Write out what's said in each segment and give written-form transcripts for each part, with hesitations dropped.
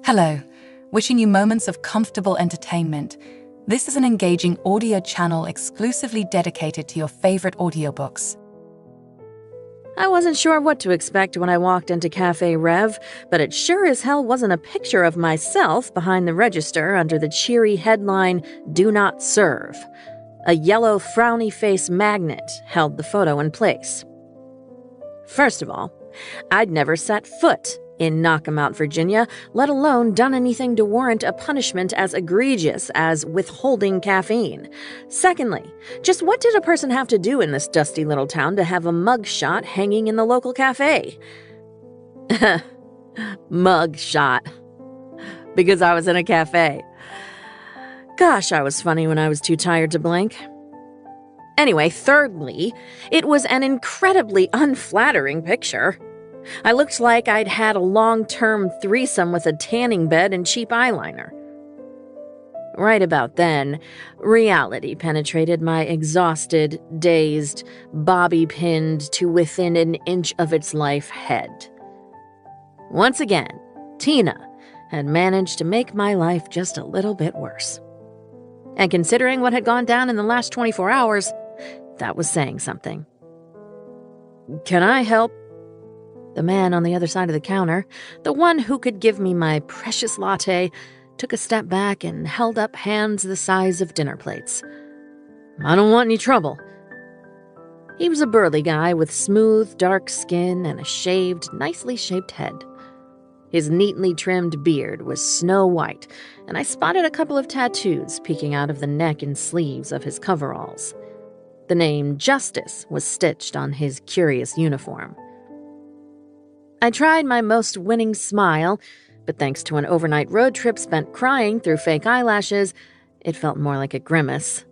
Hello, wishing you moments of comfortable entertainment. This is an engaging audio channel exclusively dedicated to your favorite audiobooks. I wasn't sure what to expect when I walked into Cafe Rev, but it sure as hell wasn't a picture of myself behind the register under the cheery headline, "Do Not Serve." A yellow frowny face magnet held the photo in place. First of all, I'd never set foot in Knockamout, Virginia, let alone done anything to warrant a punishment as egregious as withholding caffeine. Secondly, just what did a person have to do in this dusty little town to have a mug shot hanging in the local cafe? Mug shot. Because I was in a cafe. Gosh, I was funny when I was too tired to blink. Anyway, thirdly, it was an incredibly unflattering picture. I looked like I'd had a long-term threesome with a tanning bed and cheap eyeliner. Right about then, reality penetrated my exhausted, dazed, bobby-pinned to within an inch of its life head. Once again, Tina had managed to make my life just a little bit worse. And considering what had gone down in the last 24 hours, that was saying something. "Can I help?" The man on the other side of the counter, the one who could give me my precious latte, took a step back and held up hands the size of dinner plates. "I don't want any trouble." He was a burly guy with smooth, dark skin and a shaved, nicely shaped head. His neatly trimmed beard was snow white, and I spotted a couple of tattoos peeking out of the neck and sleeves of his coveralls. The name Justice was stitched on his curious uniform. I tried my most winning smile, but thanks to an overnight road trip spent crying through fake eyelashes, it felt more like a grimace.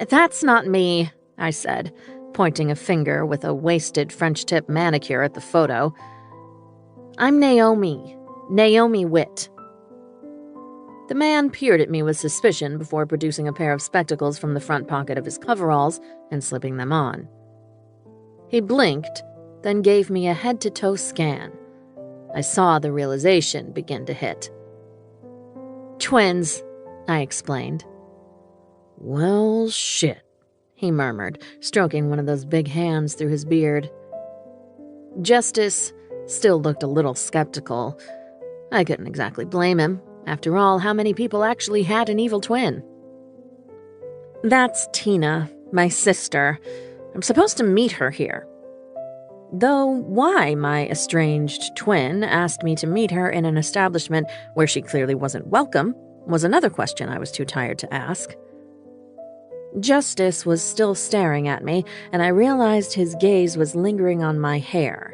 "That's not me," I said, pointing a finger with a wasted French tip manicure at the photo. "I'm Naomi Witt." The man peered at me with suspicion before producing a pair of spectacles from the front pocket of his coveralls and slipping them on. He blinked, then gave me a head-to-toe scan. I saw the realization begin to hit. "Twins," I explained. "Well, shit," he murmured, stroking one of those big hands through his beard. Justice still looked a little skeptical. I couldn't exactly blame him. After all, how many people actually had an evil twin? "That's Tina, my sister. I'm supposed to meet her here." Though why my estranged twin asked me to meet her in an establishment where she clearly wasn't welcome was another question I was too tired to ask. Justice was still staring at me, and I realized his gaze was lingering on my hair.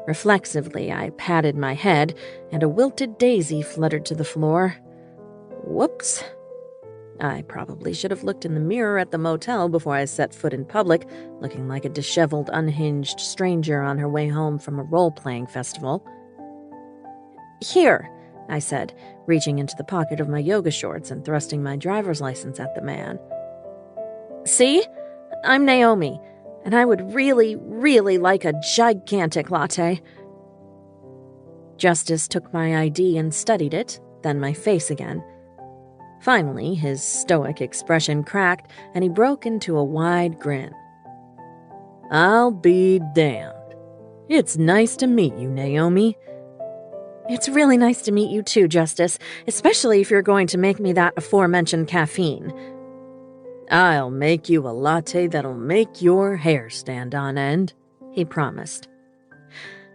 Reflexively, I patted my head, and a wilted daisy fluttered to the floor. Whoops. I probably should have looked in the mirror at the motel before I set foot in public, looking like a disheveled, unhinged stranger on her way home from a role-playing festival. "Here," I said, reaching into the pocket of my yoga shorts and thrusting my driver's license at the man. "See? I'm Naomi, and I would really, really like a gigantic latte." Justice took my ID and studied it, then my face again. Finally, his stoic expression cracked, and he broke into a wide grin. "I'll be damned. It's nice to meet you, Naomi." "It's really nice to meet you too, Justice, especially if you're going to make me that aforementioned caffeine." "I'll make you a latte that'll make your hair stand on end," he promised.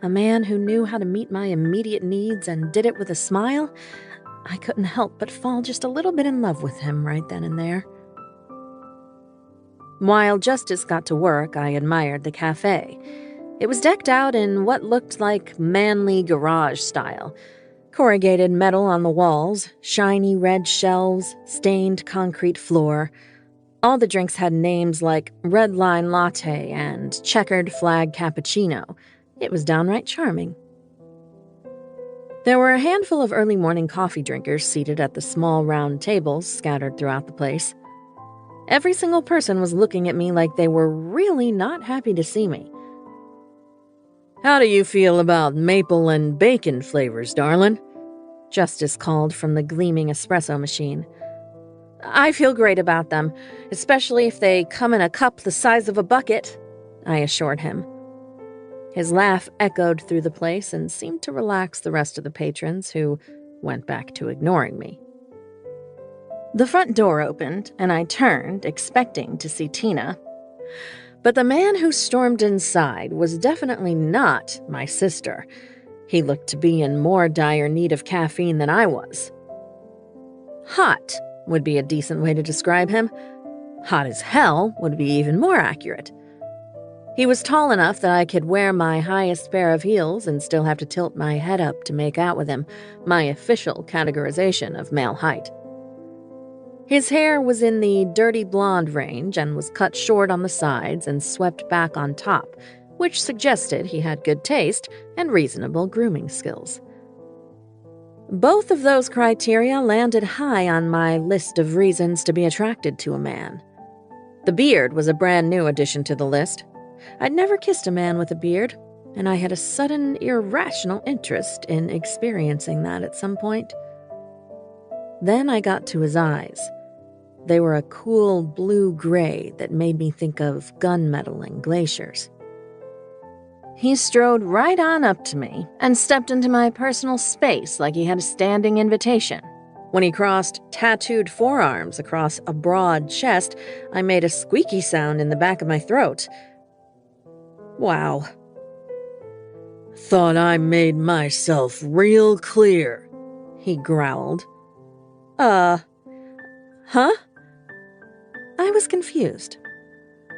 A man who knew how to meet my immediate needs and did it with a smile? I couldn't help but fall just a little bit in love with him right then and there. While Justice got to work, I admired the cafe. It was decked out in what looked like manly garage style. Corrugated metal on the walls, shiny red shelves, stained concrete floor. All the drinks had names like Red Line Latte and Checkered Flag Cappuccino. It was downright charming. There were a handful of early morning coffee drinkers seated at the small round tables scattered throughout the place. Every single person was looking at me like they were really not happy to see me. "How do you feel about maple and bacon flavors, darling?" Justice called from the gleaming espresso machine. I feel great about them, especially if they come in a cup the size of a bucket, I assured him. His laugh echoed through the place and seemed to relax the rest of the patrons, who went back to ignoring me. The front door opened, and I turned, expecting to see Tina. But the man who stormed inside was definitely not my sister. He looked to be in more dire need of caffeine than I was. Hot would be a decent way to describe him. Hot as hell would be even more accurate. He was tall enough that I could wear my highest pair of heels and still have to tilt my head up to make out with him, my official categorization of male height. His hair was in the dirty blonde range and was cut short on the sides and swept back on top, which suggested he had good taste and reasonable grooming skills. Both of those criteria landed high on my list of reasons to be attracted to a man. The beard was a brand new addition to the list. I'd never kissed a man with a beard, and I had a sudden, irrational interest in experiencing that at some point. Then I got to his eyes. They were a cool blue-gray that made me think of gunmetal and glaciers. He strode right on up to me and stepped into my personal space like he had a standing invitation. When he crossed tattooed forearms across a broad chest, I made a squeaky sound in the back of my throat. Wow. Thought I made myself real clear, he growled. Huh? I was confused.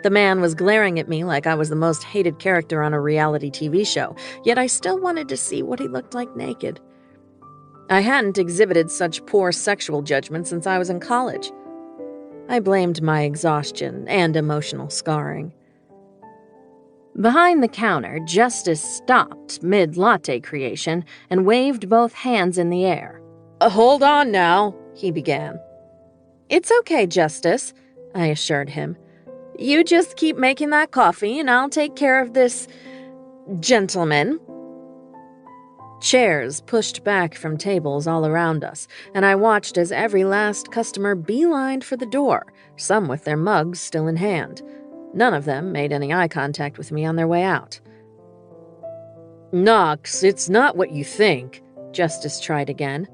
The man was glaring at me like I was the most hated character on a reality TV show, yet I still wanted to see what he looked like naked. I hadn't exhibited such poor sexual judgment since I was in college. I blamed my exhaustion and emotional scarring. Behind the counter, Justice stopped mid-latte creation and waved both hands in the air. Hold on now, he began. It's okay, Justice, I assured him. You just keep making that coffee and I'll take care of this gentleman. Chairs pushed back from tables all around us, and I watched as every last customer beelined for the door, some with their mugs still in hand. None of them made any eye contact with me on their way out. Knox, it's not what you think, Justice tried again.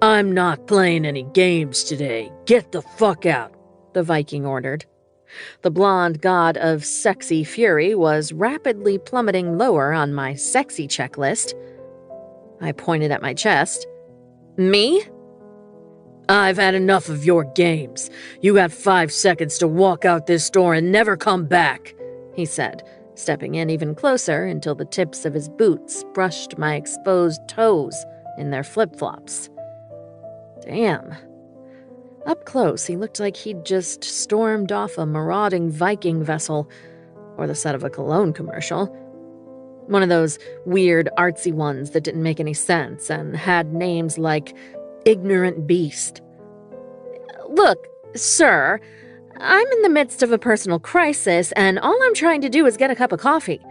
I'm not playing any games today. Get the fuck out, the Viking ordered. The blonde god of sexy fury was rapidly plummeting lower on my sexy checklist. I pointed at my chest. Me? I've had enough of your games. You got 5 seconds to walk out this door and never come back, he said, stepping in even closer until the tips of his boots brushed my exposed toes in their flip-flops. Damn. Up close, he looked like he'd just stormed off a marauding Viking vessel, or the set of a cologne commercial. One of those weird, artsy ones that didn't make any sense and had names like Ignorant Beast. Look, sir, I'm in the midst of a personal crisis, and all I'm trying to do is get a cup of coffee.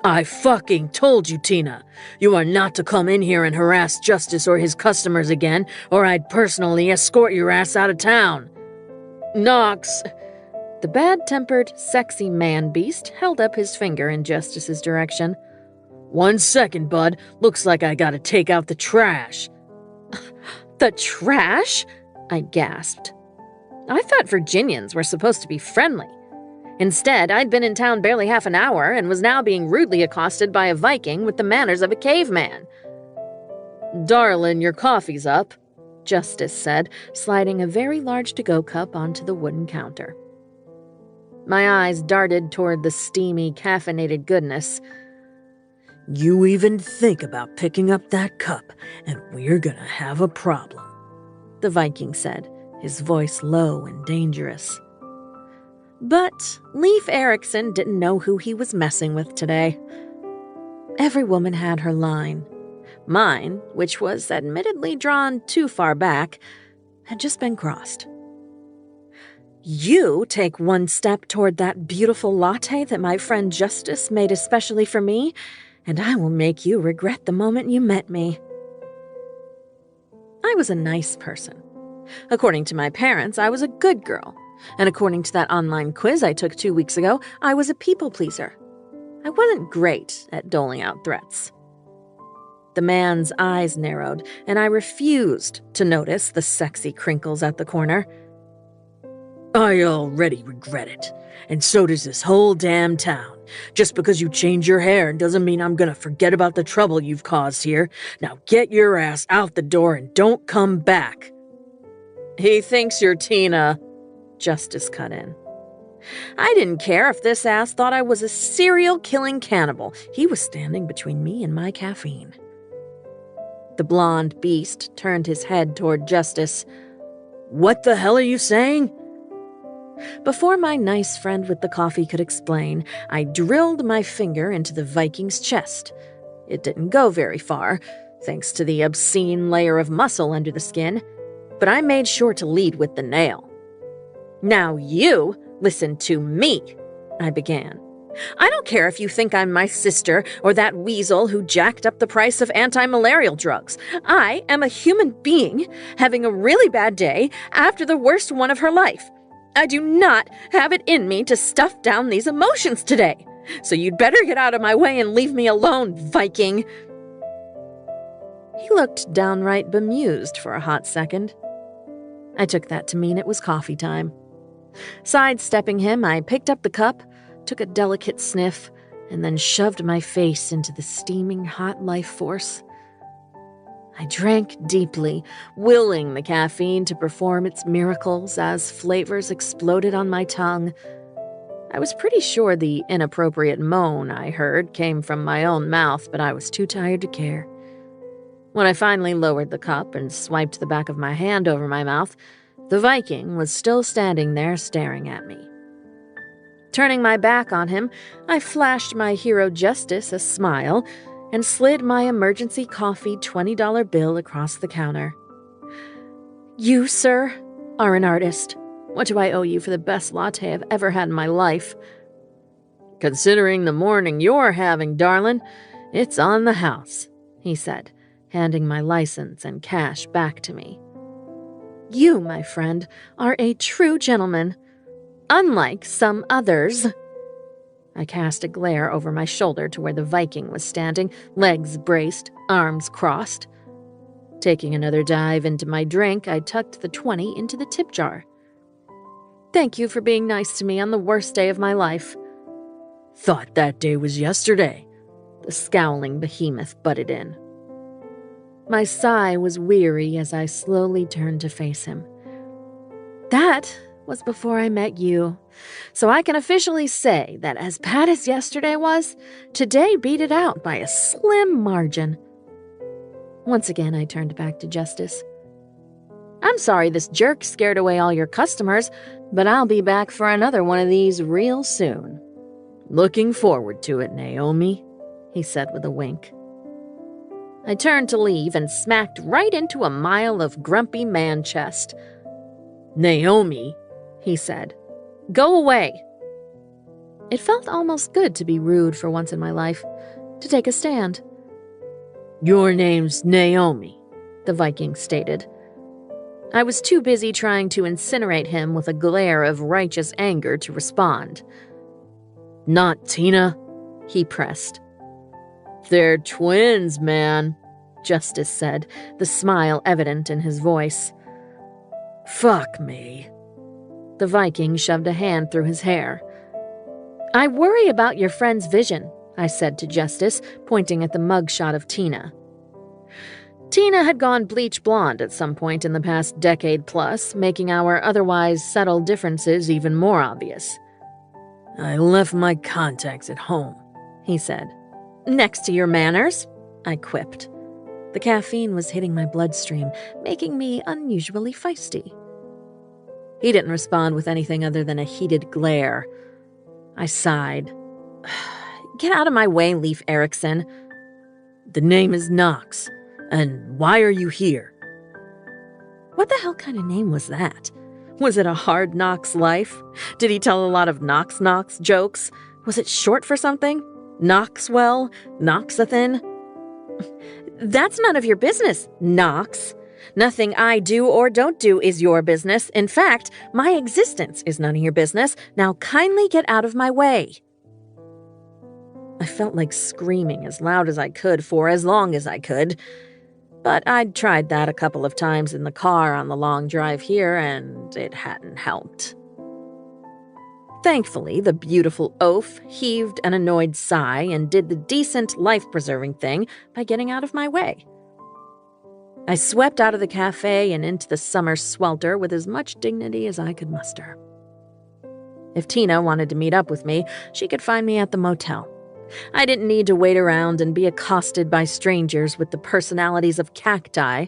I fucking told you, Tina. You are not to come in here and harass Justice or his customers again, or I'd personally escort your ass out of town. Knox. The bad-tempered, sexy man-beast held up his finger in Justice's direction. 1 second, bud. Looks like I gotta take out the trash. The trash? I gasped. I thought Virginians were supposed to be friendly. Instead, I'd been in town barely half an hour and was now being rudely accosted by a Viking with the manners of a caveman. Darling, your coffee's up, Justice said, sliding a very large to-go cup onto the wooden counter. My eyes darted toward the steamy, caffeinated goodness. You even think about picking up that cup, and we're gonna have a problem, the Viking said, his voice low and dangerous. But Leif Erikson didn't know who he was messing with today. Every woman had her line. Mine, which was admittedly drawn too far back, had just been crossed. You take one step toward that beautiful latte that my friend Justice made especially for me, and I will make you regret the moment you met me. I was a nice person. According to my parents, I was a good girl. And according to that online quiz I took 2 weeks ago, I was a people pleaser. I wasn't great at doling out threats. The man's eyes narrowed, and I refused to notice the sexy crinkles at the corner. I already regret it, and so does this whole damn town. Just because you change your hair doesn't mean I'm gonna forget about the trouble you've caused here. Now get your ass out the door and don't come back. He thinks you're Tina, Justice cut in. I didn't care if this ass thought I was a serial-killing cannibal. He was standing between me and my caffeine. The blonde beast turned his head toward Justice. What the hell are you saying? Before my nice friend with the coffee could explain, I drilled my finger into the Viking's chest. It didn't go very far, thanks to the obscene layer of muscle under the skin, but I made sure to lead with the nail. Now you listen to me, I began. I don't care if you think I'm my sister or that weasel who jacked up the price of anti-malarial drugs. I am a human being having a really bad day after the worst one of her life. I do not have it in me to stuff down these emotions today. So you'd better get out of my way and leave me alone, Viking. He looked downright bemused for a hot second. I took that to mean it was coffee time. Sidestepping him, I picked up the cup, took a delicate sniff, and then shoved my face into the steaming hot life force. I drank deeply, willing the caffeine to perform its miracles as flavors exploded on my tongue. I was pretty sure the inappropriate moan I heard came from my own mouth, but I was too tired to care. When I finally lowered the cup and swiped the back of my hand over my mouth, the Viking was still standing there staring at me. Turning my back on him, I flashed my hero Justice a smile and slid my emergency coffee $20 bill across the counter. You, sir, are an artist. What do I owe you for the best latte I've ever had in my life? Considering the morning you're having, darling, it's on the house, he said, handing my license and cash back to me. You, my friend, are a true gentleman. Unlike some others. I cast a glare over my shoulder to where the Viking was standing, legs braced, arms crossed. Taking another dive into my drink, I tucked the 20 into the tip jar. Thank you for being nice to me on the worst day of my life. Thought that day was yesterday, the scowling behemoth butted in. My sigh was weary as I slowly turned to face him. That was before I met you, so I can officially say that as bad as yesterday was, today beat it out by a slim margin. Once again, I turned back to Justice. I'm sorry this jerk scared away all your customers, but I'll be back for another one of these real soon. Looking forward to it, Naomi, he said with a wink. I turned to leave and smacked right into a mile of grumpy man chest. Naomi, he said. Go away. It felt almost good to be rude for once in my life, to take a stand. Your name's Naomi, the Viking stated. I was too busy trying to incinerate him with a glare of righteous anger to respond. Not Tina, he pressed. They're twins, man, Justice said, the smile evident in his voice. Fuck me. The Viking shoved a hand through his hair. I worry about your friend's vision, I said to Justice, pointing at the mugshot of Tina. Tina had gone bleach blonde at some point in the past decade plus, making our otherwise subtle differences even more obvious. I left my contacts at home, he said. Next to your manners, I quipped. The caffeine was hitting my bloodstream, making me unusually feisty. He didn't respond with anything other than a heated glare. I sighed. Get out of my way, Leif Erikson. The name is Knox, and why are you here? What the hell kind of name was that? Was it a Hard Knocks life? Did he tell a lot of Knox jokes? Was it short for something? Knoxwell? Knoxathin? That's none of your business, Knox. Nothing I do or don't do is your business. In fact, my existence is none of your business. Now kindly get out of my way. I felt like screaming as loud as I could for as long as I could. But I'd tried that a couple of times in the car on the long drive here, and it hadn't helped. Thankfully, the beautiful oaf heaved an annoyed sigh and did the decent, life-preserving thing by getting out of my way. I swept out of the cafe and into the summer swelter with as much dignity as I could muster. If Tina wanted to meet up with me, she could find me at the motel. I didn't need to wait around and be accosted by strangers with the personalities of cacti.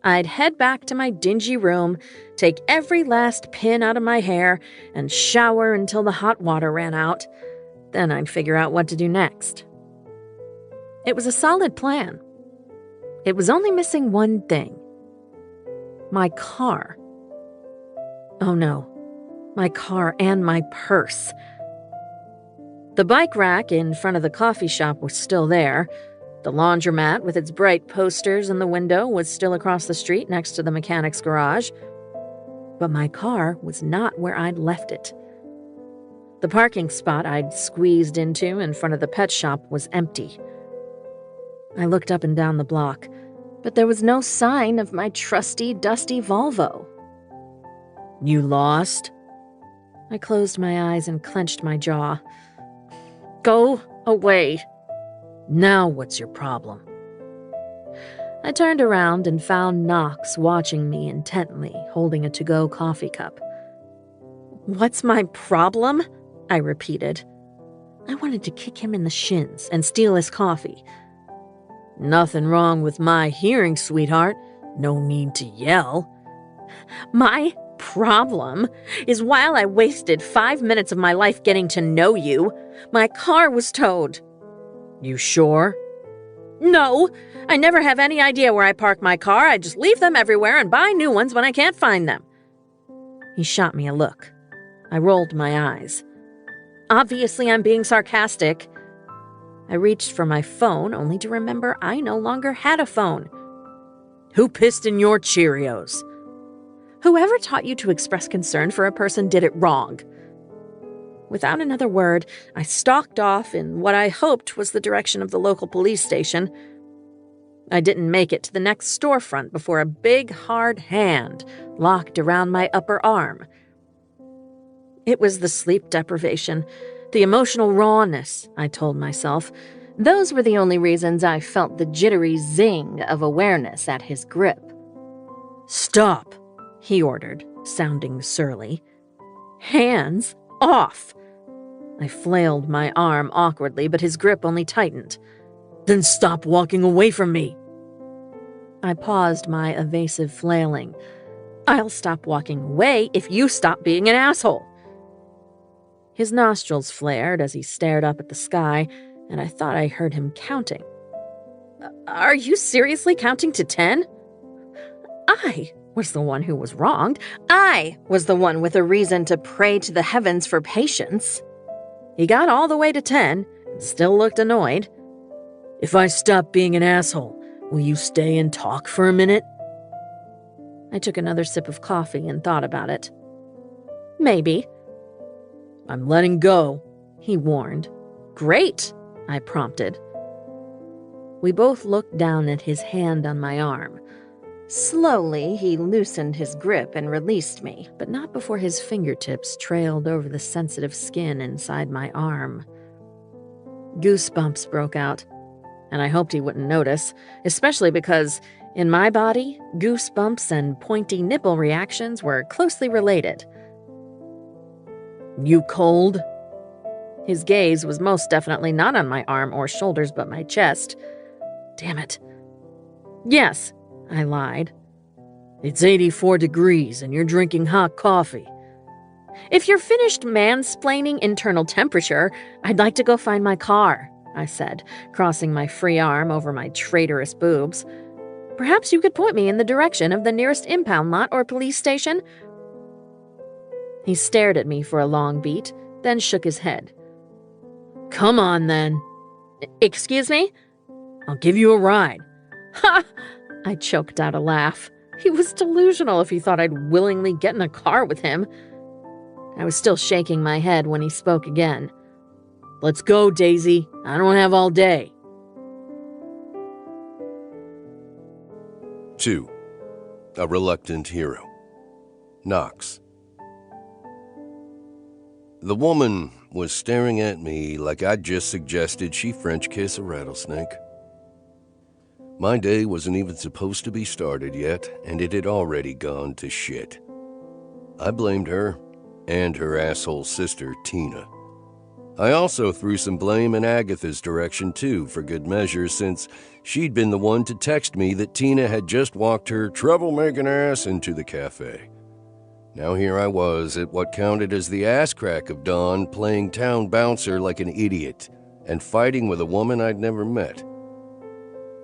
I'd head back to my dingy room, take every last pin out of my hair, and shower until the hot water ran out. Then I'd figure out what to do next. It was a solid plan. It was only missing one thing. My car. Oh no, my car and my purse. The bike rack in front of the coffee shop was still there. The laundromat with its bright posters in the window was still across the street next to the mechanic's garage. But my car was not where I'd left it. The parking spot I'd squeezed into in front of the pet shop was empty. I looked up and down the block, but there was no sign of my trusty, dusty Volvo. You lost? I closed my eyes and clenched my jaw. Go away. Now what's your problem? I turned around and found Knox watching me intently, holding a to-go coffee cup. What's my problem? I repeated. I wanted to kick him in the shins and steal his coffee. Nothing wrong with my hearing, sweetheart. No need to yell. My problem is while I wasted 5 minutes of my life getting to know you, my car was towed. You sure? No, I never have any idea where I park my car. I just leave them everywhere and buy new ones when I can't find them. He shot me a look. I rolled my eyes. Obviously, I'm being sarcastic. I reached for my phone only to remember I no longer had a phone. Who pissed in your Cheerios? Whoever taught you to express concern for a person did it wrong. Without another word, I stalked off in what I hoped was the direction of the local police station. I didn't make it to the next storefront before a big, hard hand locked around my upper arm. It was the sleep deprivation, the emotional rawness, I told myself. Those were the only reasons I felt the jittery zing of awareness at his grip. Stop, he ordered, sounding surly. Hands off! I flailed my arm awkwardly, but his grip only tightened. Then stop walking away from me. I paused my evasive flailing. I'll stop walking away if you stop being an asshole. His nostrils flared as he stared up at the sky, and I thought I heard him counting. Are you seriously counting to 10? I was the one who was wronged. I was the one with a reason to pray to the heavens for patience. He got all the way to 10 and still looked annoyed. If I stop being an asshole, will you stay and talk for a minute? I took another sip of coffee and thought about it. Maybe. I'm letting go, he warned. Great, I prompted. We both looked down at his hand on my arm. Slowly, he loosened his grip and released me, but not before his fingertips trailed over the sensitive skin inside my arm. Goosebumps broke out, and I hoped he wouldn't notice, especially because, in my body, goosebumps and pointy nipple reactions were closely related. You cold? His gaze was most definitely not on my arm or shoulders but my chest. Damn it. Yes, I lied. It's 84 degrees and you're drinking hot coffee. If you're finished mansplaining internal temperature, I'd like to go find my car, I said, crossing my free arm over my traitorous boobs. Perhaps you could point me in the direction of the nearest impound lot or police station? He stared at me for a long beat, then shook his head. Come on, then. Excuse me? I'll give you a ride. Ha! I choked out a laugh. He was delusional if he thought I'd willingly get in a car with him. I was still shaking my head when he spoke again. Let's go, Daisy. I don't have all day. 2. A reluctant hero. Knox. The woman was staring at me like I'd just suggested she French kiss a rattlesnake. My day wasn't even supposed to be started yet, and it had already gone to shit. I blamed her and her asshole sister, Tina. I also threw some blame in Agatha's direction, too, for good measure, since she'd been the one to text me that Tina had just walked her troublemaking ass into the cafe. Now here I was at what counted as the ass crack of dawn, playing town bouncer like an idiot, and fighting with a woman I'd never met.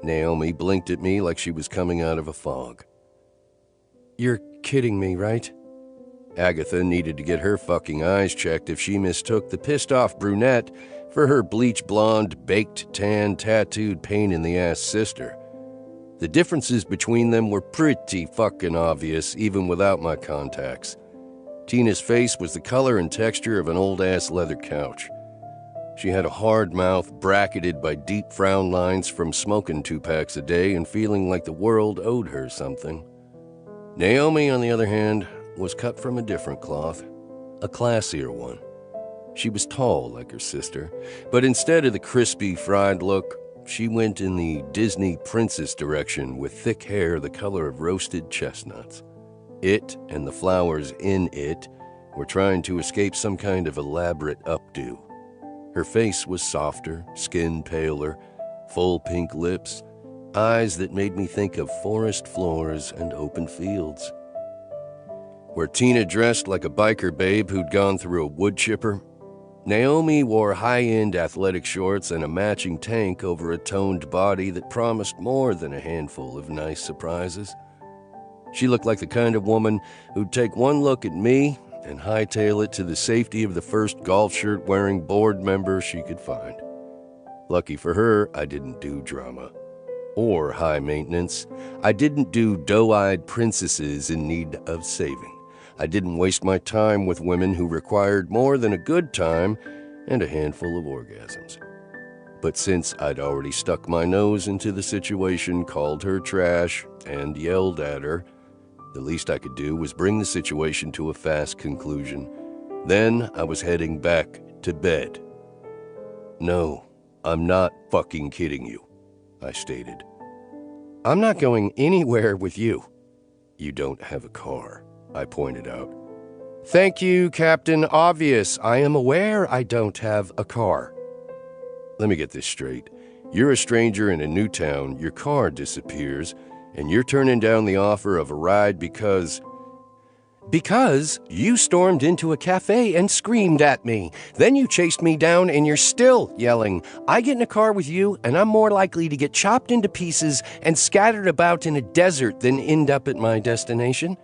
Naomi blinked at me like she was coming out of a fog. "You're kidding me, right?" Agatha needed to get her fucking eyes checked if she mistook the pissed-off brunette for her bleach-blonde, baked-tan, tattooed pain-in-the-ass sister. The differences between them were pretty fucking obvious, even without my contacts. Tina's face was the color and texture of an old-ass leather couch. She had a hard mouth bracketed by deep frown lines from smoking 2 packs a day and feeling like the world owed her something. Naomi, on the other hand, was cut from a different cloth, a classier one. She was tall like her sister, but instead of the crispy, fried look, she went in the Disney princess direction with thick hair the color of roasted chestnuts. It and the flowers in it were trying to escape some kind of elaborate updo. Her face was softer, skin paler, full pink lips, eyes that made me think of forest floors and open fields. Where Tina dressed like a biker babe who'd gone through a wood chipper, Naomi wore high-end athletic shorts and a matching tank over a toned body that promised more than a handful of nice surprises. She looked like the kind of woman who'd take one look at me and hightail it to the safety of the first golf shirt-wearing board member she could find. Lucky for her, I didn't do drama. Or high maintenance. I didn't do doe-eyed princesses in need of saving. I didn't waste my time with women who required more than a good time and a handful of orgasms. But since I'd already stuck my nose into the situation, called her trash, and yelled at her, the least I could do was bring the situation to a fast conclusion. Then I was heading back to bed. "No, I'm not fucking kidding you," I stated. "I'm not going anywhere with you." "You don't have a car," I pointed out. "Thank you, Captain Obvious. I am aware I don't have a car." "Let me get this straight. You're a stranger in a new town, your car disappears, and you're turning down the offer of a ride because you stormed into a cafe and screamed at me. Then you chased me down and you're still yelling. I get in a car with you and I'm more likely to get chopped into pieces and scattered about in a desert than end up at my destination."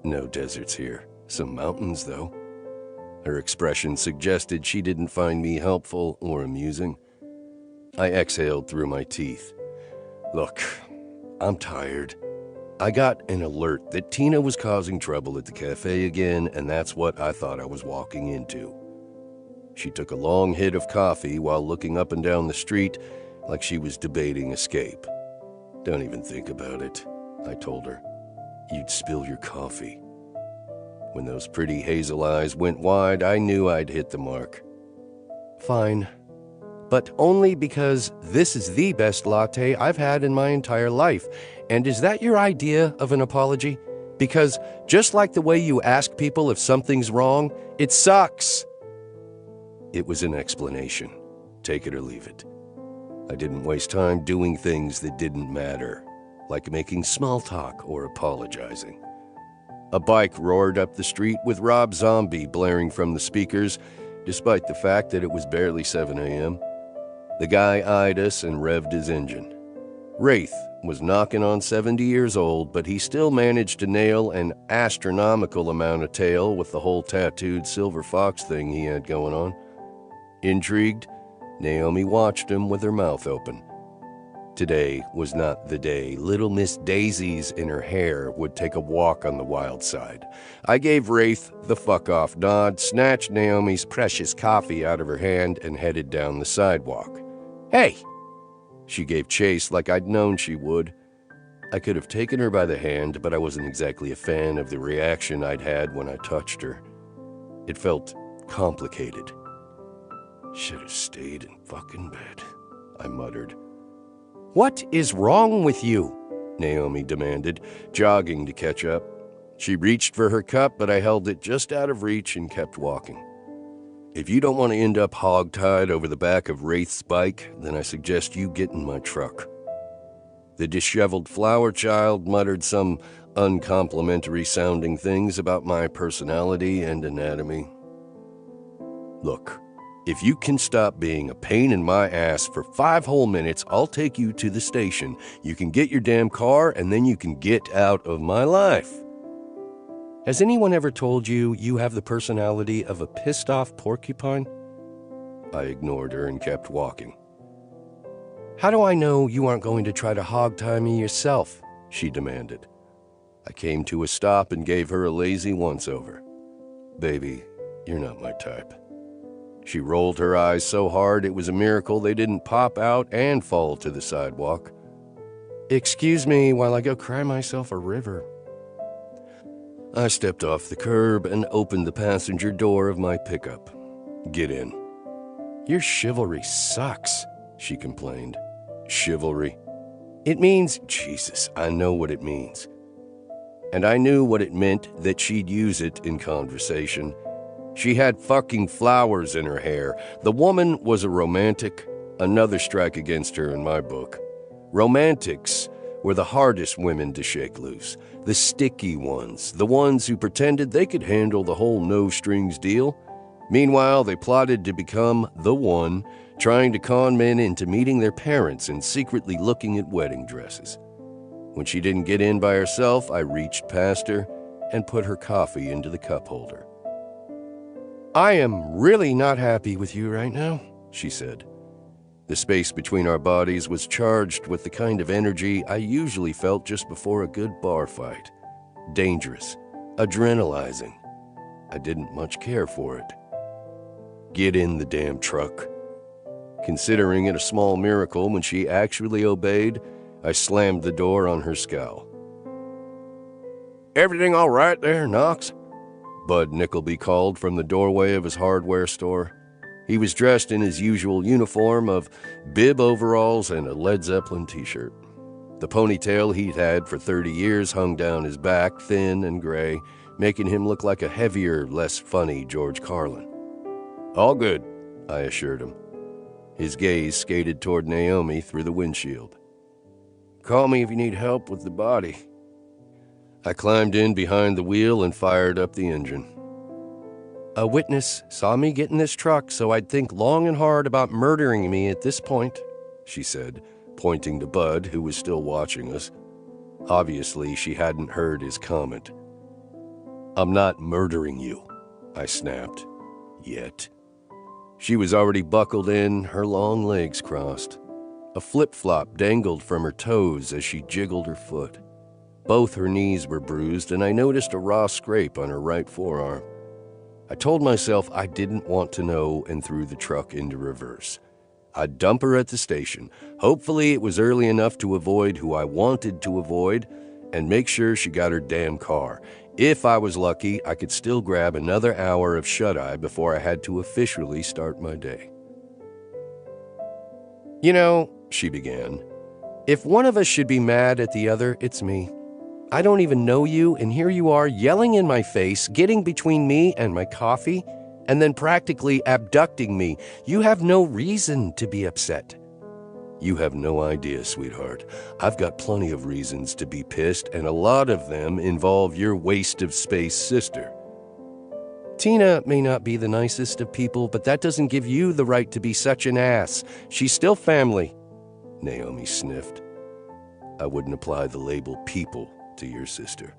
"No deserts here. Some mountains, though." Her expression suggested she didn't find me helpful or amusing. I exhaled through my teeth. "Look, I'm tired. I got an alert that Tina was causing trouble at the cafe again, and that's what I thought I was walking into." She took a long hit of coffee while looking up and down the street like she was debating escape. "Don't even think about it," I told her. "You'd spill your coffee." When those pretty hazel eyes went wide, I knew I'd hit the mark. "Fine. But only because this is the best latte I've had in my entire life. And is that your idea of an apology? Because just like the way you ask people if something's wrong, it sucks." It was an explanation. Take it or leave it. I didn't waste time doing things that didn't matter, like making small talk or apologizing. A bike roared up the street with Rob Zombie blaring from the speakers, despite the fact that it was barely 7 a.m. The guy eyed us and revved his engine. Wraith was knocking on 70 years old, but he still managed to nail an astronomical amount of tail with the whole tattooed silver fox thing he had going on. Intrigued, Naomi watched him with her mouth open. Today was not the day little Miss Daisies in her hair would take a walk on the wild side. I gave Wraith the fuck-off nod, snatched Naomi's precious coffee out of her hand, and headed down the sidewalk. "Hey!" She gave chase like I'd known she would. I could have taken her by the hand, but I wasn't exactly a fan of the reaction I'd had when I touched her. It felt complicated. "Should have stayed in fucking bed," I muttered. "What is wrong with you?" Naomi demanded, jogging to catch up. She reached for her cup, but I held it just out of reach and kept walking. "If you don't want to end up hogtied over the back of Wraith's bike, then I suggest you get in my truck." The disheveled flower child muttered some uncomplimentary sounding things about my personality and anatomy. "Look, if you can stop being a pain in my ass for 5 whole minutes, I'll take you to the station. You can get your damn car, and then you can get out of my life." Has anyone ever told you you have the personality of a pissed-off porcupine? I ignored her and kept walking. "How do I know you aren't going to try to hog-tie me yourself?" she demanded. I came to a stop and gave her a lazy once-over. "Baby, you're not my type." She rolled her eyes so hard it was a miracle they didn't pop out and fall to the sidewalk. "Excuse me while I go cry myself a river." I stepped off the curb and opened the passenger door of my pickup. "Get in." "Your chivalry sucks," she complained. "Chivalry? It means—" Jesus, I know what it means. And I knew what it meant that she'd use it in conversation. She had fucking flowers in her hair. The woman was a romantic, another strike against her in my book. Romantics were the hardest women to shake loose, the sticky ones, the ones who pretended they could handle the whole no-strings deal. Meanwhile, they plotted to become the one, trying to con men into meeting their parents and secretly looking at wedding dresses. When she didn't get in by herself, I reached past her and put her coffee into the cup holder. "I am really not happy with you right now," she said. The space between our bodies was charged with the kind of energy I usually felt just before a good bar fight. Dangerous, adrenalizing. I didn't much care for it. "Get in the damn truck." Considering it a small miracle when she actually obeyed, I slammed the door on her scowl. "Everything all right there, Knox?" Bud Nickleby called from the doorway of his hardware store. He was dressed in his usual uniform of bib overalls and a Led Zeppelin t-shirt. The ponytail he'd had for 30 years hung down his back, thin and gray, making him look like a heavier, less funny George Carlin. "All good," I assured him. His gaze skated toward Naomi through the windshield. "Call me if you need help with the body." I climbed in behind the wheel and fired up the engine. "A witness saw me get in this truck, so I'd think long and hard about murdering me at this point," she said, pointing to Bud, who was still watching us. Obviously, she hadn't heard his comment. "I'm not murdering you," I snapped. "Yet." She was already buckled in, her long legs crossed. A flip-flop dangled from her toes as she jiggled her foot. Both her knees were bruised, and I noticed a raw scrape on her right forearm. I told myself I didn't want to know and threw the truck into reverse. I'd dump her at the station. Hopefully it was early enough to avoid who I wanted to avoid and make sure she got her damn car. If I was lucky, I could still grab another hour of shut-eye before I had to officially start my day. "You know," she began, "if one of us should be mad at the other, it's me. I don't even know you, and here you are yelling in my face, getting between me and my coffee, and then practically abducting me. You have no reason to be upset." "You have no idea, sweetheart. I've got plenty of reasons to be pissed, and a lot of them involve your waste-of-space sister." "Tina may not be the nicest of people, but that doesn't give you the right to be such an ass. She's still family," Naomi sniffed. "I wouldn't apply the label people to your sister.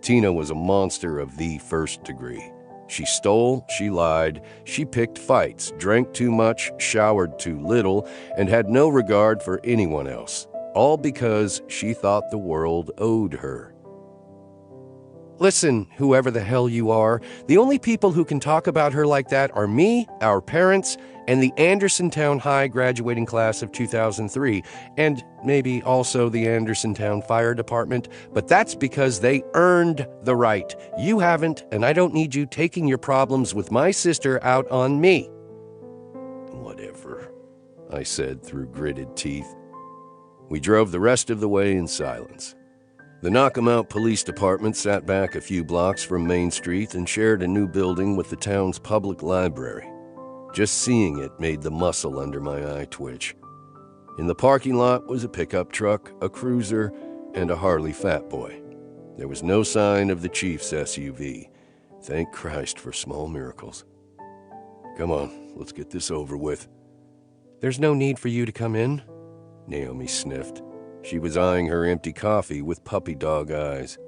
Tina was a monster of the first degree. She stole, she lied, she picked fights, drank too much, showered too little, and had no regard for anyone else, all because she thought the world owed her. Listen, whoever the hell you are, the only people who can talk about her like that are me, our parents, and the Andersontown High graduating class of 2003, and maybe also the Andersontown Fire Department, but that's because they earned the right. You haven't, and I don't need you taking your problems with my sister out on me. Whatever, I said through gritted teeth. We drove the rest of the way in silence. The Knockemout Police Department sat back a few blocks from Main Street and shared a new building with the town's public library. Just seeing it made the muscle under my eye twitch. In the parking lot was a pickup truck, a cruiser, and a Harley Fatboy. There was no sign of the chief's SUV. Thank Christ for small miracles. Come on, let's get this over with. There's no need for you to come in, Naomi sniffed. She was eyeing her empty coffee with puppy dog eyes.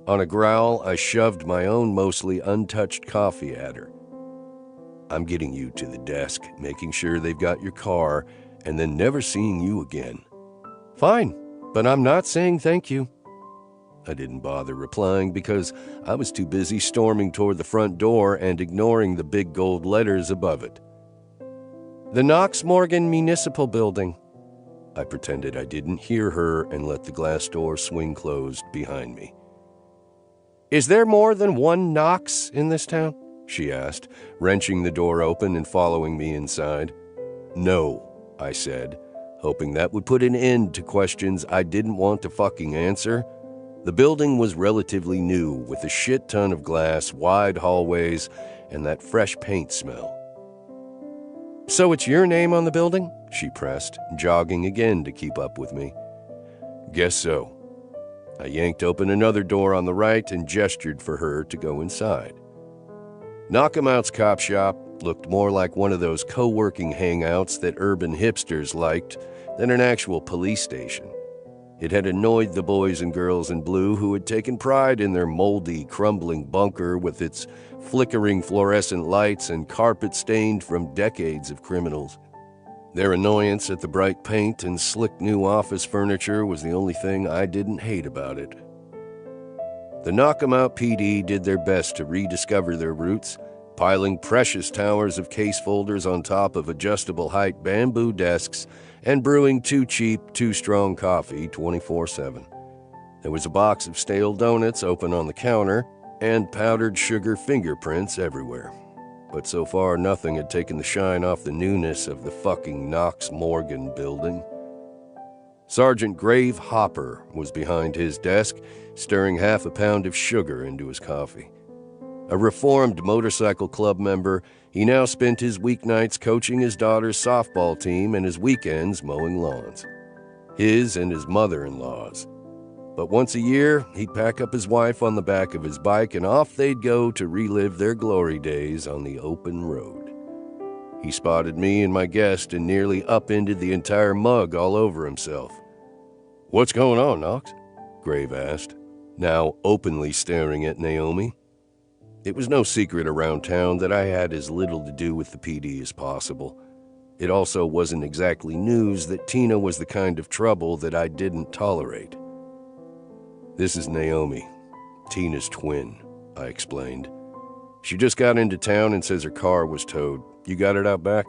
On a growl, I shoved my own mostly untouched coffee at her. I'm getting you to the desk, making sure they've got your car, and then never seeing you again. Fine, but I'm not saying thank you. I didn't bother replying because I was too busy storming toward the front door and ignoring the big gold letters above it. The Knox Morgan Municipal Building. I pretended I didn't hear her and let the glass door swing closed behind me. Is there more than one Knox in this town? She asked, wrenching the door open and following me inside. No, I said, hoping that would put an end to questions I didn't want to fucking answer. The building was relatively new, with a shit ton of glass, wide hallways, and that fresh paint smell. So it's your name on the building? She pressed, jogging again to keep up with me. Guess so. I yanked open another door on the right and gestured for her to go inside. Knockemout's cop shop looked more like one of those co-working hangouts that urban hipsters liked than an actual police station. It had annoyed the boys and girls in blue who had taken pride in their moldy, crumbling bunker with its flickering fluorescent lights and carpet stained from decades of criminals. Their annoyance at the bright paint and slick new office furniture was the only thing I didn't hate about it. The Knockemout PD did their best to rediscover their roots, piling precious towers of case folders on top of adjustable-height bamboo desks and brewing too cheap, too strong coffee 24/7. There was a box of stale donuts open on the counter and powdered sugar fingerprints everywhere. But so far, nothing had taken the shine off the newness of the fucking Knox Morgan building. Sergeant Grave Hopper was behind his desk, stirring half a pound of sugar into his coffee. A reformed motorcycle club member, he now spent his weeknights coaching his daughter's softball team and his weekends mowing lawns. His and his mother-in-law's. But once a year, he'd pack up his wife on the back of his bike and off they'd go to relive their glory days on the open road. He spotted me and my guest and nearly upended the entire mug all over himself. "What's going on, Knox?" Grave asked, now openly staring at Naomi. It was no secret around town that I had as little to do with the PD as possible. It also wasn't exactly news that Tina was the kind of trouble that I didn't tolerate. "This is Naomi, Tina's twin," I explained. "She just got into town and says her car was towed. You got it out back?"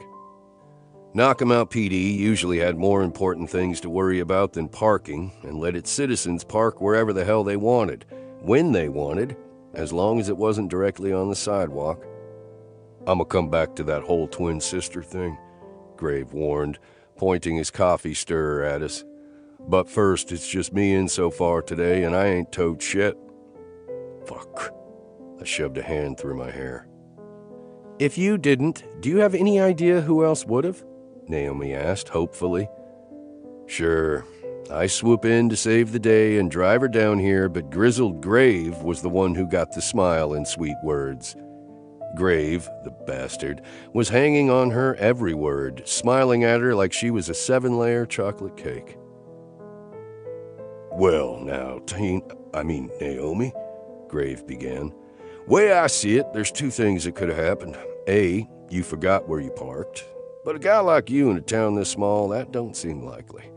Knockemout PD usually had more important things to worry about than parking and let its citizens park wherever the hell they wanted, when they wanted, as long as it wasn't directly on the sidewalk. "I'ma come back to that whole twin sister thing," Grave warned, pointing his coffee stirrer at us. "But first, it's just me in so far today, and I ain't towed shit." Fuck. I shoved a hand through my hair. "If you didn't, do you have any idea who else would've?" Naomi asked, hopefully. "Sure. I swoop in to save the day and drive her down here, but Grizzled Grave was the one who got the smile and sweet words." Grave, the bastard, was hanging on her every word, smiling at her like she was a 7-layer chocolate cake. "Well, now, Naomi," Grave began, Way I see it, there's two things that could have happened. A, you forgot where you parked. But a guy like you in a town this small, that don't seem likely.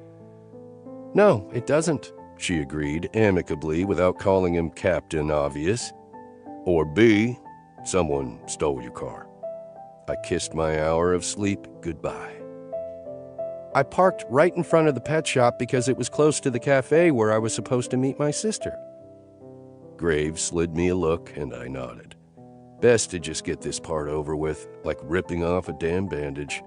No, it doesn't, she agreed amicably without calling him Captain Obvious. Or B, someone stole your car. I kissed my hour of sleep goodbye. I parked right in front of the pet shop because it was close to the cafe where I was supposed to meet my sister. Graves slid me a look, and I nodded. Best to just get this part over with, like ripping off a damn bandage.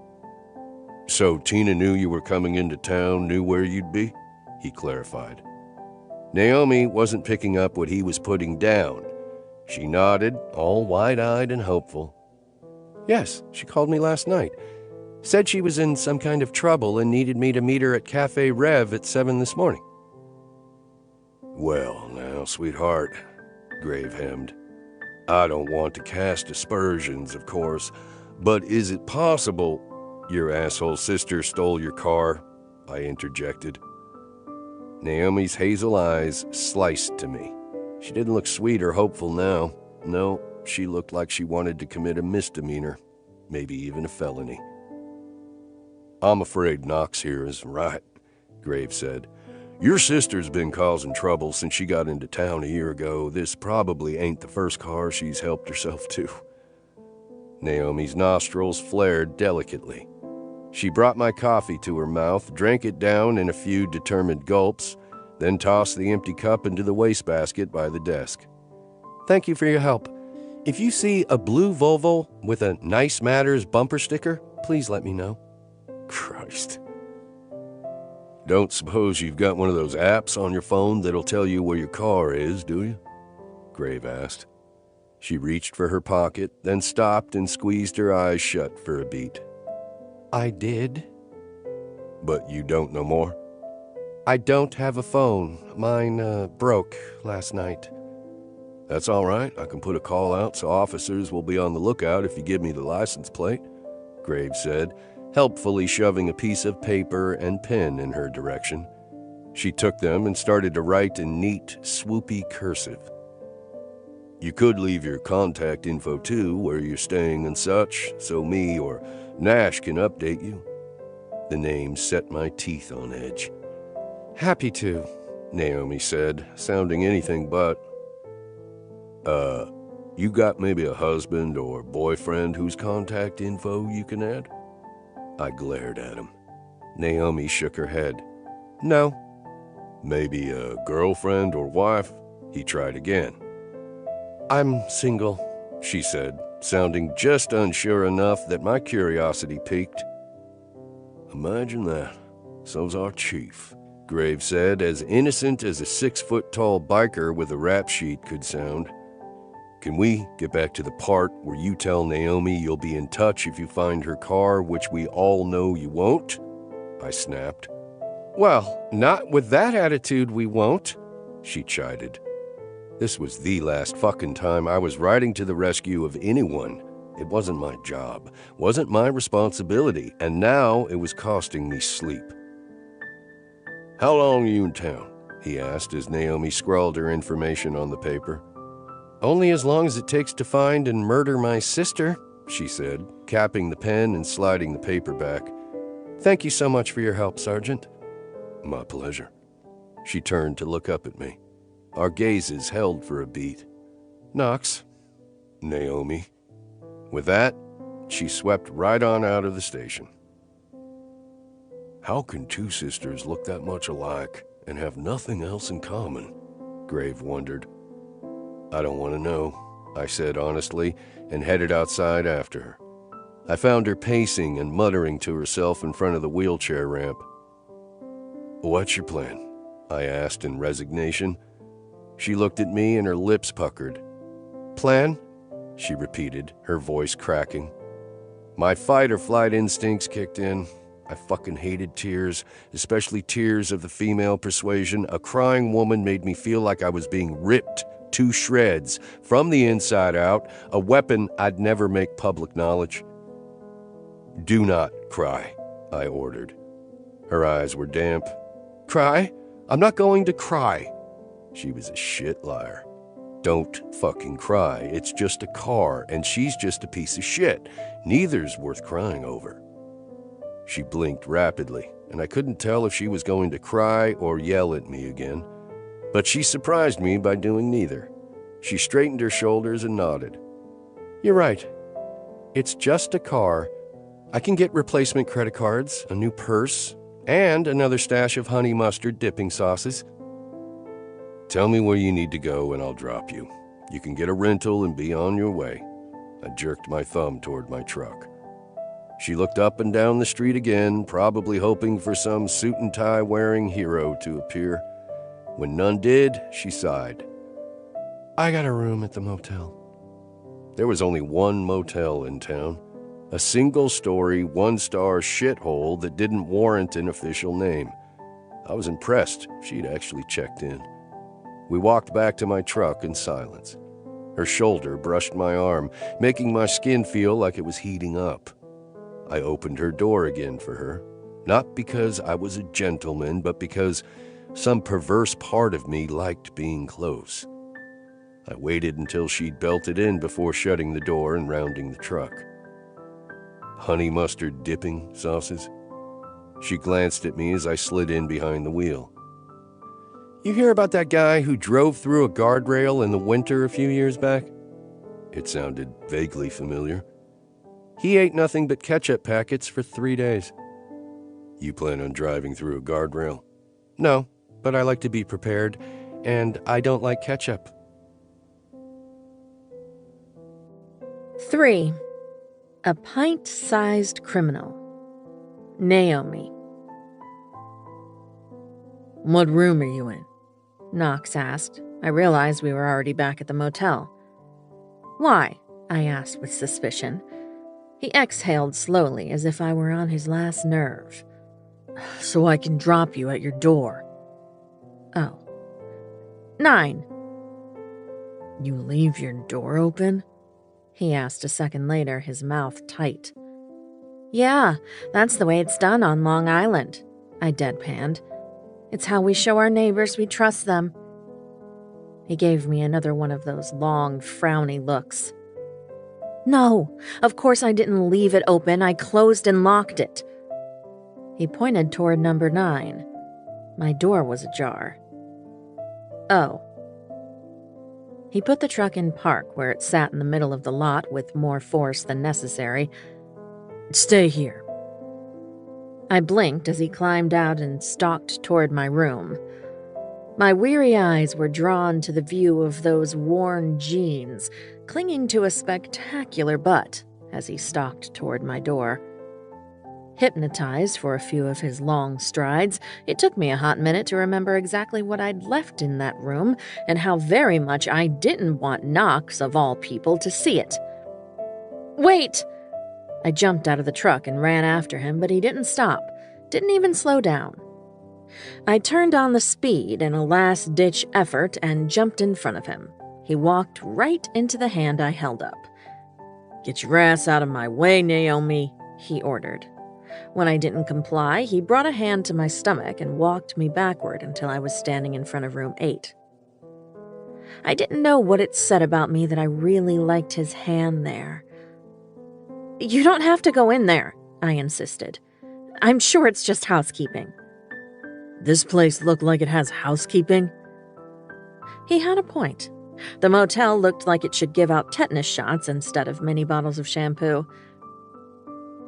So Tina knew you were coming into town, knew where you'd be? He clarified. Naomi wasn't picking up what he was putting down. She nodded, all wide-eyed and hopeful. Yes, she called me last night. Said she was in some kind of trouble and needed me to meet her at Cafe Rev at 7 this morning. Well, now, sweetheart, Grave hemmed. I don't want to cast aspersions, of course, but is it possible your asshole sister stole your car? I interjected. Naomi's hazel eyes sliced to me. She didn't look sweet or hopeful now. No, she looked like she wanted to commit a misdemeanor, maybe even a felony. I'm afraid Knox here is right, Grave said. Your sister's been causing trouble since she got into town a year ago. This probably ain't the first car she's helped herself to. Naomi's nostrils flared delicately. She brought my coffee to her mouth, drank it down in a few determined gulps, then tossed the empty cup into the wastebasket by the desk. Thank you for your help. If you see a blue Volvo with a Nice Matters bumper sticker, please let me know. Christ. Don't suppose you've got one of those apps on your phone that'll tell you where your car is, do you? Grave asked. She reached for her pocket, then stopped and squeezed her eyes shut for a beat. I did. But you don't no more? I don't have a phone. Mine broke last night. That's all right. I can put a call out so officers will be on the lookout if you give me the license plate, Grave said, helpfully shoving a piece of paper and pen in her direction. She took them and started to write in neat, swoopy cursive. You could leave your contact info too, where you're staying and such, so me or Nash can update you. The name set my teeth on edge. Happy to, Naomi said, sounding anything but. You got maybe a husband or boyfriend whose contact info you can add? I glared at him. Naomi shook her head. No. Maybe a girlfriend or wife? He tried again. I'm single, she said, sounding just unsure enough that my curiosity piqued. Imagine that. So's our chief, Grave said, as innocent as a 6-foot-tall biker with a rap sheet could sound. Can we get back to the part where you tell Naomi you'll be in touch if you find her car, which we all know you won't? I snapped. Well, not with that attitude we won't, she chided. This was the last fucking time I was riding to the rescue of anyone. It wasn't my job, wasn't my responsibility, and now it was costing me sleep. How long are you in town? He asked as Naomi scrawled her information on the paper. Only as long as it takes to find and murder my sister, she said, capping the pen and sliding the paper back. Thank you so much for your help, Sergeant. My pleasure. She turned to look up at me. Our gazes held for a beat. Knox. Naomi. With that, she swept right on out of the station. How can two sisters look that much alike and have nothing else in common? Grave wondered. I don't want to know, I said honestly, and headed outside after her. I found her pacing and muttering to herself in front of the wheelchair ramp. What's your plan? I asked in resignation. She looked at me and her lips puckered. Plan? She repeated, her voice cracking. My fight-or-flight instincts kicked in. I fucking hated tears, especially tears of the female persuasion. A crying woman made me feel like I was being ripped to shreds, from the inside out, a weapon I'd never make public knowledge. Do not cry, I ordered. Her eyes were damp. Cry? I'm not going to cry. She was a shit liar. Don't fucking cry. It's just a car, and she's just a piece of shit. Neither's worth crying over. She blinked rapidly, and I couldn't tell if she was going to cry or yell at me again. But she surprised me by doing neither. She straightened her shoulders and nodded. You're right. It's just a car. I can get replacement credit cards, a new purse, and another stash of honey mustard dipping sauces. Tell me where you need to go and I'll drop you. You can get a rental and be on your way. I jerked my thumb toward my truck. She looked up and down the street again, probably hoping for some suit and tie wearing hero to appear. When none did, she sighed. I got a room at the motel. There was only one motel in town. A single-story, one-star shithole that didn't warrant an official name. I was impressed she'd actually checked in. We walked back to my truck in silence. Her shoulder brushed my arm, making my skin feel like it was heating up. I opened her door again for her, not because I was a gentleman, but because some perverse part of me liked being close. I waited until she'd belted in before shutting the door and rounding the truck. Honey mustard dipping sauces? She glanced at me as I slid in behind the wheel. You hear about that guy who drove through a guardrail in the winter a few years back? It sounded vaguely familiar. He ate nothing but ketchup packets for 3 days. You plan on driving through a guardrail? No, but I like to be prepared, and I don't like ketchup. 3. A pint-sized criminal. Naomi. What room are you in? Knox asked. I realized we were already back at the motel. Why? I asked with suspicion. He exhaled slowly as if I were on his last nerve. So I can drop you at your door. Oh. 9. You leave your door open? He asked a second later, his mouth tight. Yeah, that's the way it's done on Long Island, I deadpanned. It's how we show our neighbors we trust them. He gave me another one of those long, frowny looks. No, of course I didn't leave it open. I closed and locked it. He pointed toward number 9. My door was ajar. Oh. He put the truck in park where it sat in the middle of the lot with more force than necessary. Stay here. I blinked as he climbed out and stalked toward my room. My weary eyes were drawn to the view of those worn jeans clinging to a spectacular butt as he stalked toward my door. Hypnotized for a few of his long strides, it took me a hot minute to remember exactly what I'd left in that room and how very much I didn't want Knox, of all people, to see it. Wait! I jumped out of the truck and ran after him, but he didn't stop, didn't even slow down. I turned on the speed in a last-ditch effort and jumped in front of him. He walked right into the hand I held up. Get your ass out of my way, Naomi, he ordered. When I didn't comply, he brought a hand to my stomach and walked me backward until I was standing in front of room 8. I didn't know what it said about me that I really liked his hand there. You don't have to go in there, I insisted. I'm sure it's just housekeeping. This place looked like it has housekeeping? He had a point. The motel looked like it should give out tetanus shots instead of mini bottles of shampoo.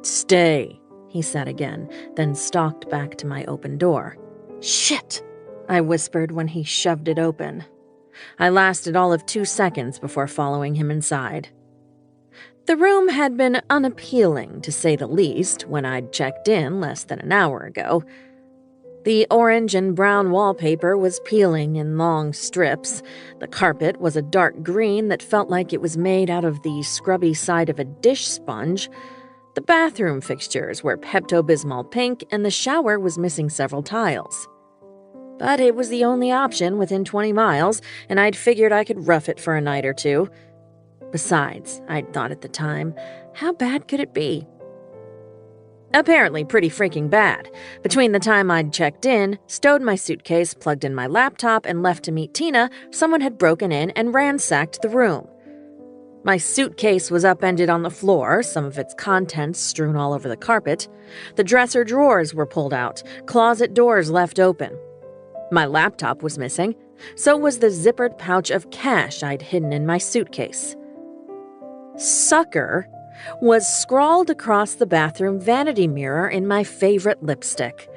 Stay, he said again, then stalked back to my open door. Shit, I whispered when he shoved it open. I lasted all of 2 seconds before following him inside. The room had been unappealing, to say the least, when I'd checked in less than an hour ago. The orange and brown wallpaper was peeling in long strips. The carpet was a dark green that felt like it was made out of the scrubby side of a dish sponge. The bathroom fixtures were Pepto-Bismol pink, and the shower was missing several tiles. But it was the only option within 20 miles, and I'd figured I could rough it for a night or two. Besides, I'd thought at the time, how bad could it be? Apparently pretty freaking bad. Between the time I'd checked in, stowed my suitcase, plugged in my laptop, and left to meet Tina, someone had broken in and ransacked the room. My suitcase was upended on the floor, some of its contents strewn all over the carpet. The dresser drawers were pulled out, closet doors left open. My laptop was missing, so was the zippered pouch of cash I'd hidden in my suitcase. Sucker was scrawled across the bathroom vanity mirror in my favorite lipstick.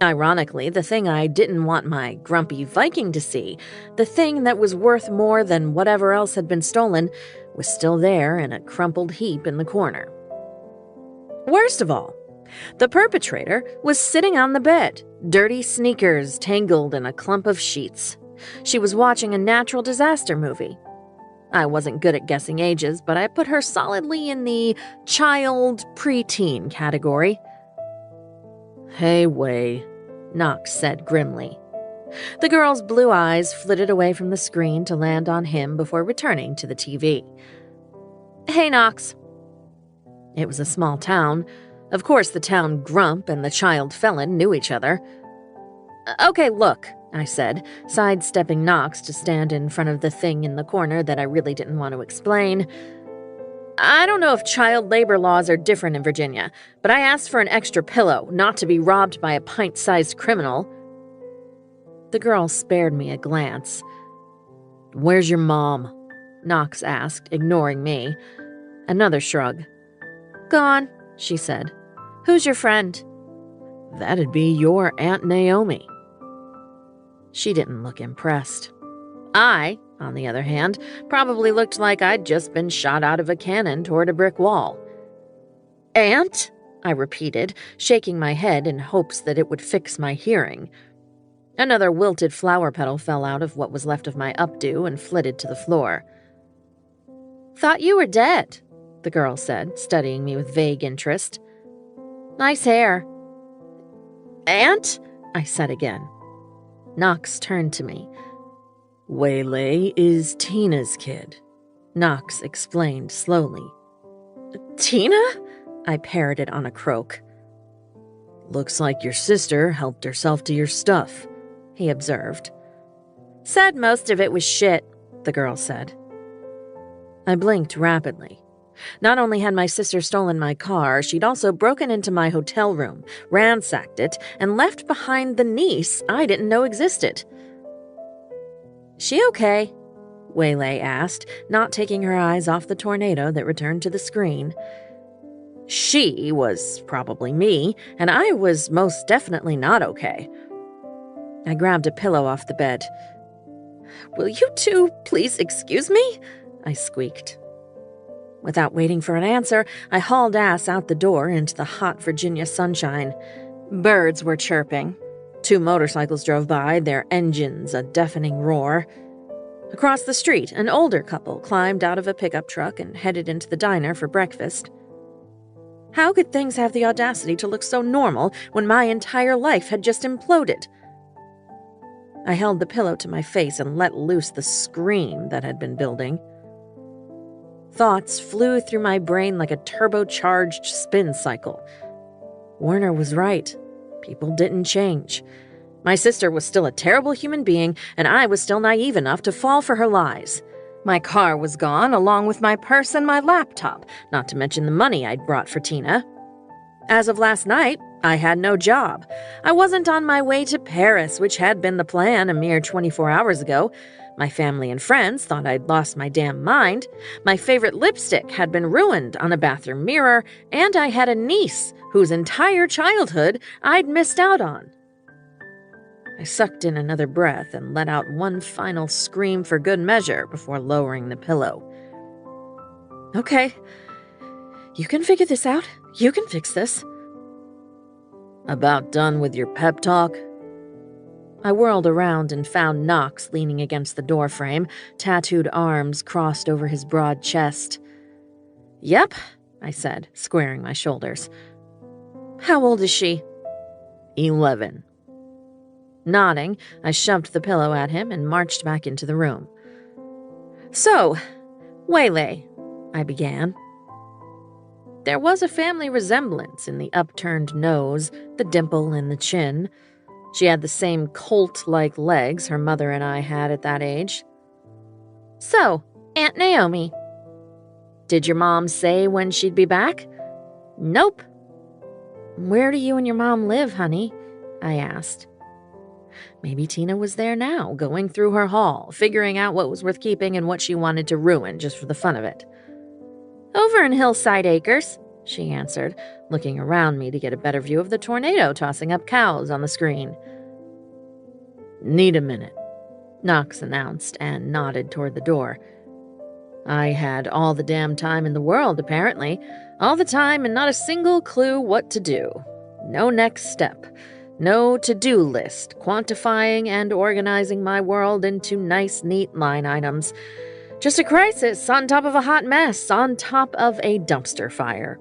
Ironically, the thing I didn't want my grumpy Viking to see, the thing that was worth more than whatever else had been stolen, was still there in a crumpled heap in the corner. Worst of all, the perpetrator was sitting on the bed, dirty sneakers tangled in a clump of sheets. She was watching a natural disaster movie. I wasn't good at guessing ages, but I put her solidly in the child preteen category. "Hey, Wei," Knox said grimly. The girl's blue eyes flitted away from the screen to land on him before returning to the TV. "Hey, Knox." It was a small town. Of course, the town grump and the child felon knew each other. "Okay, look," I said, sidestepping Knox to stand in front of the thing in the corner that I really didn't want to explain. "I don't know if child labor laws are different in Virginia, but I asked for an extra pillow, not to be robbed by a pint-sized criminal." The girl spared me a glance. "Where's your mom?" Knox asked, ignoring me. Another shrug. "Gone," she said. "Who's your friend?" "That'd be your Aunt Naomi." She didn't look impressed. I, on the other hand, probably looked like I'd just been shot out of a cannon toward a brick wall. "Aunt?" I repeated, shaking my head in hopes that it would fix my hearing. Another wilted flower petal fell out of what was left of my updo and flitted to the floor. "Thought you were dead," the girl said, studying me with vague interest. "Nice hair." "Aunt?" I said again. Knox turned to me. "Waylay is Tina's kid," Knox explained slowly. "Tina?" I parroted on a croak. "Looks like your sister helped herself to your stuff," he observed. "Said most of it was shit," the girl said. I blinked rapidly. Not only had my sister stolen my car, she'd also broken into my hotel room, ransacked it, and left behind the niece I didn't know existed. "She okay?" Waylay asked, not taking her eyes off the tornado that returned to the screen. She was probably me, and I was most definitely not okay. I grabbed a pillow off the bed. "Will you two please excuse me?" I squeaked. Without waiting for an answer, I hauled ass out the door into the hot Virginia sunshine. Birds were chirping. 2 motorcycles drove by, their engines a deafening roar. Across the street, an older couple climbed out of a pickup truck and headed into the diner for breakfast. How could things have the audacity to look so normal when my entire life had just imploded? I held the pillow to my face and let loose the scream that had been building. Thoughts flew through my brain like a turbocharged spin cycle. Werner was right. People didn't change. My sister was still a terrible human being, and I was still naive enough to fall for her lies. My car was gone, along with my purse and my laptop, not to mention the money I'd brought for Tina. As of last night, I had no job. I wasn't on my way to Paris, which had been the plan a mere 24 hours ago. My family and friends thought I'd lost my damn mind. My favorite lipstick had been ruined on a bathroom mirror, and I had a niece whose entire childhood I'd missed out on. I sucked in another breath and let out one final scream for good measure before lowering the pillow. "Okay, you can figure this out. You can fix this." "About done with your pep talk?" I whirled around and found Knox leaning against the doorframe, tattooed arms crossed over his broad chest. "Yep," I said, squaring my shoulders. "How old is she?" 11. Nodding, I shoved the pillow at him and marched back into the room. "So, Waylay," I began. There was a family resemblance in the upturned nose, the dimple in the chin. She had the same colt-like legs her mother and I had at that age. "So, Aunt Naomi, did your mom say when she'd be back?" "Nope." "Where do you and your mom live, honey?" I asked. Maybe Tina was there now, going through her haul, figuring out what was worth keeping and what she wanted to ruin just for the fun of it. "Over in Hillside Acres," she answered, looking around me to get a better view of the tornado tossing up cows on the screen. "Need a minute," Knox announced and nodded toward the door. I had all the damn time in the world, apparently. All the time and not a single clue what to do. No next step. No to-do list, quantifying and organizing my world into nice, neat line items. Just a crisis on top of a hot mess, on top of a dumpster fire.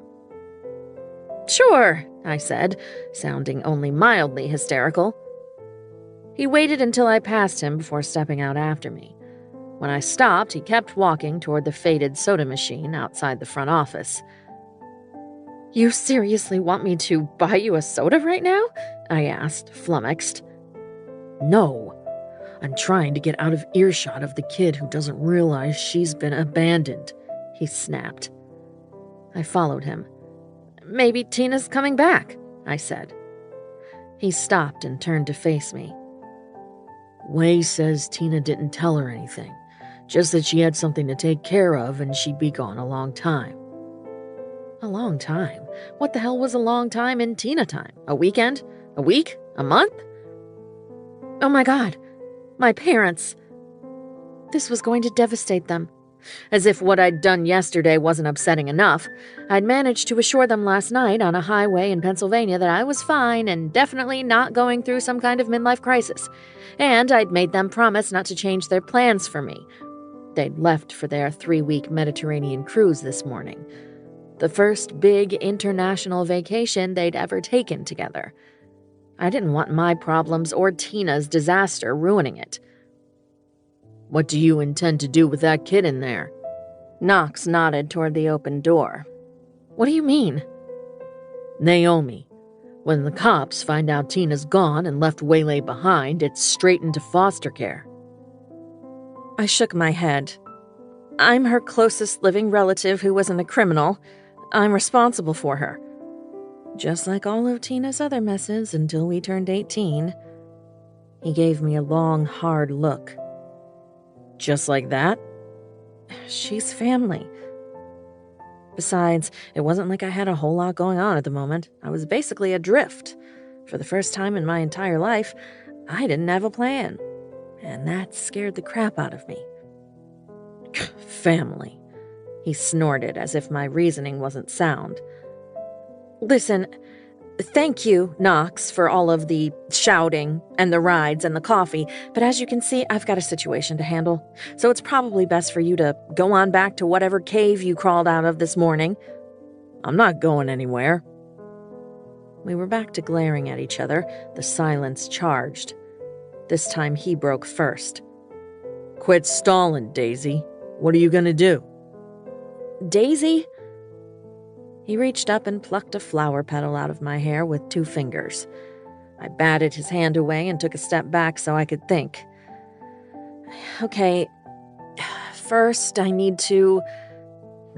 "Sure," I said, sounding only mildly hysterical. He waited until I passed him before stepping out after me. When I stopped, he kept walking toward the faded soda machine outside the front office. "You seriously want me to buy you a soda right now?" I asked, flummoxed. "No. I'm trying to get out of earshot of the kid who doesn't realize she's been abandoned," he snapped. I followed him. "Maybe Tina's coming back," I said. He stopped and turned to face me. "Way says Tina didn't tell her anything, just that she had something to take care of and she'd be gone a long time." A long time? What the hell was a long time in Tina time? A weekend? A week? A month? Oh my God, my parents. This was going to devastate them. As if what I'd done yesterday wasn't upsetting enough, I'd managed to assure them last night on a highway in Pennsylvania that I was fine and definitely not going through some kind of midlife crisis. And I'd made them promise not to change their plans for me. They'd left for their 3-week Mediterranean cruise this morning. The first big international vacation they'd ever taken together. I didn't want my problems or Tina's disaster ruining it. "What do you intend to do with that kid in there?" Knox nodded toward the open door. "What do you mean?" "Naomi, when the cops find out Tina's gone and left Waylay behind, it's straight into foster care." I shook my head. "I'm her closest living relative who wasn't a criminal. I'm responsible for her. Just like all of Tina's other messes until we turned 18. He gave me a long, hard look. "Just like that?" "She's family. Besides, it wasn't like I had a whole lot going on at the moment. I was basically adrift. For the first time in my entire life, I didn't have a plan. And that scared the crap out of me." "Family," he snorted as if my reasoning wasn't sound. "Listen, thank you, Knox, for all of the shouting and the rides and the coffee, but as you can see, I've got a situation to handle, so it's probably best for you to go on back to whatever cave you crawled out of this morning." "I'm not going anywhere." We were back to glaring at each other, the silence charged. This time he broke first. "Quit stalling, Daisy. What are you gonna do?" "Daisy?" He reached up and plucked a flower petal out of my hair with 2 fingers. I batted his hand away and took a step back so I could think. "Okay, first I need to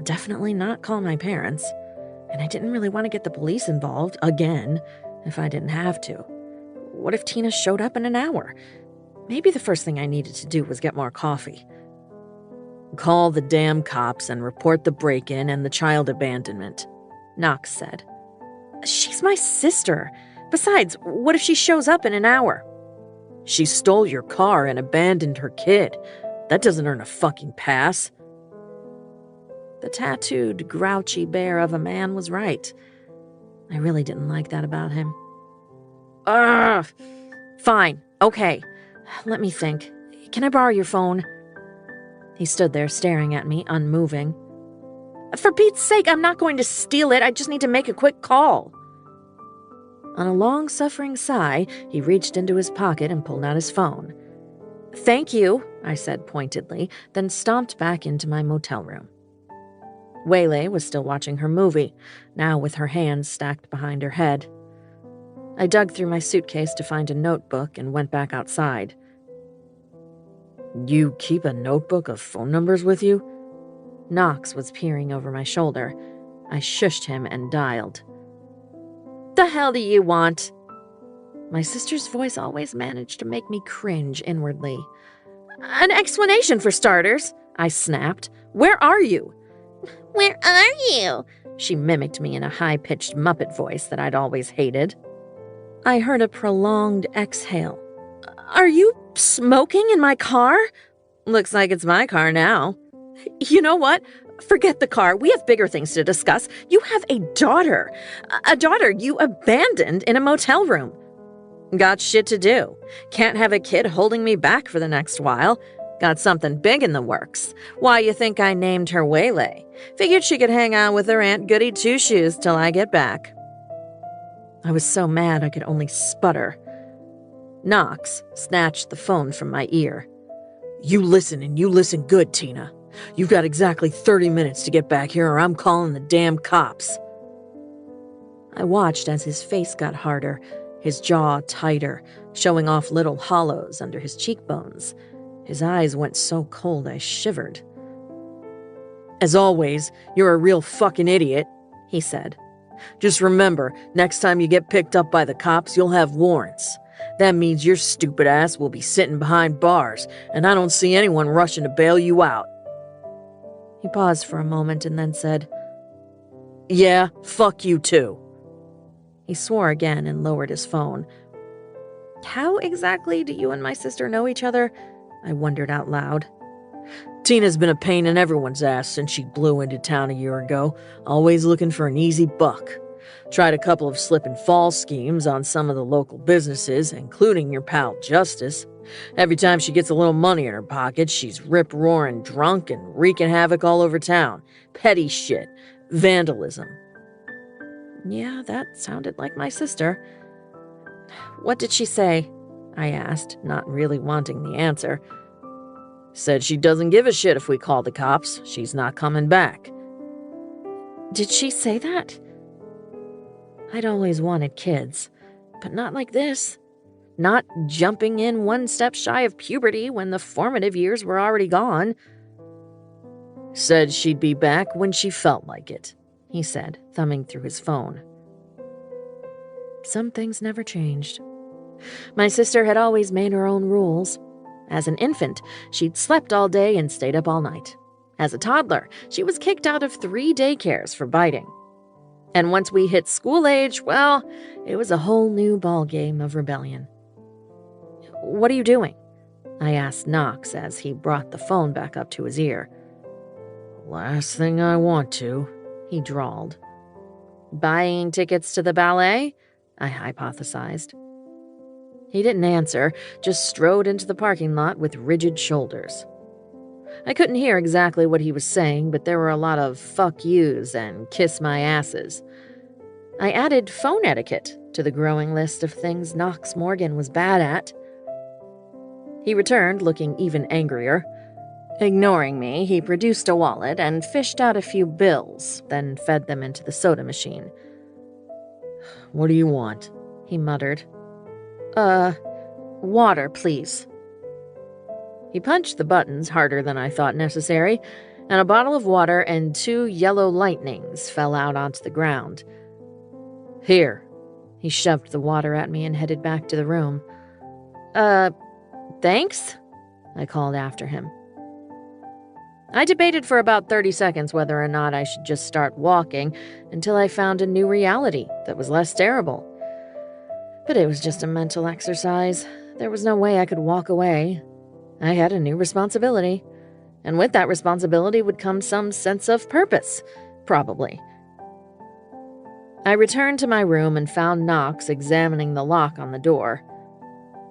definitely not call my parents, and I didn't really want to get the police involved again if I didn't have to. What if Tina showed up in an hour? Maybe the first thing I needed to do was get more coffee." "Call the damn cops and report the break-in and the child abandonment," Knox said. "She's my sister. Besides, what if she shows up in an hour?" "She stole your car and abandoned her kid. That doesn't earn a fucking pass." The tattooed, grouchy bear of a man was right. I really didn't like that about him. "Ugh! Fine, okay. Let me think. Can I borrow your phone?" He stood there staring at me, unmoving. "For Pete's sake, I'm not going to steal it. I just need to make a quick call." On a long-suffering sigh, he reached into his pocket and pulled out his phone. "Thank you," I said pointedly, then stomped back into my motel room. Waylay was still watching her movie, now with her hands stacked behind her head. I dug through my suitcase to find a notebook and went back outside. You keep a notebook of phone numbers with you? Knox was peering over my shoulder. I shushed him and dialed. "The hell do you want?" My sister's voice always managed to make me cringe inwardly. "An explanation for starters," I snapped. "Where are you?" "Where are you?" She mimicked me in a high-pitched Muppet voice that I'd always hated. I heard a prolonged exhale. "Are you smoking in my car?" "Looks like it's my car now." "You know what? Forget the car. We have bigger things to discuss. You have a daughter. A daughter you abandoned in a motel room." "Got shit to do. Can't have a kid holding me back for the next while. Got something big in the works. Why you think I named her Waylay? Figured she could hang out with her Aunt Goody Two-Shoes till I get back." I was so mad I could only sputter. Knox snatched the phone from my ear. "You listen, and you listen good, Tina. You've got exactly 30 minutes to get back here or I'm calling the damn cops." I watched as his face got harder, his jaw tighter, showing off little hollows under his cheekbones. His eyes went so cold I shivered. "As always, you're a real fucking idiot," he said. "Just remember, next time you get picked up by the cops, you'll have warrants. That means your stupid ass will be sitting behind bars, and I don't see anyone rushing to bail you out." He paused for a moment and then said, "Yeah, fuck you too." He swore again and lowered his phone. "How exactly do you and my sister know each other?" I wondered out loud. "Tina's been a pain in everyone's ass since she blew into town a year ago, always looking for an easy buck. Tried a couple of slip and fall schemes on some of the local businesses, including your pal Justice. Every time she gets a little money in her pocket, she's rip-roaring drunk and wreaking havoc all over town. Petty shit. Vandalism." Yeah, that sounded like my sister. "What did she say?" I asked, not really wanting the answer. "Said she doesn't give a shit if we call the cops. She's not coming back." "Did she say that?" I'd always wanted kids, but not like this. Not jumping in one step shy of puberty when the formative years were already gone. "Said she'd be back when she felt like it," he said, thumbing through his phone. Some things never changed. My sister had always made her own rules. As an infant, she'd slept all day and stayed up all night. As a toddler, she was kicked out of 3 daycares for biting. And once we hit school age, well, it was a whole new ballgame of rebellion. "What are you doing?" I asked Knox as he brought the phone back up to his ear. "Last thing I want to," he drawled. "Buying tickets to the ballet?" I hypothesized. He didn't answer, just strode into the parking lot with rigid shoulders. I couldn't hear exactly what he was saying, but there were a lot of fuck yous and kiss my asses. I added phone etiquette to the growing list of things Knox Morgan was bad at. He returned, looking even angrier. Ignoring me, he produced a wallet and fished out a few bills, then fed them into the soda machine. "What do you want?" he muttered. Water, please." He punched the buttons harder than I thought necessary, and a bottle of water and 2 yellow lightnings fell out onto the ground. "Here." He shoved the water at me and headed back to the room. Thanks?" I called after him. I debated for about 30 seconds whether or not I should just start walking until I found a new reality that was less terrible. But it was just a mental exercise. There was no way I could walk away. I had a new responsibility. And with that responsibility would come some sense of purpose, probably. I returned to my room and found Knox examining the lock on the door.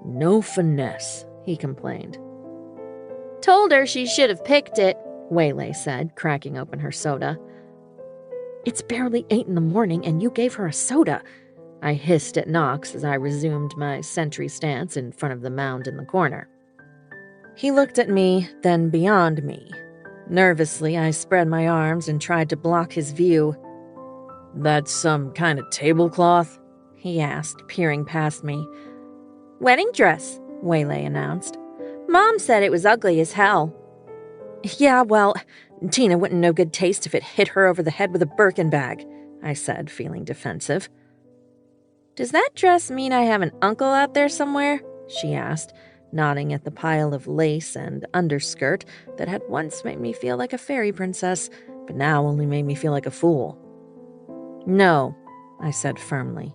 "No finesse," he complained. "Told her she should have picked it," Waylay said, cracking open her soda. "It's barely 8 in the morning and you gave her a soda," I hissed at Knox as I resumed my sentry stance in front of the mound in the corner. He looked at me, then beyond me. Nervously, I spread my arms and tried to block his view. "That's some kind of tablecloth?" he asked, peering past me. "Wedding dress," Waylay announced. "Mom said it was ugly as hell." "Yeah, well, Tina wouldn't know good taste if it hit her over the head with a Birkin bag," I said, feeling defensive. "Does that dress mean I have an uncle out there somewhere?" she asked, nodding at the pile of lace and underskirt that had once made me feel like a fairy princess, but now only made me feel like a fool. "No," I said firmly.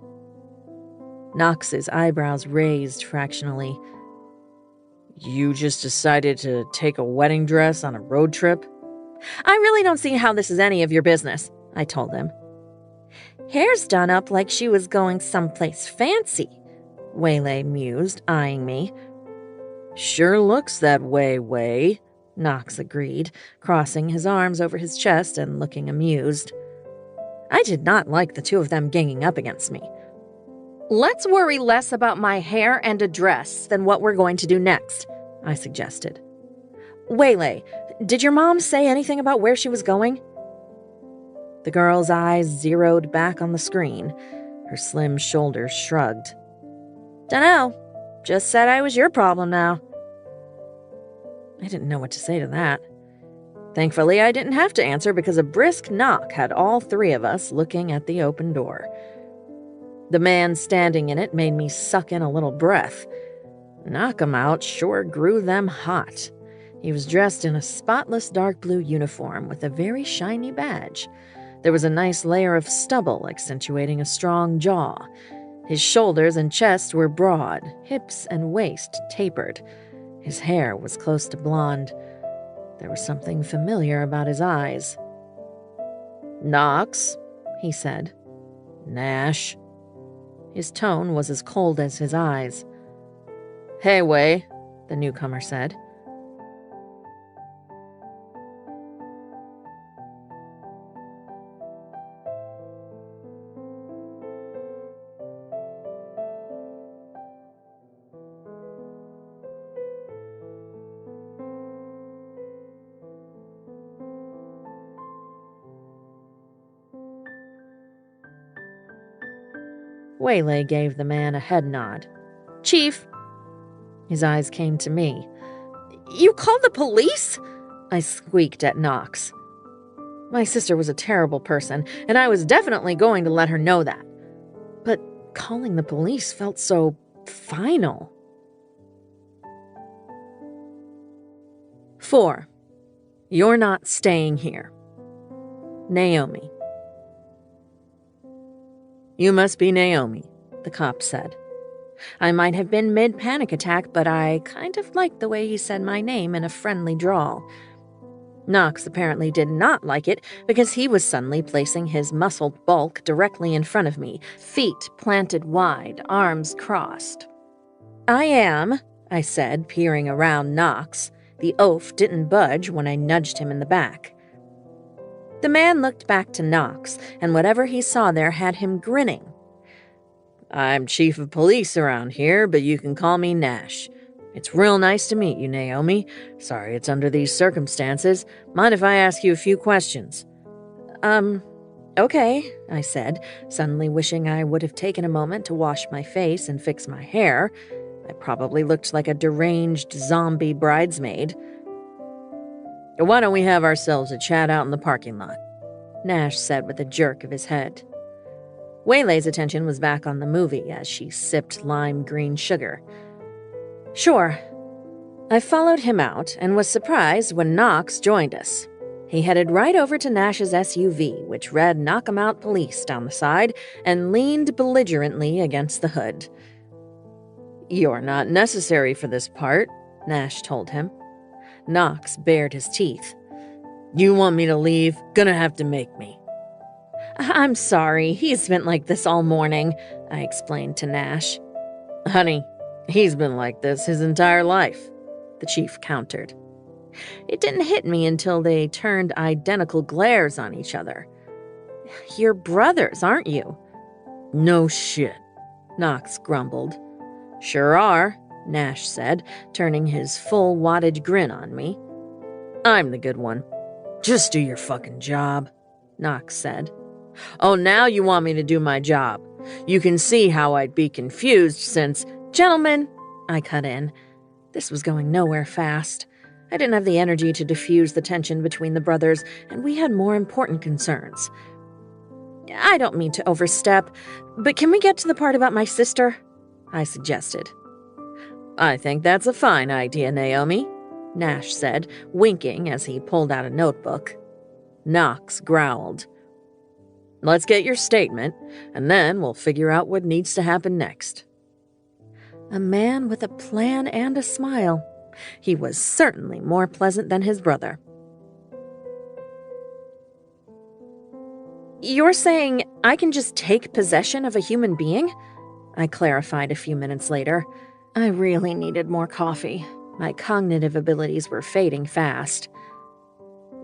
Knox's eyebrows raised fractionally. "You just decided to take a wedding dress on a road trip?" "I really don't see how this is any of your business," I told him. "Hair's done up like she was going someplace fancy," Waylay mused, eyeing me. "Sure looks that way, Knox agreed, crossing his arms over his chest and looking amused. I did not like the two of them ganging up against me. "Let's worry less about my hair and a dress than what we're going to do next," I suggested. "Waylay, did your mom say anything about where she was going?" The girl's eyes zeroed back on the screen. Her slim shoulders shrugged. "Dunno. Just said I was your problem now." I didn't know what to say to that. Thankfully, I didn't have to answer because a brisk knock had all three of us looking at the open door. The man standing in it made me suck in a little breath. Knock 'em out sure grew them hot. He was dressed in a spotless dark blue uniform with a very shiny badge. There was a nice layer of stubble accentuating a strong jaw. His shoulders and chest were broad, hips and waist tapered. His hair was close to blonde. There was something familiar about his eyes. "Knox," he said. "Nash." His tone was as cold as his eyes. "Hey, Way," the newcomer said. Waylay gave the man a head nod. "Chief." His eyes came to me. "You called the police?" I squeaked at Knox. My sister was a terrible person, and I was definitely going to let her know that. But calling the police felt so final. 4. You're not staying here. Naomi. "You must be Naomi," the cop said. I might have been mid-panic attack, but I kind of liked the way he said my name in a friendly drawl. Knox apparently did not like it because he was suddenly placing his muscled bulk directly in front of me, feet planted wide, arms crossed. "I am," I said, peering around Knox. The oaf didn't budge when I nudged him in the back. The man looked back to Knox, and whatever he saw there had him grinning. "I'm chief of police around here, but you can call me Nash. It's real nice to meet you, Naomi. Sorry it's under these circumstances. Mind if I ask you a few questions?" Okay, I said, suddenly wishing I would have taken a moment to wash my face and fix my hair. I probably looked like a deranged zombie bridesmaid. "Why don't we have ourselves a chat out in the parking lot?" Nash said with a jerk of his head. Waylay's attention was back on the movie as she sipped lime green sugar. "Sure." I followed him out and was surprised when Knox joined us. He headed right over to Nash's SUV, which read "Knock 'em Out Police" down the side, and leaned belligerently against the hood. "You're not necessary for this part," Nash told him. Knox bared his teeth. "You want me to leave? Gonna have to make me." "I'm sorry, he's been like this all morning," I explained to Nash. "Honey, he's been like this his entire life," the chief countered. It didn't hit me until they turned identical glares on each other. "You're brothers, aren't you?" "No shit," Knox grumbled. "Sure are," Nash said, turning his full wattage grin on me. "I'm the good one. Just do your fucking job, Knox said. Oh, now you want me to do my job. You can see how I'd be confused since... Gentlemen, I cut in. This was going nowhere fast. I didn't have the energy to diffuse the tension between the brothers, and we had more important concerns. I don't mean to overstep, but can we get to the part about my sister? I suggested. I think that's a fine idea, Naomi, Nash said, winking as he pulled out a notebook. Knox growled. Let's get your statement, and then we'll figure out what needs to happen next. A man with a plan and a smile. He was certainly more pleasant than his brother. You're saying I can just take possession of a human being? I clarified a few minutes later. I really needed more coffee. My cognitive abilities were fading fast.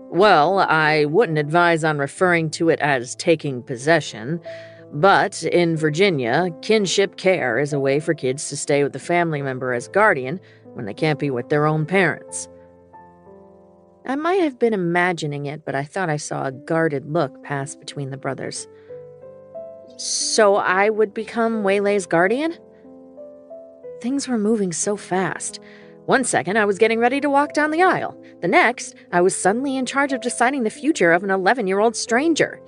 Well, I wouldn't advise on referring to it as taking possession, but in Virginia, kinship care is a way for kids to stay with a family member as guardian when they can't be with their own parents. I might have been imagining it, but I thought I saw a guarded look pass between the brothers. So I would become Waylay's guardian? Things were moving so fast. One second, I was getting ready to walk down the aisle. The next, I was suddenly in charge of deciding the future of an 11-year-old stranger.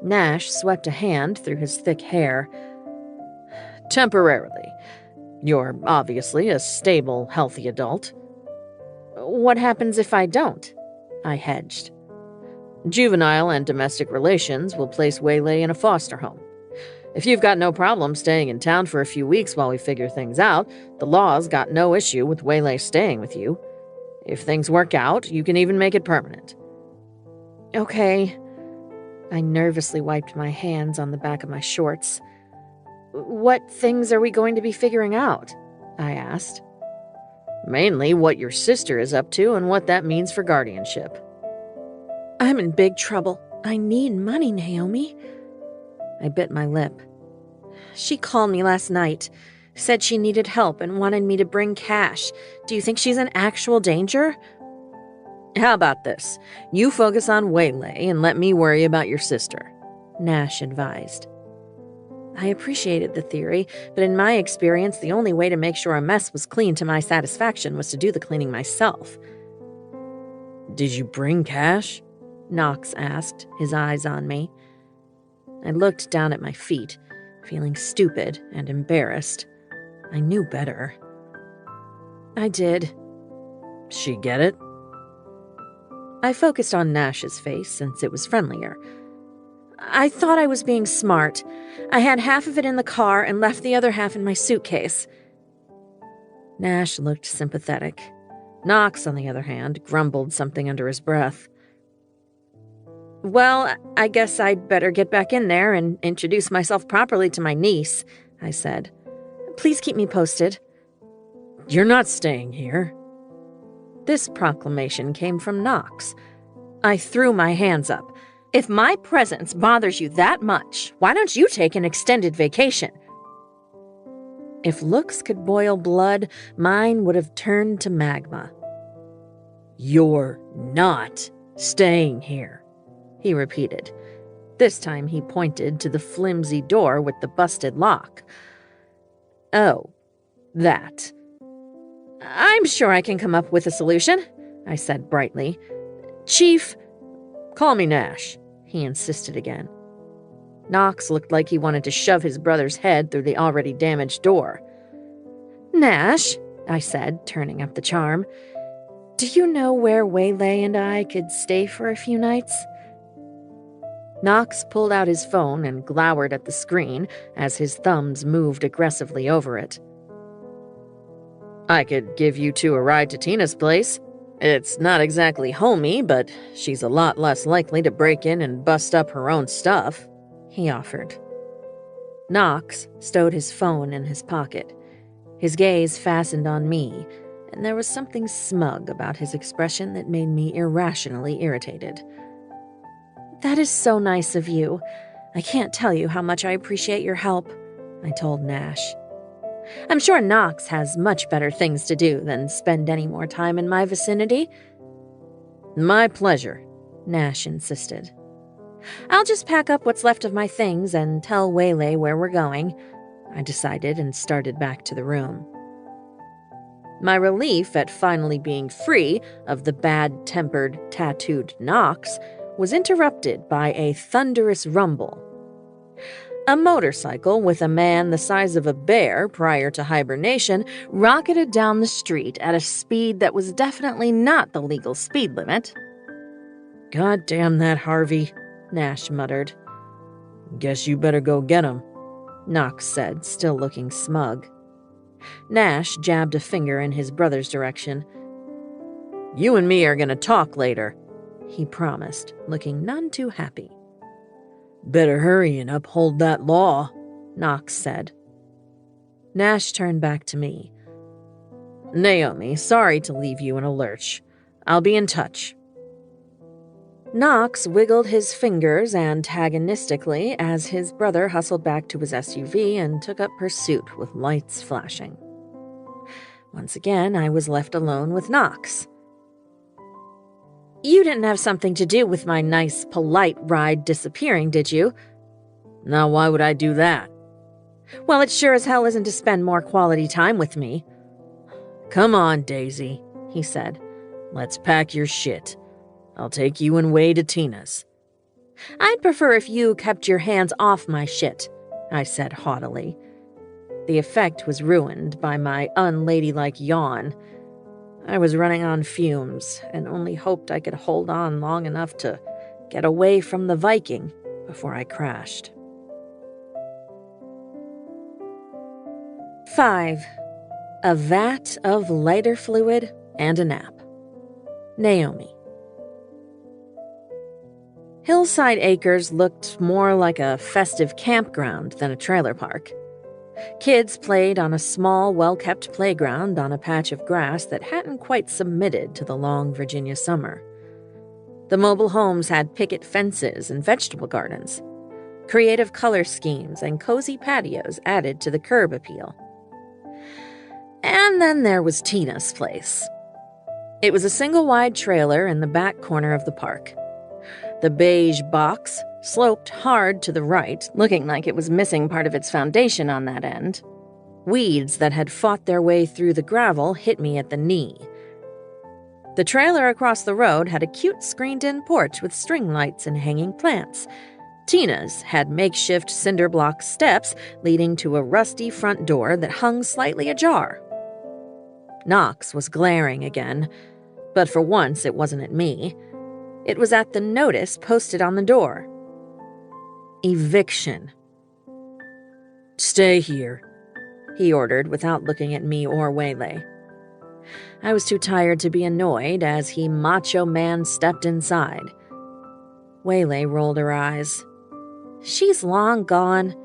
Nash swept a hand through his thick hair. Temporarily. You're obviously a stable, healthy adult. What happens if I don't? I hedged. Juvenile and domestic relations will place Waylay in a foster home. If you've got no problem staying in town for a few weeks while we figure things out, the law's got no issue with Waylay staying with you. If things work out, you can even make it permanent. Okay. I nervously wiped my hands on the back of my shorts. What things are we going to be figuring out? I asked. Mainly what your sister is up to and what that means for guardianship. I'm in big trouble. I need money, Naomi. I bit my lip. She called me last night, said she needed help and wanted me to bring cash. Do you think she's in actual danger? How about this? You focus on Waylay and let me worry about your sister, Nash advised. I appreciated the theory, but in my experience, the only way to make sure a mess was clean to my satisfaction was to do the cleaning myself. Did you bring cash? Knox asked, his eyes on me. I looked down at my feet, feeling stupid and embarrassed. I knew better. I did. She get it? I focused on Nash's face since it was friendlier. I thought I was being smart. I had half of it in the car and left the other half in my suitcase. Nash looked sympathetic. Knox, on the other hand, grumbled something under his breath. Well, I guess I'd better get back in there and introduce myself properly to my niece, I said. Please keep me posted. You're not staying here. This proclamation came from Knox. I threw my hands up. If my presence bothers you that much, why don't you take an extended vacation? If looks could boil blood, mine would have turned to magma. You're not staying here, he repeated. This time he pointed to the flimsy door with the busted lock. Oh, that. I'm sure I can come up with a solution, I said brightly. Chief, call me Nash, he insisted again. Knox looked like he wanted to shove his brother's head through the already damaged door. Nash, I said, turning up the charm, do you know where Waylay and I could stay for a few nights? Knox pulled out his phone and glowered at the screen as his thumbs moved aggressively over it. I could give you two a ride to Tina's place. It's not exactly homey, but she's a lot less likely to break in and bust up her own stuff, he offered. Knox stowed his phone in his pocket. His gaze fastened on me, and there was something smug about his expression that made me irrationally irritated. That is so nice of you. I can't tell you how much I appreciate your help, I told Nash. I'm sure Knox has much better things to do than spend any more time in my vicinity. My pleasure, Nash insisted. I'll just pack up what's left of my things and tell Waylay where we're going, I decided and started back to the room. My relief at finally being free of the bad-tempered, tattooed Knox was interrupted by a thunderous rumble. A motorcycle with a man the size of a bear prior to hibernation rocketed down the street at a speed that was definitely not the legal speed limit. God damn that Harvey, Nash muttered. Guess you better go get him, Knox said, still looking smug. Nash jabbed a finger in his brother's direction. You and me are gonna talk later, he promised, looking none too happy. Better hurry and uphold that law, Knox said. Nash turned back to me. Naomi, sorry to leave you in a lurch. I'll be in touch. Knox wiggled his fingers antagonistically as his brother hustled back to his SUV and took up pursuit with lights flashing. Once again, I was left alone with Knox. You didn't have something to do with my nice, polite ride disappearing, did you? Now why would I do that? Well, it sure as hell isn't to spend more quality time with me. Come on, Daisy, he said. Let's pack your shit. I'll take you and Way to Tina's. I'd prefer if you kept your hands off my shit, I said haughtily. The effect was ruined by my unladylike yawn. I was running on fumes and only hoped I could hold on long enough to get away from the Viking before I crashed. 5. A vat of lighter fluid and a nap. Naomi. Hillside Acres looked more like a festive campground than a trailer park. Kids played on a small, well-kept playground on a patch of grass that hadn't quite submitted to the long Virginia summer. The mobile homes had picket fences and vegetable gardens. Creative color schemes and cozy patios added to the curb appeal. And then there was Tina's place. It was a single-wide trailer in the back corner of the park. The beige box sloped hard to the right, looking like it was missing part of its foundation on that end. Weeds that had fought their way through the gravel hit me at the knee. The trailer across the road had a cute screened-in porch with string lights and hanging plants. Tina's had makeshift cinder block steps leading to a rusty front door that hung slightly ajar. Knox was glaring again, but for once it wasn't at me. It was at the notice posted on the door. Eviction. Stay here, he ordered without looking at me or Waylay. I was too tired to be annoyed as he macho man stepped inside. Waylay rolled her eyes. She's long gone.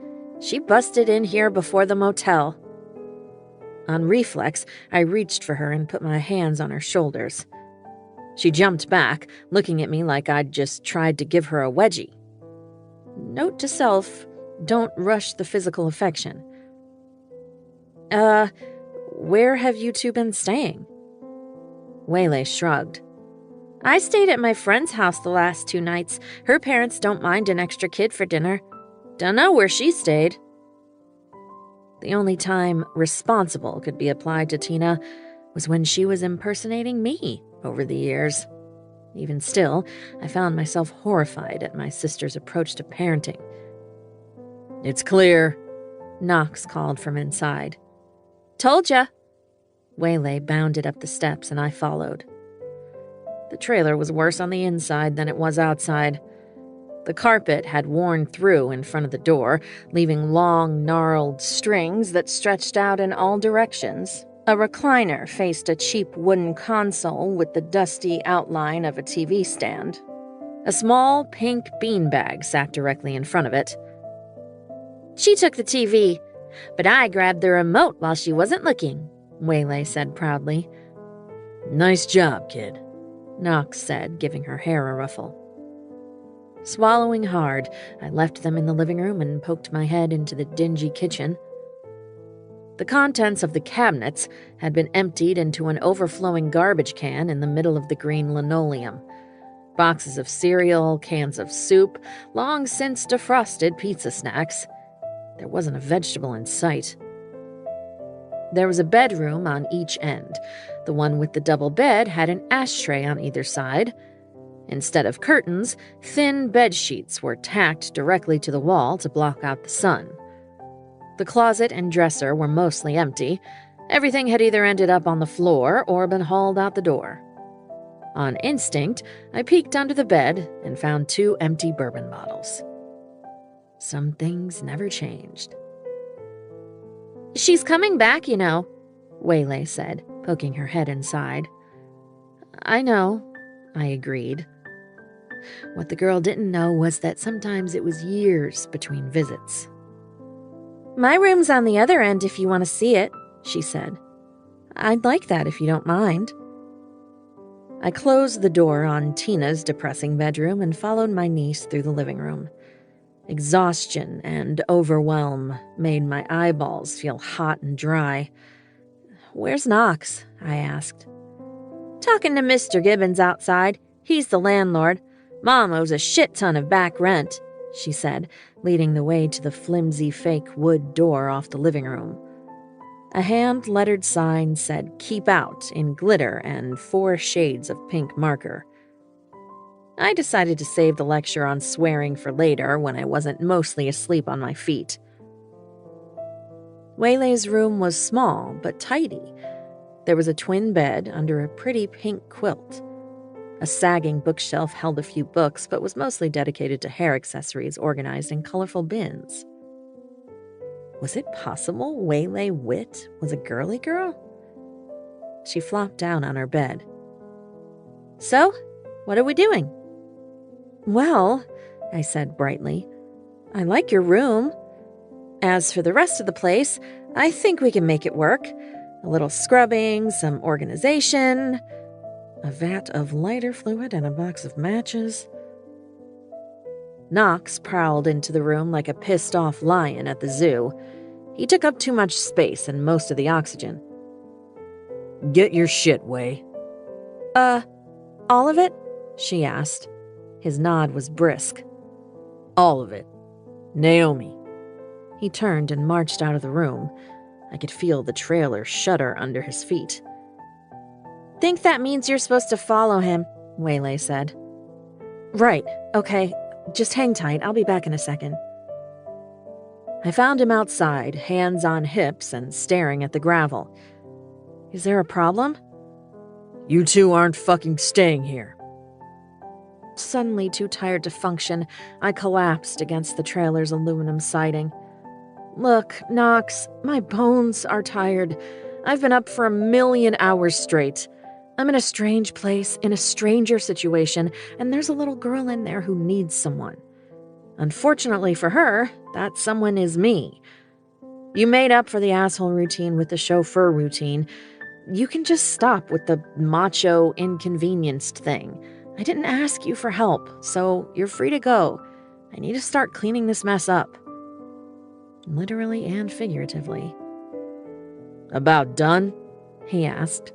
She busted in here before the motel. On reflex, I reached for her and put my hands on her shoulders. She jumped back, looking at me like I'd just tried to give her a wedgie. Note to self, don't rush the physical affection. Where have you two been staying? Waylay shrugged. I stayed at my friend's house the last 2 nights. Her parents don't mind an extra kid for dinner. Dunno where she stayed. The only time responsible could be applied to Tina was when she was impersonating me over the years. Even still, I found myself horrified at my sister's approach to parenting. It's clear, Knox called from inside. Told ya. Waylay bounded up the steps and I followed. The trailer was worse on the inside than it was outside. The carpet had worn through in front of the door, leaving long, gnarled strings that stretched out in all directions. A recliner faced a cheap wooden console with the dusty outline of a TV stand. A small, pink beanbag sat directly in front of it. She took the TV, but I grabbed the remote while she wasn't looking, Waylay said proudly. Nice job, kid, Knox said, giving her hair a ruffle. Swallowing hard, I left them in the living room and poked my head into the dingy kitchen. The contents of the cabinets had been emptied into an overflowing garbage can in the middle of the green linoleum. Boxes of cereal, cans of soup, long since defrosted pizza snacks. There wasn't a vegetable in sight. There was a bedroom on each end. The one with the double bed had an ashtray on either side. Instead of curtains, thin bed sheets were tacked directly to the wall to block out the sun. The closet and dresser were mostly empty. Everything had either ended up on the floor or been hauled out the door. On instinct, I peeked under the bed and found 2 empty bourbon bottles. Some things never changed. "She's coming back, you know," Waylay said, poking her head inside. "I know," I agreed. What the girl didn't know was that sometimes it was years between visits. "My room's on the other end if you want to see it," she said. "I'd like that if you don't mind." I closed the door on Tina's depressing bedroom and followed my niece through the living room. Exhaustion and overwhelm made my eyeballs feel hot and dry. "Where's Knox?" I asked. "Talking to Mr. Gibbons outside. He's the landlord. Mom owes a shit ton of back rent," she said, leading the way to the flimsy fake wood door off the living room. A hand-lettered sign said "Keep Out" in glitter and 4 shades of pink marker. I decided to save the lecture on swearing for later when I wasn't mostly asleep on my feet. Waylay's room was small but tidy. There was a twin bed under a pretty pink quilt. A sagging bookshelf held a few books but was mostly dedicated to hair accessories organized in colorful bins. Was it possible Waylay Witt was a girly girl? She flopped down on her bed. "So, what are we doing?" "Well," I said brightly, "I like your room. As for the rest of the place, I think we can make it work. A little scrubbing, some organization, a vat of lighter fluid, and a box of matches." Knox prowled into the room like a pissed-off lion at the zoo. He took up too much space and most of the oxygen. "Get your shit, Way." All of it?" she asked. His nod was brisk. "All of it. Naomi." He turned and marched out of the room. I could feel the trailer shudder under his feet. "Think that means you're supposed to follow him," Waylay said. "Right, okay. Just hang tight. I'll be back in a second." I found him outside, hands on hips and staring at the gravel. "Is there a problem?" "You 2 aren't fucking staying here." Suddenly too tired to function, I collapsed against the trailer's aluminum siding. "Look, Knox, my bones are tired. I've been up for 1,000,000 hours straight. I'm in a strange place, in a stranger situation, and there's a little girl in there who needs someone. Unfortunately for her, that someone is me. You made up for the asshole routine with the chauffeur routine. You can just stop with the macho, inconvenienced thing. I didn't ask you for help, so you're free to go. I need to start cleaning this mess up." Literally and figuratively. "About done?" he asked.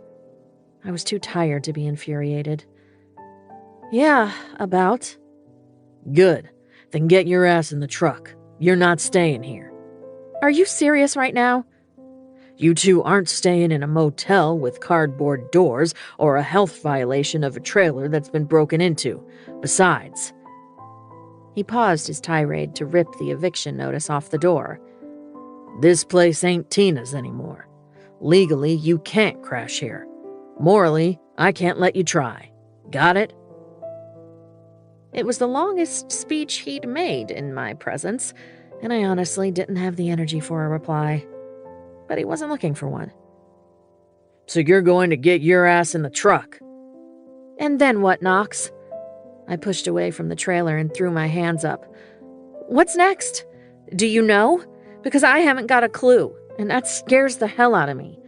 I was too tired to be infuriated. "Yeah, about." "Good. Then get your ass in the truck. You're not staying here." "Are you serious right now?" "You 2 aren't staying in a motel with cardboard doors or a health violation of a trailer that's been broken into. Besides..." He paused his tirade to rip the eviction notice off the door. "This place ain't Tina's anymore. Legally, you can't crash here. Morally, I can't let you try. Got it?" It was the longest speech he'd made in my presence, and I honestly didn't have the energy for a reply. But he wasn't looking for one. "So you're going to get your ass in the truck?" "And then what, Knox?" I pushed away from the trailer and threw my hands up. "What's next? Do you know? Because I haven't got a clue, and that scares the hell out of me."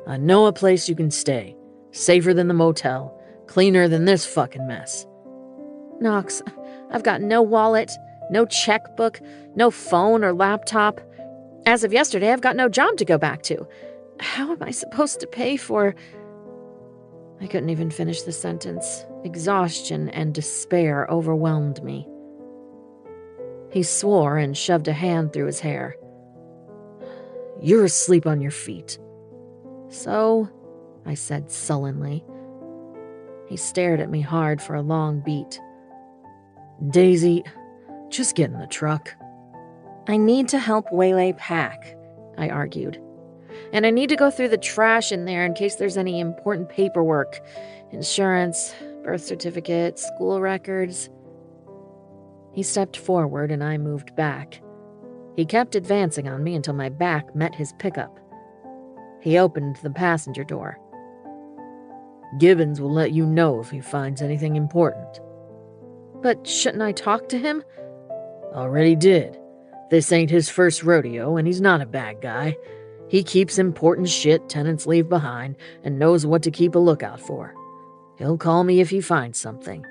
"I know a place you can stay. Safer than the motel. Cleaner than this fucking mess." "Knox, I've got no wallet, no checkbook, no phone or laptop. As of yesterday, I've got no job to go back to. How am I supposed to pay for... I couldn't even finish the sentence. Exhaustion and despair overwhelmed me. He swore and shoved a hand through his hair. You're asleep on your feet. So, I said sullenly. He stared at me hard for a long beat. Daisy, just get in the truck. I need to help waylay pack, I argued. And I need to go through the trash in there in case there's any important paperwork. Insurance, birth certificate, school records. He stepped forward and I moved back. He kept advancing on me until my back met his pickup. He opened the passenger door. Gibbons will let you know if he finds anything important. But shouldn't I talk to him? Already did. This ain't his first rodeo, and he's not a bad guy. He keeps important shit tenants leave behind and knows what to keep a lookout for. He'll call me if he finds something.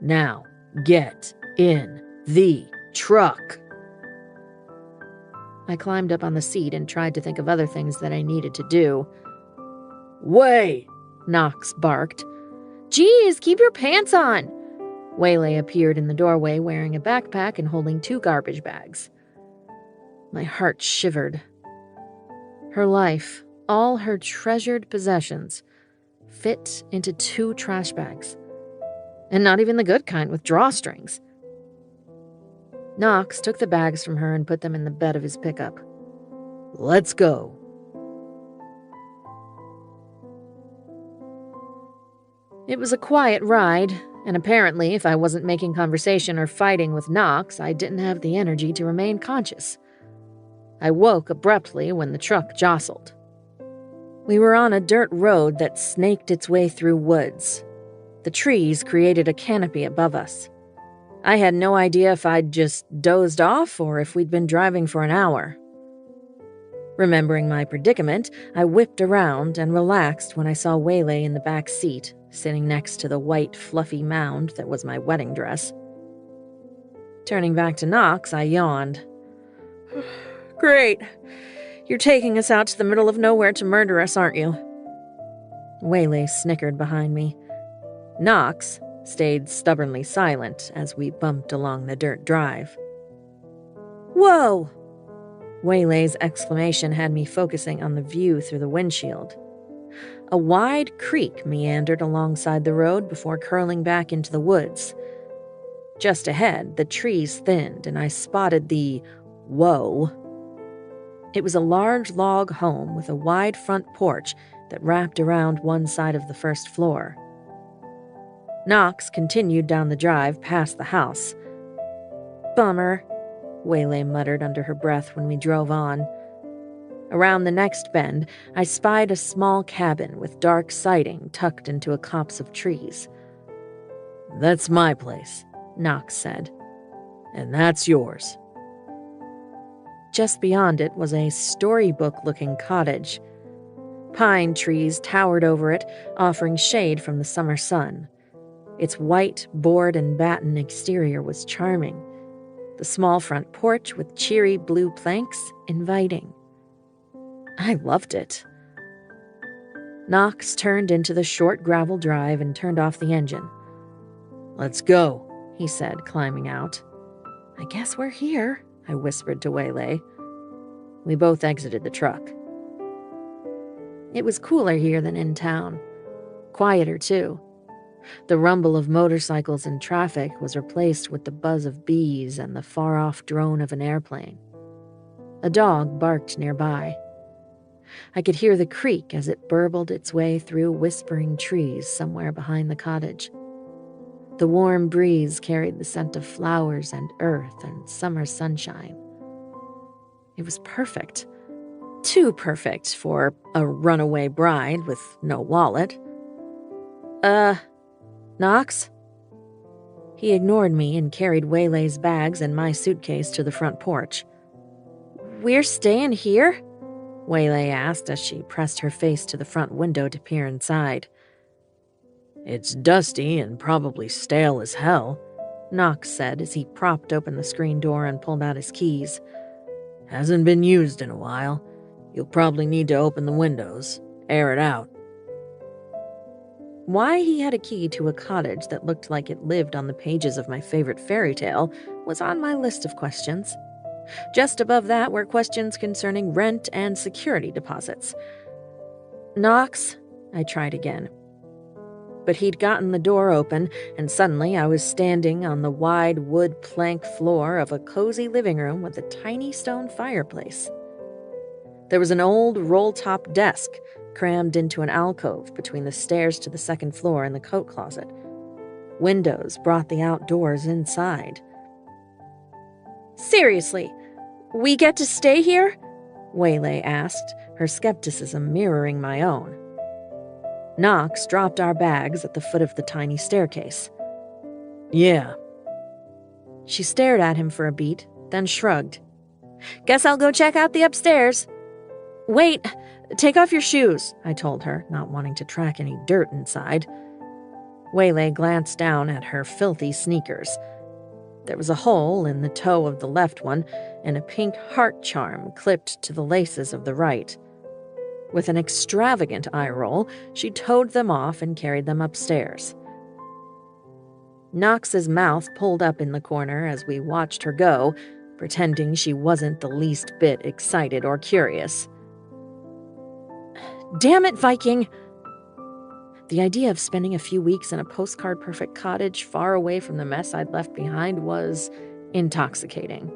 Now, get in the truck. I climbed up on the seat and tried to think of other things that I needed to do. Way! Knox barked. Geez, keep your pants on! Waylay appeared in the doorway wearing a backpack and holding 2 garbage bags. My heart shivered. Her life, all her treasured possessions, fit into 2 trash bags. And not even the good kind with drawstrings. Knox took the bags from her and put them in the bed of his pickup. Let's go. It was a quiet ride, and apparently if I wasn't making conversation or fighting with Knox, I didn't have the energy to remain conscious. I woke abruptly when the truck jostled. We were on a dirt road that snaked its way through woods. The trees created a canopy above us. I had no idea if I'd just dozed off or if we'd been driving for an hour. Remembering my predicament, I whipped around and relaxed when I saw Waylay in the back seat, sitting next to the white, fluffy mound that was my wedding dress. Turning back to Knox, I yawned. Great. You're taking us out to the middle of nowhere to murder us, aren't you? Waylay snickered behind me. Knox stayed stubbornly silent as we bumped along the dirt drive. Whoa! Waylay's exclamation had me focusing on the view through the windshield. A wide creek meandered alongside the road before curling back into the woods. Just ahead, the trees thinned and I spotted the whoa. It was a large log home with a wide front porch that wrapped around one side of the first floor. Knox continued down the drive past the house. Bummer, Waylay muttered under her breath when we drove on. Around the next bend, I spied a small cabin with dark siding tucked into a copse of trees. That's my place, Knox said. And that's yours. Just beyond it was a storybook-looking cottage. Pine trees towered over it, offering shade from the summer sun. Its white, board and batten exterior was charming. The small front porch with cheery blue planks, inviting. I loved it. Knox turned into the short gravel drive and turned off the engine. Let's go, he said, climbing out. I guess we're here, I whispered to Waylay. We both exited the truck. It was cooler here than in town. Quieter, too. The rumble of motorcycles and traffic was replaced with the buzz of bees and the far-off drone of an airplane. A dog barked nearby. I could hear the creek as it burbled its way through whispering trees somewhere behind the cottage. The warm breeze carried the scent of flowers and earth and summer sunshine. It was perfect. Too perfect for a runaway bride with no wallet. Knox? He ignored me and carried Waylay's bags and my suitcase to the front porch. We're staying here? Waylay asked as she pressed her face to the front window to peer inside. It's dusty and probably stale as hell, Knox said as he propped open the screen door and pulled out his keys. Hasn't been used in a while. You'll probably need to open the windows, air it out. Why he had a key to a cottage that looked like it lived on the pages of my favorite fairy tale was on my list of questions. Just above that were questions concerning rent and security deposits. Knox, I tried again. But he'd gotten the door open, and suddenly I was standing on the wide wood plank floor of a cozy living room with a tiny stone fireplace. There was an old roll-top desk crammed into an alcove between the stairs to the second floor and the coat closet. Windows brought the outdoors inside. "Seriously, we get to stay here?" Waylay asked, her skepticism mirroring my own. Knox dropped our bags at the foot of the tiny staircase. Yeah. She stared at him for a beat, then shrugged. "Guess I'll go check out the upstairs." "Wait, take off your shoes," I told her, not wanting to track any dirt inside. Waylay glanced down at her filthy sneakers. There was a hole in the toe of the left one, and a pink heart charm clipped to the laces of the right. With an extravagant eye roll, she towed them off and carried them upstairs. Knox's mouth pulled up in the corner as we watched her go, pretending she wasn't the least bit excited or curious. "Damn it, Viking!" The idea of spending a few weeks in a postcard-perfect cottage far away from the mess I'd left behind was intoxicating.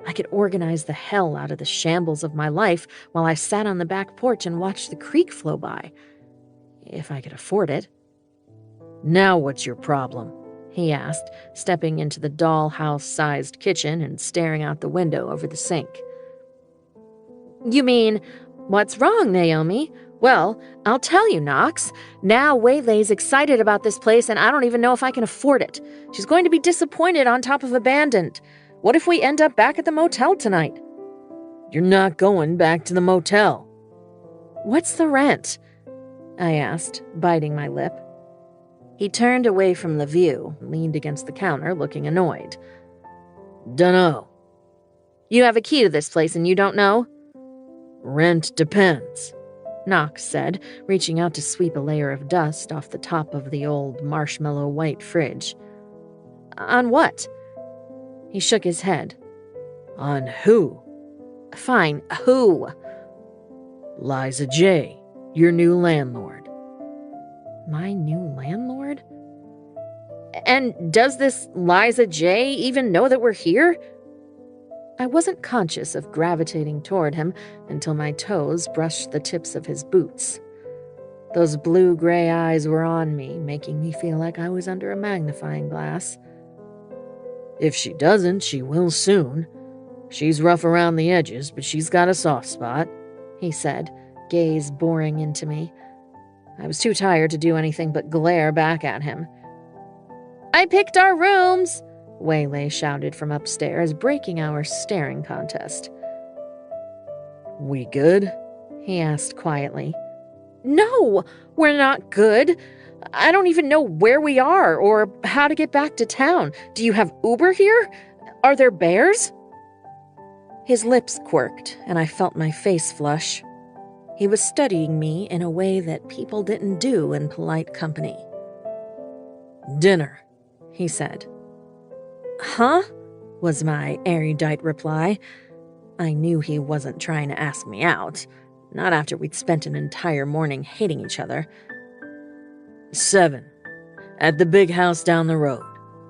I could organize the hell out of the shambles of my life while I sat on the back porch and watched the creek flow by. If I could afford it. "Now what's your problem?" he asked, stepping into the dollhouse-sized kitchen and staring out the window over the sink. "You mean, what's wrong, Naomi? Well, I'll tell you, Knox. Now Waylay's excited about this place and I don't even know if I can afford it. She's going to be disappointed on top of abandoned. What if we end up back at the motel tonight?" "You're not going back to the motel." "What's the rent?" I asked, biting my lip. He turned away from the view, leaned against the counter, looking annoyed. "Dunno." "You have a key to this place and you don't know?" "Rent depends," Knox said, reaching out to sweep a layer of dust off the top of the old marshmallow white fridge. "On what?" He shook his head. "On who?" "Fine, who?" "Liza J., your new landlord." My new landlord? And does this Liza J. even know that we're here? I wasn't conscious of gravitating toward him until my toes brushed the tips of his boots. Those blue-gray eyes were on me, making me feel like I was under a magnifying glass. "If she doesn't, she will soon. She's rough around the edges, but she's got a soft spot," he said, gaze boring into me. I was too tired to do anything but glare back at him. "I picked our rooms!" Waylay shouted from upstairs, breaking our staring contest. "We good?" he asked quietly. "No, we're not good. I don't even know where we are or how to get back to town. Do you have Uber here? Are there bears?" His lips quirked, and I felt my face flush. He was studying me in a way that people didn't do in polite company. "Dinner," he said. "Huh?" was my erudite reply. I knew he wasn't trying to ask me out, not after we'd spent an entire morning hating each other. 7, at the big house down the road.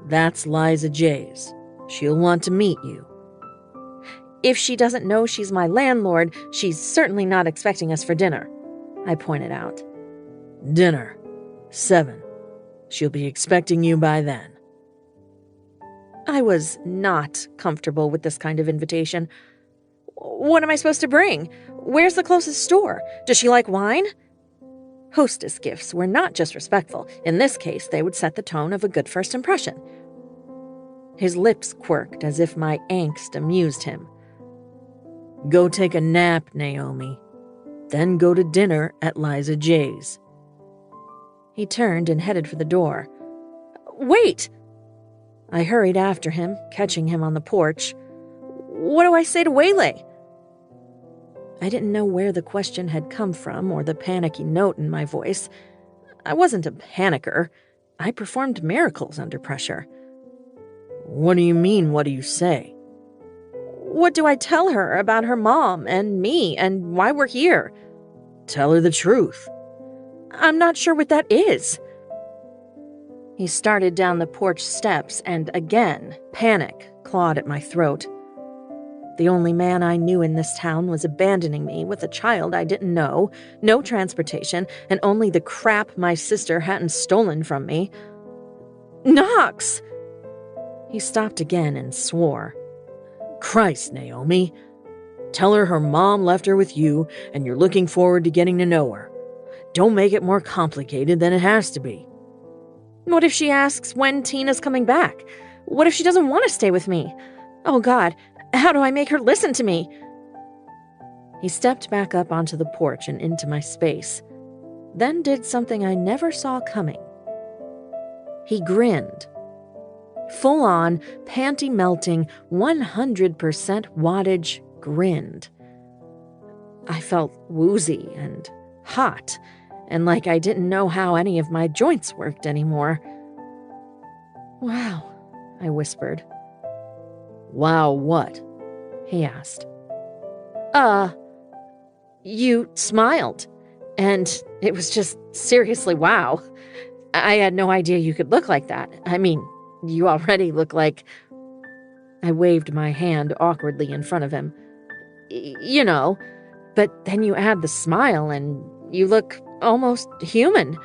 That's Liza J's. She'll want to meet you." "If she doesn't know she's my landlord, she's certainly not expecting us for dinner," I pointed out. "Dinner, 7. She'll be expecting you by then." I was not comfortable with this kind of invitation. "What am I supposed to bring? Where's the closest store? Does she like wine?" Hostess gifts were not just respectful. In this case, they would set the tone of a good first impression. His lips quirked as if my angst amused him. "Go take a nap, Naomi. Then go to dinner at Liza J's." He turned and headed for the door. "Wait!" I hurried after him, catching him on the porch. "What do I say to Waylay? I didn't know where the question had come from or the panicky note in my voice. I wasn't a panicker. I performed miracles under pressure. What do you mean, what do you say? What do I tell her about her mom and me and why we're here? Tell her the truth. I'm not sure what that is. He started down the porch steps, and again, panic clawed at my throat. The only man I knew in this town was abandoning me with a child I didn't know, no transportation, and only the crap my sister hadn't stolen from me. Knox! He stopped again and swore. Christ, Naomi. Tell her mom left her with you, and you're looking forward to getting to know her. Don't make it more complicated than it has to be. What if she asks when Tina's coming back? What if she doesn't want to stay with me? Oh, God, how do I make her listen to me? He stepped back up onto the porch and into my space, then did something I never saw coming. He grinned. Full-on, panty-melting, 100% wattage grinned. I felt woozy and hot, and like I didn't know how any of my joints worked anymore. Wow, I whispered. Wow, what? He asked. You smiled, and it was just seriously wow. I had no idea you could look like that. I mean, you already look like... I waved my hand awkwardly in front of him. You know, but then you add the smile and you look almost human.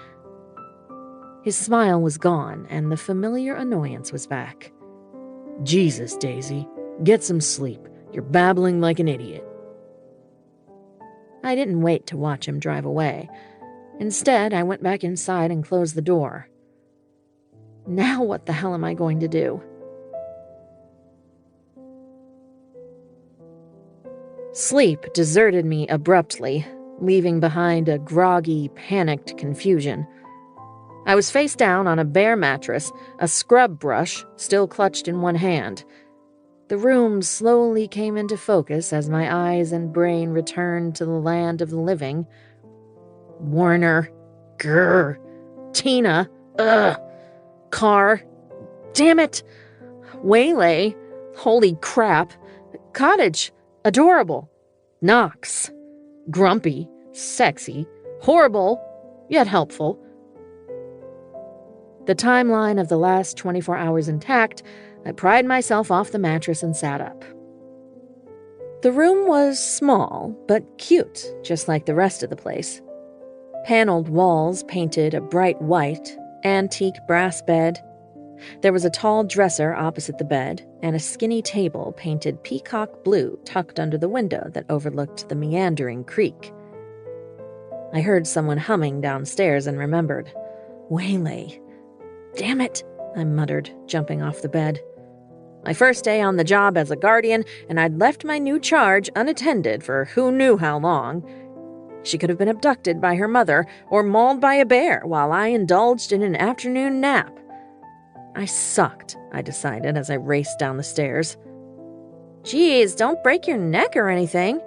His smile was gone and the familiar annoyance was back. Jesus, Daisy, get some sleep. You're babbling like an idiot. I didn't wait to watch him drive away. Instead, I went back inside and closed the door. Now what the hell am I going to do? Sleep deserted me abruptly, leaving behind a groggy, panicked confusion. I was face down on a bare mattress, a scrub brush still clutched in one hand. The room slowly came into focus as my eyes and brain returned to the land of the living. Warner. Grr. Tina. Ugh. Car. Damn it. Waylay. Holy crap. Cottage. Adorable. Knox. Grumpy. Sexy. Horrible. Yet helpful. The timeline of the last 24 hours intact, I pried myself off the mattress and sat up. The room was small, but cute, just like the rest of the place. Paneled walls painted a bright white, antique brass bed. There was a tall dresser opposite the bed, and a skinny table painted peacock blue tucked under the window that overlooked the meandering creek. I heard someone humming downstairs and remembered. Waylay. Damn it, I muttered, jumping off the bed. My first day on the job as a guardian, and I'd left my new charge unattended for who knew how long. She could have been abducted by her mother or mauled by a bear while I indulged in an afternoon nap. I sucked, I decided as I raced down the stairs. Geez, don't break your neck or anything.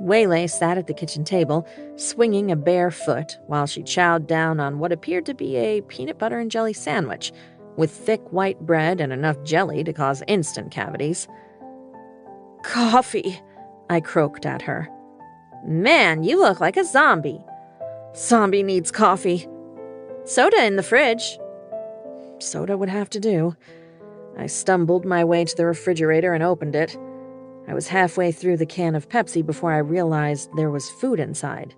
Waylay sat at the kitchen table, swinging a bare foot while she chowed down on what appeared to be a peanut butter and jelly sandwich, with thick white bread and enough jelly to cause instant cavities. Coffee, I croaked at her. Man, you look like a zombie. Zombie needs coffee. Soda in the fridge. Soda would have to do. I stumbled my way to the refrigerator and opened it. I was halfway through the can of Pepsi before I realized there was food inside.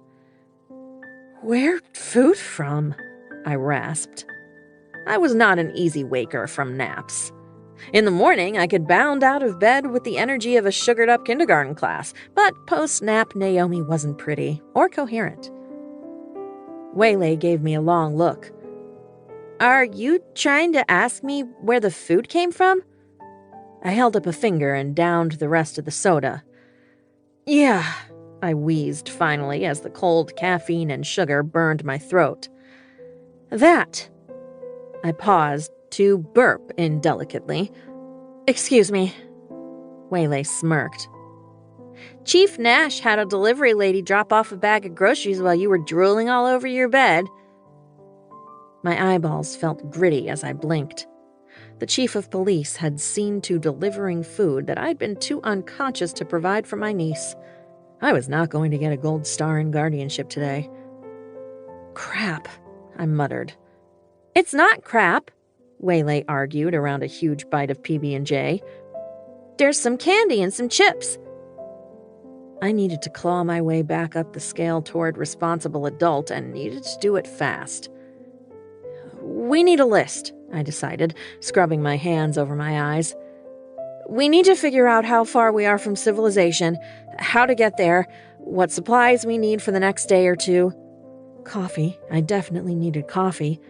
Where'd food from? I rasped. I was not an easy waker from naps. In the morning, I could bound out of bed with the energy of a sugared-up kindergarten class, but post-nap Naomi wasn't pretty or coherent. Waylay gave me a long look. Are you trying to ask me where the food came from? I held up a finger and downed the rest of the soda. Yeah, I wheezed finally as the cold caffeine and sugar burned my throat. That. I paused to burp indelicately. Excuse me. Waylay smirked. Chief Nash had a delivery lady drop off a bag of groceries while you were drooling all over your bed. My eyeballs felt gritty as I blinked. The chief of police had seen to delivering food that I'd been too unconscious to provide for my niece. I was not going to get a gold star in guardianship today. Crap, I muttered. It's not crap, Waylay argued around a huge bite of PB&J. There's some candy and some chips. I needed to claw my way back up the scale toward responsible adult and needed to do it fast. We need a list, I decided, scrubbing my hands over my eyes. We need to figure out how far we are from civilization, how to get there, what supplies we need for the next day or two. Coffee. I definitely needed coffee.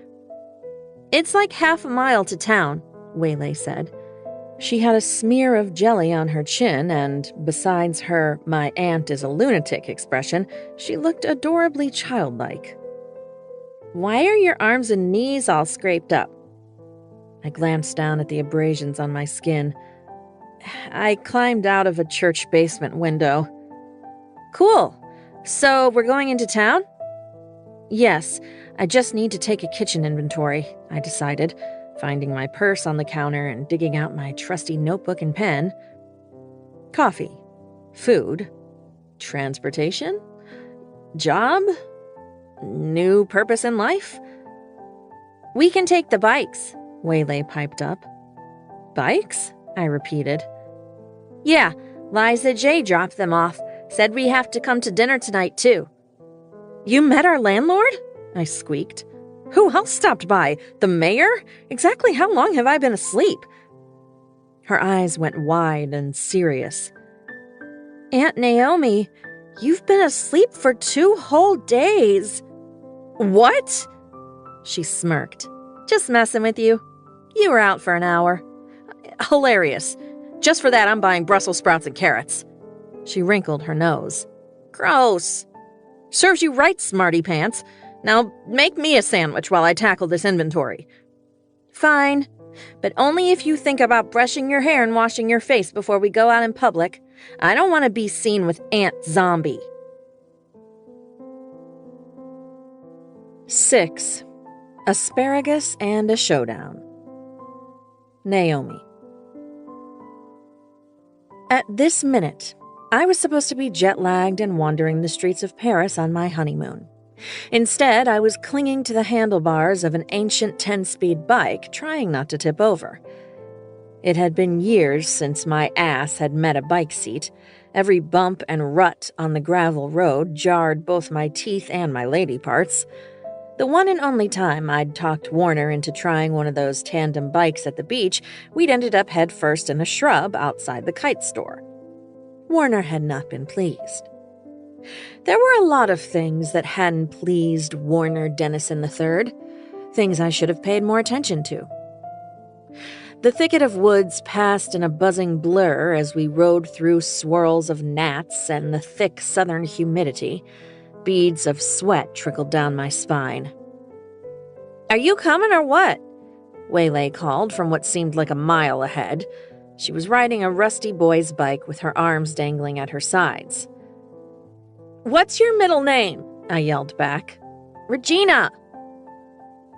It's like half a mile to town, Waylay said. She had a smear of jelly on her chin, and besides her "my aunt is a lunatic" expression, she looked adorably childlike. Why are your arms and knees all scraped up? I glanced down at the abrasions on my skin. I climbed out of a church basement window. Cool. So we're going into town? Yes, I just need to take a kitchen inventory, I decided, finding my purse on the counter and digging out my trusty notebook and pen. Coffee. Food. Transportation. Job. New purpose in life. We can take the bikes, Waylay piped up. Bikes? I repeated. Yeah, Liza J dropped them off. Said we have to come to dinner tonight, too. You met our landlord? I squeaked. Who else stopped by? The mayor? Exactly how long have I been asleep? Her eyes went wide and serious. Aunt Naomi, you've been asleep for 2 whole days. What? She smirked. Just messing with you. You were out for an hour. Hilarious. Just for that, I'm buying Brussels sprouts and carrots. She wrinkled her nose. Gross. Serves you right, smarty pants. Now make me a sandwich while I tackle this inventory. Fine, but only if you think about brushing your hair and washing your face before we go out in public. I don't want to be seen with Aunt Zombie. 6. Asparagus and a Showdown. Naomi. At this minute, I was supposed to be jet-lagged and wandering the streets of Paris on my honeymoon. Instead, I was clinging to the handlebars of an ancient 10-speed bike, trying not to tip over. It had been years since my ass had met a bike seat. Every bump and rut on the gravel road jarred both my teeth and my lady parts. The one and only time I'd talked Warner into trying one of those tandem bikes at the beach, we'd ended up headfirst in a shrub outside the kite store. Warner had not been pleased. There were a lot of things that hadn't pleased Warner Dennison III, things I should have paid more attention to. The thicket of woods passed in a buzzing blur as we rode through swirls of gnats and the thick southern humidity. Beads of sweat trickled down my spine. Are you coming or what? Waylay called from what seemed like a mile ahead. She was riding a rusty boy's bike with her arms dangling at her sides. What's your middle name? I yelled back. Regina.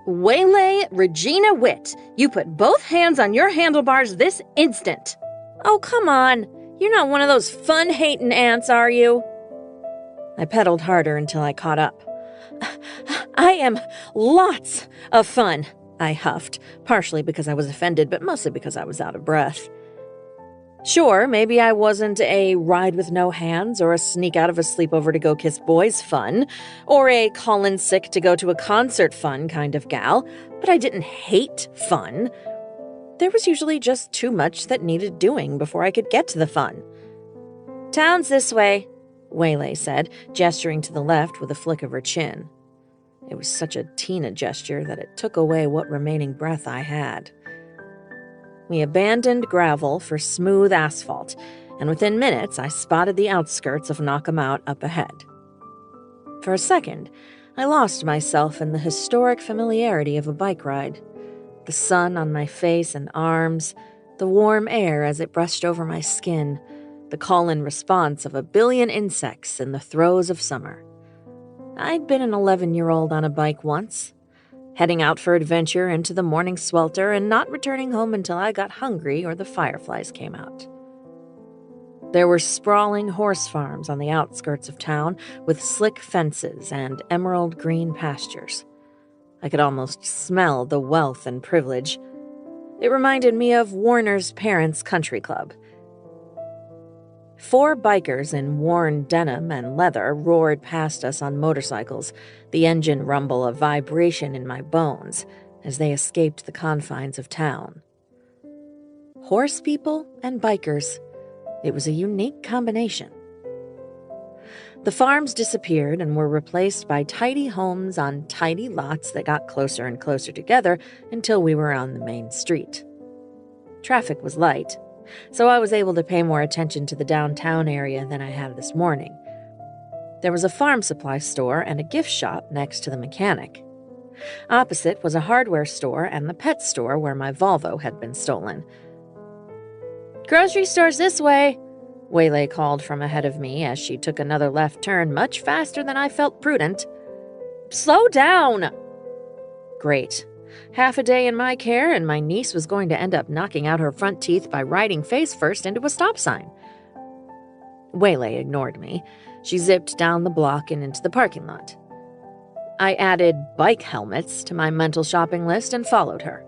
Waylay Regina Witt, you put both hands on your handlebars this instant. Oh, come on. You're not one of those fun-hating ants, are you? I pedaled harder until I caught up. I am lots of fun, I huffed, partially because I was offended, but mostly because I was out of breath. Sure, maybe I wasn't a ride with no hands or a sneak out of a sleepover to go kiss boys fun, or a call in sick to go to a concert fun kind of gal, but I didn't hate fun. There was usually just too much that needed doing before I could get to the fun. Town's this way, Waylay said, gesturing to the left with a flick of her chin. It was such a Tina gesture that it took away what remaining breath I had. We abandoned gravel for smooth asphalt, and within minutes I spotted the outskirts of Knockemout up ahead. For a second, I lost myself in the historic familiarity of a bike ride. The sun on my face and arms, the warm air as it brushed over my skin, the call-in response of a billion insects in the throes of summer. I'd been an 11-year-old on a bike once, heading out for adventure into the morning swelter and not returning home until I got hungry or the fireflies came out. There were sprawling horse farms on the outskirts of town with slick fences and emerald green pastures. I could almost smell the wealth and privilege. It reminded me of Warner's parents' country club. 4 bikers in worn denim and leather roared past us on motorcycles, the engine rumble a vibration in my bones as they escaped the confines of town. Horse people and bikers. It was a unique combination. The farms disappeared and were replaced by tidy homes on tidy lots that got closer and closer together until we were on the main street. Traffic was light, so I was able to pay more attention to the downtown area than I had this morning. There was a farm supply store and a gift shop next to the mechanic. Opposite was a hardware store and the pet store where my Volvo had been stolen. "Grocery store's this way," Waylay called from ahead of me as she took another left turn much faster than I felt prudent. "Slow down!" Great. Half a day in my care and my niece was going to end up knocking out her front teeth by riding face first into a stop sign. Waylay ignored me. She zipped down the block and into the parking lot. I added bike helmets to my mental shopping list and followed her.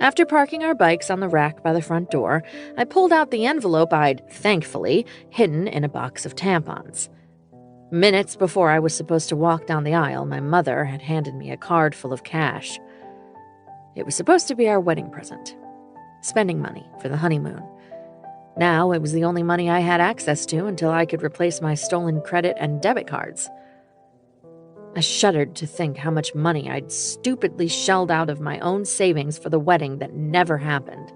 After parking our bikes on the rack by the front door, I pulled out the envelope I'd, thankfully, hidden in a box of tampons. Minutes before I was supposed to walk down the aisle, my mother had handed me a card full of cash. It was supposed to be our wedding present. Spending money for the honeymoon. Now it was the only money I had access to until I could replace my stolen credit and debit cards. I shuddered to think how much money I'd stupidly shelled out of my own savings for the wedding that never happened.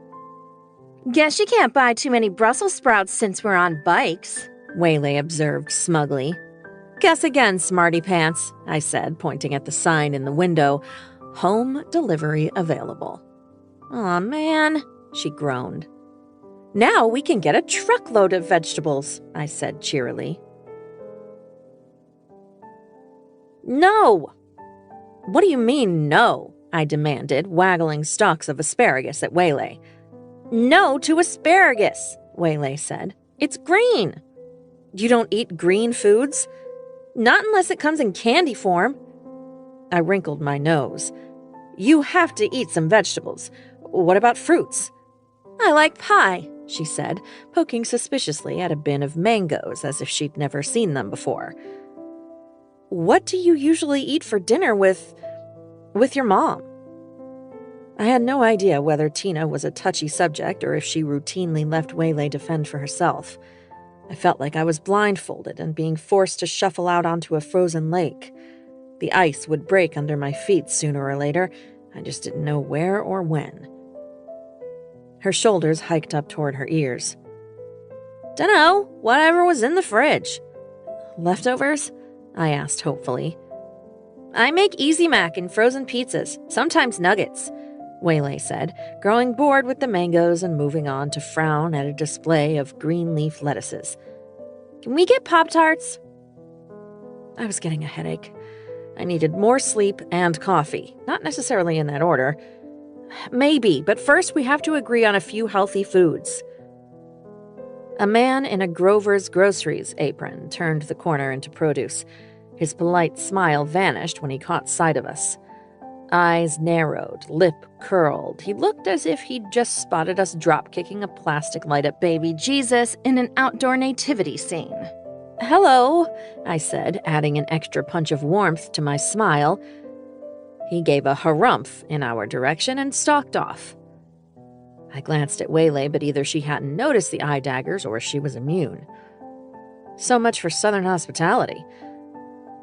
"Guess you can't buy too many Brussels sprouts since we're on bikes," Waylay observed smugly. "Guess again, smarty pants," I said, pointing at the sign in the window. "Home delivery available." "Aw, man," she groaned. "Now we can get a truckload of vegetables," I said cheerily. "No!" "What do you mean, no?" I demanded, waggling stalks of asparagus at Waylay. "No to asparagus," Waylay said. "It's green." "You don't eat green foods?" "Not unless it comes in candy form." I wrinkled my nose. "You have to eat some vegetables. What about fruits?" "I like pie," she said, poking suspiciously at a bin of mangoes as if she'd never seen them before. "What do you usually eat for dinner with your mom?" I had no idea whether Tina was a touchy subject or if she routinely left Waylay to fend for herself. I felt like I was blindfolded and being forced to shuffle out onto a frozen lake. The ice would break under my feet sooner or later. I just didn't know where or when. Her shoulders hiked up toward her ears. "Dunno, whatever was in the fridge." "Leftovers?" I asked hopefully. "I make Easy Mac and frozen pizzas, sometimes nuggets," Waylay said, growing bored with the mangoes and moving on to frown at a display of green leaf lettuces. "Can we get Pop-Tarts?" I was getting a headache. I needed more sleep and coffee, not necessarily in that order. "Maybe, but first we have to agree on a few healthy foods." A man in a Grover's Groceries apron turned the corner into produce. His polite smile vanished when he caught sight of us. Eyes narrowed, lip curled. He looked as if he'd just spotted us drop-kicking a plastic light-up baby Jesus in an outdoor nativity scene. "Hello," I said, adding an extra punch of warmth to my smile. He gave a harumph in our direction and stalked off. I glanced at Waylay, but either she hadn't noticed the eye daggers or she was immune. So much for Southern hospitality.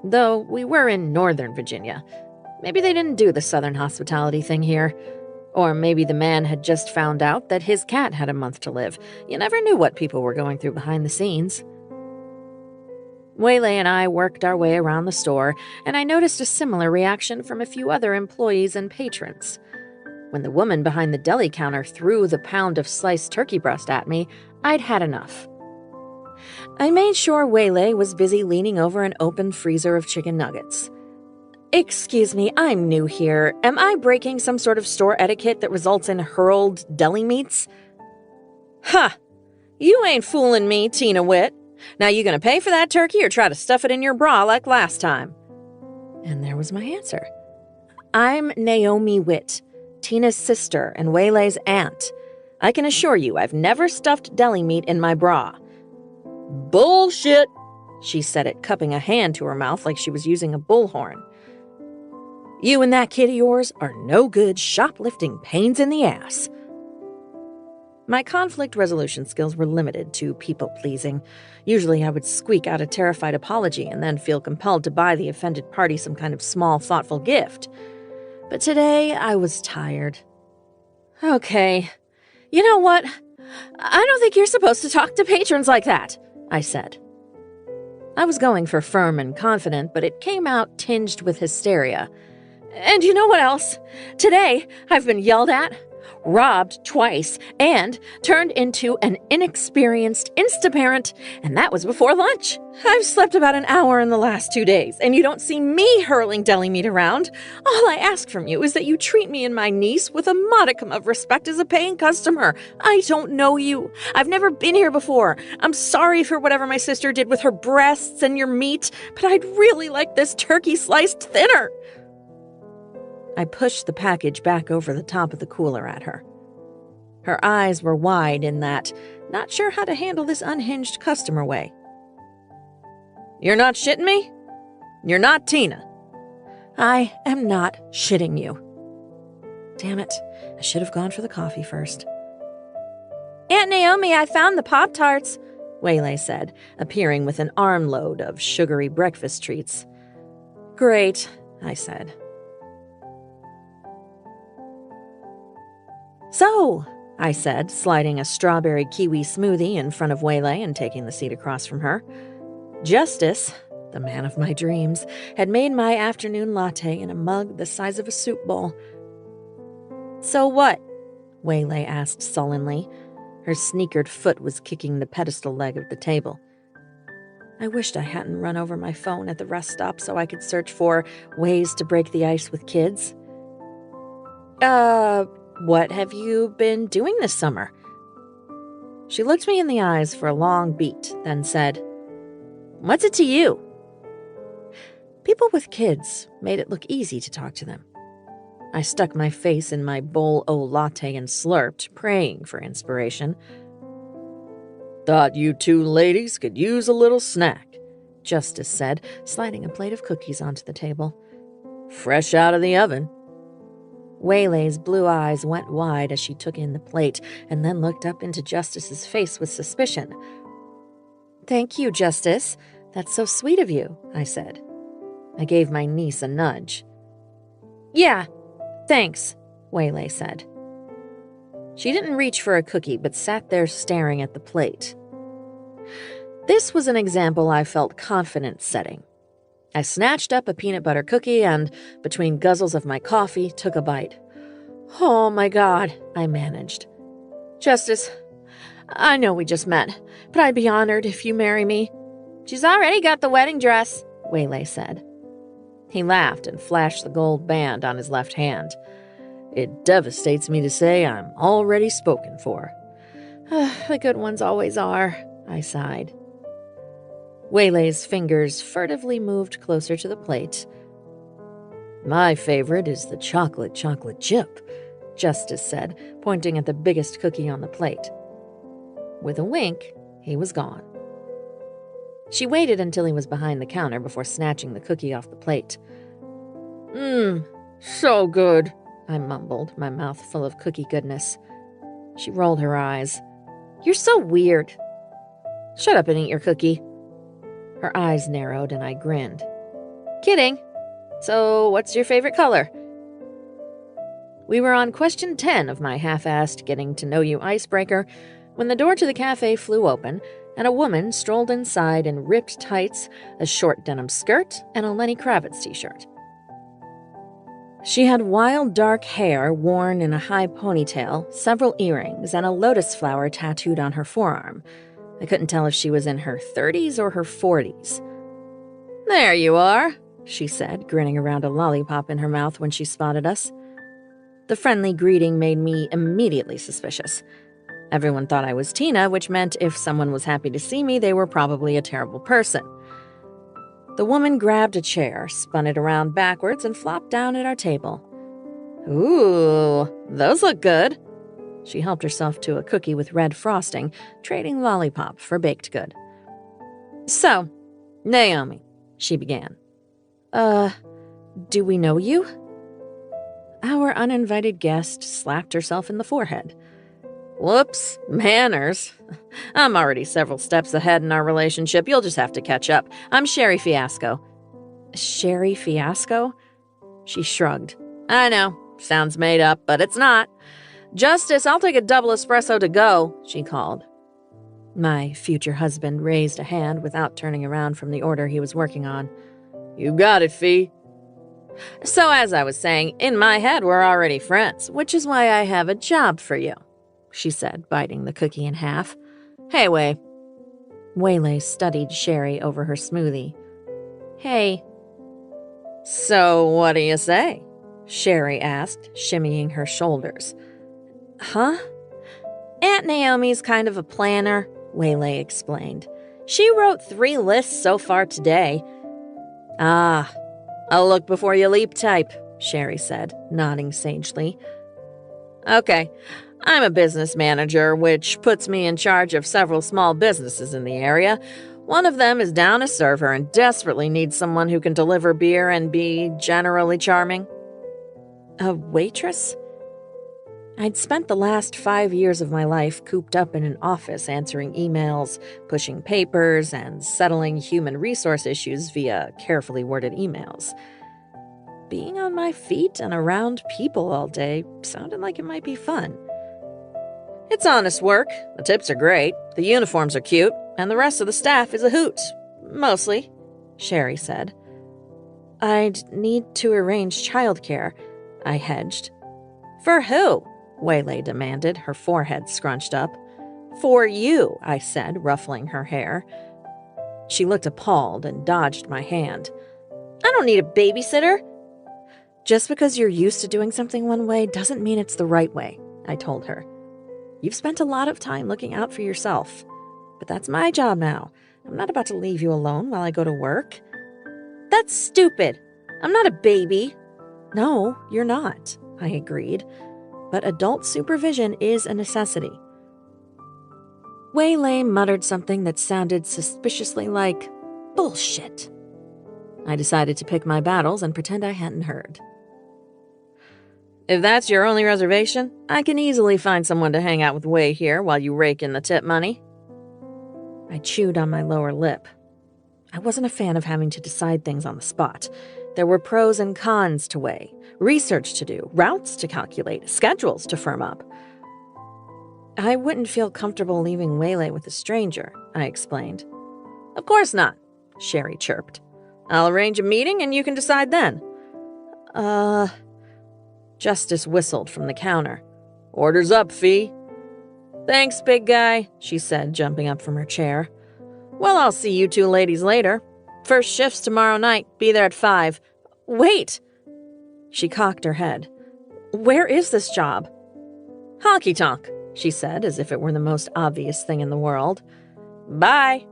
Though we were in Northern Virginia. Maybe they didn't do the Southern hospitality thing here. Or maybe the man had just found out that his cat had a month to live. You never knew what people were going through behind the scenes. Waylay and I worked our way around the store, and I noticed a similar reaction from a few other employees and patrons. When the woman behind the deli counter threw the pound of sliced turkey breast at me, I'd had enough. I made sure Waylay was busy leaning over an open freezer of chicken nuggets. Excuse me, I'm new here. Am I breaking some sort of store etiquette that results in hurled deli meats? Ha! You ain't fooling me, Tina Witt. Now you gonna pay for that turkey or try to stuff it in your bra like last time? And there was my answer. I'm Naomi Witt, Tina's sister and Waylay's aunt. I can assure you I've never stuffed deli meat in my bra. Bullshit, she said it, cupping a hand to her mouth like she was using a bullhorn. You and that kid of yours are no good shoplifting pains in the ass. My conflict resolution skills were limited to people-pleasing. Usually I would squeak out a terrified apology and then feel compelled to buy the offended party some kind of small, thoughtful gift. But today I was tired. Okay, you know what? I don't think you're supposed to talk to patrons like that, I said. I was going for firm and confident, but it came out tinged with hysteria. And you know what else? Today, I've been yelled at, robbed twice, and turned into an inexperienced Instaparent, and that was before lunch. I've slept about an hour in the last 2 days, and you don't see me hurling deli meat around. All I ask from you is that you treat me and my niece with a modicum of respect as a paying customer. I don't know you. I've never been here before. I'm sorry for whatever my sister did with her breasts and your meat, but I'd really like this turkey sliced thinner. I pushed the package back over the top of the cooler at her. Her eyes were wide in that, not sure how to handle this unhinged customer way. You're not shitting me? You're not Tina. I am not shitting you. Damn it, I should have gone for the coffee first. Aunt Naomi, I found the Pop-Tarts, Waylay said, appearing with an armload of sugary breakfast treats. Great, I said. So, I said, sliding a strawberry kiwi smoothie in front of Waylay and taking the seat across from her. Justice, the man of my dreams, had made my afternoon latte in a mug the size of a soup bowl. So what? Waylay asked sullenly. Her sneakered foot was kicking the pedestal leg of the table. I wished I hadn't run over my phone at the rest stop so I could search for ways to break the ice with kids. What have you been doing this summer? She looked me in the eyes for a long beat, then said, What's it to you? People with kids made it look easy to talk to them. I stuck my face in my bowl-o latte and slurped, praying for inspiration. Thought you two ladies could use a little snack, Justice said, sliding a plate of cookies onto the table. Fresh out of the oven. Waylay's blue eyes went wide as she took in the plate and then looked up into Justice's face with suspicion. Thank you, Justice. That's so sweet of you, I said. I gave my niece a nudge. Yeah, thanks, Waylay said. She didn't reach for a cookie but sat there staring at the plate. This was an example I felt confident setting. I snatched up a peanut butter cookie and, between guzzles of my coffee, took a bite. Oh my God, I managed. Justice, I know we just met, but I'd be honored if you marry me. She's already got the wedding dress, Waylay said. He laughed and flashed the gold band on his left hand. It devastates me to say I'm already spoken for. The good ones always are, I sighed. Waylay's fingers furtively moved closer to the plate. My favorite is the chocolate chip, Justice said, pointing at the biggest cookie on the plate. With a wink, he was gone. She waited until he was behind the counter before snatching the cookie off the plate. So good, I mumbled, my mouth full of cookie goodness. She rolled her eyes. You're so weird. Shut up and eat your cookie. Her eyes narrowed and I grinned. Kidding. So, what's your favorite color? We were on question 10 of my half-assed getting-to-know-you icebreaker when the door to the cafe flew open and a woman strolled inside in ripped tights, a short denim skirt, and a Lenny Kravitz t-shirt. She had wild dark hair worn in a high ponytail, several earrings, and a lotus flower tattooed on her forearm. I couldn't tell if she was in her 30s or her 40s. "There you are," she said, grinning around a lollipop in her mouth when she spotted us. The friendly greeting made me immediately suspicious. Everyone thought I was Tina, which meant if someone was happy to see me, they were probably a terrible person. The woman grabbed a chair, spun it around backwards, and flopped down at our table. "Ooh, those look good." She helped herself to a cookie with red frosting, trading lollipop for baked good. "So, Naomi," she began. Do we know you?" Our uninvited guest slapped herself in the forehead. "Whoops, manners. I'm already several steps ahead in our relationship. You'll just have to catch up. I'm Sherry Fiasco." "Sherry Fiasco?" She shrugged. "I know, sounds made up, but it's not. Justice, I'll take a double espresso to go," she called. My future husband raised a hand without turning around from the order he was working on. "You got it, Fee." "So as I was saying, in my head we're already friends, which is why I have a job for you," she said, biting the cookie in half. "Hey, Way." Waylay studied Sherry over her smoothie. "Hey." "So what do you say?" Sherry asked, shimmying her shoulders. "Huh?" "Aunt Naomi's kind of a planner," Waylay explained. "She wrote 3 lists so far today." "Ah, I'll look before you leap type," Sherry said, nodding sagely. "Okay, I'm a business manager, which puts me in charge of several small businesses in the area. One of them is down a server and desperately needs someone who can deliver beer and be generally charming." "A waitress?" I'd spent the last 5 years of my life cooped up in an office answering emails, pushing papers, and settling human resource issues via carefully worded emails. Being on my feet and around people all day sounded like it might be fun. "It's honest work, the tips are great, the uniforms are cute, and the rest of the staff is a hoot. Mostly," Sherry said. "I'd need to arrange childcare," I hedged. "For who?" Waylay demanded, her forehead scrunched up. "For you," I said, ruffling her hair. She looked appalled and dodged my hand. "I don't need a babysitter." "Just because you're used to doing something one way doesn't mean it's the right way," I told her. "You've spent a lot of time looking out for yourself. But that's my job now. I'm not about to leave you alone while I go to work." "That's stupid. I'm not a baby." "No, you're not," I agreed. "But adult supervision is a necessity." Waylay muttered something that sounded suspiciously like bullshit. I decided to pick my battles and pretend I hadn't heard. "If that's your only reservation, I can easily find someone to hang out with Way here while you rake in the tip money." I chewed on my lower lip. I wasn't a fan of having to decide things on the spot. There were pros and cons to weigh, research to do, routes to calculate, schedules to firm up. "I wouldn't feel comfortable leaving Waylay with a stranger," I explained. "Of course not," Sherry chirped. "I'll arrange a meeting and you can decide then." Justice whistled from the counter. "Orders up, Fee." "Thanks, big guy," she said, jumping up from her chair. "Well, I'll see you 2 ladies later. First shift's tomorrow night. Be there at 5. "Wait!" She cocked her head. "Where is this job?" "Honky-tonk," she said, as if it were the most obvious thing in the world. "Bye."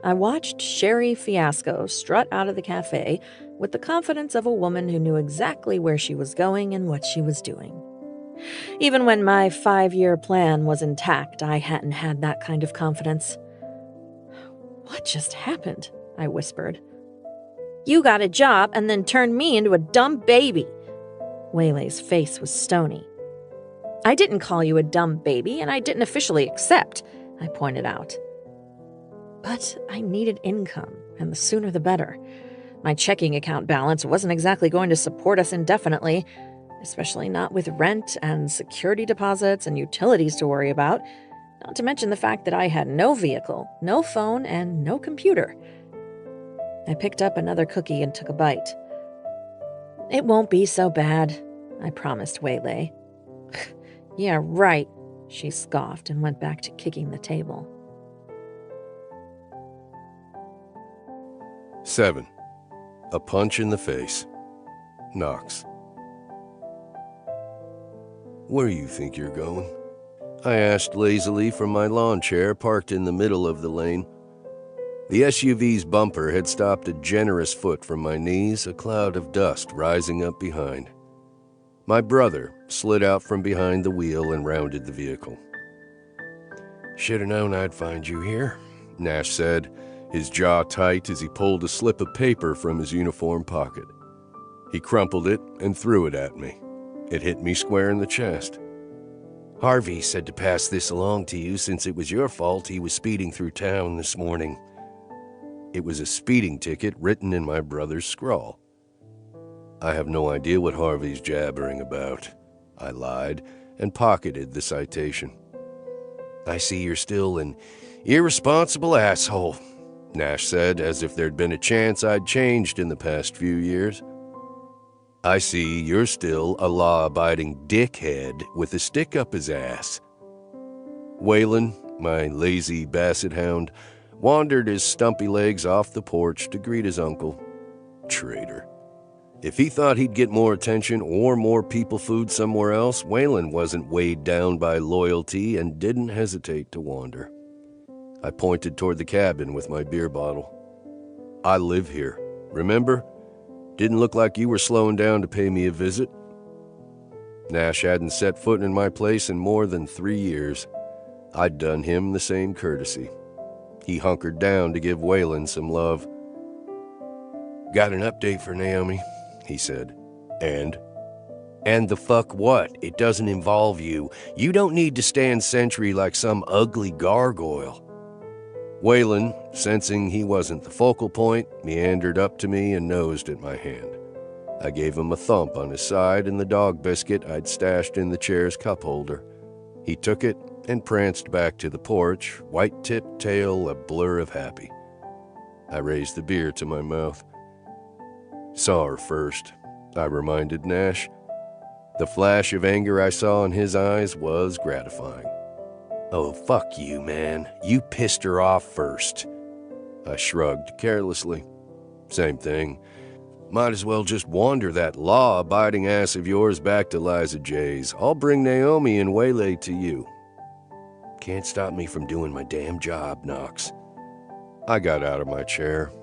I watched Sherry Fiasco strut out of the cafe with the confidence of a woman who knew exactly where she was going and what she was doing. Even when my 5-year plan was intact, I hadn't had that kind of confidence. "What just happened?" I whispered. "You got a job and then turned me into a dumb baby." Waylay's face was stony. "I didn't call you a dumb baby, and I didn't officially accept," I pointed out. But I needed income, and the sooner the better. My checking account balance wasn't exactly going to support us indefinitely, especially not with rent and security deposits and utilities to worry about, not to mention the fact that I had no vehicle, no phone, and no computer. I picked up another cookie and took a bite. It won't be so bad, I promised Waylay. Yeah, right, she scoffed and went back to kicking the table. 7. A punch in the face. Knox. Where you think you're going? I asked lazily from my lawn chair parked in the middle of the lane. The SUV's bumper had stopped a generous foot from my knees, a cloud of dust rising up behind. My brother slid out from behind the wheel and rounded the vehicle. Should have known I'd find you here, Nash said, his jaw tight as he pulled a slip of paper from his uniform pocket. He crumpled it and threw it at me. It hit me square in the chest. Harvey said to pass this along to you since it was your fault he was speeding through town this morning. It was a speeding ticket written in my brother's scrawl. I have no idea what Harvey's jabbering about, I lied, and pocketed the citation. I see you're still an irresponsible asshole, Nash said, as if there'd been a chance I'd changed in the past few years. I see you're still a law-abiding dickhead with a stick up his ass. Waylon, my lazy basset hound, wandered his stumpy legs off the porch to greet his uncle. Traitor. If he thought he'd get more attention or more people food somewhere else, Waylon wasn't weighed down by loyalty and didn't hesitate to wander. I pointed toward the cabin with my beer bottle. I live here, remember? Didn't look like you were slowing down to pay me a visit. Nash hadn't set foot in my place in more than 3 years. I'd done him the same courtesy. He hunkered down to give Waylon some love. Got an update for Naomi, he said. And the fuck what? It doesn't involve you. You don't need to stand sentry like some ugly gargoyle. Waylon, sensing he wasn't the focal point, meandered up to me and nosed at my hand. I gave him a thump on his side and the dog biscuit I'd stashed in the chair's cup holder. He took it and pranced back to the porch, white-tipped tail a blur of happy. I raised the beer to my mouth. Saw her first, I reminded Nash. The flash of anger I saw in his eyes was gratifying. Oh, fuck you, man. You pissed her off first. I shrugged carelessly. Same thing. Might as well just wander that law-abiding ass of yours back to Liza J's. I'll bring Naomi and Waylay to you. Can't stop me from doing my damn job, Knox. I got out of my chair.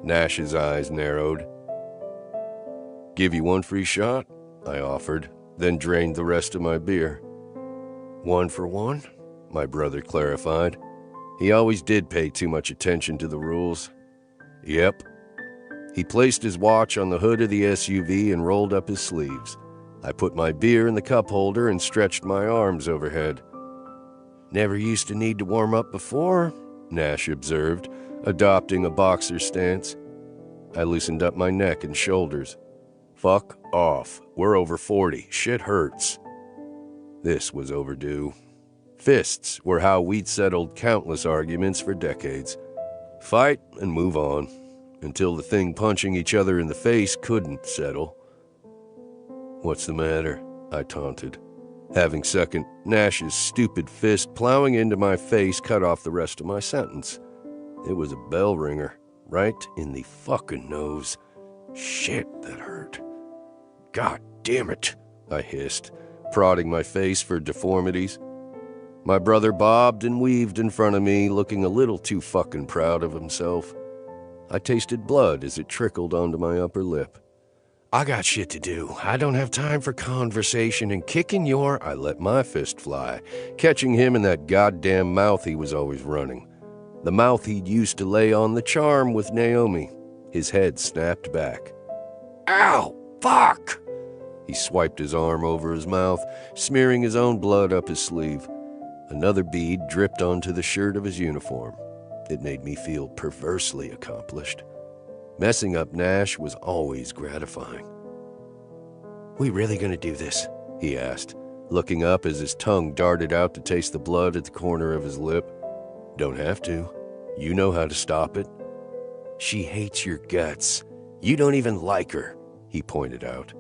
Nash's eyes narrowed. Give you one free shot, I offered, then drained the rest of my beer. 1 for 1? My brother clarified. He always did pay too much attention to the rules. Yep. He placed his watch on the hood of the SUV and rolled up his sleeves. I put my beer in the cup holder and stretched my arms overhead. Never used to need to warm up before, Nash observed, adopting a boxer stance. I loosened up my neck and shoulders. Fuck off. We're over 40. Shit hurts. This was overdue. Fists were how we'd settled countless arguments for decades. Fight and move on, until the thing punching each other in the face couldn't settle. What's the matter? I taunted. Having second, Nash's stupid fist plowing into my face cut off the rest of my sentence. It was a bell ringer, right in the fucking nose. Shit, that hurt. God damn it, I hissed, prodding my face for deformities. My brother bobbed and weaved in front of me, looking a little too fucking proud of himself. I tasted blood as it trickled onto my upper lip. I got shit to do. I don't have time for conversation and kicking your... I let my fist fly, catching him in that goddamn mouth he was always running. The mouth he'd used to lay on the charm with Naomi. His head snapped back. Ow! Fuck! He swiped his arm over his mouth, smearing his own blood up his sleeve. Another bead dripped onto the shirt of his uniform. It made me feel perversely accomplished. Messing up Nash was always gratifying. We really gonna do this? He asked, looking up as his tongue darted out to taste the blood at the corner of his lip. Don't have to. You know how to stop it. She hates your guts. You don't even like her. he pointed out.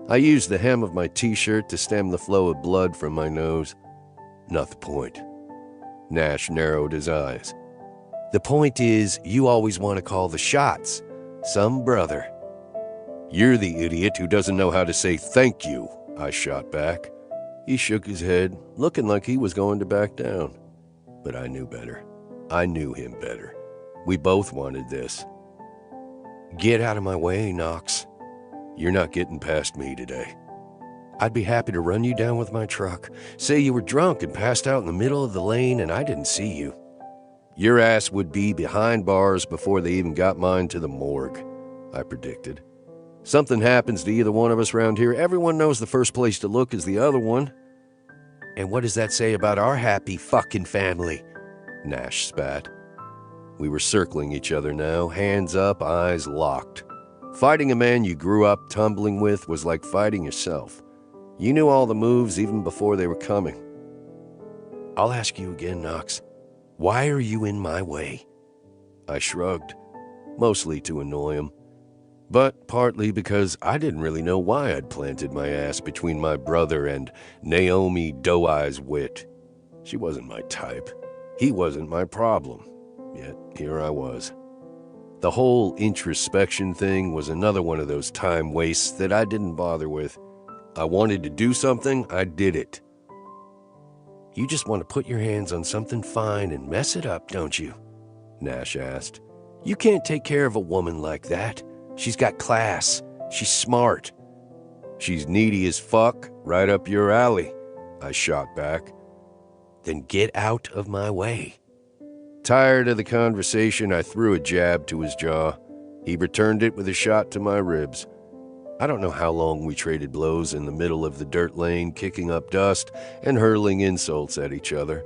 I used the hem of my t-shirt to stem the flow of blood from my nose. Not the point. Nash narrowed his eyes. The point is, you always want to call the shots. Some brother. You're the idiot who doesn't know how to say thank you, I shot back. He shook his head, looking like he was going to back down. But I knew better. I knew him better. We both wanted this. Get out of my way, Knox. You're not getting past me today. I'd be happy to run you down with my truck. Say you were drunk and passed out in the middle of the lane and I didn't see you. Your ass would be behind bars before they even got mine to the morgue, I predicted. Something happens to either one of us around here, everyone knows the first place to look is the other one. And what does that say about our happy fucking family? Nash spat. We were circling each other now, hands up, eyes locked. Fighting a man you grew up tumbling with was like fighting yourself. You knew all the moves even before they were coming. I'll ask you again, Knox. Why are you in my way? I shrugged, mostly to annoy him, but partly because I didn't really know why I'd planted my ass between my brother and Naomi Doe-Eyes Witt. She wasn't my type. He wasn't my problem. Yet here I was. The whole introspection thing was another one of those time wastes that I didn't bother with. I wanted to do something, I did it. You just want to put your hands on something fine and mess it up, don't you? Nash asked. You can't take care of a woman like that. She's got class. She's smart. She's needy as fuck, right up your alley, I shot back. Then get out of my way. Tired of the conversation, I threw a jab to his jaw. He returned it with a shot to my ribs. I don't know how long we traded blows in the middle of the dirt lane, kicking up dust and hurling insults at each other.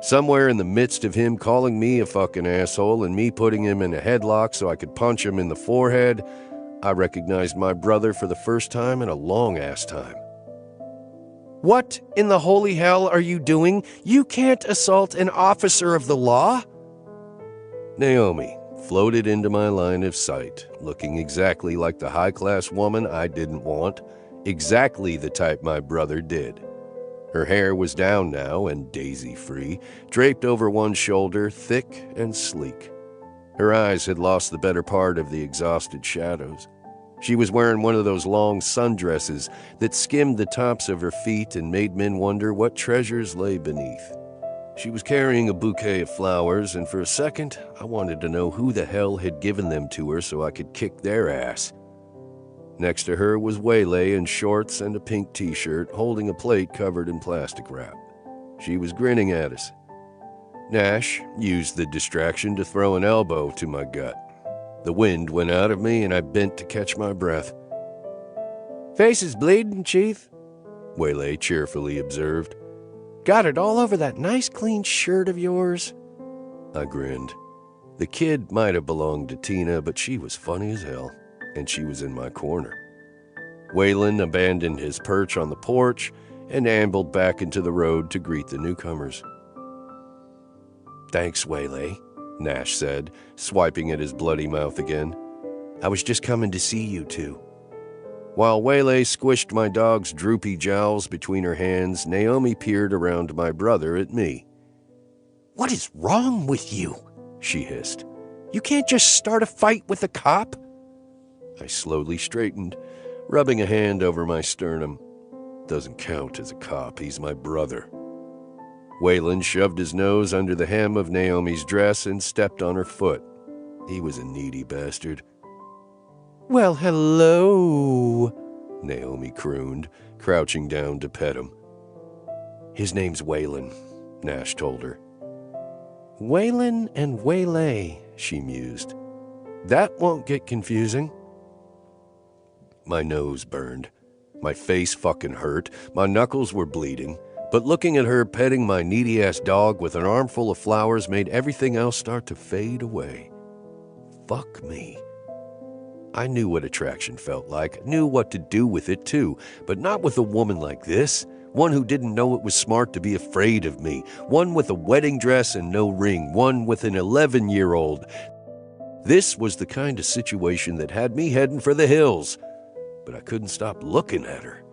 Somewhere in the midst of him calling me a fucking asshole and me putting him in a headlock so I could punch him in the forehead, I recognized my brother for the first time in a long-ass time. What in the holy hell are you doing? You can't assault an officer of the law. Naomi floated into my line of sight, looking exactly like the high-class woman I didn't want, exactly the type my brother did. Her hair was down now and daisy-free, draped over one shoulder, thick and sleek. Her eyes had lost the better part of the exhausted shadows. She was wearing one of those long sundresses that skimmed the tops of her feet and made men wonder what treasures lay beneath. She was carrying a bouquet of flowers, and for a second, I wanted to know who the hell had given them to her so I could kick their ass. Next to her was Waylay in shorts and a pink t-shirt, holding a plate covered in plastic wrap. She was grinning at us. Nash used the distraction to throw an elbow to my gut. The wind went out of me, and I bent to catch my breath. "Face is bleeding, Chief," Waylay cheerfully observed. "Got it all over that nice clean shirt of yours." I grinned. The kid might have belonged to Tina, but she was funny as hell, and she was in my corner. Waylon abandoned his perch on the porch and ambled back into the road to greet the newcomers. "Thanks, Waylay," Nash said, swiping at his bloody mouth again. "I was just coming to see you two." While Waylay squished my dog's droopy jowls between her hands, Naomi peered around my brother at me. "What is wrong with you?" she hissed. "You can't just start a fight with a cop." I slowly straightened, rubbing a hand over my sternum. Doesn't count as a cop, he's my brother. Waylon shoved his nose under the hem of Naomi's dress and stepped on her foot. He was a needy bastard. "Well, hello," Naomi crooned, crouching down to pet him. "His name's Waylon," Nash told her. "Waylon and Waylay," she mused. "That won't get confusing." My nose burned. My face fucking hurt. My knuckles were bleeding. But looking at her petting my needy-ass dog with an armful of flowers made everything else start to fade away. Fuck me. I knew what attraction felt like, knew what to do with it too, but not with a woman like this, one who didn't know it was smart to be afraid of me, one with a wedding dress and no ring, one with an 11-year-old. This was the kind of situation that had me heading for the hills. but I couldn't stop looking at her.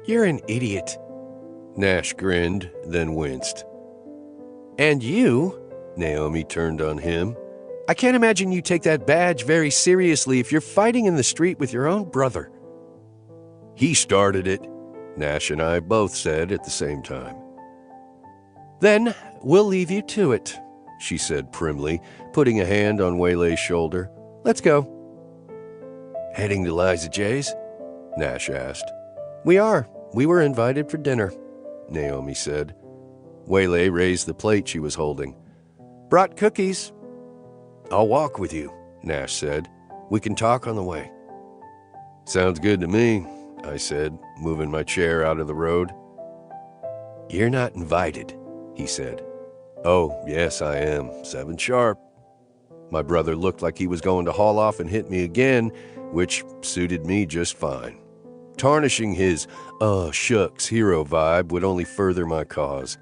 "You're an idiot." Nash grinned, then winced. "And you," Naomi turned on him. "I can't imagine you take that badge very seriously if you're fighting in the street with your own brother." "He started it," Nash and I both said at the same time. "Then we'll leave you to it," she said primly, putting a hand on Waylay's shoulder. "Let's go." "Heading to Liza J's?" Nash asked. "We are. We were invited for dinner," Naomi said. Waylay raised the plate she was holding. "Brought cookies." "I'll walk with you," Nash said. "We can talk on the way." "Sounds good to me," I said, moving my chair out of the road. "You're not invited," he said. "Oh, yes, I am. 7 sharp." My brother looked like he was going to haul off and hit me again, which suited me just fine. Tarnishing his, shucks hero vibe would only further my cause.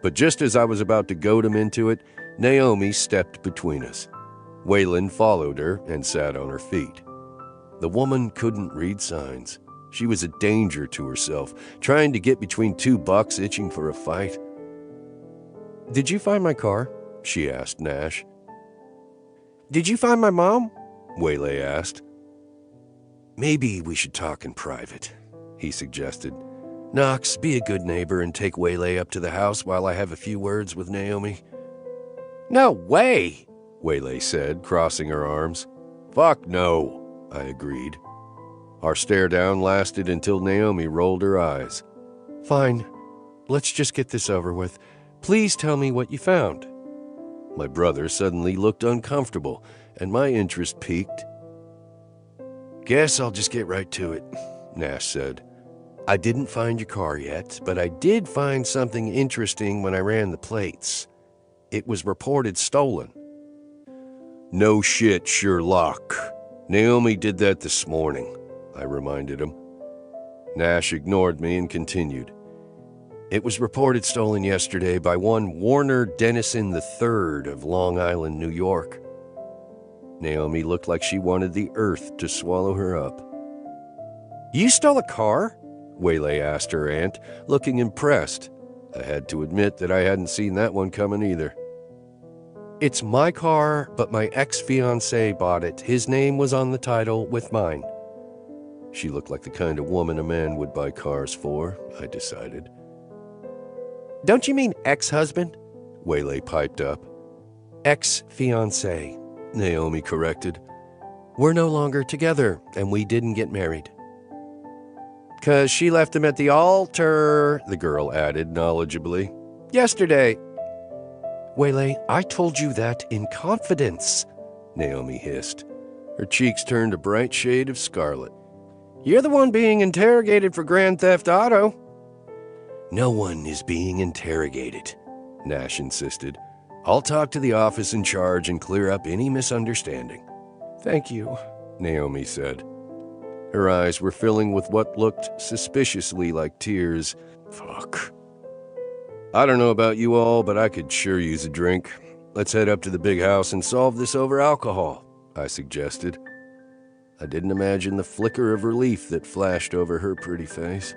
But just as I was about to goad him into it, Naomi stepped between us. Waylon followed her and sat on her feet. The woman couldn't read signs. She was a danger to herself, trying to get between 2 bucks itching for a fight. "Did you find my car?" she asked Nash. "Did you find my mom?" Waylay asked. "Maybe we should talk in private," he suggested. "Knox, be a good neighbor and take Waylay up to the house while I have a few words with Naomi." "No way," Waylay said, crossing her arms. "Fuck no," I agreed. Our stare down lasted until Naomi rolled her eyes. "Fine. Let's just get this over with. Please tell me what you found." My brother suddenly looked uncomfortable, and my interest piqued. "Guess I'll just get right to it," Nash said. "I didn't find your car yet, but I did find something interesting when I ran the plates. It was reported stolen." "No shit, Sherlock. Naomi did that this morning," I reminded him. Nash ignored me and continued. "It was reported stolen yesterday by one Warner Dennison III of Long Island, New York." Naomi looked like she wanted the earth to swallow her up. "You stole a car?" Waylay asked her aunt, looking impressed. I had to admit that I hadn't seen that one coming either. "It's my car, but my ex-fiancé bought it. His name was on the title with mine." She looked like the kind of woman a man would buy cars for, I decided. "Don't you mean ex-husband?" Waylay piped up. "Ex-fiancé," Naomi corrected. "We're no longer together, and we didn't get married." "'Cause she left him at the altar," the girl added knowledgeably. "Yesterday." "Waylay, I told you that in confidence," Naomi hissed. Her cheeks turned a bright shade of scarlet. "You're the one being interrogated for Grand Theft Auto." "No one is being interrogated," Nash insisted. "I'll talk to the office in charge and clear up any misunderstanding." "Thank you," Naomi said. Her eyes were filling with what looked suspiciously like tears. Fuck. "I don't know about you all, but I could sure use a drink. Let's head up to the big house and solve this over alcohol," I suggested. I didn't imagine the flicker of relief that flashed over her pretty face.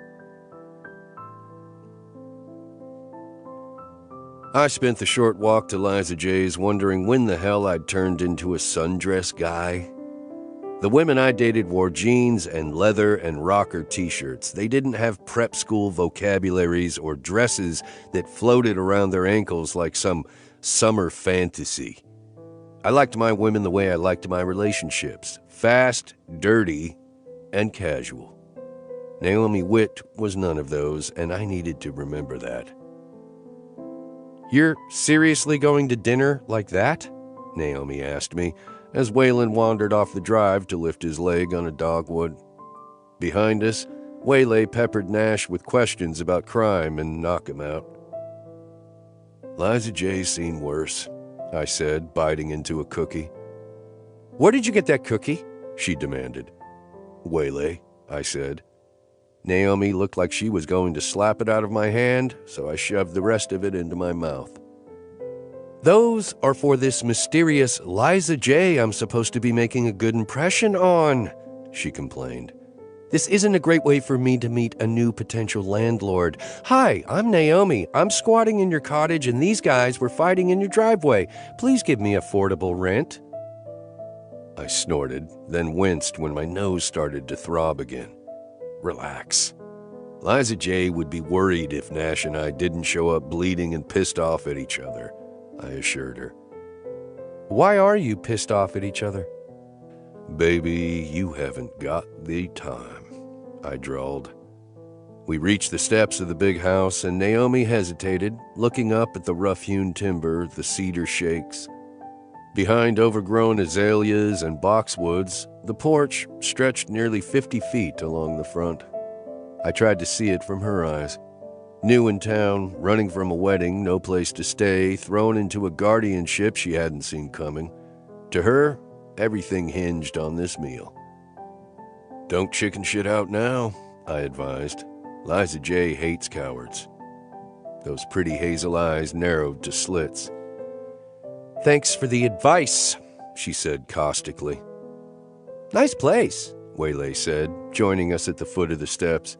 I spent the short walk to Liza J's wondering when the hell I'd turned into a sundress guy. The women I dated wore jeans and leather and rocker t-shirts. They didn't have prep school vocabularies or dresses that floated around their ankles like some summer fantasy. I liked my women the way I liked my relationships. Fast, dirty, and casual. Naomi Witt was none of those, and I needed to remember that. "You're seriously going to dinner like that?" Naomi asked me, as Waylon wandered off the drive to lift his leg on a dogwood. Behind us, Waylay peppered Nash with questions about crime and knock him out. "Liza J's seen worse," I said, biting into a cookie. "Where did you get that cookie?" she demanded. "Waylay," I said. Naomi looked like she was going to slap it out of my hand, so I shoved the rest of it into my mouth. "Those are for this mysterious Liza J I'm supposed to be making a good impression on," she complained. This isn't a great way for me to meet a new potential landlord. Hi, I'm Naomi. I'm squatting in your cottage and these guys were fighting in your driveway. Please give me affordable rent. I snorted, then winced when my nose started to throb again. Relax. Liza J. would be worried if Nash and I didn't show up bleeding and pissed off at each other, I assured her. Why are you pissed off at each other? Baby, you haven't got the time, I drawled. We reached the steps of the big house, and Naomi hesitated, looking up at the rough-hewn timber, the cedar shakes. Behind overgrown azaleas and boxwoods, the porch stretched nearly 50 feet along the front. I tried to see it from her eyes. New in town, running from a wedding, no place to stay, thrown into a guardianship she hadn't seen coming. To her, everything hinged on this meal. Don't chicken shit out now, I advised. Liza J. hates cowards. Those pretty hazel eyes narrowed to slits. Thanks for the advice, she said caustically. Nice place, Waylay said, joining us at the foot of the steps.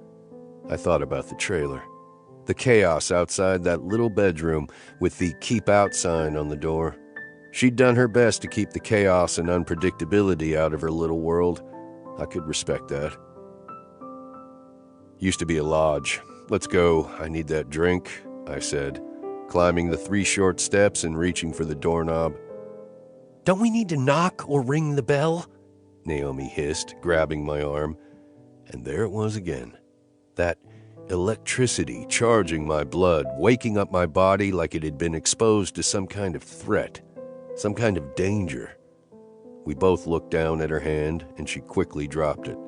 I thought about the trailer. The chaos outside that little bedroom with the keep out sign on the door. She'd done her best to keep the chaos and unpredictability out of her little world. I could respect that. Used to be a lodge. Let's go. I need that drink, I said, climbing the 3 short steps and reaching for the doorknob. Don't we need to knock or ring the bell? Naomi hissed, grabbing my arm. And there it was again. That electricity charging my blood, waking up my body like it had been exposed to some kind of threat, some kind of danger. We both looked down at her hand, and she quickly dropped it.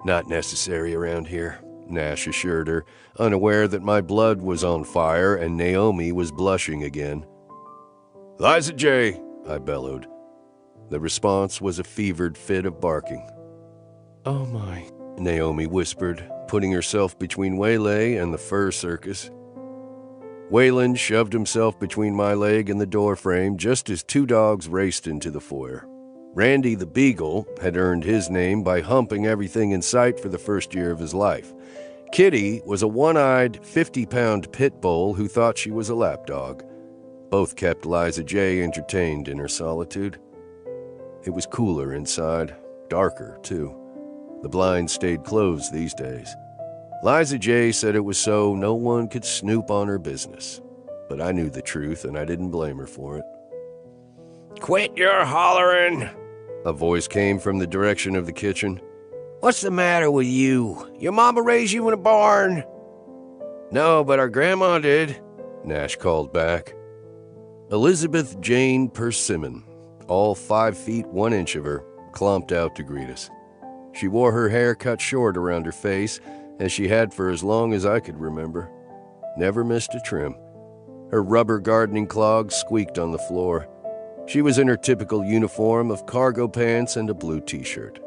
Not necessary around here, Nash assured her, unaware that my blood was on fire and Naomi was blushing again. Liza J., I bellowed. The response was a fevered fit of barking. Oh my, Naomi whispered, putting herself between Waylay and the fur circus. Wayland shoved himself between my leg and the doorframe just as 2 dogs raced into the foyer. Randy the Beagle had earned his name by humping everything in sight for the first year of his life. Kitty was a one-eyed, 50-pound pit bull who thought she was a lapdog. Both kept Liza J. entertained in her solitude. It was cooler inside, darker, too. The blinds stayed closed these days. Liza J. said it was so no one could snoop on her business. But I knew the truth, and I didn't blame her for it. Quit your hollering, a voice came from the direction of the kitchen. What's the matter with you? Your mama raised you in a barn? No, but our grandma did, Nash called back. Elizabeth Jane Persimmon, all 5 feet 1 inch of her, clomped out to greet us. She wore her hair cut short around her face, as she had for as long as I could remember. Never missed a trim. Her rubber gardening clogs squeaked on the floor. She was in her typical uniform of cargo pants and a blue t-shirt.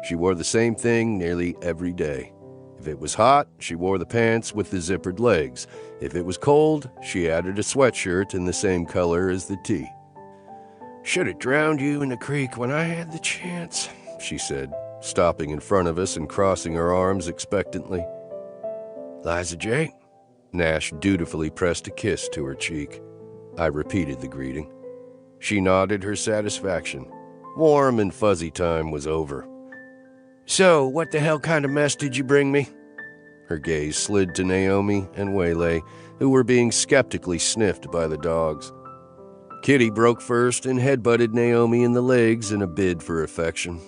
She wore the same thing nearly every day. If it was hot, she wore the pants with the zippered legs. If it was cold, she added a sweatshirt in the same color as the tee. Should have drowned you in the creek when I had the chance, she said, stopping in front of us and crossing her arms expectantly. Liza J. Nash dutifully pressed a kiss to her cheek. I repeated the greeting. She nodded her satisfaction. Warm and fuzzy time was over. So, what the hell kind of mess did you bring me? Her gaze slid to Naomi and Waylay, who were being skeptically sniffed by the dogs. Kitty broke first and headbutted Naomi in the legs in a bid for affection.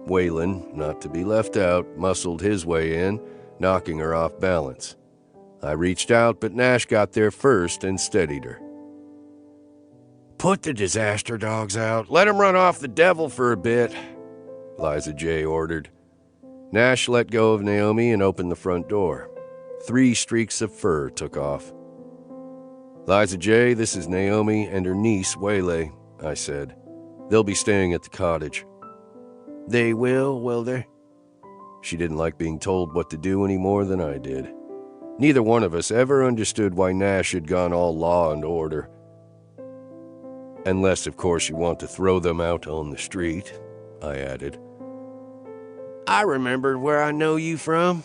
Wayland, not to be left out, muscled his way in, knocking her off balance. I reached out, but Nash got there first and steadied her. Put the disaster dogs out. Let 'em run off the devil for a bit, Liza J. ordered. Nash let go of Naomi and opened the front door. 3 streaks of fur took off. Liza J., this is Naomi and her niece, Waylay, I said. They'll be staying at the cottage. They will they? She didn't like being told what to do any more than I did. Neither one of us ever understood why Nash had gone all law and order. Unless, of course, you want to throw them out on the street, I added. I remembered where I know you from,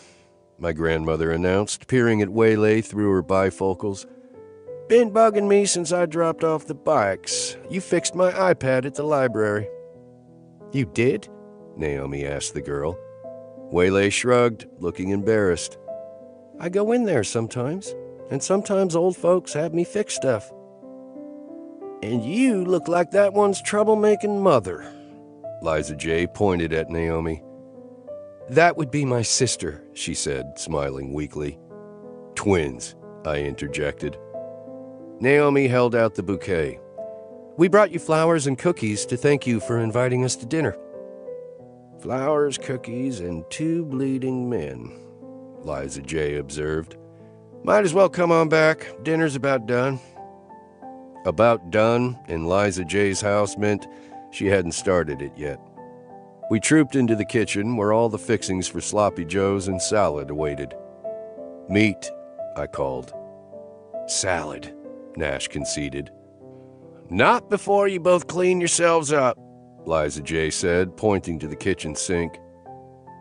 my grandmother announced, peering at Waylay through her bifocals. Been bugging me since I dropped off the bikes. You fixed my iPad at the library. You did? Naomi asked the girl. Waylay shrugged, looking embarrassed. I go in there sometimes, and sometimes old folks have me fix stuff. And you look like that one's troublemaking mother. Liza J. pointed at Naomi. That would be my sister, she said, smiling weakly. Twins, I interjected. Naomi held out the bouquet. We brought you flowers and cookies to thank you for inviting us to dinner. Flowers, cookies, and 2 bleeding men, Liza J. observed. Might as well come on back. Dinner's about done. About done in Liza J.'s house meant she hadn't started it yet. We trooped into the kitchen where all the fixings for sloppy joes and salad awaited. Meat, I called. Salad, Nash conceded. Not before you both clean yourselves up, Liza J. said, pointing to the kitchen sink.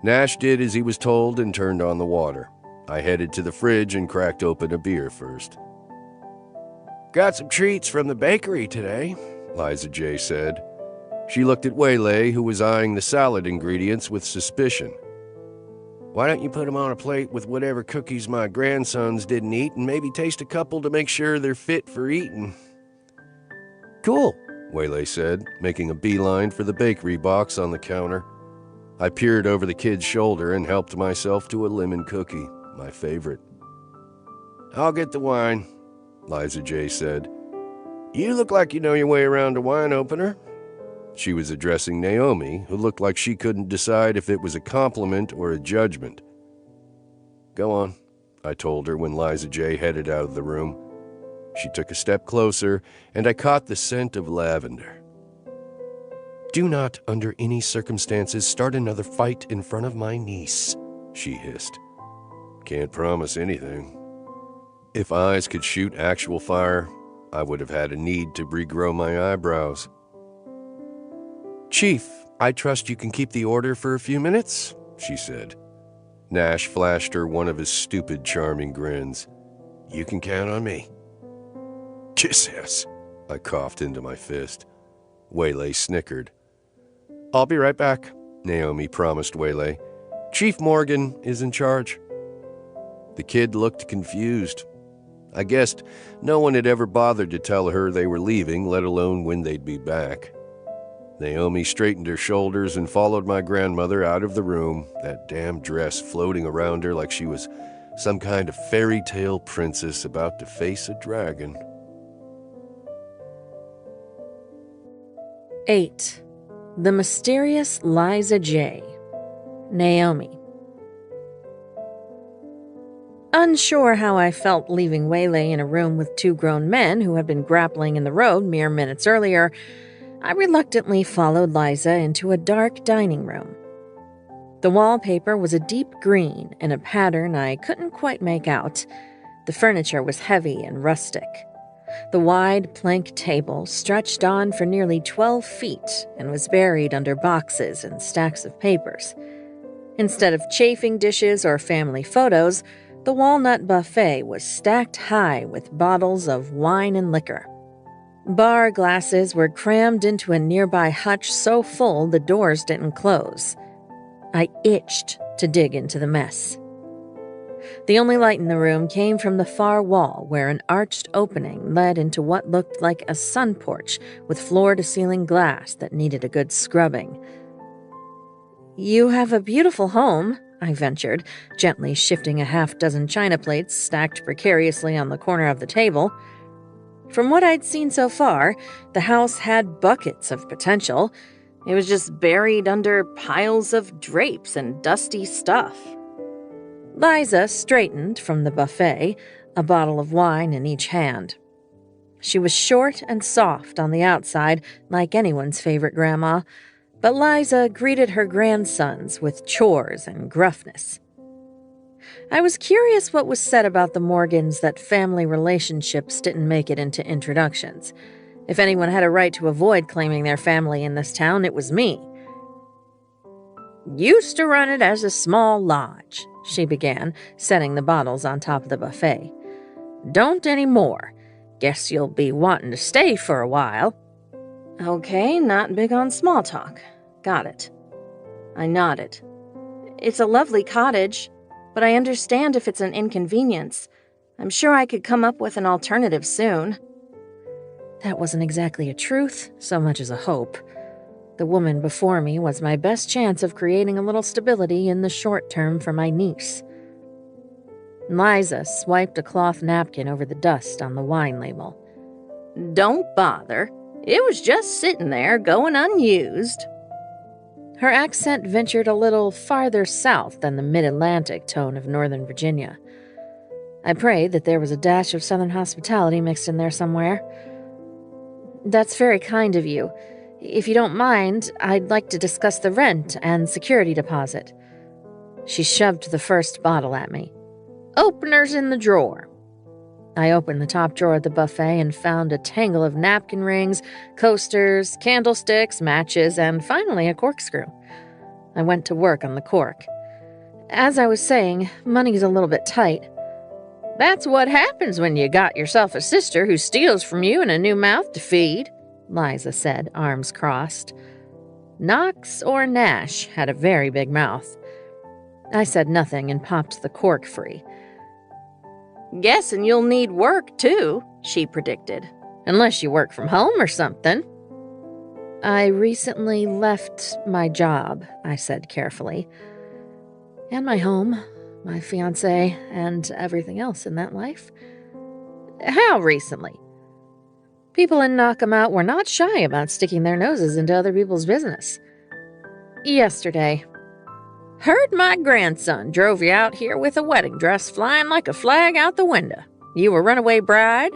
Nash did as he was told and turned on the water. I headed to the fridge and cracked open a beer first. Got some treats from the bakery today, Liza J. said. She looked at Waylay, who was eyeing the salad ingredients with suspicion. Why don't you put them on a plate with whatever cookies my grandsons didn't eat and maybe taste a couple to make sure they're fit for eating? Cool, Waylay said, making a beeline for the bakery box on the counter. I peered over the kid's shoulder and helped myself to a lemon cookie, my favorite. I'll get the wine, Liza J. said. You look like you know your way around a wine opener. She was addressing Naomi, who looked like she couldn't decide if it was a compliment or a judgment. Go on, I told her when Liza J. headed out of the room. She took a step closer, and I caught the scent of lavender. Do not, under any circumstances, start another fight in front of my niece, she hissed. Can't promise anything. If eyes could shoot actual fire, I would have had a need to regrow my eyebrows. Chief, I trust you can keep the order for a few minutes, she said. Nash flashed her one of his stupid, charming grins. You can count on me. Jesus, I coughed into my fist. Waylay snickered. I'll be right back, Naomi promised Waylay. Chief Morgan is in charge. The kid looked confused. I guessed no one had ever bothered to tell her they were leaving, let alone when they'd be back. Naomi straightened her shoulders and followed my grandmother out of the room, that damn dress floating around her like she was some kind of fairy tale princess about to face a dragon. 8. The Mysterious Liza J. Naomi. Unsure how I felt leaving Waylay in a room with 2 grown men who had been grappling in the road mere minutes earlier, I reluctantly followed Liza into a dark dining room. The wallpaper was a deep green in a pattern I couldn't quite make out. The furniture was heavy and rustic. The wide plank table stretched on for nearly 12 feet and was buried under boxes and stacks of papers. Instead of chafing dishes or family photos, the walnut buffet was stacked high with bottles of wine and liquor. Bar glasses were crammed into a nearby hutch so full the doors didn't close. I itched to dig into the mess. The only light in the room came from the far wall, where an arched opening led into what looked like a sun porch with floor-to-ceiling glass that needed a good scrubbing. You have a beautiful home, I ventured, gently shifting a half-dozen china plates stacked precariously on the corner of the table. From what I'd seen so far, the house had buckets of potential. It was just buried under piles of drapes and dusty stuff. Liza straightened from the buffet, a bottle of wine in each hand. She was short and soft on the outside, like anyone's favorite grandma, but Liza greeted her grandsons with chores and gruffness. I was curious what was said about the Morgans that family relationships didn't make it into introductions. If anyone had a right to avoid claiming their family in this town, it was me. Used to run it as a small lodge, she began, setting the bottles on top of the buffet. Don't anymore. Guess you'll be wanting to stay for a while. Okay, not big on small talk. Got it. I nodded. It's a lovely cottage, but I understand if it's an inconvenience. I'm sure I could come up with an alternative soon. That wasn't exactly a truth, so much as a hope. The woman before me was my best chance of creating a little stability in the short term for my niece. Liza swiped a cloth napkin over the dust on the wine label. Don't bother. It was just sitting there, going unused. Her accent ventured a little farther south than the mid-Atlantic tone of Northern Virginia. I prayed that there was a dash of Southern hospitality mixed in there somewhere. That's very kind of you. If you don't mind, I'd like to discuss the rent and security deposit. She shoved the first bottle at me. Opener's in the drawer. I opened the top drawer of the buffet and found a tangle of napkin rings, coasters, candlesticks, matches, and finally a corkscrew. I went to work on the cork. As I was saying, money's a little bit tight. That's what happens when you got yourself a sister who steals from you and a new mouth to feed, Liza said, arms crossed. Knox or Nash had a very big mouth. I said nothing and popped the cork free. Guessing you'll need work, too, she predicted. Unless you work from home or something. I recently left my job, I said carefully. And my home, my fiancé, and everything else in that life. How recently? People in Knockemout were not shy about sticking their noses into other people's business. Yesterday. Heard my grandson drove you out here with a wedding dress flying like a flag out the window. You a runaway bride?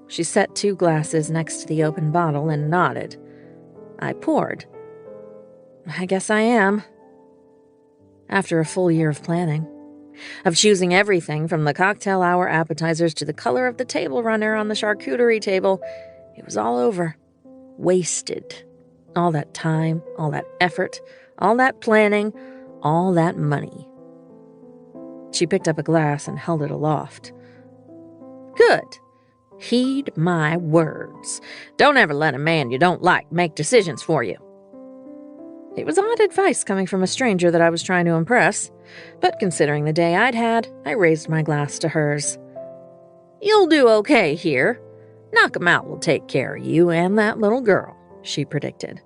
She set 2 glasses next to the open bottle and nodded. I poured. I guess I am. After a full year of planning, of choosing everything from the cocktail hour appetizers to the color of the table runner on the charcuterie table, it was all over. Wasted. All that time, all that effort, all that planning, all that money. She picked up a glass and held it aloft. Good. Heed my words. Don't ever let a man you don't like make decisions for you. It was odd advice coming from a stranger that I was trying to impress, but considering the day I'd had, I raised my glass to hers. You'll do okay here. Knockemout will take care of you and that little girl, she predicted.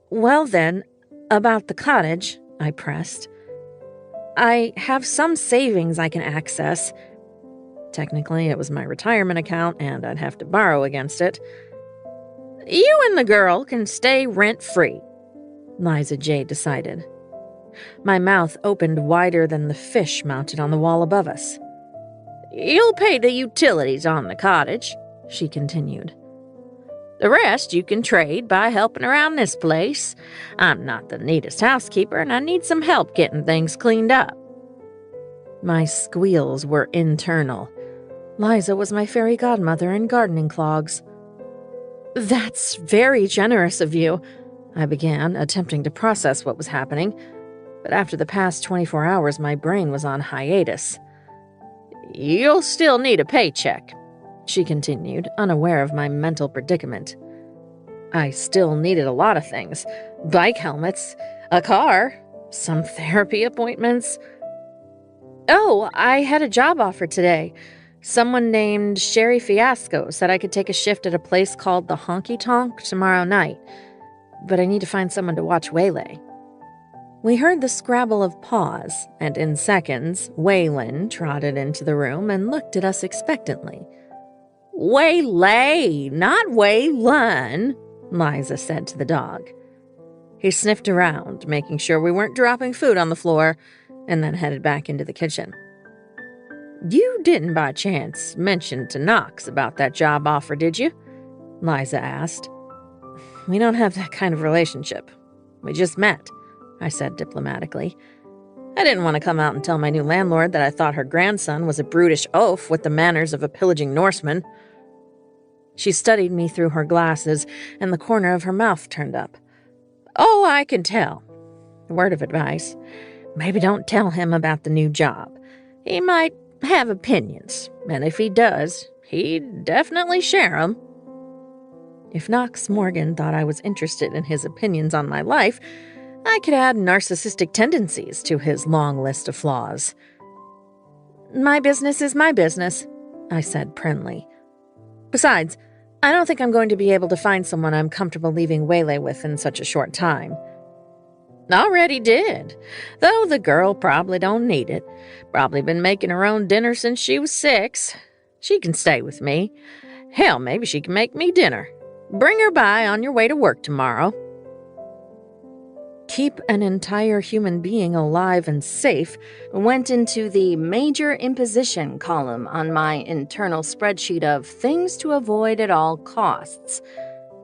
Well then, about the cottage, I pressed. I have some savings I can access. Technically, it was my retirement account, and I'd have to borrow against it. You and the girl can stay rent-free, Liza J. decided. My mouth opened wider than the fish mounted on the wall above us. You'll pay the utilities on the cottage, she continued. The rest you can trade by helping around this place. I'm not the neatest housekeeper, and I need some help getting things cleaned up. My squeals were internal. Liza was my fairy godmother in gardening clogs. That's very generous of you, I began, attempting to process what was happening, but after the past 24 hours, my brain was on hiatus. You'll still need a paycheck, she continued, unaware of my mental predicament. I still needed a lot of things. Bike helmets, a car, some therapy appointments. Oh, I had a job offer today. Someone named Sherry Fiasco said I could take a shift at a place called the Honky Tonk tomorrow night, but I need to find someone to watch Waylay. We heard the scrabble of paws, and in seconds, Waylon trotted into the room and looked at us expectantly. Waylay, not Waylon, Liza said to the dog. He sniffed around, making sure we weren't dropping food on the floor, and then headed back into the kitchen. You didn't by chance mention to Knox about that job offer, did you? Liza asked. We don't have that kind of relationship. We just met, I said diplomatically. I didn't want to come out and tell my new landlord that I thought her grandson was a brutish oaf with the manners of a pillaging Norseman. She studied me through her glasses, and the corner of her mouth turned up. Oh, I can tell. A word of advice: maybe don't tell him about the new job. He might have opinions, and if he does, he'd definitely share 'em. If Knox Morgan thought I was interested in his opinions on my life, I could add narcissistic tendencies to his long list of flaws. My business is my business, I said primly. Besides, I don't think I'm going to be able to find someone I'm comfortable leaving waylay with in such a short time. Already did, though the girl probably don't need it. Probably been making her own dinner since she was 6. She can stay with me. Hell, maybe she can make me dinner. Bring her by on your way to work tomorrow. Keep an entire human being alive and safe Went into the major imposition column on my internal spreadsheet of things to avoid at all costs.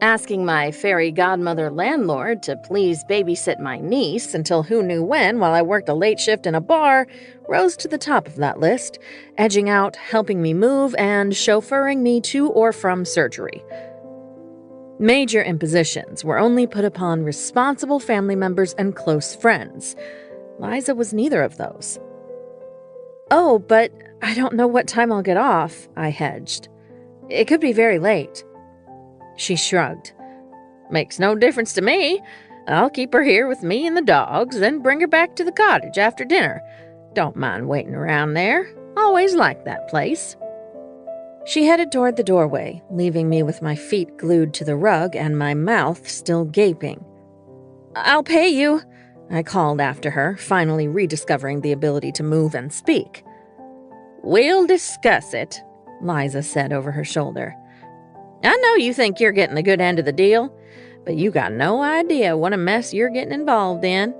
Asking my fairy godmother landlord to please babysit my niece until who knew when while I worked a late shift in a bar rose to the top of that list, edging out helping me move and chauffeuring me to or from surgery. Major impositions were only put upon responsible family members and close friends. Liza was neither of those. Oh, but I don't know what time I'll get off, I hedged. It could be very late. She shrugged. Makes no difference to me. I'll keep her here with me and the dogs, then bring her back to the cottage after dinner. Don't mind waiting around there. Always liked that place. She headed toward the doorway, leaving me with my feet glued to the rug and my mouth still gaping. I'll pay you, I called after her, finally rediscovering the ability to move and speak. We'll discuss it, Liza said over her shoulder. I know you think you're getting the good end of the deal, but you got no idea what a mess you're getting involved in.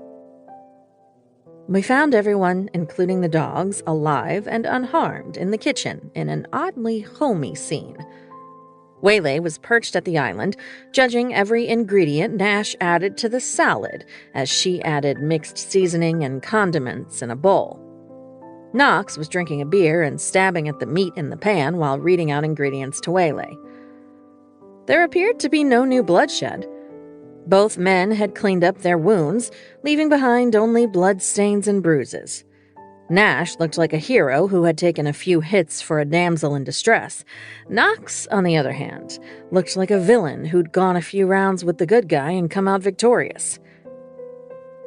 We found everyone, including the dogs, alive and unharmed in the kitchen in an oddly homey scene. Waylay was perched at the island, judging every ingredient Nash added to the salad as she added mixed seasoning and condiments in a bowl. Knox was drinking a beer and stabbing at the meat in the pan while reading out ingredients to Waylay. There appeared to be no new bloodshed. Both men had cleaned up their wounds, leaving behind only bloodstains and bruises. Nash looked like a hero who had taken a few hits for a damsel in distress. Knox, on the other hand, looked like a villain who'd gone a few rounds with the good guy and come out victorious.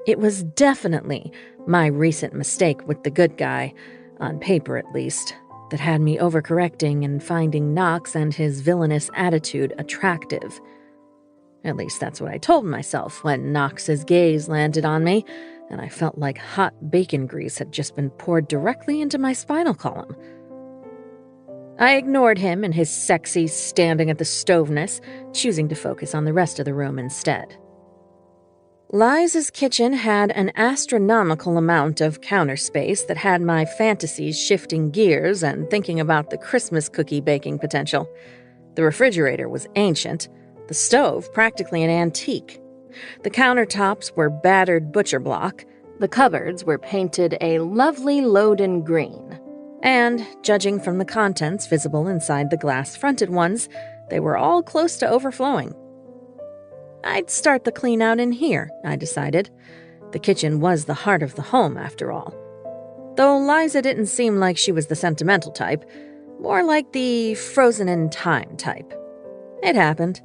It was definitely my recent mistake with the good guy, on paper at least, that had me overcorrecting and finding Knox and his villainous attitude attractive. At least that's what I told myself when Knox's gaze landed on me, and I felt like hot bacon grease had just been poured directly into my spinal column. I ignored him and his sexy standing at the stoveness, choosing to focus on the rest of the room instead. Liza's kitchen had an astronomical amount of counter space that had my fantasies shifting gears and thinking about the Christmas cookie baking potential. The refrigerator was ancient, the stove practically an antique. The countertops were battered butcher block. The cupboards were painted a lovely Loden green. And, judging from the contents visible inside the glass-fronted ones, they were all close to overflowing. I'd start the clean-out in here, I decided. The kitchen was the heart of the home, after all. Though Liza didn't seem like she was the sentimental type, more like the frozen-in-time type. It happened.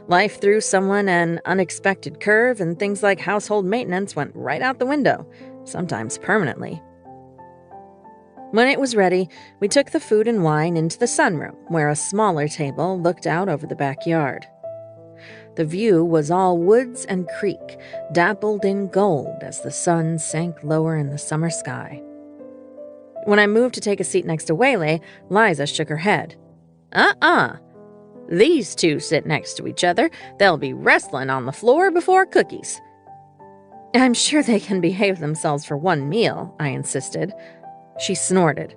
Life threw someone an unexpected curve, and things like household maintenance went right out the window, sometimes permanently. When it was ready, we took the food and wine into the sunroom, where a smaller table looked out over the backyard. The view was all woods and creek, dappled in gold as the sun sank lower in the summer sky. When I moved to take a seat next to Waylay, Liza shook her head. These two sit next to each other. They'll be wrestling on the floor before cookies. I'm sure they can behave themselves for one meal, I insisted. She snorted.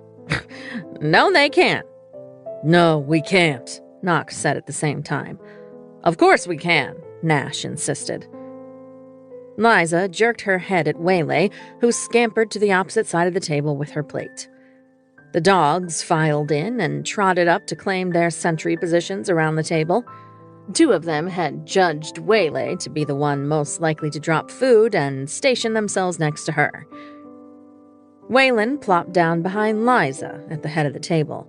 No, they can't. No, we can't, Knox said at the same time. Of course we can, Nash insisted. Liza jerked her head at Waylay, who scampered to the opposite side of the table with her plate. The dogs filed in and trotted up to claim their sentry positions around the table. Two of them had judged Waylay to be the one most likely to drop food and stationed themselves next to her. Waylon plopped down behind Liza at the head of the table.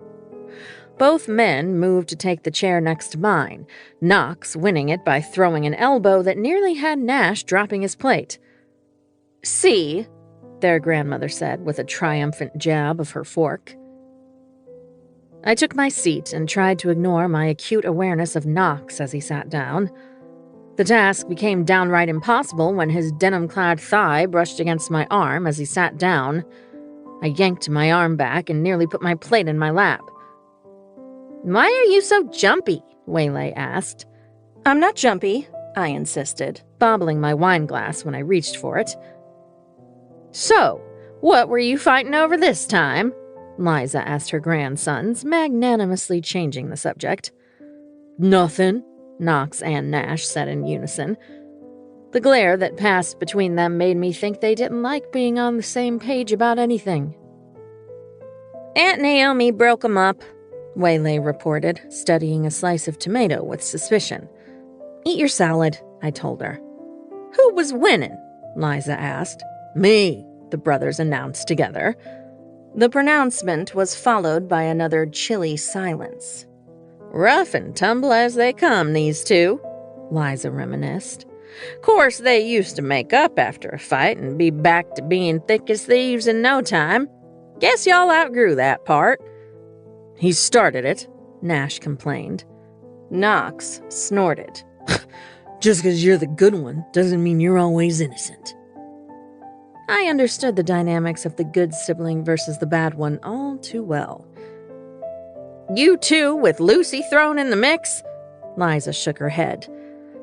Both men moved to take the chair next to mine, Knox winning it by throwing an elbow that nearly had Nash dropping his plate. "See," their grandmother said with a triumphant jab of her fork. I took my seat and tried to ignore my acute awareness of Knox as he sat down. The task became downright impossible when his denim-clad thigh brushed against my arm as he sat down. I yanked my arm back and nearly put my plate in my lap. "Why are you so jumpy?" Waylay asked. "I'm not jumpy," I insisted, bobbling my wine glass when I reached for it. "So, what were you fighting over this time?" Liza asked her grandsons, magnanimously changing the subject. Nothing, Knox and Nash said in unison. The glare that passed between them made me think they didn't like being on the same page about anything. "Aunt Naomi broke 'em up," Waylay reported, studying a slice of tomato with suspicion. "Eat your salad," I told her. "Who was winning?" Liza asked. Me, the brothers announced together. The pronouncement was followed by another chilly silence. "Rough and tumble as they come, these two," Liza reminisced. "Course they used to make up after a fight and be back to being thick as thieves in no time. Guess y'all outgrew that part." He started it, Nash complained. Knox snorted. Just 'cause you're the good one doesn't mean you're always innocent. I understood the dynamics of the good sibling versus the bad one all too well. "You two with Lucy thrown in the mix?" Liza shook her head.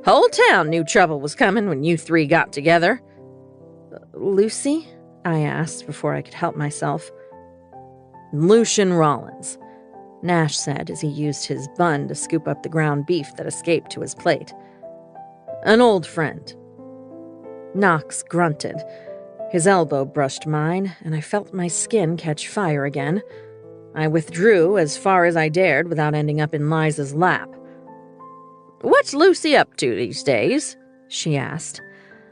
"Whole town knew trouble was coming when you three got together." "Lucy?" I asked before I could help myself. "Lucian Rollins," Nash said as he used his bun to scoop up the ground beef that escaped to his plate. "An old friend." Knox grunted. His elbow brushed mine, and I felt my skin catch fire again. I withdrew as far as I dared without ending up in Liza's lap. "What's Lucy up to these days?" she asked.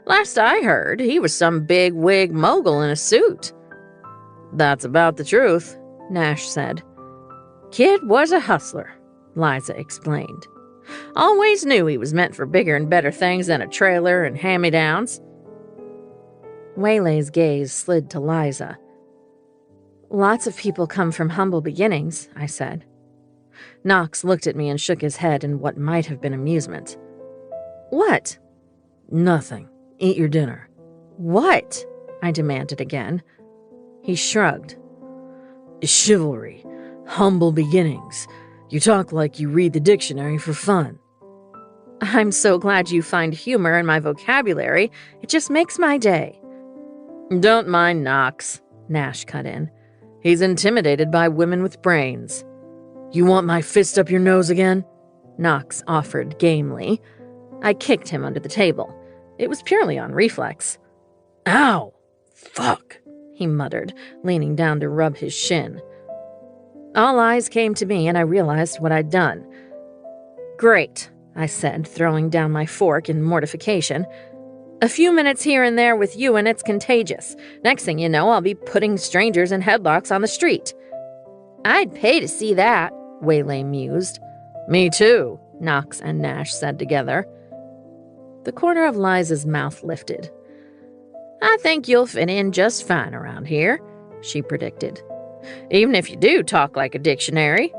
"Last I heard, he was some big wig mogul in a suit." "That's about the truth," Nash said. "Kid was a hustler," Liza explained. "Always knew he was meant for bigger and better things than a trailer and hand-me-downs." Waylay's gaze slid to Liza. "Lots of people come from humble beginnings," I said. Knox looked at me and shook his head in what might have been amusement. "What?" "Nothing. Eat your dinner." "What?" I demanded again. He shrugged. "Chivalry. Humble beginnings. You talk like you read the dictionary for fun." "I'm so glad you find humor in my vocabulary. It just makes my day." "Don't mind Knox," Nash cut in. "He's intimidated by women with brains." "You want my fist up your nose again?" Knox offered gamely. I kicked him under the table. It was purely on reflex. "Ow! Fuck!" he muttered, leaning down to rub his shin. All eyes came to me, and I realized what I'd done. "Great," I said, throwing down my fork in mortification. "A few minutes here and there with you and it's contagious. Next thing you know, I'll be putting strangers in headlocks on the street." "I'd pay to see that," Waylay mused. "Me too," Knox and Nash said together. The corner of Liza's mouth lifted. "I think you'll fit in just fine around here," she predicted. "Even if you do talk like a dictionary."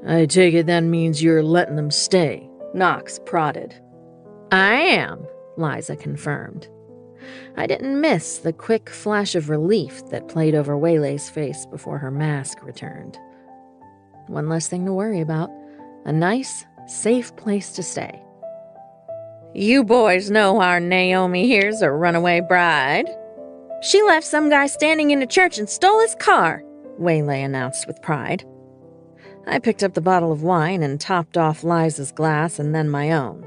"I take it that means you're letting them stay," Knox prodded. "I am," Liza confirmed. I didn't miss the quick flash of relief that played over Waylay's face before her mask returned. One less thing to worry about. A nice, safe place to stay. "You boys know our Naomi here's a runaway bride." "She left some guy standing in a church and stole his car," Waylay announced with pride. I picked up the bottle of wine and topped off Liza's glass and then my own.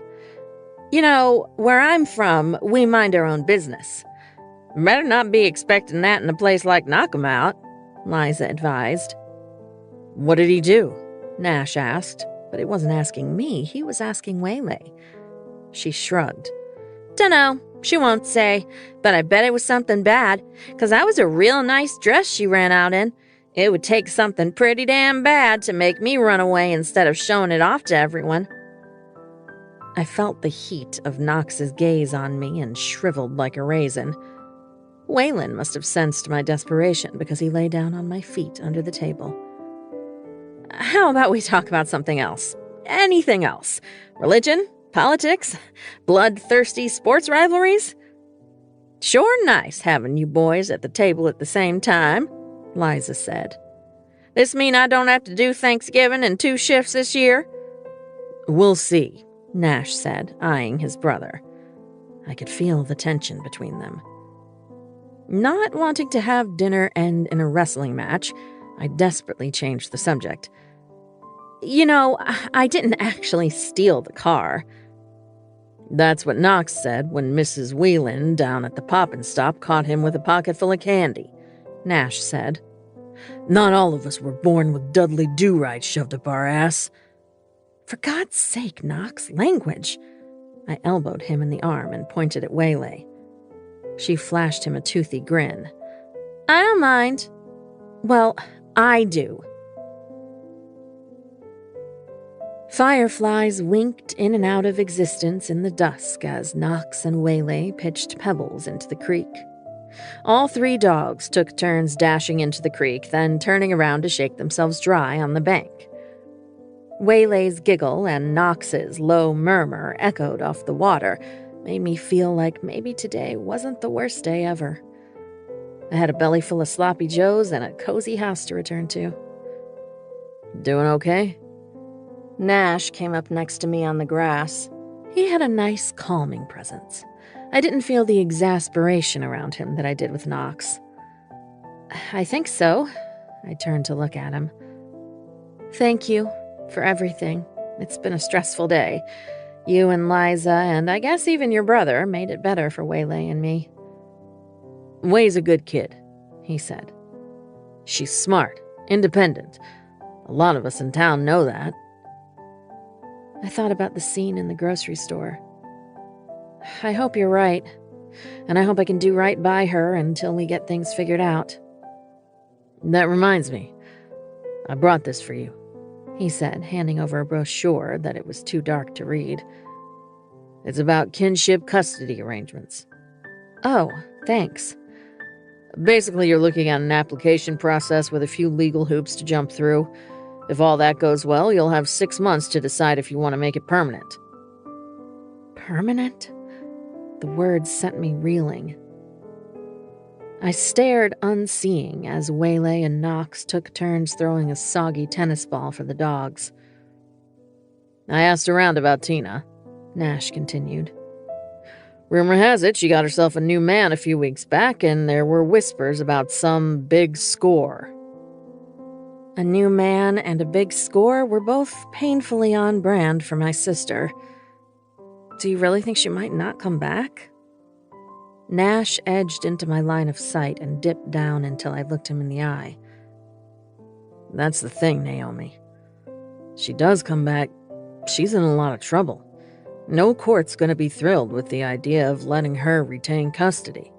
"You know, where I'm from, we mind our own business." "Better not be expecting that in a place like Knockemout," Liza advised. "What did he do?" Nash asked. But it wasn't asking me, he was asking Waylay. She shrugged. Dunno, she won't say, but I bet it was something bad, 'cause that was a real nice dress she ran out in. It would take something pretty damn bad to make me run away instead of showing it off to everyone. I felt the heat of Knox's gaze on me and shriveled like a raisin. Waylon must have sensed my desperation because he lay down on my feet under the table. How about we talk about something else? Anything else? Religion? Politics? Bloodthirsty sports rivalries? Sure nice having you boys at the table at the same time, Liza said. This mean I don't have to do Thanksgiving in 2 shifts this year? We'll see, Nash said, eyeing his brother. I could feel the tension between them. Not wanting to have dinner end in a wrestling match, I desperately changed the subject. You know, I didn't actually steal the car. That's what Knox said when Mrs. Whelan down at the Poppin' Stop caught him with a pocket full of candy, Nash said. Not all of us were born with Dudley Do-Right shoved up our ass. For God's sake, Knox, language. I elbowed him in the arm and pointed at Waylay. She flashed him a toothy grin. I don't mind. Well, I do. Fireflies winked in and out of existence in the dusk as Knox and Waylay pitched pebbles into the creek. All 3 dogs took turns dashing into the creek, then turning around to shake themselves dry on the bank. Waylay's giggle and Knox's low murmur echoed off the water, made me feel like maybe today wasn't the worst day ever. I had a belly full of sloppy joes and a cozy house to return to. Doing okay? Nash came up next to me on the grass. He had a nice, calming presence. I didn't feel the exasperation around him that I did with Knox. I think so. I turned to look at him. Thank you for everything. It's been a stressful day. You and Liza, and I guess even your brother, made it better for Waylay and me. Way's a good kid, he said. She's smart, independent. A lot of us in town know that. I thought about the scene in the grocery store. I hope you're right, and I hope I can do right by her until we get things figured out. That reminds me, I brought this for you, he said, handing over a brochure that it was too dark to read. It's about kinship custody arrangements. Oh, thanks. Basically, you're looking at an application process with a few legal hoops to jump through. If all that goes well, you'll have 6 months to decide if you want to make it permanent. Permanent? The words sent me reeling. I stared unseeing as Waylay and Knox took turns throwing a soggy tennis ball for the dogs. I asked around about Tina, Nash continued. Rumor has it she got herself a new man a few weeks back, and there were whispers about some big score. A new man and a big score were both painfully on brand for my sister. Do you really think she might not come back? Nash edged into my line of sight and dipped down until I looked him in the eye. That's the thing, Naomi. She does come back. She's in a lot of trouble. No court's going to be thrilled with the idea of letting her retain custody.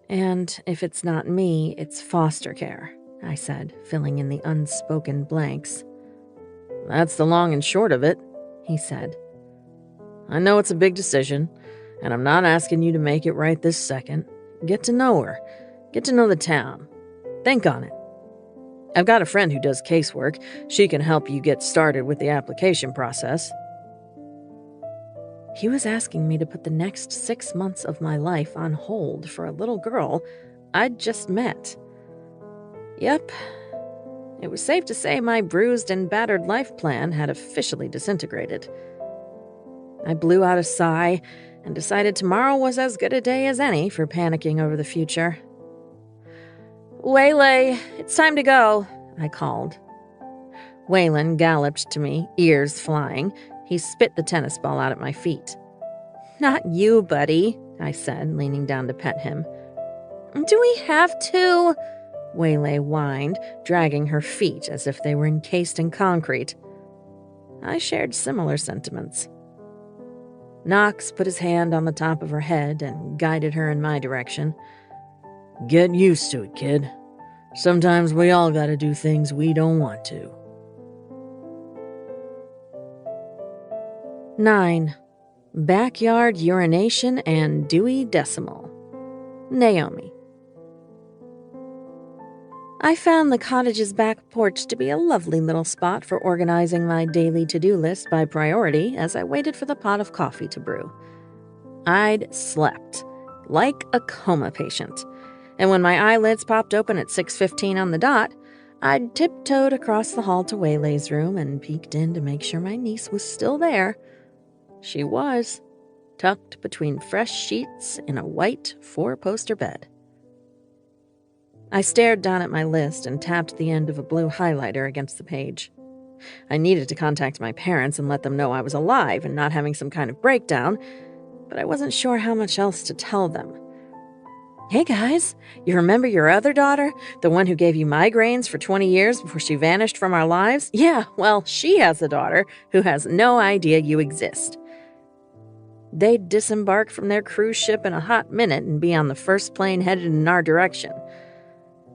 And if it's not me, it's foster care, I said, filling in the unspoken blanks. That's the long and short of it, he said. I know it's a big decision, and I'm not asking you to make it right this second. Get to know her. Get to know the town. Think on it. I've got a friend who does casework. She can help you get started with the application process. He was asking me to put the next 6 months of my life on hold for a little girl I'd just met. Yep. It was safe to say my bruised and battered life plan had officially disintegrated. I blew out a sigh and decided tomorrow was as good a day as any for panicking over the future. Waylay, it's time to go, I called. Waylon galloped to me, ears flying. He spit the tennis ball out at my feet. Not you, buddy, I said, leaning down to pet him. Do we have to? Waylay whined, dragging her feet as if they were encased in concrete. I shared similar sentiments. Knox put his hand on the top of her head and guided her in my direction. Get used to it, kid. Sometimes we all gotta do things we don't want to. 9. Backyard urination and Dewey Decimal. Naomi. I found the cottage's back porch to be a lovely little spot for organizing my daily to-do list by priority as I waited for the pot of coffee to brew. I'd slept like a coma patient, and when my eyelids popped open at 6:15 on the dot, I'd tiptoed across the hall to Waylay's room and peeked in to make sure my niece was still there. She was, tucked between fresh sheets in a white 4-poster bed. I stared down at my list and tapped the end of a blue highlighter against the page. I needed to contact my parents and let them know I was alive and not having some kind of breakdown, but I wasn't sure how much else to tell them. Hey guys, you remember your other daughter? The one who gave you migraines for 20 years before she vanished from our lives? Yeah, well, she has a daughter who has no idea you exist. They'd disembark from their cruise ship in a hot minute and be on the first plane headed in our direction.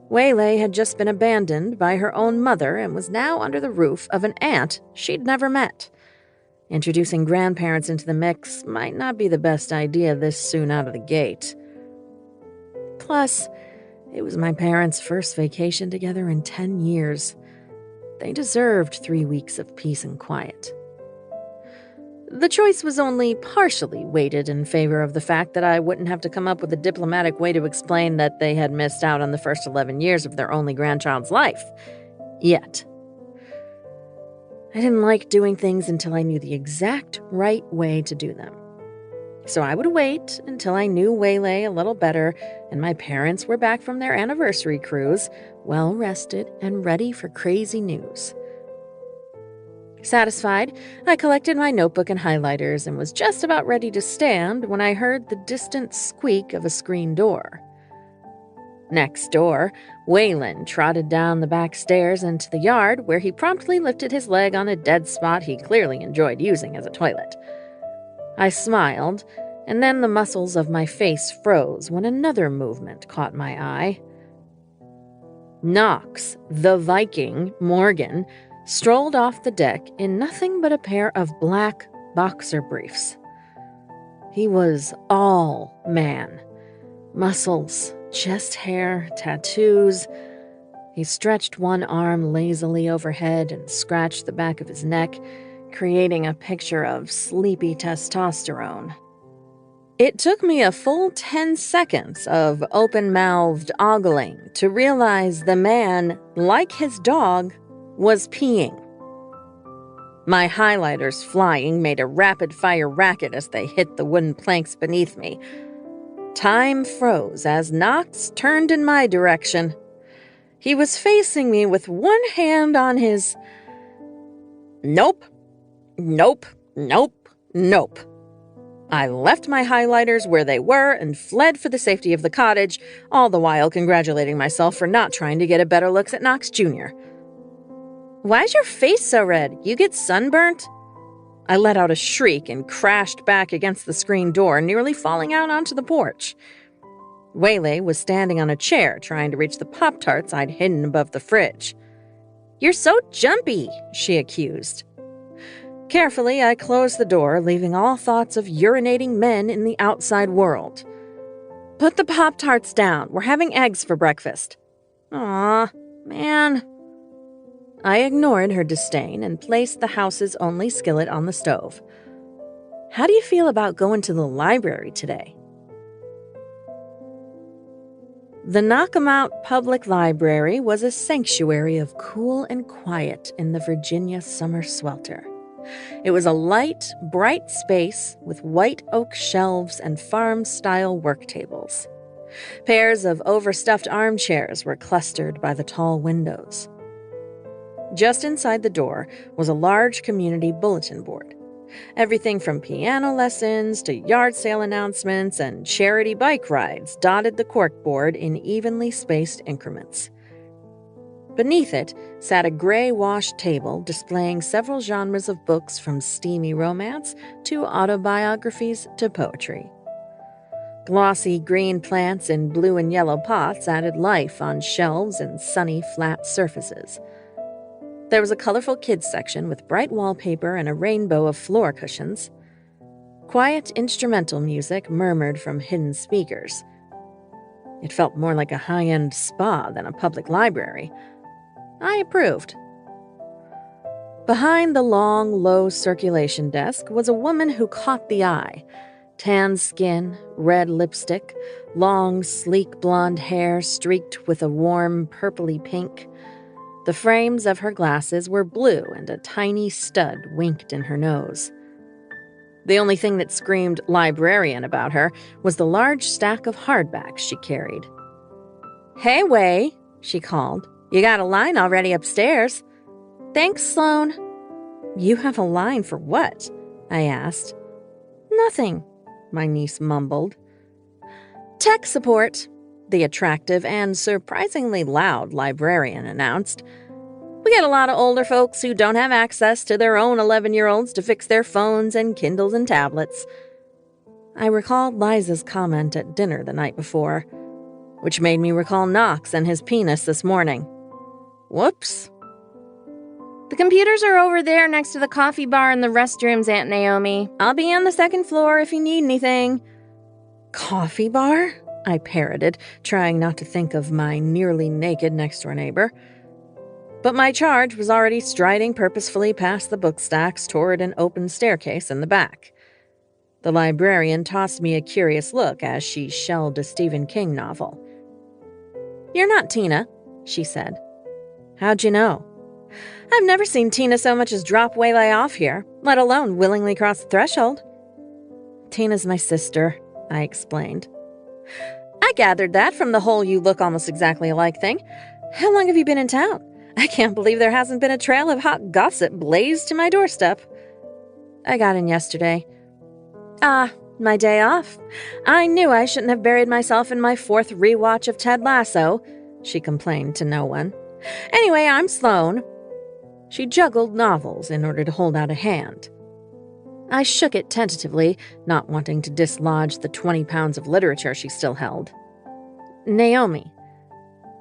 Waylay had just been abandoned by her own mother and was now under the roof of an aunt she'd never met. Introducing grandparents into the mix might not be the best idea this soon out of the gate. Plus, it was my parents' first vacation together in 10 years. They deserved 3 weeks of peace and quiet. The choice was only partially weighted in favor of the fact that I wouldn't have to come up with a diplomatic way to explain that they had missed out on the first 11 years of their only grandchild's life. Yet. I didn't like doing things until I knew the exact right way to do them. So I would wait until I knew Waylay a little better and my parents were back from their anniversary cruise, well rested and ready for crazy news. Satisfied, I collected my notebook and highlighters and was just about ready to stand when I heard the distant squeak of a screen door. Next door, Waylon trotted down the back stairs into the yard where he promptly lifted his leg on a dead spot he clearly enjoyed using as a toilet. I smiled, and then the muscles of my face froze when another movement caught my eye. Knox, the Viking, Morgan, strolled off the deck in nothing but a pair of black boxer briefs. He was all man. Muscles, chest hair, tattoos. He stretched one arm lazily overhead and scratched the back of his neck, creating a picture of sleepy testosterone. It took me a full 10 seconds of open-mouthed ogling to realize the man, like his dog, was peeing. My highlighters flying made a rapid-fire racket as they hit the wooden planks beneath me. Time froze as Knox turned in my direction. He was facing me with one hand on his... Nope. I left my highlighters where they were and fled for the safety of the cottage, all the while congratulating myself for not trying to get a better look at Knox Jr. Why's your face so red? You get sunburnt? I let out a shriek and crashed back against the screen door, nearly falling out onto the porch. Waylay was standing on a chair trying to reach the Pop-Tarts I'd hidden above the fridge. You're so jumpy, she accused. Carefully, I closed the door, leaving all thoughts of urinating men in the outside world. Put the Pop-Tarts down. We're having eggs for breakfast. Aw, man. I ignored her disdain and placed the house's only skillet on the stove. How do you feel about going to the library today? The Knockemout Public Library was a sanctuary of cool and quiet in the Virginia summer swelter. It was a light, bright space with white oak shelves and farm-style work tables. Pairs of overstuffed armchairs were clustered by the tall windows. Just inside the door was a large community bulletin board. Everything from piano lessons to yard sale announcements and charity bike rides dotted the corkboard in evenly spaced increments. Beneath it sat a gray-washed table displaying several genres of books from steamy romance to autobiographies to poetry. Glossy green plants in blue and yellow pots added life on shelves and sunny, flat surfaces. There was a colorful kids section with bright wallpaper and a rainbow of floor cushions. Quiet instrumental music murmured from hidden speakers. It felt more like a high-end spa than a public library. I approved. Behind the long, low circulation desk was a woman who caught the eye. Tan skin, red lipstick, long, sleek blonde hair streaked with a warm, purpley pink. The frames of her glasses were blue and a tiny stud winked in her nose. The only thing that screamed librarian about her was the large stack of hardbacks she carried. "Hey, Wei," she called. "You got a line already upstairs." "Thanks, Sloane." "You have a line for what?" I asked. "Nothing," my niece mumbled. "Tech support," the attractive and surprisingly loud librarian announced. "We get a lot of older folks who don't have access to their own 11-year-olds to fix their phones and Kindles and tablets." I recalled Liza's comment at dinner the night before, which made me recall Knox and his penis this morning. Whoops. "The computers are over there next to the coffee bar and the restrooms, Aunt Naomi. I'll be on the second floor if you need anything." "Coffee bar?" I parroted, trying not to think of my nearly naked next-door neighbor. But my charge was already striding purposefully past the book stacks toward an open staircase in the back. The librarian tossed me a curious look as she shelved a Stephen King novel. "You're not Tina," she said. "How'd you know?" "I've never seen Tina so much as drop waylay off here, let alone willingly cross the threshold." "Tina's my sister," I explained. "I gathered that from the whole you look almost exactly alike thing. How long have you been in town? I can't believe there hasn't been a trail of hot gossip blazed to my doorstep." "I got in yesterday." "Ah, my day off. I knew I shouldn't have buried myself in my 4th rewatch of Ted Lasso," she complained to no one. "Anyway, I'm Sloane." She juggled novels in order to hold out a hand. I shook it tentatively, not wanting to dislodge the 20 pounds of literature she still held. "Naomi."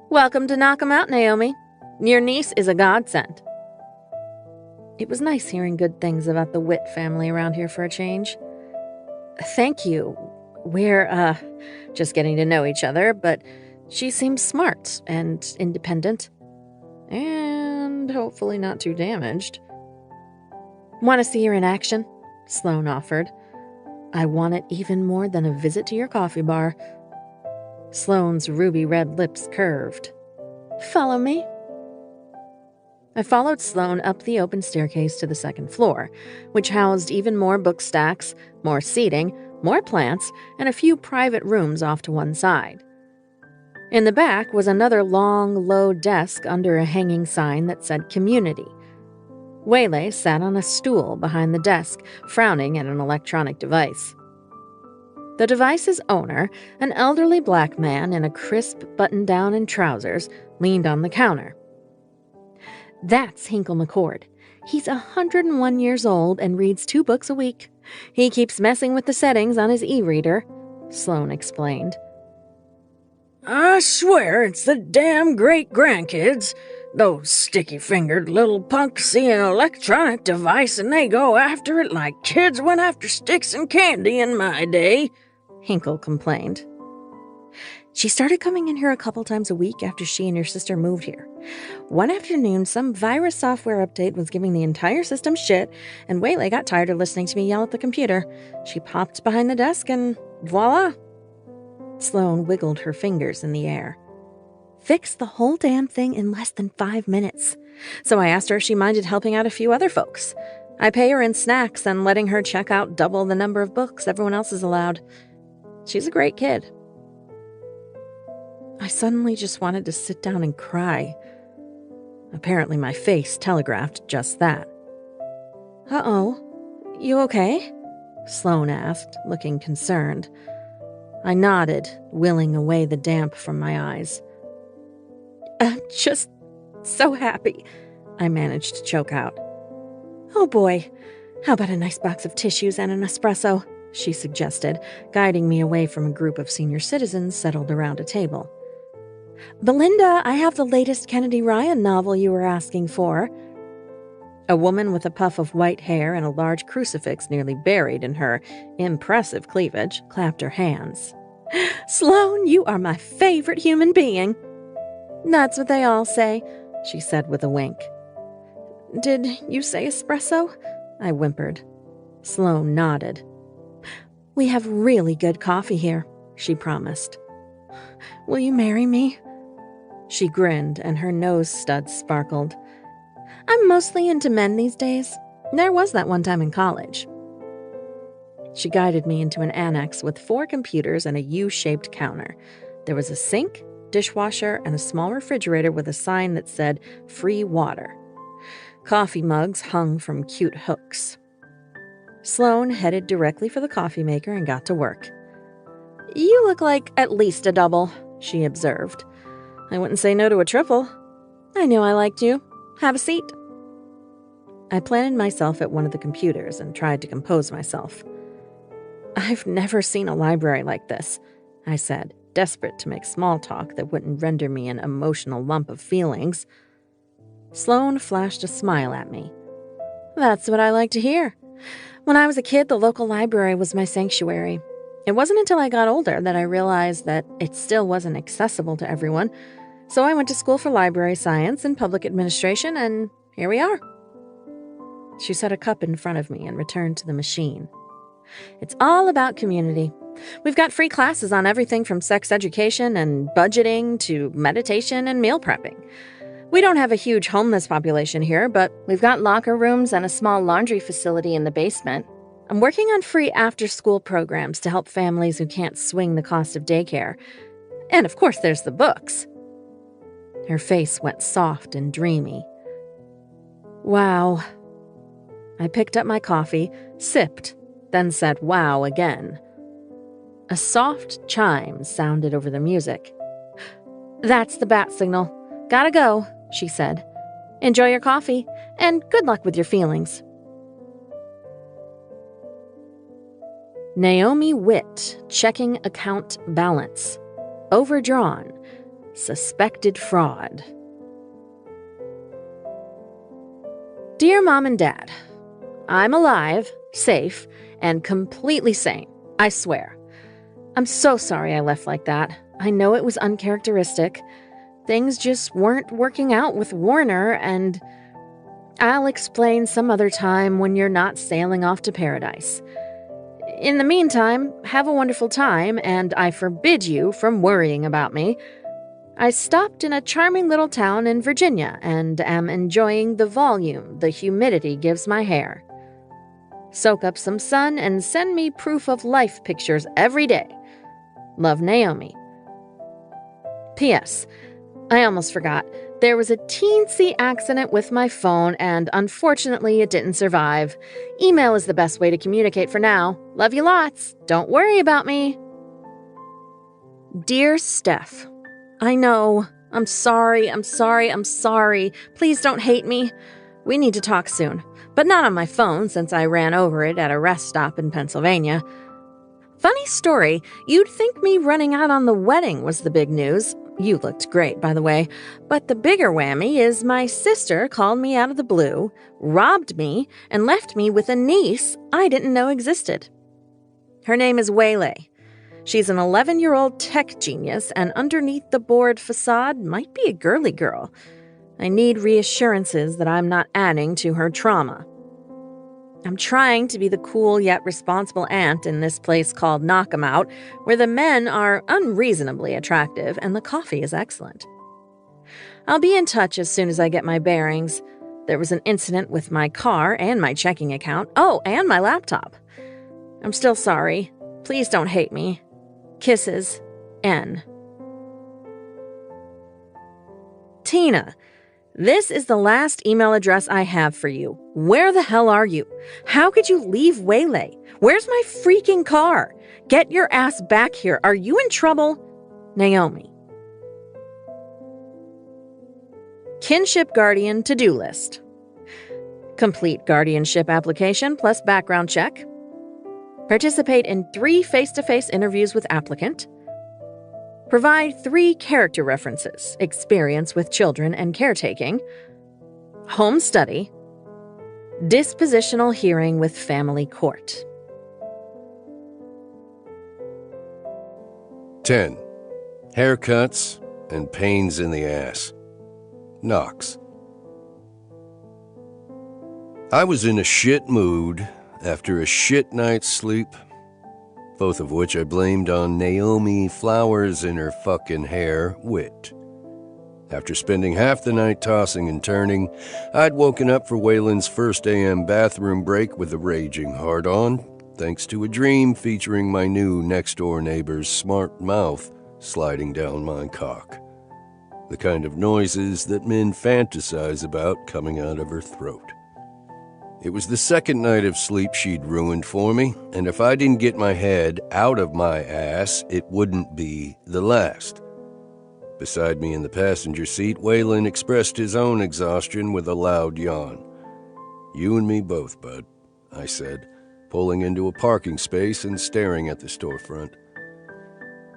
"Welcome to Knock 'em Out, Naomi. Your niece is a godsend." It was nice hearing good things about the Witt family around here for a change. "Thank you. We're, just getting to know each other, but she seems smart and independent. And hopefully not too damaged." "Want to see her in action?" Sloane offered. "I want it even more than a visit to your coffee bar." Sloane's ruby red lips curved. "Follow me." I followed Sloane up the open staircase to the second floor, which housed even more book stacks, more seating, more plants, and a few private rooms off to one side. In the back was another long, low desk under a hanging sign that said Community. Waylay sat on a stool behind the desk, frowning at an electronic device. The device's owner, an elderly black man in a crisp button-down and trousers, leaned on the counter. "That's Hinkle McCord. He's 101 years old and reads 2 books a week. He keeps messing with the settings on his e-reader," Sloane explained. "I swear it's the damn great-grandkids. Those sticky-fingered little punks see an electronic device and they go after it like kids went after sticks and candy in my day," Hinkle complained. "She started coming in here a couple times a week after she and your sister moved here. One afternoon, some virus software update was giving the entire system shit, and Waylay got tired of listening to me yell at the computer. She popped behind the desk and voila." Sloane wiggled her fingers in the air. "Fixed the whole damn thing in less than 5 minutes. So I asked her if she minded helping out a few other folks. I pay her in snacks and letting her check out double the number of books everyone else is allowed. She's a great kid." I suddenly just wanted to sit down and cry. Apparently my face telegraphed just that. "Uh-oh, you okay?" Sloane asked, looking concerned. I nodded, willing away the damp from my eyes. Just So happy, I managed to choke out. Oh boy, how about a nice box of tissues and an espresso? She suggested, guiding me away from a group of senior citizens settled around a table. Belinda, I have the latest Kennedy Ryan novel you were asking for. A woman with a puff of white hair and a large crucifix nearly buried in her impressive cleavage clapped her hands. Sloane, you are my favorite human being. That's what they all say, she said with a wink. Did you say espresso? I whimpered. Sloane nodded. We have really good coffee here, she promised. Will you marry me? She grinned and her nose studs sparkled. I'm mostly into men these days. There was that one time in college. She guided me into an annex with 4 computers and a U-shaped counter. There was a sink, dishwasher, and a small refrigerator with a sign that said free water. Coffee mugs hung from cute hooks. Sloane headed directly for the coffee maker and got to work. You look like at least a double, she observed. I wouldn't say no to a triple. I knew I liked you. Have a seat. I planted myself at one of the computers and tried to compose myself. I've never seen a library like this, I said, desperate to make small talk that wouldn't render me an emotional lump of feelings. Sloane flashed a smile at me. That's what I like to hear. When I was a kid, the local library was my sanctuary. It wasn't until I got older that I realized that it still wasn't accessible to everyone, so I went to school for library science and public administration, and here we are. She set a cup in front of me and returned to the machine. It's all about community. We've got free classes on everything from sex education and budgeting to meditation and meal prepping. We don't have a huge homeless population here, but we've got locker rooms and a small laundry facility in the basement. I'm working on free after-school programs to help families who can't swing the cost of daycare. And of course, there's the books. Her face went soft and dreamy. Wow. I picked up my coffee, sipped, then said wow again. A soft chime sounded over the music. That's the bat signal. Gotta go, she said. Enjoy your coffee, and good luck with your feelings. Naomi Witt, checking account balance. Overdrawn. Suspected fraud. Dear Mom and Dad, I'm alive, safe, and completely sane, I swear. I'm so sorry I left like that. I know it was uncharacteristic. Things just weren't working out with Warner, and I'll explain some other time when you're not sailing off to paradise. In the meantime, have a wonderful time, and I forbid you from worrying about me. I stopped in a charming little town in Virginia and am enjoying the volume the humidity gives my hair. Soak up some sun and send me proof of life pictures every day. Love, Naomi. P.S. I almost forgot. There was a teensy accident with my phone, and unfortunately it didn't survive. Email is the best way to communicate for now. Love you lots. Don't worry about me. Dear Steph, I know. I'm sorry. Please don't hate me. We need to talk soon, but not on my phone since I ran over it at a rest stop in Pennsylvania. Funny story, you'd think me running out on the wedding was the big news. You looked great, by the way. But the bigger whammy is my sister called me out of the blue, robbed me, and left me with a niece I didn't know existed. Her name is Willow. She's an 11-year-old tech genius, and underneath the bored facade might be a girly girl. I need reassurances that I'm not adding to her trauma. I'm trying to be the cool yet responsible aunt in this place called Knock 'em Out, where the men are unreasonably attractive and the coffee is excellent. I'll be in touch as soon as I get my bearings. There was an incident with my car and my checking account. Oh, and my laptop. I'm still sorry. Please don't hate me. Kisses, N. Tina, this is the last email address I have for you. Where the hell are you? How could you leave Waylay? Where's my freaking car? Get your ass back here. Are you in trouble? Naomi. Kinship Guardian to-do list. Complete guardianship application plus background check. Participate in 3 face-to-face interviews with applicant. Provide 3 character references, experience with children and caretaking. Home study. Dispositional hearing with family court. 10. Haircuts and pains in the ass. Knox. I was in a shit mood after a shit night's sleep, both of which I blamed on Naomi Flowers in her fucking hair wit. After spending half the night tossing and turning, I'd woken up for Waylon's first AM bathroom break with a raging hard-on, thanks to a dream featuring my new next-door neighbor's smart mouth sliding down my cock. The kind of noises that men fantasize about coming out of her throat. It was the second night of sleep she'd ruined for me, and if I didn't get my head out of my ass, it wouldn't be the last. Beside me in the passenger seat, Waylon expressed his own exhaustion with a loud yawn. "You and me both, bud," I said, pulling into a parking space and staring at the storefront.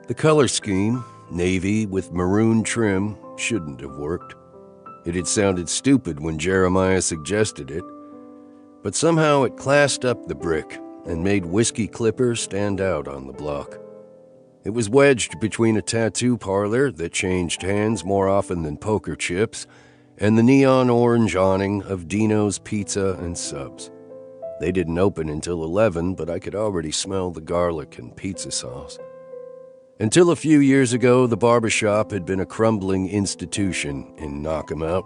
The color scheme, navy with maroon trim, shouldn't have worked. It had sounded stupid when Jeremiah suggested it, but somehow it classed up the brick and made Whiskey Clipper stand out on the block. It was wedged between a tattoo parlor that changed hands more often than poker chips and the neon orange awning of Dino's Pizza and Subs. They didn't open until 11, but I could already smell the garlic and pizza sauce. Until a few years ago, the barbershop had been a crumbling institution in Knock 'em Out.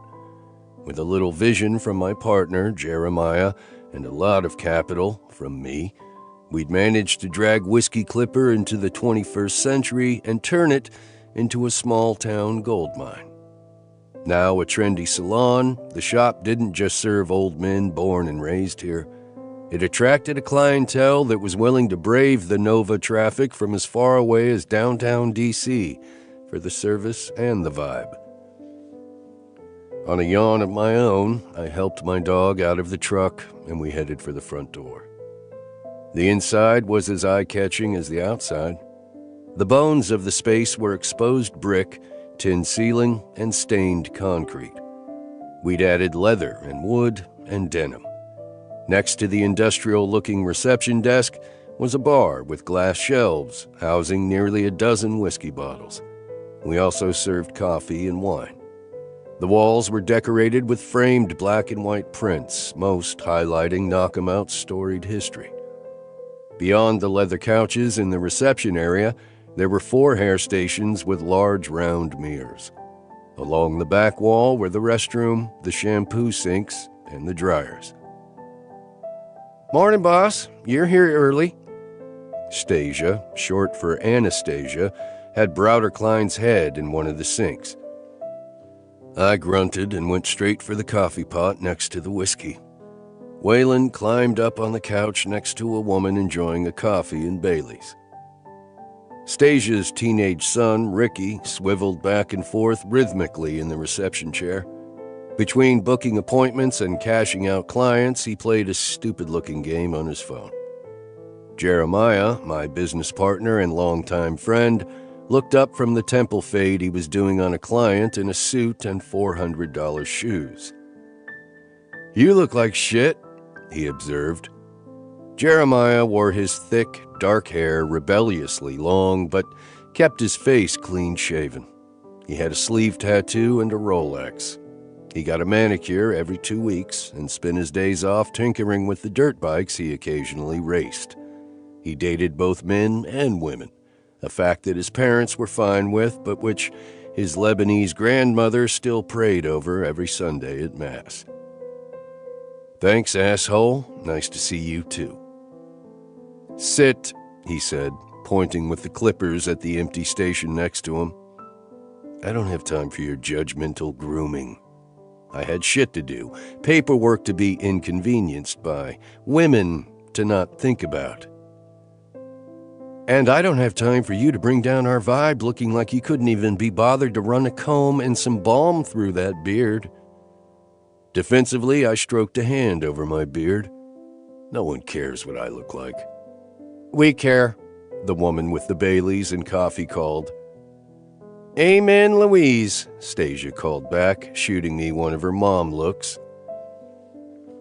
With a little vision from my partner, Jeremiah, and a lot of capital from me, we'd managed to drag Whiskey Clipper into the 21st century and turn it into a small-town gold mine. Now a trendy salon, the shop didn't just serve old men born and raised here. It attracted a clientele that was willing to brave the Nova traffic from as far away as downtown D.C. for the service and the vibe. On a yawn of my own, I helped my dog out of the truck and we headed for the front door. The inside was as eye-catching as the outside. The bones of the space were exposed brick, tin ceiling, and stained concrete. We'd added leather and wood and denim. Next to the industrial-looking reception desk was a bar with glass shelves housing nearly a dozen whiskey bottles. We also served coffee and wine. The walls were decorated with framed black and white prints, most highlighting Knock 'em Out's storied history. Beyond the leather couches in the reception area, there were 4 hair stations with large round mirrors. Along the back wall were the restroom, the shampoo sinks, and the dryers. "Morning, boss. You're here early." Stasia, short for Anastasia, had Browder Klein's head in one of the sinks. I grunted and went straight for the coffee pot next to the whiskey. Waylon climbed up on the couch next to a woman enjoying a coffee and Baileys. Stasia's teenage son, Ricky, swiveled back and forth rhythmically in the reception chair. Between booking appointments and cashing out clients, he played a stupid-looking game on his phone. Jeremiah, my business partner and longtime friend, looked up from the temple fade he was doing on a client in a suit and $400 shoes. "You look like shit," he observed. Jeremiah wore his thick, dark hair rebelliously long, but kept his face clean-shaven. He had a sleeve tattoo and a Rolex. He got a manicure every 2 weeks and spent his days off tinkering with the dirt bikes he occasionally raced. He dated both men and women, a fact that his parents were fine with, but which his Lebanese grandmother still prayed over every Sunday at Mass. "Thanks, asshole. Nice to see you, too." "Sit," he said, pointing with the clippers at the empty station next to him. "I don't have time for your judgmental grooming. I had shit to do, paperwork to be inconvenienced by, women to not think about." And I don't have time for you to bring down our vibe looking like you couldn't even be bothered to run a comb and some balm through that beard. Defensively, I stroked a hand over my beard. No one cares what I look like. We care, the woman with the Baileys and coffee called. Amen, Louise, Stasia called back, shooting me one of her mom looks.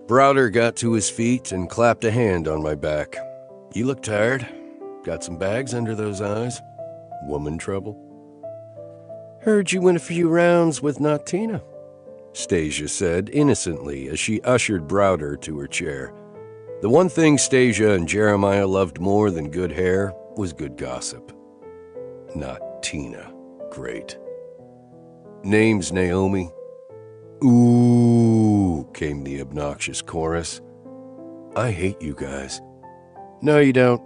Browder got to his feet and clapped a hand on my back. You look tired. Got some bags under those eyes? Woman trouble? Heard you went a few rounds with not Tina, Stasia said innocently as she ushered Browder to her chair. The one thing Stasia and Jeremiah loved more than good hair was good gossip. Not Tina. Great. Name's Naomi. Ooh, came the obnoxious chorus. I hate you guys. No, you don't,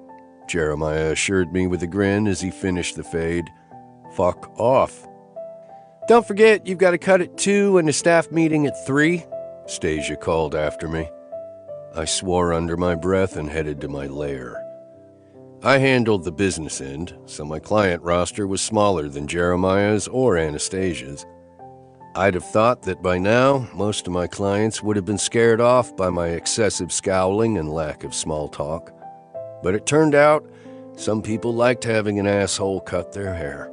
Jeremiah assured me with a grin as he finished the fade. Fuck off. Don't forget, you've got to cut at 2 and a staff meeting at 3, Stasia called after me. I swore under my breath and headed to my lair. I handled the business end, so my client roster was smaller than Jeremiah's or Anastasia's. I'd have thought that by now, most of my clients would have been scared off by my excessive scowling and lack of small talk. But it turned out, some people liked having an asshole cut their hair.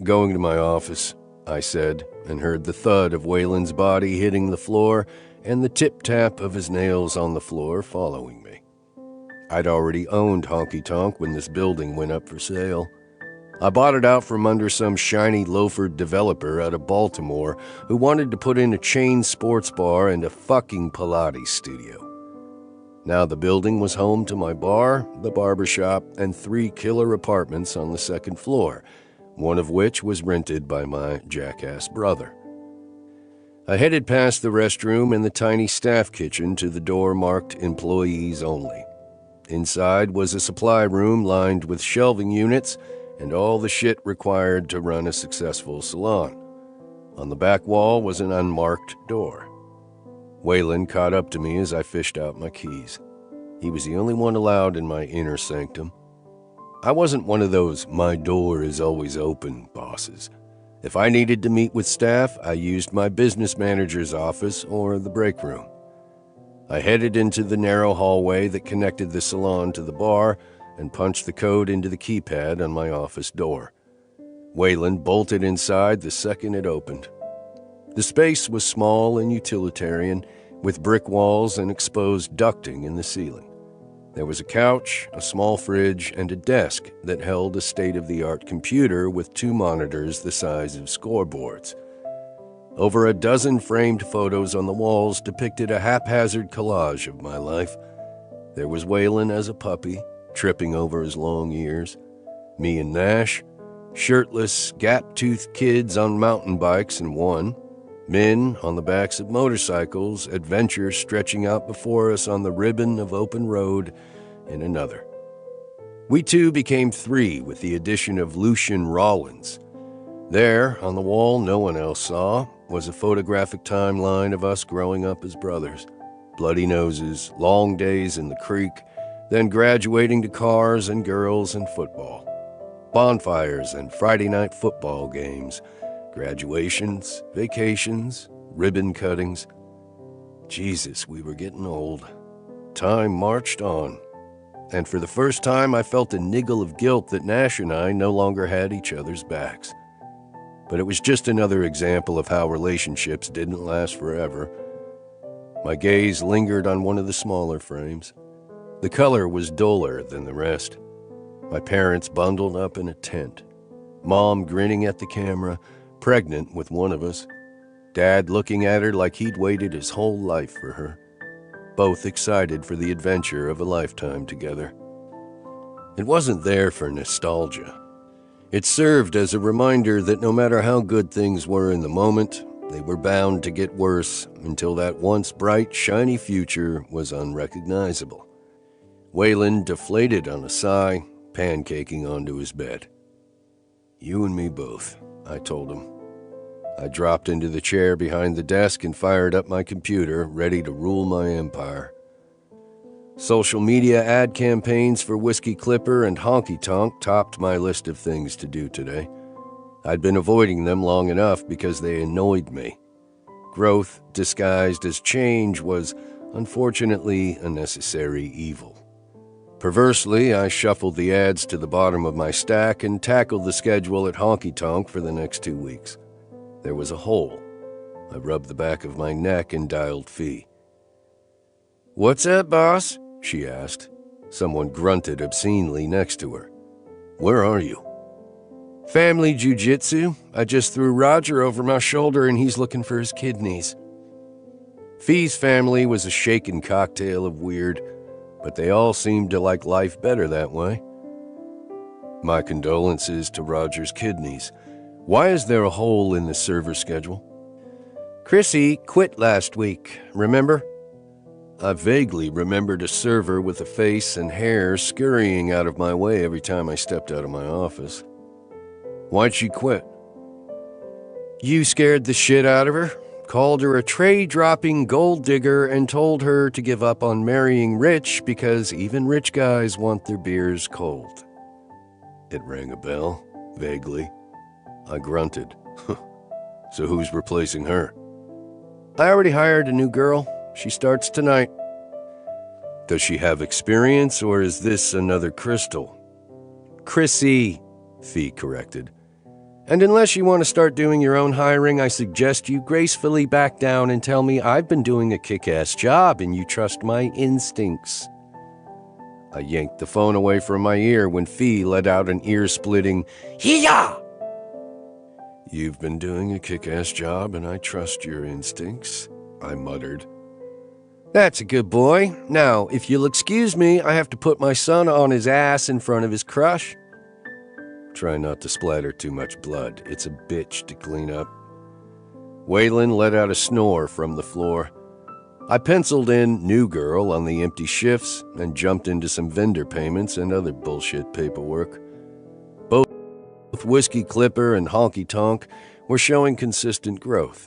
Going to my office, I said, and heard the thud of Waylon's body hitting the floor and the tip-tap of his nails on the floor following me. I'd already owned Honky Tonk when this building went up for sale. I bought it out from under some shiny loafer developer out of Baltimore who wanted to put in a chain sports bar and a fucking Pilates studio. Now the building was home to my bar, the barbershop, and 3 killer apartments on the 2nd floor, one of which was rented by my jackass brother. I headed past the restroom and the tiny staff kitchen to the door marked Employees Only. Inside was a supply room lined with shelving units and all the shit required to run a successful salon. On the back wall was an unmarked door. Waylon caught up to me as I fished out my keys. He was the only one allowed in my inner sanctum. I wasn't one of those "my door is always open" bosses. If I needed to meet with staff, I used my business manager's office or the break room. I headed into the narrow hallway that connected the salon to the bar and punched the code into the keypad on my office door. Waylon bolted inside the second it opened. The space was small and utilitarian, with brick walls and exposed ducting in the ceiling. There was a couch, a small fridge, and a desk that held a state-of-the-art computer with 2 monitors the size of scoreboards. Over a dozen framed photos on the walls depicted a haphazard collage of my life. There was Waylon as a puppy, tripping over his long ears. Me and Nash, shirtless, gap-toothed kids on mountain bikes in one. Men on the backs of motorcycles, adventure stretching out before us on the ribbon of open road in another. We 2 became 3 with the addition of Lucian Rollins. There, on the wall no one else saw, was a photographic timeline of us growing up as brothers. Bloody noses, long days in the creek, then graduating to cars and girls and football. Bonfires and Friday night football games, graduations, vacations, ribbon cuttings. Jesus, we were getting old. Time marched on. And for the first time, I felt a niggle of guilt that Nash and I no longer had each other's backs. But it was just another example of how relationships didn't last forever. My gaze lingered on one of the smaller frames. The color was duller than the rest. My parents bundled up in a tent. Mom grinning at the camera, pregnant with one of us. Dad looking at her like he'd waited his whole life for her. Both excited for the adventure of a lifetime together. It wasn't there for nostalgia. It served as a reminder that no matter how good things were in the moment, they were bound to get worse until that once bright, shiny future was unrecognizable. Waylon deflated on a sigh, pancaking onto his bed. You and me both, I told him. I dropped into the chair behind the desk and fired up my computer, ready to rule my empire. Social media ad campaigns for Whiskey Clipper and Honky Tonk topped my list of things to do today. I'd been avoiding them long enough because they annoyed me. Growth disguised as change was, unfortunately, a necessary evil. Perversely, I shuffled the ads to the bottom of my stack and tackled the schedule at Honky Tonk for the next 2 weeks. There was a hole. I rubbed the back of my neck and dialed Fee. "What's up, boss?" she asked. Someone grunted obscenely next to her. "Where are you?" "Family jujitsu. I just threw Roger over my shoulder and he's looking for his kidneys." Fee's family was a shaken cocktail of weird, but they all seemed to like life better that way. "My condolences to Roger's kidneys. Why is there a hole in the server schedule?" "Chrissy quit last week, remember?" I vaguely remembered a server with a face and hair scurrying out of my way every time I stepped out of my office. "Why'd she quit?" "You scared the shit out of her, called her a tray-dropping gold digger, and told her to give up on marrying Rich because even rich guys want their beers cold." It rang a bell, vaguely. I grunted. "So who's replacing her?" "I already hired a new girl. She starts tonight." "Does she have experience, or is this another Crystal?" "Chrissy," Fee corrected. "And unless you want to start doing your own hiring, I suggest you gracefully back down and tell me I've been doing a kick-ass job and you trust my instincts." I yanked the phone away from my ear when Fee let out an ear-splitting, "Hee-yah!" "You've been doing a kick-ass job and I trust your instincts," I muttered. "That's a good boy. Now, if you'll excuse me, I have to put my son on his ass in front of his crush." "Try not to splatter too much blood. It's a bitch to clean up." Waylon let out a snore from the floor. I penciled in new girl on the empty shifts and jumped into some vendor payments and other bullshit paperwork. Both Whiskey Clipper and Honky Tonk were showing consistent growth,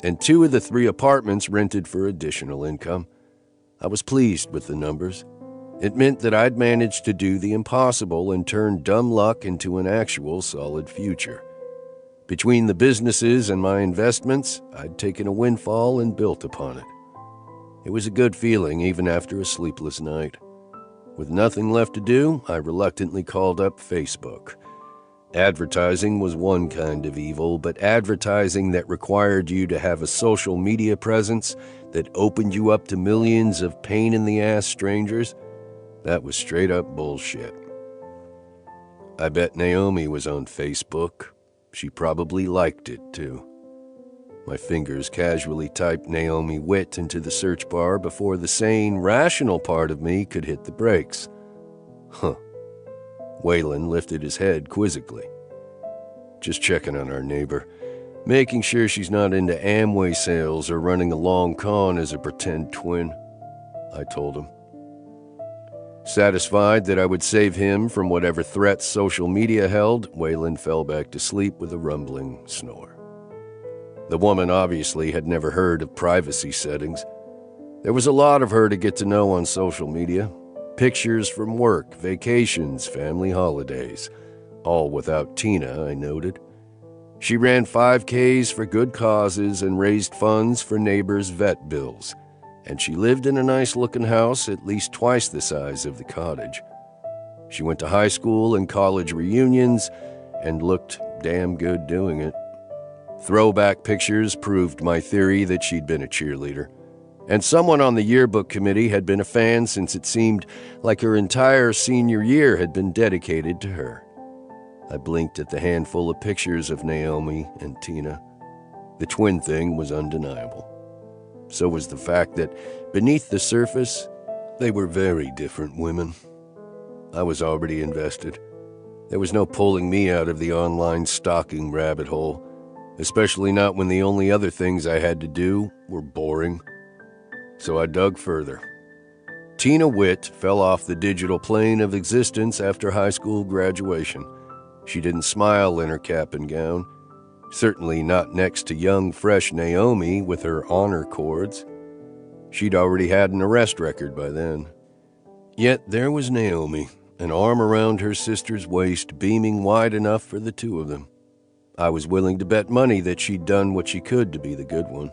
and 2 of the 3 apartments rented for additional income. I was pleased with the numbers. It meant that I'd managed to do the impossible and turn dumb luck into an actual solid future. Between the businesses and my investments, I'd taken a windfall and built upon it. It was a good feeling even after a sleepless night. With nothing left to do, I reluctantly called up Facebook. Advertising was one kind of evil, but advertising that required you to have a social media presence that opened you up to millions of pain-in-the-ass strangers, that was straight-up bullshit. I bet Naomi was on Facebook. She probably liked it, too. My fingers casually typed Naomi Witt into the search bar before the sane, rational part of me could hit the brakes. Huh. Waylon lifted his head quizzically. "Just checking on our neighbor, making sure she's not into Amway sales or running a long con as a pretend twin," I told him. Satisfied that I would save him from whatever threats social media held, Waylon fell back to sleep with a rumbling snore. The woman obviously had never heard of privacy settings. There was a lot of her to get to know on social media. Pictures from work, vacations, family holidays. All without Tina, I noted. She ran 5Ks for good causes and raised funds for neighbors' vet bills. And she lived in a nice-looking house at least twice the size of the cottage. She went to high school and college reunions and looked damn good doing it. Throwback pictures proved my theory that she'd been a cheerleader. And someone on the yearbook committee had been a fan since it seemed like her entire senior year had been dedicated to her. I blinked at the handful of pictures of Naomi and Tina. The twin thing was undeniable. So was the fact that beneath the surface, they were very different women. I was already invested. There was no pulling me out of the online stalking rabbit hole, especially not when the only other things I had to do were boring. So I dug further. Tina Witt fell off the digital plane of existence after high school graduation. She didn't smile in her cap and gown. Certainly not next to young, fresh Naomi with her honor cords. She'd already had an arrest record by then. Yet there was Naomi, an arm around her sister's waist, beaming wide enough for the two of them. I was willing to bet money that she'd done what she could to be the good one,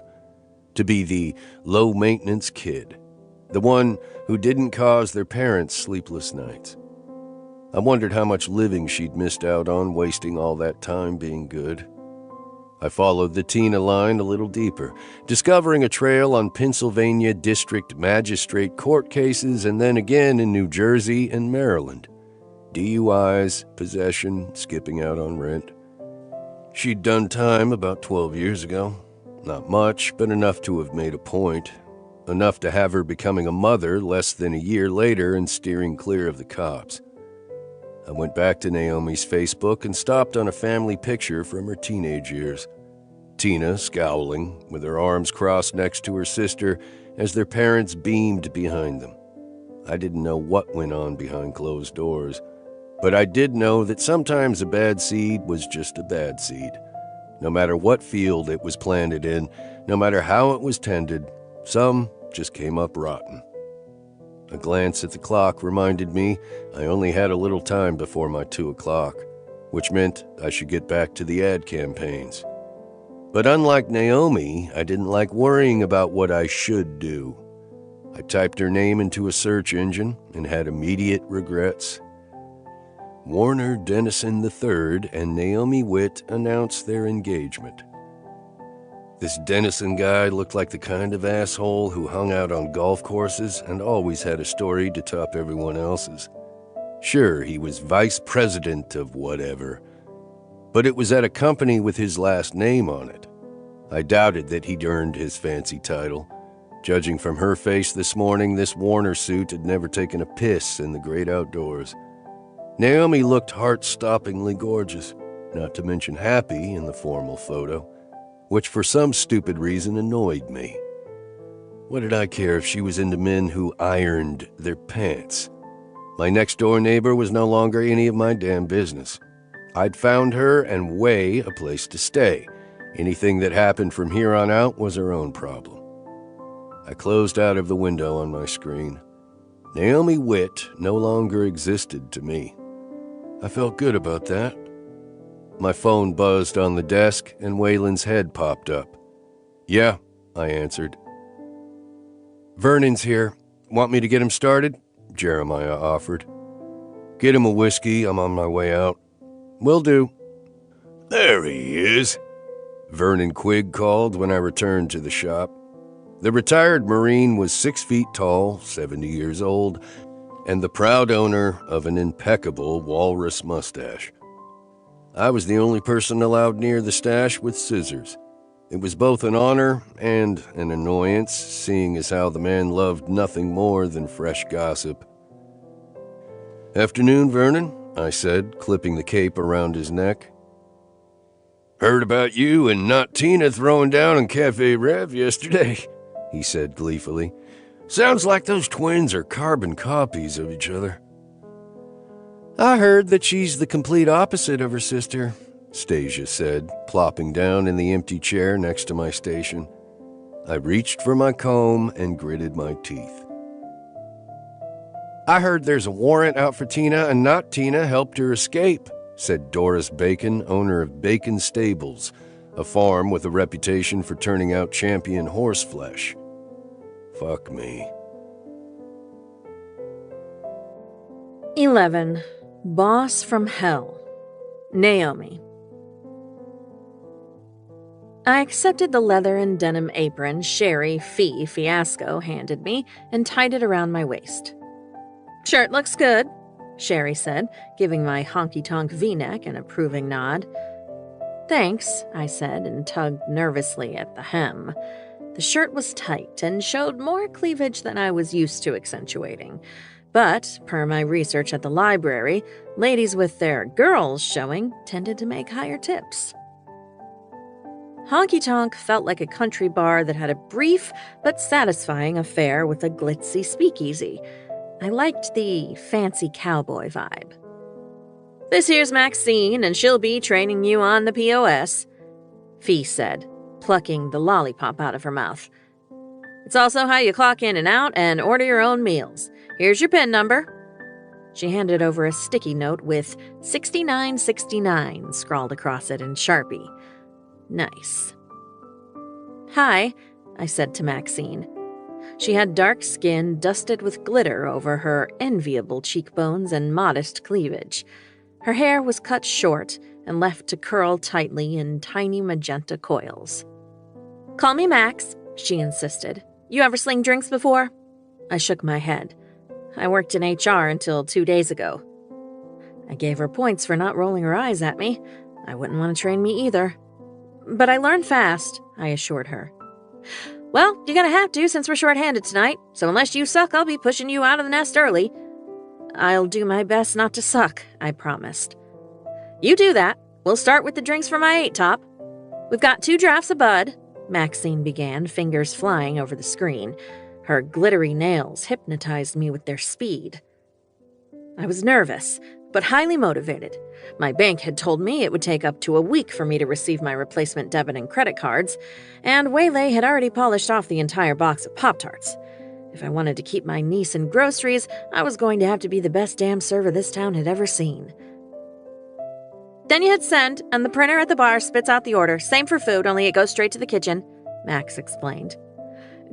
to be the low-maintenance kid, the one who didn't cause their parents sleepless nights. I wondered how much living she'd missed out on, wasting all that time being good. I followed the Tina line a little deeper, discovering a trail on Pennsylvania District Magistrate court cases and then again in New Jersey and Maryland. DUIs, possession, skipping out on rent. She'd done time about 12 years ago. Not much, but enough to have made a point. Enough to have her becoming a mother less than a year later and steering clear of the cops. I went back to Naomi's Facebook and stopped on a family picture from her teenage years. Tina scowling, with her arms crossed next to her sister as their parents beamed behind them. I didn't know what went on behind closed doors, but I did know that sometimes a bad seed was just a bad seed. No matter what field it was planted in, no matter how it was tended, some just came up rotten. A glance at the clock reminded me I only had a little time before my 2 o'clock, which meant I should get back to the ad campaigns. But unlike Naomi, I didn't like worrying about what I should do. I typed her name into a search engine and had immediate regrets. Warner Dennison III and Naomi Witt announced their engagement. This Dennison guy looked like the kind of asshole who hung out on golf courses and always had a story to top everyone else's. Sure, he was vice president of whatever, but it was at a company with his last name on it. I doubted that he'd earned his fancy title. Judging from her face this morning, this Warner suit had never taken a piss in the great outdoors. Naomi looked heart-stoppingly gorgeous, not to mention happy in the formal photo, which for some stupid reason annoyed me. What did I care if she was into men who ironed their pants? My next-door neighbor was no longer any of my damn business. I'd found her and Way a place to stay. Anything that happened from here on out was her own problem. I closed out of the window on my screen. Naomi Witt no longer existed to me. I felt good about that. My phone buzzed on the desk, and Waylon's head popped up. "Yeah," I answered. "Vernon's here. Want me to get him started?" Jeremiah offered. "Get him a whiskey. I'm on my way out." "Will do." "There he is," Vernon Quigg called when I returned to the shop. The retired Marine was 6 feet tall, 70 years old, and the proud owner of an impeccable walrus mustache. I was the only person allowed near the stash with scissors. It was both an honor and an annoyance, seeing as how the man loved nothing more than fresh gossip. "Afternoon, Vernon," I said, clipping the cape around his neck. "Heard about you and not Tina throwing down in Cafe Rev yesterday," he said gleefully. "Sounds like those twins are carbon copies of each other." "I heard that she's the complete opposite of her sister," Stasia said, plopping down in the empty chair next to my station. I reached for my comb and gritted my teeth. "I heard there's a warrant out for Tina and not Tina helped her escape," said Doris Bacon, owner of Bacon Stables, a farm with a reputation for turning out champion horse flesh. Fuck me. 11. Boss from Hell. Naomi. I accepted the leather and denim apron Sherry Fiasco handed me and tied it around my waist. "Shirt looks good," Sherry said, giving my honky-tonk V-neck an approving nod. "Thanks," I said and tugged nervously at the hem. The shirt was tight and showed more cleavage than I was used to accentuating. But, per my research at the library, ladies with their girls showing tended to make higher tips. Honky Tonk felt like a country bar that had a brief but satisfying affair with a glitzy speakeasy. I liked the fancy cowboy vibe. "This here's Maxine, and she'll be training you on the POS," Fee said, plucking the lollipop out of her mouth. It's also how you clock in and out and order your own meals. Here's your PIN number." She handed over a sticky note with 6969 scrawled across it in Sharpie. Nice. "Hi," I said to Maxine. She had dark skin dusted with glitter over her enviable cheekbones and modest cleavage. Her hair was cut short and left to curl tightly in tiny magenta coils. "Call me Max," she insisted. "You ever sling drinks before?" I shook my head. I worked in HR until 2 days ago. I gave her points for not rolling her eyes at me. I wouldn't want to train me either. "But I learn fast," I assured her. "Well, you're gonna have to since we're short-handed tonight, so unless you suck, I'll be pushing you out of the nest early." "I'll do my best not to suck," I promised. "You do that. We'll start with the drinks for my 8-top. We've got 2 drafts of Bud," Maxine began, fingers flying over the screen. Her glittery nails hypnotized me with their speed. I was nervous, but highly motivated. My bank had told me it would take up to a week for me to receive my replacement debit and credit cards, and Waylay had already polished off the entire box of Pop-Tarts. If I wanted to keep my niece in groceries, I was going to have to be the best damn server this town had ever seen. "Then you hit send, and the printer at the bar spits out the order. Same for food, only it goes straight to the kitchen," Max explained.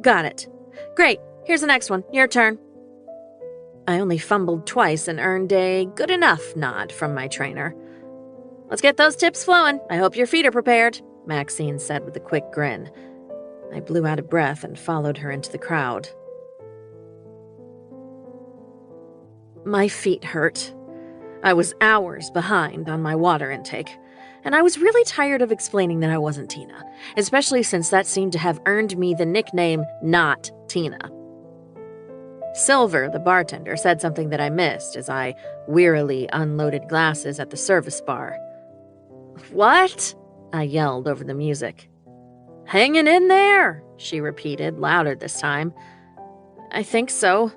"Got it. Great. Here's the next one. Your turn." I only fumbled twice and earned a good enough nod from my trainer. "Let's get those tips flowing. I hope your feet are prepared," Maxine said with a quick grin. I blew out of breath and followed her into the crowd. My feet hurt. I was hours behind on my water intake, and I was really tired of explaining that I wasn't Tina, especially since that seemed to have earned me the nickname Not Tina. Silver, the bartender, said something that I missed as I wearily unloaded glasses at the service bar. "What?" I yelled over the music. "Hanging in there," she repeated, louder this time. "I think so."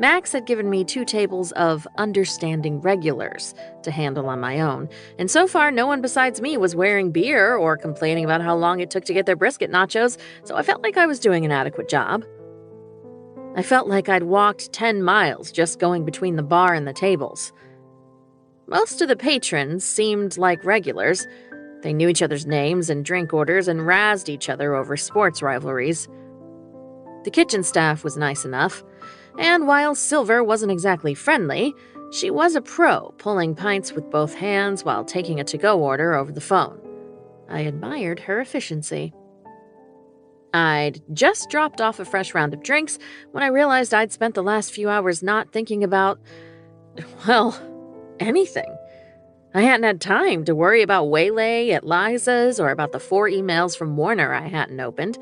Max had given me 2 tables of understanding regulars to handle on my own, and so far no one besides me was wearing beer or complaining about how long it took to get their brisket nachos, so I felt like I was doing an adequate job. I felt like I'd walked 10 miles just going between the bar and the tables. Most of the patrons seemed like regulars. They knew each other's names and drink orders and razzed each other over sports rivalries. The kitchen staff was nice enough, and while Silver wasn't exactly friendly, she was a pro, pulling pints with both hands while taking a to-go order over the phone. I admired her efficiency. I'd just dropped off a fresh round of drinks when I realized I'd spent the last few hours not thinking about, well, anything. I hadn't had time to worry about Waylay at Liza's or about the 4 emails from Warner I hadn't opened,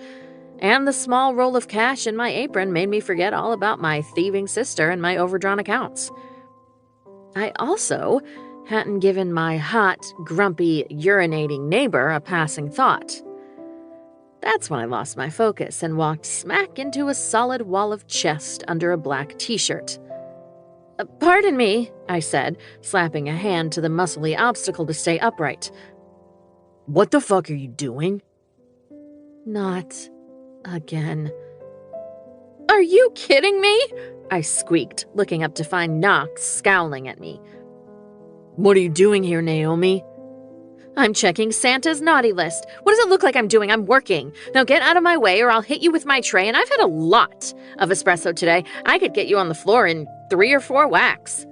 and the small roll of cash in my apron made me forget all about my thieving sister and my overdrawn accounts. I also hadn't given my hot, grumpy, urinating neighbor a passing thought. That's when I lost my focus and walked smack into a solid wall of chest under a black t-shirt. "Pardon me," I said, slapping a hand to the muscly obstacle to stay upright. "What the fuck are you doing?" "Not again." "Are you kidding me?" I squeaked, looking up to find Knox scowling at me. "What are you doing here, Naomi?" "I'm checking Santa's naughty list. What does it look like I'm doing? I'm working. Now get out of my way or I'll hit you with my tray, and I've had a lot of espresso today. I could get you on the floor in 3 or 4 whacks."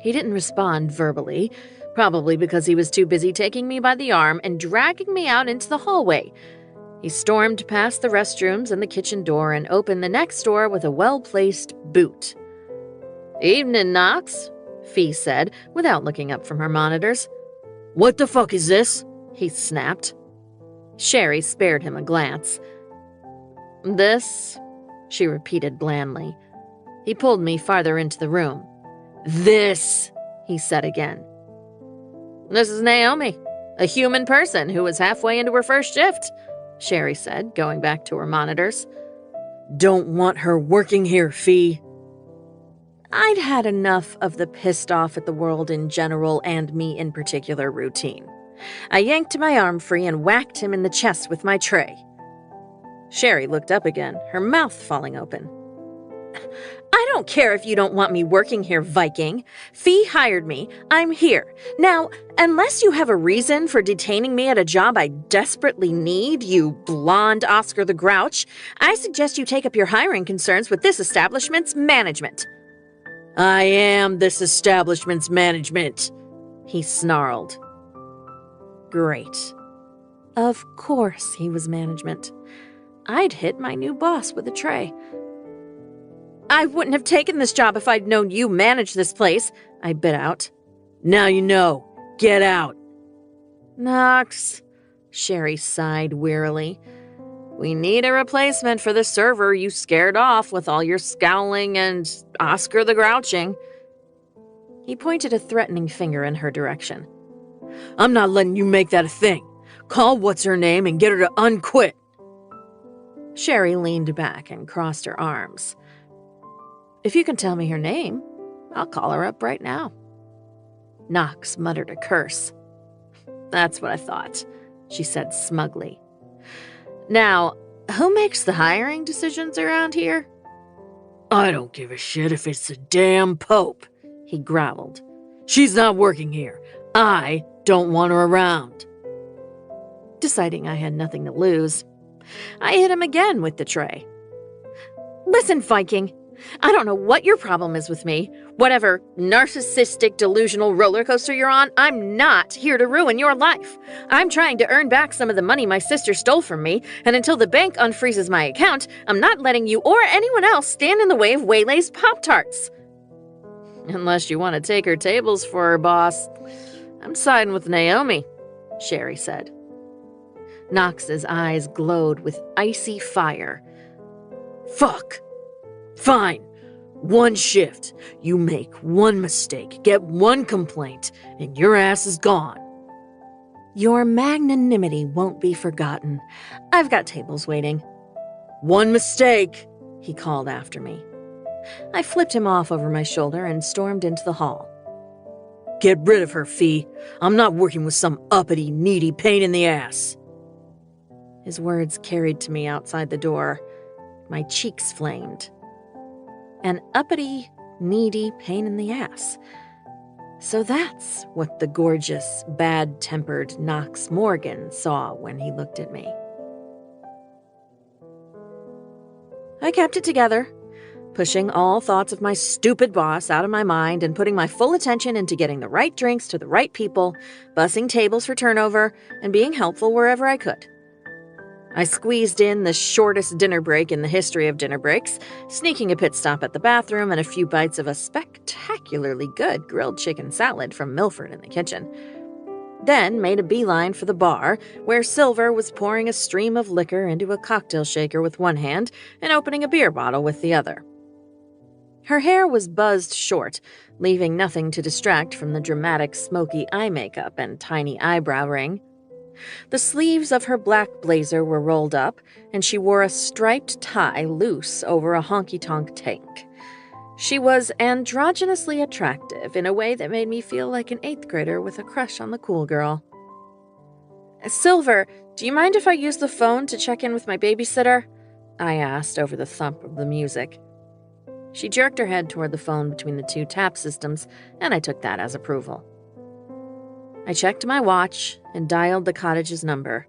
He didn't respond verbally, probably because he was too busy taking me by the arm and dragging me out into the hallway. He stormed past the restrooms and the kitchen door and opened the next door with a well-placed boot. "Evening, Knox," Fee said, without looking up from her monitors. "What the fuck is this?" he snapped. Sherry spared him a glance. "This," she repeated blandly. He pulled me farther into the room. "This," he said again. "This is Naomi, a human person who was halfway into her first shift," Sherry said, going back to her monitors. "Don't want her working here, Fee." I'd had enough of the pissed off at the world in general and me in particular routine. I yanked my arm free and whacked him in the chest with my tray. Sherry looked up again, her mouth falling open. I don't care if you don't want me working here, Viking. Fee hired me. I'm here. Now, unless you have a reason for detaining me at a job I desperately need, you blonde Oscar the Grouch, I suggest you take up your hiring concerns with this establishment's management. I am this establishment's management, he snarled. Great. Of course he was management. I'd hit my new boss with a tray. I wouldn't have taken this job if I'd known you managed this place, I bit out. Now you know. Get out. Knox, Sherry sighed wearily. We need a replacement for the server you scared off with all your scowling and Oscar the Grouching. He pointed a threatening finger in her direction. I'm not letting you make that a thing. Call what's-her-name and get her to unquit. Sherry leaned back and crossed her arms. If you can tell me her name, I'll call her up right now. Knox muttered a curse. That's what I thought, she said smugly. Now, who makes the hiring decisions around here? I don't give a shit if it's the damn Pope, he growled. She's not working here. I don't want her around. Deciding I had nothing to lose, I hit him again with the tray. Listen, Viking, I don't know what your problem is with me. Whatever narcissistic, delusional roller coaster you're on, I'm not here to ruin your life. I'm trying to earn back some of the money my sister stole from me, and until the bank unfreezes my account, I'm not letting you or anyone else stand in the way of Waylay's Pop-Tarts. Unless you want to take her tables for her, boss. I'm siding with Naomi, Sherry said. Knox's eyes glowed with icy fire. Fuck. Fine. One shift. You make one mistake, get one complaint, and your ass is gone. Your magnanimity won't be forgotten. I've got tables waiting. One mistake, he called after me. I flipped him off over my shoulder and stormed into the hall. Get rid of her, Fee. I'm not working with some uppity, needy pain in the ass. His words carried to me outside the door. My cheeks flamed. An uppity, needy pain in the ass. So that's what the gorgeous, bad-tempered Knox Morgan saw when he looked at me. I kept it together, pushing all thoughts of my stupid boss out of my mind and putting my full attention into getting the right drinks to the right people, bussing tables for turnover, and being helpful wherever I could. I squeezed in the shortest dinner break in the history of dinner breaks, sneaking a pit stop at the bathroom and a few bites of a spectacularly good grilled chicken salad from Milford in the kitchen. Then made a beeline for the bar, where Silver was pouring a stream of liquor into a cocktail shaker with one hand and opening a beer bottle with the other. Her hair was buzzed short, leaving nothing to distract from the dramatic smoky eye makeup and tiny eyebrow ring. The sleeves of her black blazer were rolled up, and she wore a striped tie loose over a honky-tonk tank. She was androgynously attractive in a way that made me feel like an 8th grader with a crush on the cool girl. Silver, do you mind if I use the phone to check in with my babysitter? I asked over the thump of the music. She jerked her head toward the phone between the two tap systems, and I took that as approval. I checked my watch and dialed the cottage's number.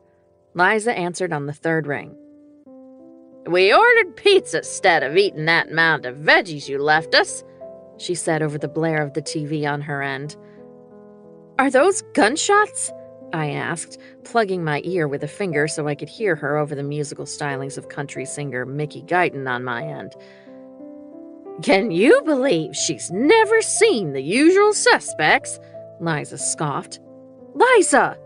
Liza answered on the 3rd ring. We ordered pizza instead of eating that mound of veggies you left us, she said over the blare of the TV on her end. Are those gunshots? I asked, plugging my ear with a finger so I could hear her over the musical stylings of country singer Mickey Guyton on my end. Can you believe she's never seen The Usual Suspects? Liza scoffed. Liza!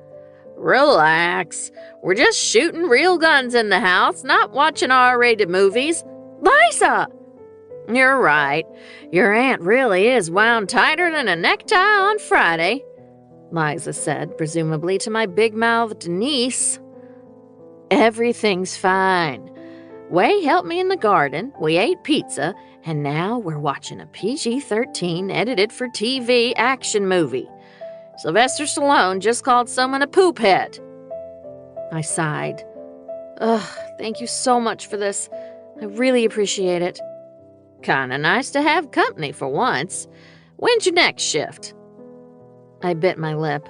Relax. We're just shooting real guns in the house, not watching R-rated movies. Liza! You're right. Your aunt really is wound tighter than a necktie on Friday, Liza said, presumably to my big-mouthed niece. Everything's fine. Way helped me in the garden, we ate pizza, and now we're watching a PG-13 edited-for-TV action movie. Sylvester Stallone just called someone a poophead. I sighed. Ugh, thank you so much for this. I really appreciate it. Kinda nice to have company for once. When's your next shift? I bit my lip.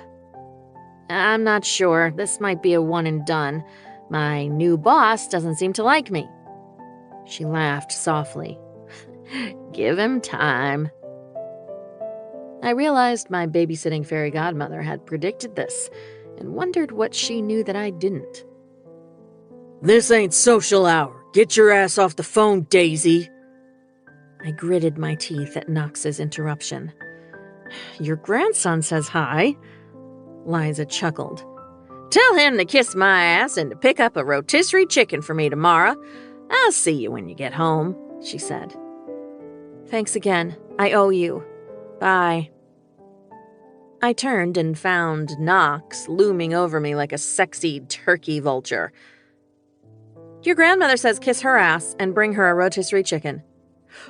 I'm not sure. This might be a one and done. My new boss doesn't seem to like me. She laughed softly. Give him time. I realized my babysitting fairy godmother had predicted this and wondered what she knew that I didn't. This ain't social hour. Get your ass off the phone, Daisy. I gritted my teeth at Knox's interruption. Your grandson says hi. Liza chuckled. Tell him to kiss my ass and to pick up a rotisserie chicken for me tomorrow. I'll see you when you get home, she said. Thanks again. I owe you. Bye. I turned and found Knox looming over me like a sexy turkey vulture. Your grandmother says kiss her ass and bring her a rotisserie chicken.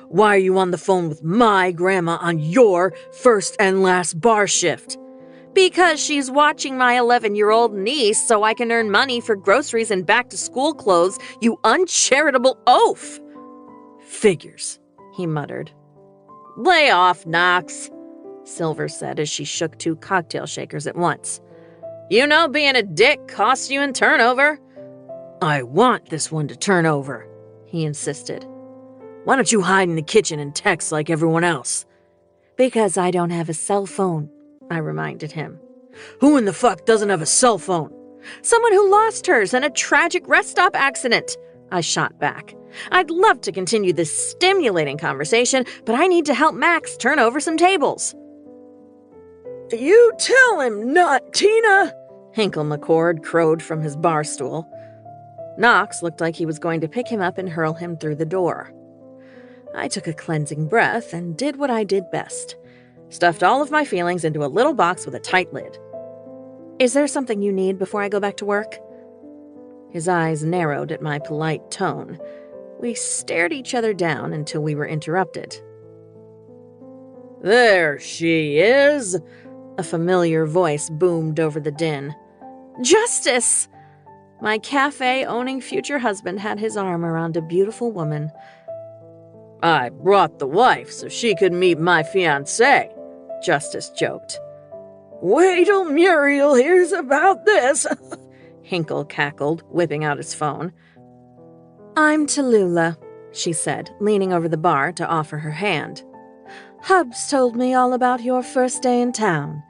Why are you on the phone with my grandma on your first and last bar shift? Because she's watching my 11-year-old niece so I can earn money for groceries and back-to-school clothes, you uncharitable oaf! Figures, he muttered. Lay off, Knox, Silver said as she shook 2 cocktail shakers at once. You know being a dick costs you in turnover. I want this one to turn over, he insisted. Why don't you hide in the kitchen and text like everyone else? Because I don't have a cell phone, I reminded him. Who in the fuck doesn't have a cell phone? Someone who lost hers in a tragic rest stop accident, I shot back. I'd love to continue this stimulating conversation, but I need to help Max turn over some tables. You tell him not, Tina, Hinkle McCord crowed from his bar stool. Knox looked like he was going to pick him up and hurl him through the door. I took a cleansing breath and did what I did best. Stuffed all of my feelings into a little box with a tight lid. Is there something you need before I go back to work? His eyes narrowed at my polite tone. We stared each other down until we were interrupted. There she is, a familiar voice boomed over the din. Justice! My cafe-owning future husband had his arm around a beautiful woman. I brought the wife so she could meet my fiancé, Justice joked. Wait till Muriel hears about this, Hinkle cackled, whipping out his phone. I'm Tallulah, she said, leaning over the bar to offer her hand. Hubs told me all about your first day in town.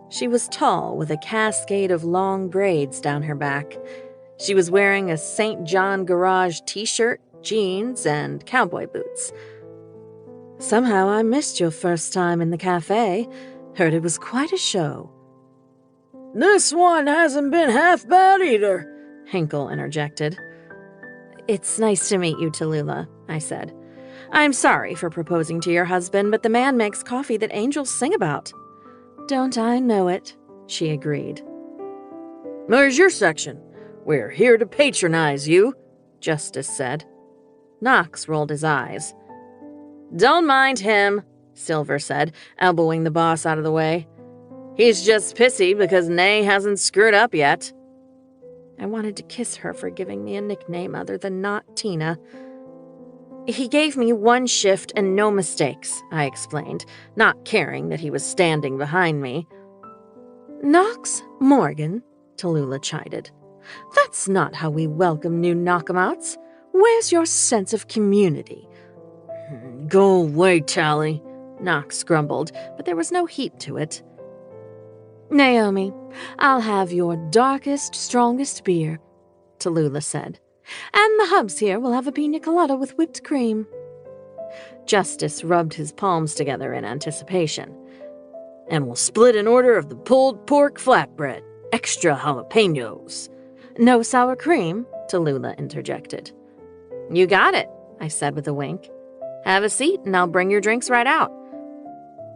She was tall, with a cascade of long braids down her back. She was wearing a St. John Garage t-shirt, jeans, and cowboy boots. Somehow I missed your first time in the cafe. Heard it was quite a show. This one hasn't been half bad either, Hinkle interjected. It's nice to meet you, Tallulah, I said. I'm sorry for proposing to your husband, but the man makes coffee that angels sing about. Don't I know it, she agreed. Where's your section? We're here to patronize you, Justice said. Knox rolled his eyes. Don't mind him, Silver said, elbowing the boss out of the way. He's just pissy because Nay hasn't screwed up yet. I wanted to kiss her for giving me a nickname other than not Tina. He gave me one shift and no mistakes, I explained, not caring that he was standing behind me. Knox Morgan, Tallulah chided. That's not how we welcome new knockemouts. Where's your sense of community? Go away, Tally, Knox grumbled, but there was no heat to it. Naomi, I'll have your darkest, strongest beer, Tallulah said. And the Hubs here will have a pina colada with whipped cream. Justice rubbed his palms together in anticipation. And we'll split an order of the pulled pork flatbread, extra jalapenos. No sour cream, Tallulah interjected. You got it, I said with a wink. Have a seat and I'll bring your drinks right out.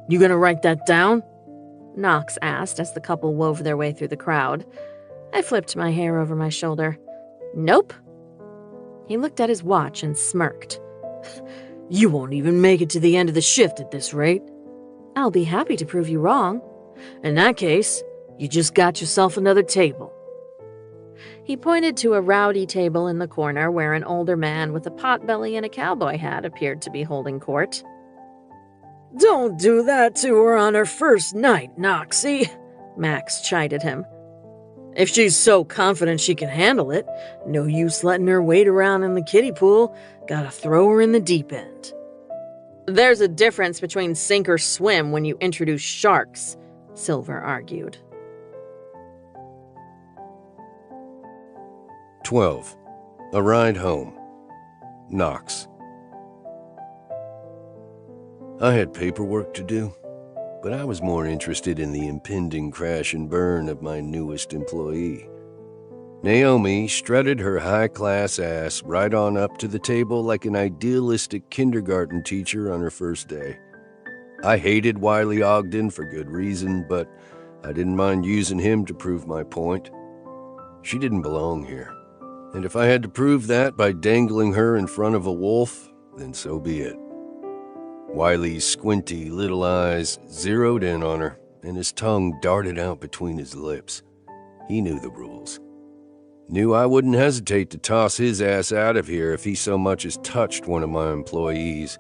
You gonna write that down? Knox asked as the couple wove their way through the crowd. I flipped my hair over my shoulder. Nope. He looked at his watch and smirked. You won't even make it to the end of the shift at this rate. I'll be happy to prove you wrong. In that case, you just got yourself another table. He pointed to a rowdy table in the corner where an older man with a potbelly and a cowboy hat appeared to be holding court. Don't do that to her on her first night, Noxie, Max chided him. If she's so confident she can handle it, no use letting her wade around in the kiddie pool. Gotta throw her in the deep end. There's a difference between sink or swim when you introduce sharks, Silver argued. 12. A Ride Home. Knox. I had paperwork to do, but I was more interested in the impending crash and burn of my newest employee. Naomi strutted her high-class ass right on up to the table like an idealistic kindergarten teacher on her first day. I hated Wiley Ogden for good reason, but I didn't mind using him to prove my point. She didn't belong here, and if I had to prove that by dangling her in front of a wolf, then so be it. Wiley's squinty little eyes zeroed in on her, and his tongue darted out between his lips. He knew the rules. Knew I wouldn't hesitate to toss his ass out of here if he so much as touched one of my employees,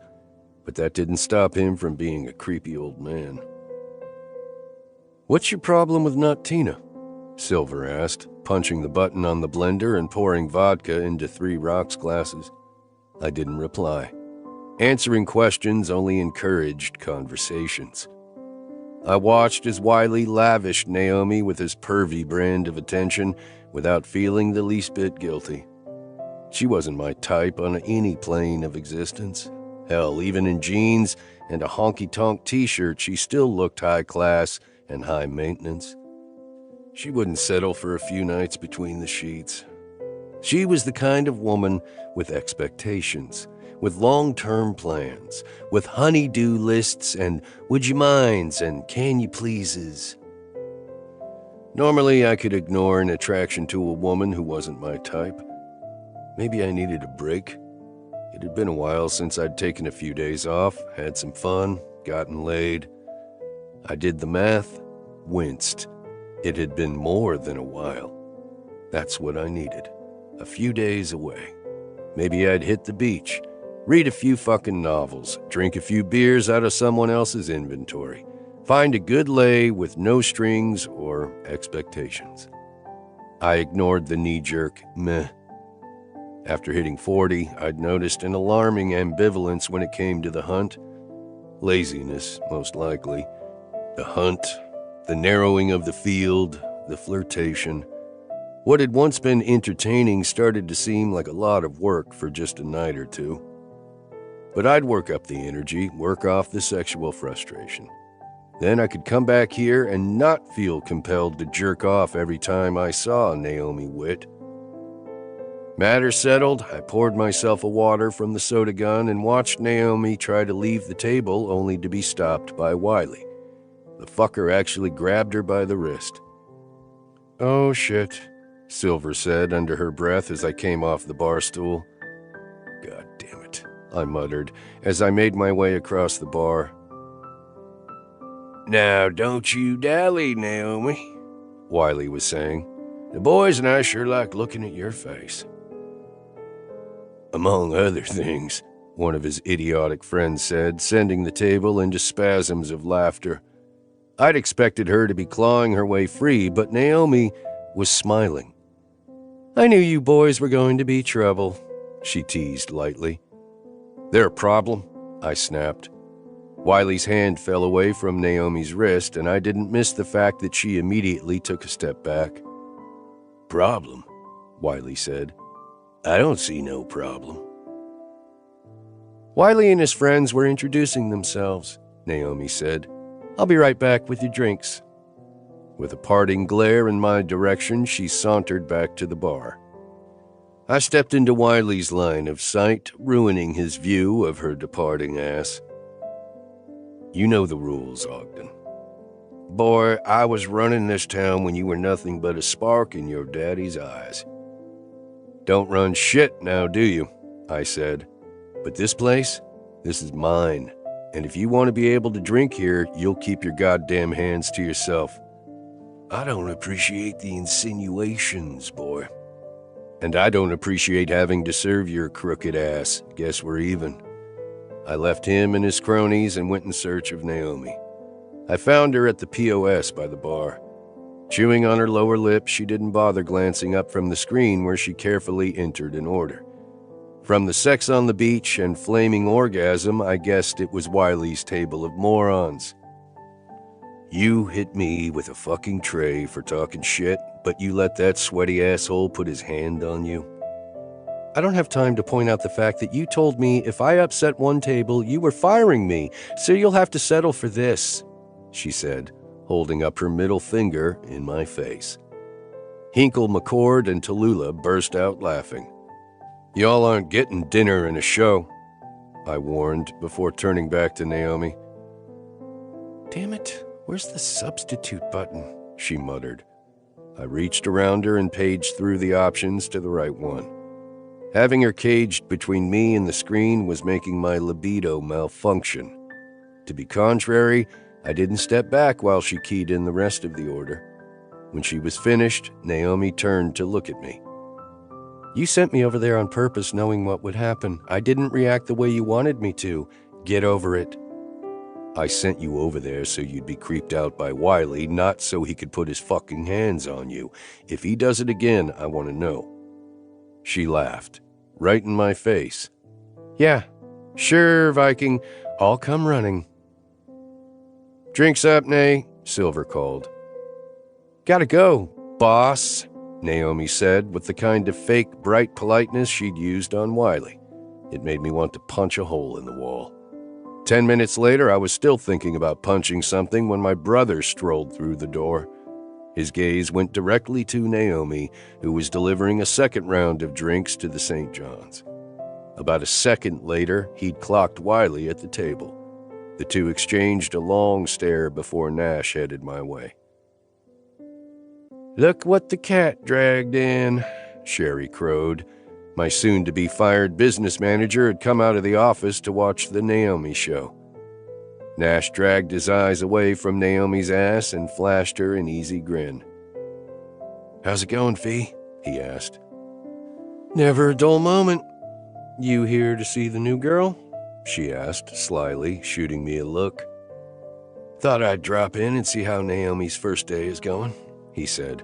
but that didn't stop him from being a creepy old man. "What's your problem with Nut Tina?" Silver asked, punching the button on the blender and pouring vodka into 3 rocks glasses. I didn't reply. Answering questions only encouraged conversations. I watched as Wiley lavished Naomi with his pervy brand of attention without feeling the least bit guilty. She wasn't my type on any plane of existence. Hell, even in jeans and a honky-tonk t-shirt, she still looked high class and high maintenance. She wouldn't settle for a few nights between the sheets. She was the kind of woman with expectations, with long-term plans, with honey-do lists and would you minds and can you pleases. Normally, I could ignore an attraction to a woman who wasn't my type. Maybe I needed a break. It had been a while since I'd taken a few days off, had some fun, gotten laid. I did the math, winced. It had been more than a while. That's what I needed. A few days away. Maybe I'd hit the beach, read a few fucking novels, drink a few beers out of someone else's inventory, find a good lay with no strings or expectations. I ignored the knee-jerk meh. After hitting 40, I'd noticed an alarming ambivalence when it came to the hunt. Laziness, most likely. The hunt, the narrowing of the field, the flirtation. What had once been entertaining started to seem like a lot of work for just a night or two. But I'd work up the energy, work off the sexual frustration. Then I could come back here and not feel compelled to jerk off every time I saw Naomi Witt. Matter settled, I poured myself a water from the soda gun and watched Naomi try to leave the table only to be stopped by Wiley. The fucker actually grabbed her by the wrist. "Oh shit," Silver said under her breath as I came off the bar stool. "God damn it," I muttered as I made my way across the bar. "Now don't you dally, Naomi," Wiley was saying. "The boys and I sure like looking at your face." "Among other things," one of his idiotic friends said, sending the table into spasms of laughter. I'd expected her to be clawing her way free, but Naomi was smiling. "I knew you boys were going to be trouble," she teased lightly. "There a problem?" I snapped. Wiley's hand fell away from Naomi's wrist, and I didn't miss the fact that she immediately took a step back. "Problem?" Wiley said. "I don't see no problem." Wiley and his friends were introducing themselves, Naomi said. "I'll be right back with your drinks." With a parting glare in my direction, she sauntered back to the bar. I stepped into Wiley's line of sight, ruining his view of her departing ass. "You know the rules, Ogden. Boy, I was running this town when you were nothing but a spark in your daddy's eyes." "Don't run shit now, do you?" I said. "But this place, this is mine. And if you want to be able to drink here, you'll keep your goddamn hands to yourself." "I don't appreciate the insinuations, boy," And I don't appreciate having to serve your crooked ass. Guess we're even. I left him and his cronies and went in search of Naomi. I found her at the POS by the bar. Chewing on her lower lip, she didn't bother glancing up from the screen where she carefully entered an order. From the sex on the beach and flaming orgasm, I guessed it was Wiley's table of morons. You hit me with a fucking tray for talking shit, but you let that sweaty asshole put his hand on you? I don't have time to point out the fact that you told me if I upset one table, you were firing me, so you'll have to settle for this, she said, holding up her middle finger in my face. Hinkle McCord and Tallulah burst out laughing. Y'all aren't getting dinner and a show, I warned before turning back to Naomi. Damn it, where's the substitute button? She muttered. I reached around her and paged through the options to the right one. Having her caged between me and the screen was making my libido malfunction. To be contrary, I didn't step back while she keyed in the rest of the order. When she was finished, Naomi turned to look at me. You sent me over there on purpose knowing what would happen. I didn't react the way you wanted me to. Get over it. I sent you over there so you'd be creeped out by Wiley, not so he could put his fucking hands on you. If he does it again, I want to know. She laughed, right in my face. Yeah, sure, Viking. I'll come running. Drinks up, Nay, Silver called. Gotta go, boss, Naomi said with the kind of fake, bright politeness she'd used on Wiley. It made me want to punch a hole in the wall. 10 minutes later, I was still thinking about punching something when my brother strolled through the door. His gaze went directly to Naomi, who was delivering a second round of drinks to the St. John's. About a second later, he'd clocked Wiley at the table. The two exchanged a long stare before Nash headed my way. Look what the cat dragged in, Sherry crowed. My soon-to-be-fired business manager had come out of the office to watch the Naomi show. Nash dragged his eyes away from Naomi's ass and flashed her an easy grin. How's it going, Fee? He asked. Never a dull moment. You here to see the new girl? She asked, slyly, shooting me a look. Thought I'd drop in and see how Naomi's first day is going, he said.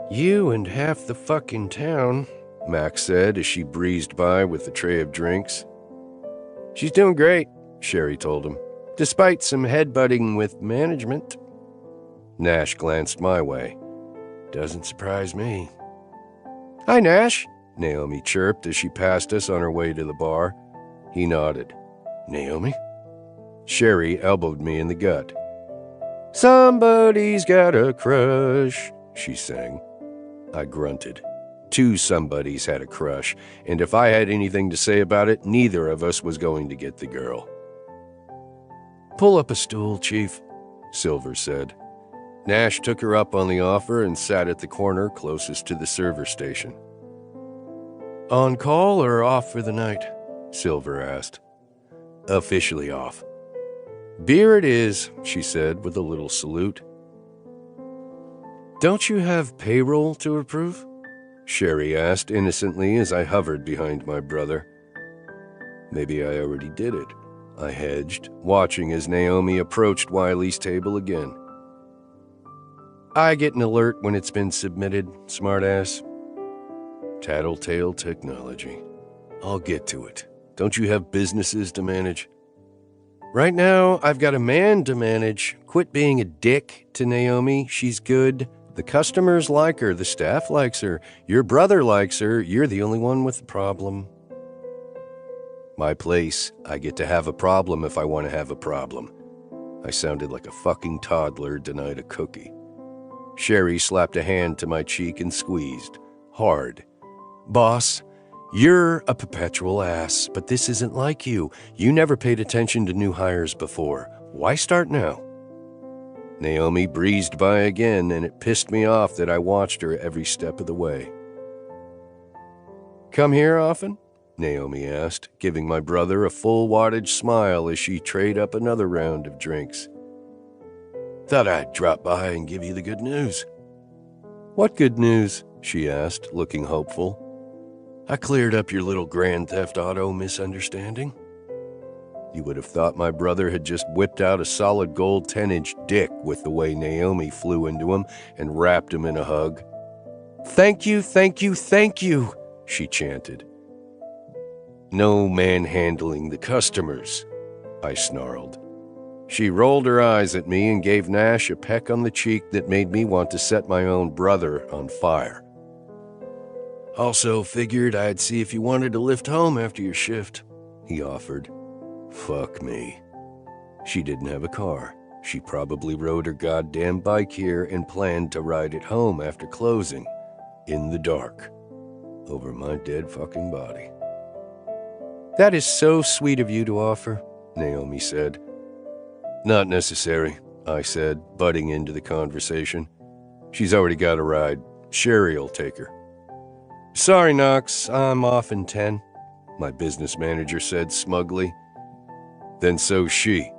You and half the fucking town, Max said as she breezed by with a tray of drinks. She's doing great, Sherry told him, despite some headbutting with management. Nash glanced my way. Doesn't surprise me. Hi, Nash, Naomi chirped as she passed us on her way to the bar. He nodded. Naomi? Sherry elbowed me in the gut. Somebody's got a crush, she sang. I grunted. Two somebodies had a crush, and if I had anything to say about it, neither of us was going to get the girl. Pull up a stool, Chief, Silver said. Nash took her up on the offer and sat at the corner closest to the server station. On call or off for the night? Silver asked. Officially off. Beer it is, she said with a little salute. Don't you have payroll to approve? Sherry asked innocently as I hovered behind my brother. Maybe I already did it, I hedged, watching as Naomi approached Wiley's table again. I get an alert when it's been submitted, smartass. Tattletale technology. I'll get to it. Don't you have businesses to manage? Right now, I've got a man to manage. Quit being a dick to Naomi. She's good. The customers like her. The staff likes her. Your brother likes her. You're the only one with the problem. My place. I get to have a problem if I want to have a problem. I sounded like a fucking toddler denied a cookie. Sherry slapped a hand to my cheek and squeezed. Hard. Boss, you're a perpetual ass, but this isn't like you. You never paid attention to new hires before. Why start now? Naomi breezed by again, and it pissed me off that I watched her every step of the way. Come here often? Naomi asked, giving my brother a full wattage smile as she trayed up another round of drinks. Thought I'd drop by and give you the good news. What good news? she asked, looking hopeful. I cleared up your little Grand Theft Auto misunderstanding. You would have thought my brother had just whipped out a solid gold 10-inch dick with the way Naomi flew into him and wrapped him in a hug. Thank you, thank you, thank you, she chanted. No manhandling the customers, I snarled. She rolled her eyes at me and gave Nash a peck on the cheek that made me want to set my own brother on fire. Also figured I'd see if you wanted to lift home after your shift, he offered. Fuck me. She didn't have a car. She probably rode her goddamn bike here and planned to ride it home after closing, in the dark, over my dead fucking body. That is so sweet of you to offer, Naomi said. Not necessary, I said, butting into the conversation. She's already got a ride. Sherry'll take her. Sorry, Knox, I'm off in 10, my business manager said smugly. Then so's she.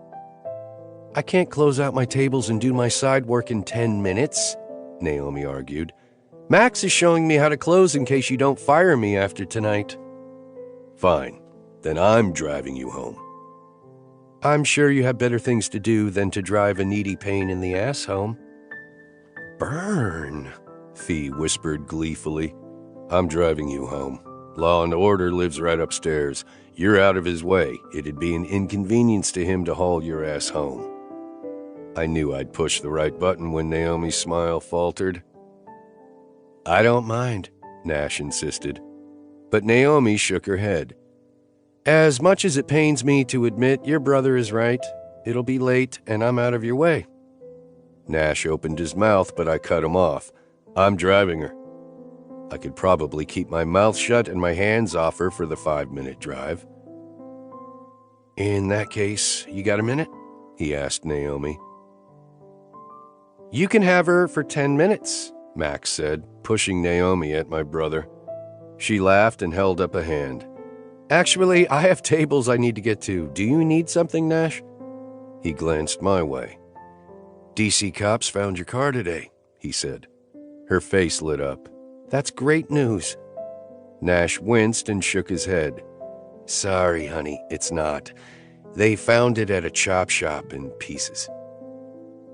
I can't close out my tables and do my side work in 10 minutes, Naomi argued. Max is showing me how to close in case you don't fire me after tonight. Fine, then I'm driving you home. I'm sure you have better things to do than to drive a needy pain in the ass home. Burn, Fee whispered gleefully. I'm driving you home. Law and Order lives right upstairs. You're out of his way. It'd be an inconvenience to him to haul your ass home. I knew I'd pushed the right button when Naomi's smile faltered. I don't mind, Nash insisted. But Naomi shook her head. As much as it pains me to admit your brother is right, it'll be late and I'm out of your way. Nash opened his mouth, but I cut him off. I'm driving her. I could probably keep my mouth shut and my hands off her for the 5-minute drive. In that case, you got a minute? He asked Naomi. You can have her for 10 minutes, Max said, pushing Naomi at my brother. She laughed and held up a hand. Actually, I have tables I need to get to. Do you need something, Nash? He glanced my way. DC cops found your car today, he said. Her face lit up. That's great news. Nash winced and shook his head. Sorry, honey, it's not. They found it at a chop shop in pieces.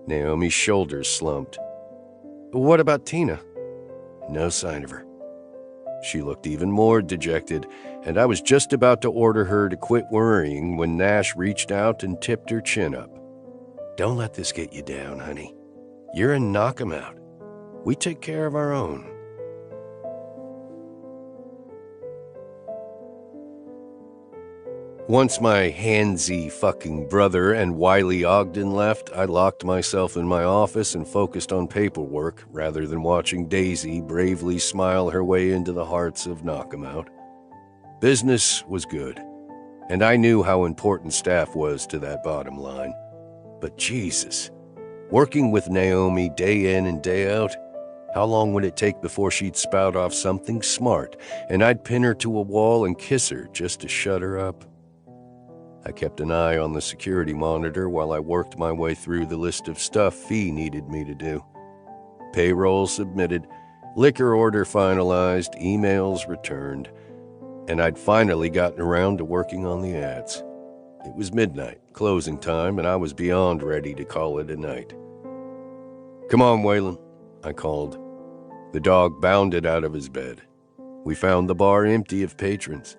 Naomi's shoulders slumped. What about Tina? No sign of her. She looked even more dejected, and I was just about to order her to quit worrying when Nash reached out and tipped her chin up. Don't let this get you down, honey. You're a knock-em-out. We take care of our own. Once my handsy fucking brother and Wiley Ogden left, I locked myself in my office and focused on paperwork rather than watching Daisy bravely smile her way into the hearts of Knockemout. Business was good, and I knew how important staff was to that bottom line. But Jesus, working with Naomi day in and day out, how long would it take before she'd spout off something smart and I'd pin her to a wall and kiss her just to shut her up? I kept an eye on the security monitor while I worked my way through the list of stuff Fee needed me to do. Payroll submitted, liquor order finalized, emails returned, and I'd finally gotten around to working on the ads. It was midnight, closing time, and I was beyond ready to call it a night. Come on, Waylon, I called. The dog bounded out of his bed. We found the bar empty of patrons.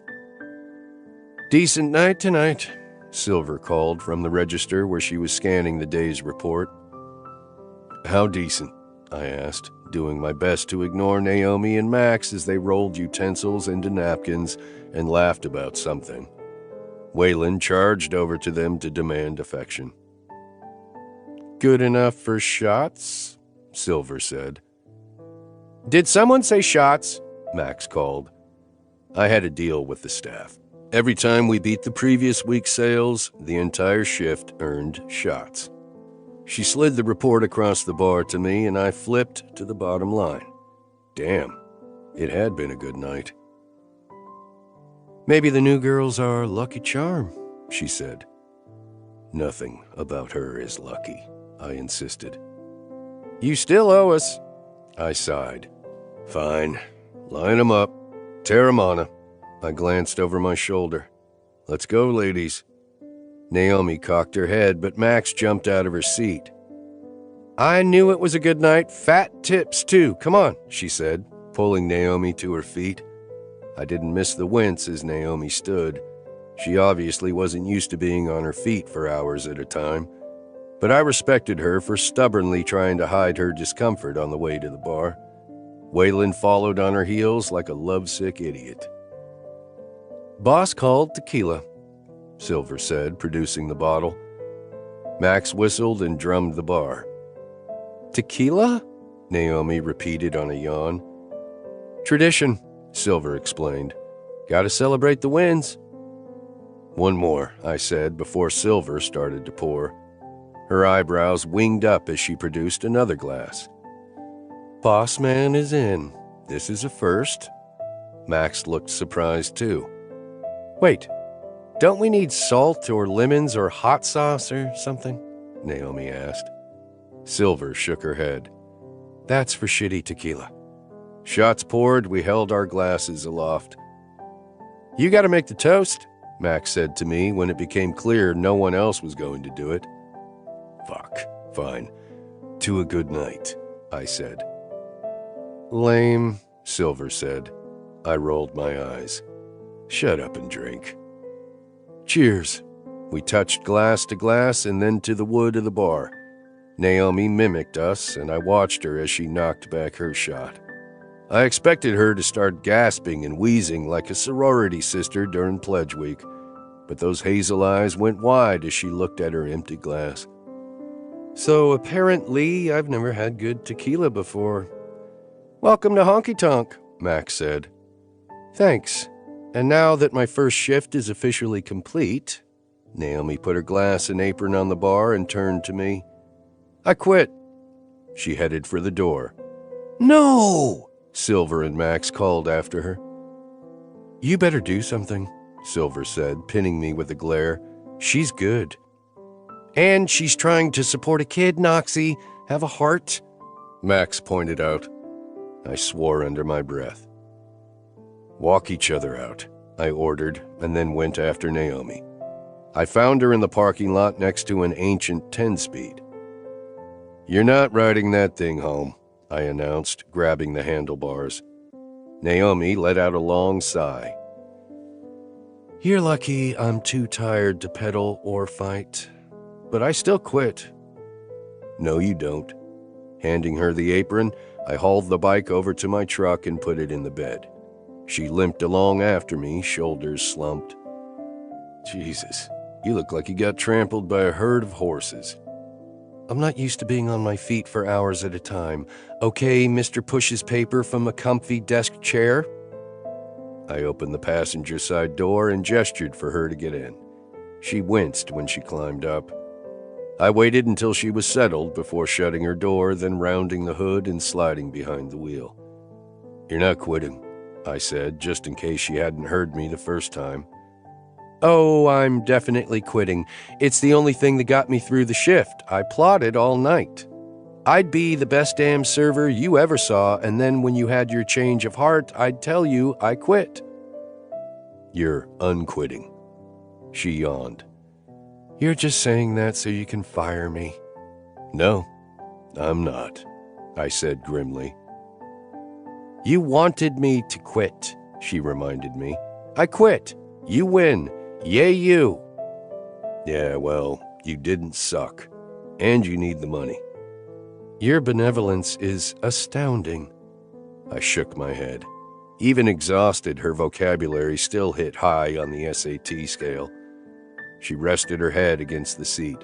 Decent night tonight, Silver called from the register where she was scanning the day's report. How decent? I asked, doing my best to ignore Naomi and Max as they rolled utensils into napkins and laughed about something. Waylon charged over to them to demand affection. Good enough for shots? Silver said. Did someone say shots? Max called. I had a deal with the staff. Every time we beat the previous week's sales, the entire shift earned shots. She slid the report across the bar to me, and I flipped to the bottom line. Damn, it had been a good night. Maybe the new girl's our lucky charm, she said. Nothing about her is lucky, I insisted. You still owe us, I sighed. Fine. Line 'em up. Tear 'em on 'em. I glanced over my shoulder. Let's go, ladies. Naomi cocked her head, but Max jumped out of her seat. I knew it was a good night. Fat tips, too. Come on, she said, pulling Naomi to her feet. I didn't miss the wince as Naomi stood. She obviously wasn't used to being on her feet for hours at a time, but I respected her for stubbornly trying to hide her discomfort on the way to the bar. Waylon followed on her heels like a lovesick idiot. Boss called tequila, Silver said, producing the bottle. Max whistled and drummed the bar. Tequila? Naomi repeated on a yawn. Tradition, Silver explained. Gotta celebrate the wins. One more, I said before Silver started to pour. Her eyebrows winged up as she produced another glass. Boss man is in. This is a first. Max looked surprised too. Wait, don't we need salt or lemons or hot sauce or something? Naomi asked. Silver shook her head. That's for shitty tequila. Shots poured, we held our glasses aloft. You gotta make the toast, Max said to me when it became clear no one else was going to do it. Fuck, fine. To a good night, I said. Lame, Silver said. I rolled my eyes. Shut up and drink. Cheers. We touched glass to glass and then to the wood of the bar. Naomi mimicked us, and I watched her as she knocked back her shot. I expected her to start gasping and wheezing like a sorority sister during pledge week, but those hazel eyes went wide as she looked at her empty glass. So apparently I've never had good tequila before. Welcome to Honky Tonk, Max said. Thanks. And now that my first shift is officially complete, Naomi put her glass and apron on the bar and turned to me. I quit. She headed for the door. No! Silver and Max called after her. You better do something, Silver said, pinning me with a glare. She's good. And she's trying to support a kid, Noxie. Have a heart? Max pointed out. I swore under my breath. Walk each other out, I ordered, and then went after Naomi. I found her in the parking lot next to an ancient 10-speed. You're not riding that thing home, I announced, grabbing the handlebars. Naomi let out a long sigh. You're lucky I'm too tired to pedal or fight, but I still quit. No, you don't. Handing her the apron, I hauled the bike over to my truck and put it in the bed. She limped along after me, shoulders slumped. Jesus, you look like you got trampled by a herd of horses. I'm not used to being on my feet for hours at a time. Okay, Mr. Pushes paper from a comfy desk chair? I opened the passenger side door and gestured for her to get in. She winced when she climbed up. I waited until she was settled before shutting her door, then rounding the hood and sliding behind the wheel. You're not quitting, I said, just in case she hadn't heard me the first time. Oh, I'm definitely quitting. It's the only thing that got me through the shift. I plotted all night. I'd be the best damn server you ever saw, and then when you had your change of heart, I'd tell you I quit. You're unquitting. She yawned. You're just saying that so you can fire me. No, I'm not, I said grimly. You wanted me to quit, she reminded me. I quit. You win. Yay, you. Yeah, well, you didn't suck. And you need the money. Your benevolence is astounding. I shook my head. Even exhausted, her vocabulary still hit high on the SAT scale. She rested her head against the seat.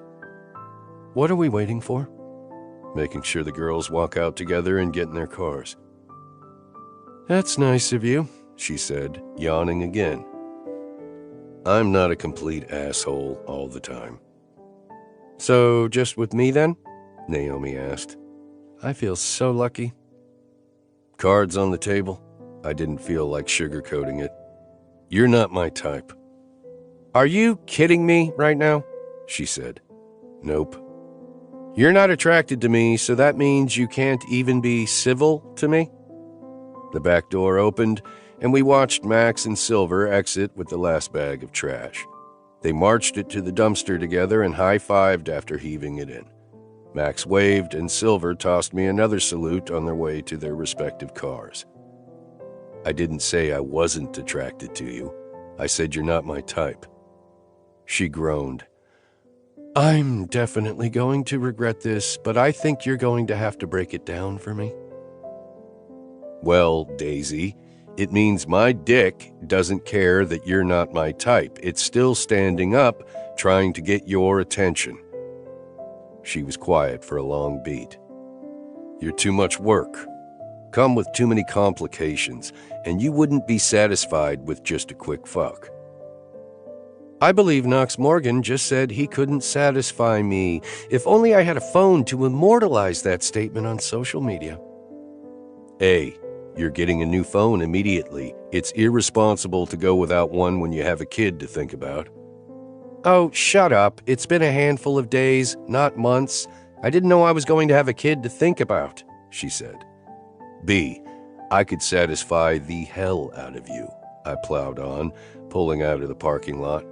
What are we waiting for? Making sure the girls walk out together and get in their cars. That's nice of you, she said, yawning again. I'm not a complete asshole all the time. So, just with me then? Naomi asked. I feel so lucky. Cards on the table? I didn't feel like sugarcoating it. You're not my type. Are you kidding me right now? She said. Nope. You're not attracted to me, so that means you can't even be civil to me? The back door opened, and we watched Max and Silver exit with the last bag of trash. They marched it to the dumpster together and high-fived after heaving it in. Max waved, and Silver tossed me another salute on their way to their respective cars. I didn't say I wasn't attracted to you. I said you're not my type. She groaned. I'm definitely going to regret this, but I think you're going to have to break it down for me. Well, Daisy, it means my dick doesn't care that you're not my type. It's still standing up, trying to get your attention. She was quiet for a long beat. You're too much work. Come with too many complications, and you wouldn't be satisfied with just a quick fuck. I believe Knox Morgan just said he couldn't satisfy me. If only I had a phone to immortalize that statement on social media. A, you're getting a new phone immediately. It's irresponsible to go without one when you have a kid to think about. Oh, shut up. It's been a handful of days, not months. I didn't know I was going to have a kid to think about, she said. B, I could satisfy the hell out of you, I plowed on, pulling out of the parking lot.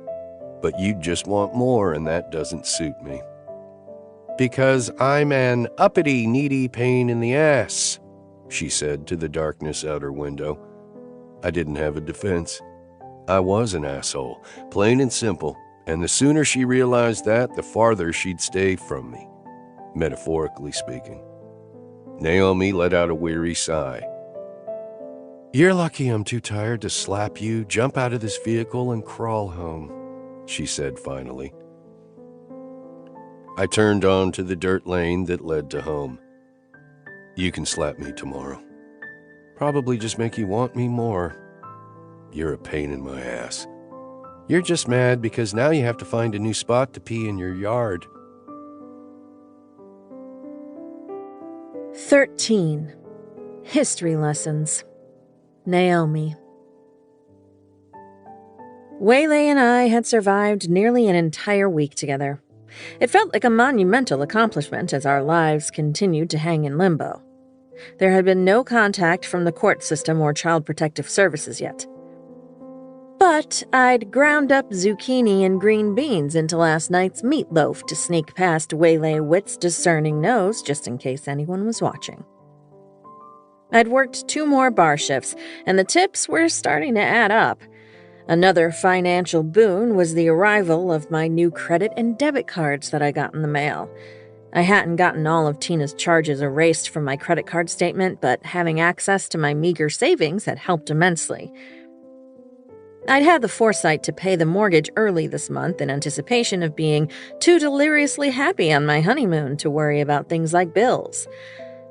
But you just want more, and that doesn't suit me. Because I'm an uppity, needy pain in the ass, she said to the darkness out her window. I didn't have a defense. I was an asshole, plain and simple, and the sooner she realized that, the farther she'd stay from me, metaphorically speaking. Naomi let out a weary sigh. You're lucky I'm too tired to slap you, jump out of this vehicle, and crawl home, she said finally. I turned on to the dirt lane that led to home. You can slap me tomorrow. Probably just make you want me more. You're a pain in my ass. You're just mad because now you have to find a new spot to pee in your yard. 13. History Lessons. Naomi. Waylay and I had survived nearly an entire week together. It felt like a monumental accomplishment as our lives continued to hang in limbo. There had been no contact from the court system or Child Protective Services yet. But I'd ground up zucchini and green beans into last night's meatloaf to sneak past Waylay Witt's discerning nose just in case anyone was watching. I'd worked 2 more bar shifts, and the tips were starting to add up. Another financial boon was the arrival of my new credit and debit cards that I got in the mail. I hadn't gotten all of Tina's charges erased from my credit card statement, but having access to my meager savings had helped immensely. I'd had the foresight to pay the mortgage early this month in anticipation of being too deliriously happy on my honeymoon to worry about things like bills.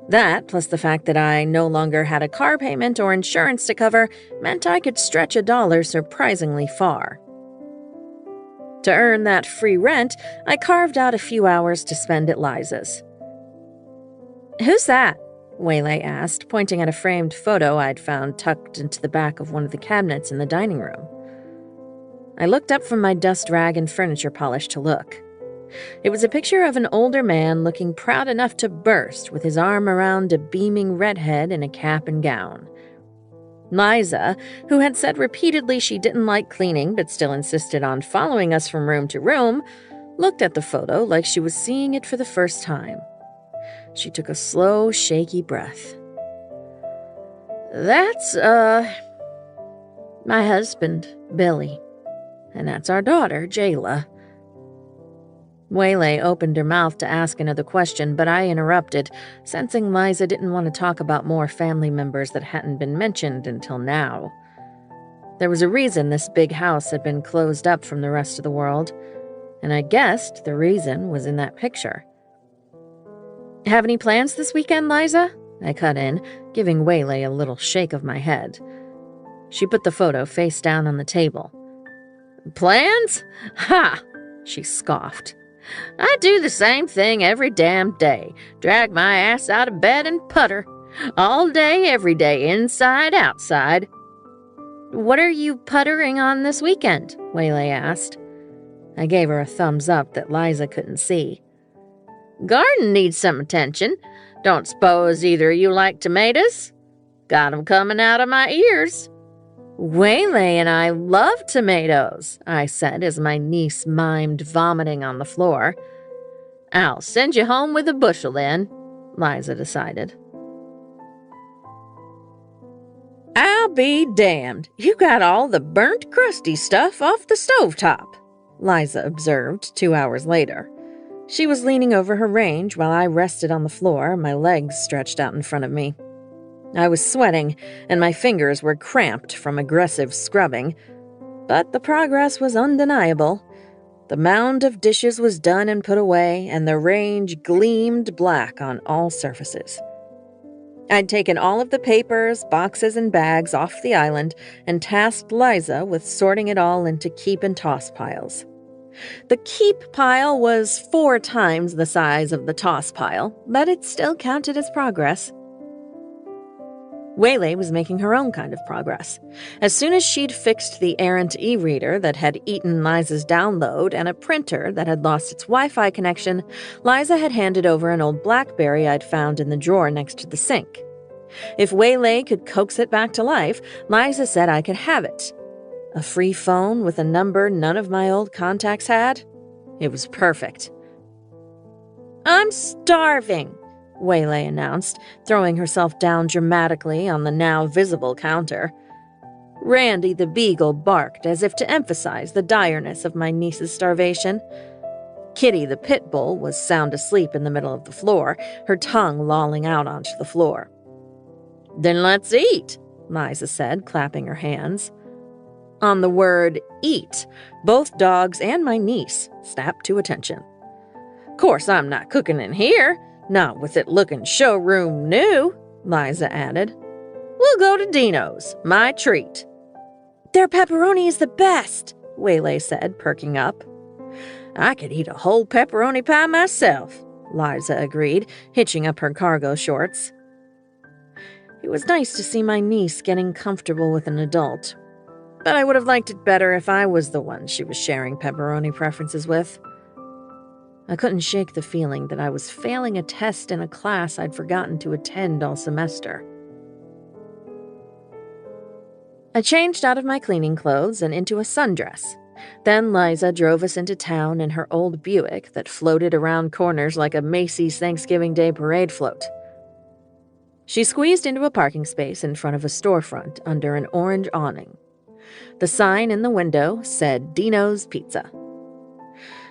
That, plus the fact that I no longer had a car payment or insurance to cover, meant I could stretch a dollar surprisingly far. To earn that free rent, I carved out a few hours to spend at Liza's. "Who's that?" Waylay asked, pointing at a framed photo I'd found tucked into the back of one of the cabinets in the dining room. I looked up from my dust rag and furniture polish to look. It was a picture of an older man looking proud enough to burst with his arm around a beaming redhead in a cap and gown. Liza, who had said repeatedly she didn't like cleaning but still insisted on following us from room to room, looked at the photo like she was seeing it for the first time. She took a slow, shaky breath. "That's, my husband, Billy. And that's our daughter, Jayla." Waylay opened her mouth to ask another question, but I interrupted, sensing Liza didn't want to talk about more family members that hadn't been mentioned until now. There was a reason this big house had been closed up from the rest of the world, and I guessed the reason was in that picture. "Have any plans this weekend, Liza?" I cut in, giving Waylay a little shake of my head. She put the photo face down on the table. "Plans? Ha!" she scoffed. "I do the same thing every damn day. Drag my ass out of bed and putter. All day, every day, inside, outside." "What are you puttering on this weekend?" Waylay asked. I gave her a thumbs up that Liza couldn't see. "Garden needs some attention. Don't suppose either you like tomatoes?" Got 'em coming out of my ears. Waylay and I love tomatoes, I said as my niece mimed vomiting on the floor. I'll send you home with a bushel then, Liza decided. I'll be damned. You got all the burnt, crusty stuff off the stovetop, Liza observed 2 hours later. She was leaning over her range while I rested on the floor, my legs stretched out in front of me. I was sweating, and my fingers were cramped from aggressive scrubbing, but the progress was undeniable. The mound of dishes was done and put away, and the range gleamed black on all surfaces. I'd taken all of the papers, boxes, and bags off the island and tasked Liza with sorting it all into keep and toss piles. The keep pile was 4 times the size of the toss pile, but it still counted as progress. Waylay was making her own kind of progress. As soon as she'd fixed the errant e-reader that had eaten Liza's download and a printer that had lost its Wi-Fi connection, Liza had handed over an old BlackBerry I'd found in the drawer next to the sink. If Waylay could coax it back to life, Liza said I could have it. A free phone with a number none of my old contacts had? It was perfect. I'm starving, Waylay announced, throwing herself down dramatically on the now visible counter. Randy the beagle barked as if to emphasize the direness of my niece's starvation. Kitty the pit bull was sound asleep in the middle of the floor, her tongue lolling out onto the floor. Then let's eat, Liza said, clapping her hands. On the word eat, both dogs and my niece snapped to attention. Course I'm not cooking in here. Not with it looking showroom new, Liza added. We'll go to Dino's, my treat. Their pepperoni is the best, Waylay said, perking up. I could eat a whole pepperoni pie myself, Liza agreed, hitching up her cargo shorts. It was nice to see my niece getting comfortable with an adult, but I would have liked it better if I was the one she was sharing pepperoni preferences with. I couldn't shake the feeling that I was failing a test in a class I'd forgotten to attend all semester. I changed out of my cleaning clothes and into a sundress. Then Liza drove us into town in her old Buick that floated around corners like a Macy's Thanksgiving Day parade float. She squeezed into a parking space in front of a storefront under an orange awning. The sign in the window said Dino's Pizza.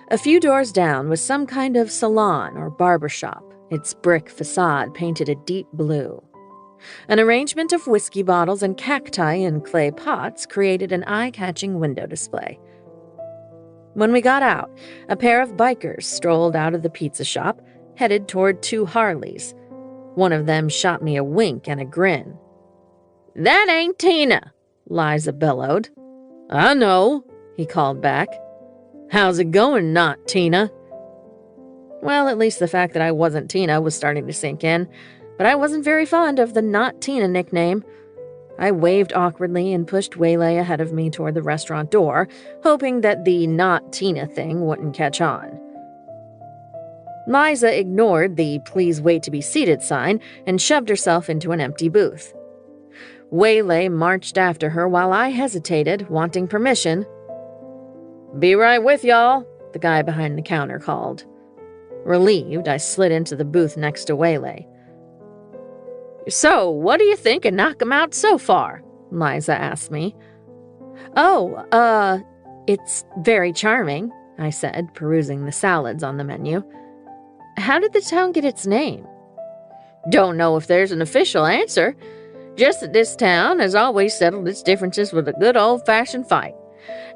A few doors down was some kind of salon or barber shop, its brick facade painted a deep blue. An arrangement of whiskey bottles and cacti in clay pots created an eye-catching window display. When we got out, a pair of bikers strolled out of the pizza shop, headed toward 2 Harleys. One of them shot me a wink and a grin. That ain't Tina, Liza bellowed. I know, he called back. How's it going, not Tina? Well, at least the fact that I wasn't Tina was starting to sink in, but I wasn't very fond of the not Tina nickname. I waved awkwardly and pushed Waylay ahead of me toward the restaurant door, hoping that the not Tina thing wouldn't catch on. Liza ignored the please wait to be seated sign and shoved herself into an empty booth. Waylay marched after her while I hesitated, wanting permission. Be right with y'all, the guy behind the counter called. Relieved, I slid into the booth next to Waylay. So, what do you think of Knock 'em Out so far? Liza asked me. It's very charming, I said, perusing the salads on the menu. How did the town get its name? Don't know if there's an official answer. Just that this town has always settled its differences with a good old-fashioned fight.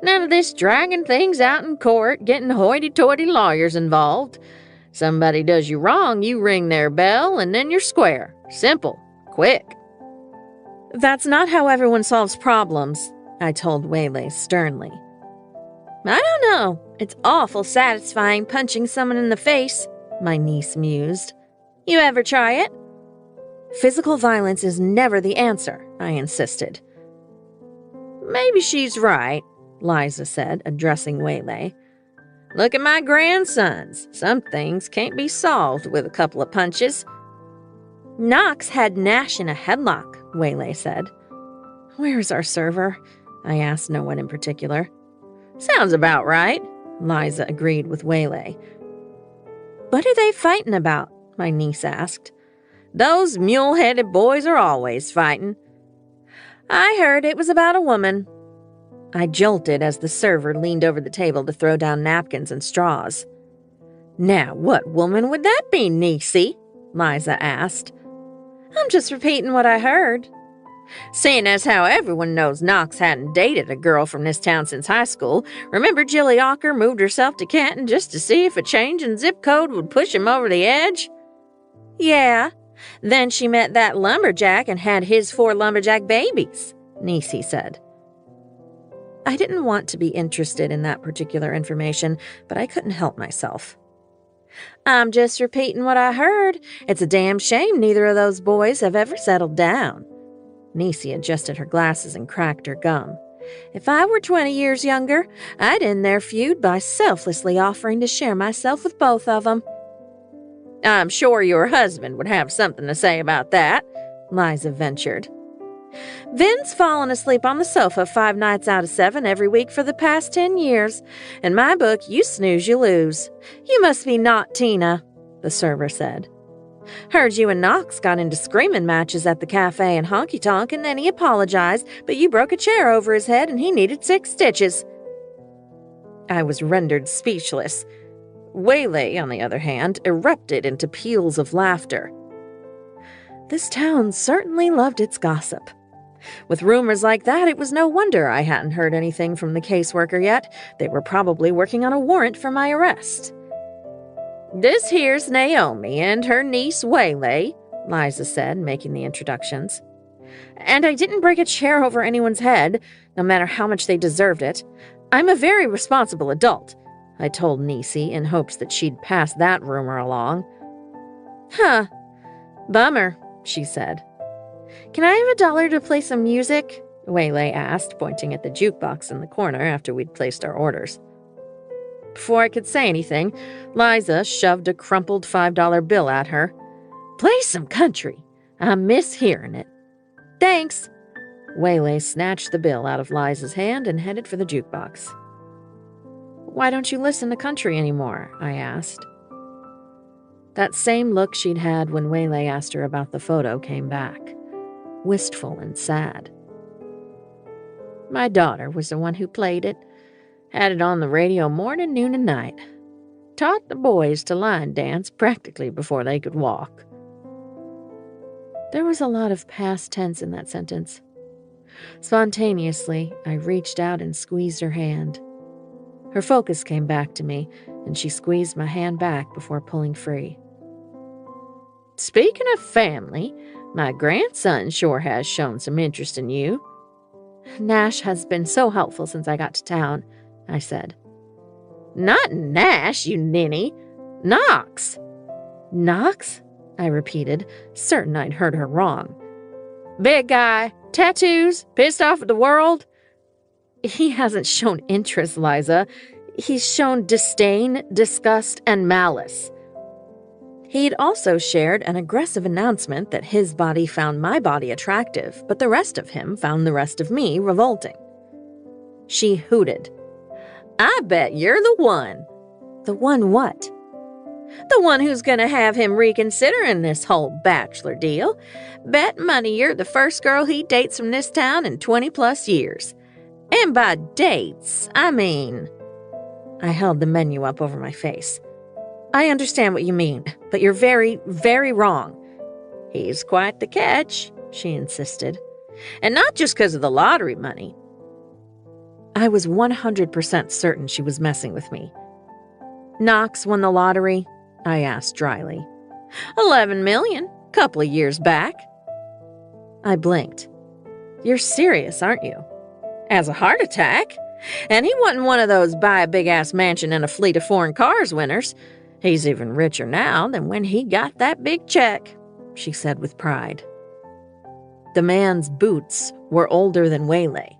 None of this dragging things out in court, getting hoity-toity lawyers involved. Somebody does you wrong, you ring their bell, and then you're square. Simple. Quick. That's not how everyone solves problems, I told Waylay sternly. I don't know. It's awful satisfying punching someone in the face, my niece mused. You ever try it? Physical violence is never the answer, I insisted. Maybe she's right, Liza said, addressing Waylay. Look at my grandsons. Some things can't be solved with a couple of punches. Knox had Nash in a headlock, Waylay said. Where's our server? I asked no one in particular. Sounds about right, Liza agreed with Waylay. What are they fighting about? My niece asked. Those mule-headed boys are always fighting. I heard it was about a woman. I jolted as the server leaned over the table to throw down napkins and straws. Now, what woman would that be, niecey? Liza asked. I'm just repeating what I heard. Seeing as how everyone knows Knox hadn't dated a girl from this town since high school, remember Jilly Ocker moved herself to Canton just to see if a change in zip code would push him over the edge? Yeah. Then she met that lumberjack and had his 4 lumberjack babies, Niecy said. I didn't want to be interested in that particular information, but I couldn't help myself. I'm just repeating what I heard. It's a damn shame neither of those boys have ever settled down. Niecy adjusted her glasses and cracked her gum. If I were 20 years younger, I'd end their feud by selflessly offering to share myself with both of them. I'm sure your husband would have something to say about that, Liza ventured. Vin's fallen asleep on the sofa 5 nights out of 7 every week for the past 10 years. In my book, you snooze, you lose. You must be not Tina, the server said. Heard you and Knox got into screaming matches at the cafe in Honky Tonk, and then he apologized, but you broke a chair over his head and he needed 6 stitches. I was rendered speechless. Waylay, on the other hand, erupted into peals of laughter. This town certainly loved its gossip. With rumors like that, it was no wonder I hadn't heard anything from the caseworker yet. They were probably working on a warrant for my arrest. This here's Naomi and her niece Waylay, Liza said, making the introductions. And I didn't break a chair over anyone's head, no matter how much they deserved it. I'm a very responsible adult, I told Niecy in hopes that she'd pass that rumor along. Huh. Bummer, she said. Can I have $1 to play some music? Waylay asked, pointing at the jukebox in the corner after we'd placed our orders. Before I could say anything, Liza shoved a crumpled $5 bill at her. Play some country. I miss hearing it. Thanks. Waylay snatched the bill out of Liza's hand and headed for the jukebox. Why don't you listen to country anymore? I asked. That same look she'd had when Waylay asked her about the photo came back, wistful and sad. My daughter was the one who played it. Had it on the radio morning, noon, and night. Taught the boys to line dance practically before they could walk. There was a lot of past tense in that sentence. Spontaneously, I reached out and squeezed her hand. Her focus came back to me, and she squeezed my hand back before pulling free. Speaking of family, my grandson sure has shown some interest in you. Nash has been so helpful since I got to town, I said. Not Nash, you ninny. Knox. Knox? I repeated, certain I'd heard her wrong. Big guy, tattoos, pissed off at the world. He hasn't shown interest, Liza. He's shown disdain, disgust, and malice. He'd also shared an aggressive announcement that his body found my body attractive, but the rest of him found the rest of me revolting. She hooted. I bet you're the one. The one what? The one who's going to have him reconsidering this whole bachelor deal. Bet money you're the first girl he dates from this town in 20-plus years. And by dates, I mean... I held the menu up over my face. I understand what you mean, but you're very, very wrong. He's quite the catch, she insisted. And not just because of the lottery money. I was 100% certain she was messing with me. Knox won the lottery? I asked dryly. 11 million, couple of years back. I blinked. You're serious, aren't you? As a heart attack. And he wasn't one of those buy a big-ass mansion and a fleet of foreign cars winners. He's even richer now than when he got that big check, she said with pride. The man's boots were older than Waylay.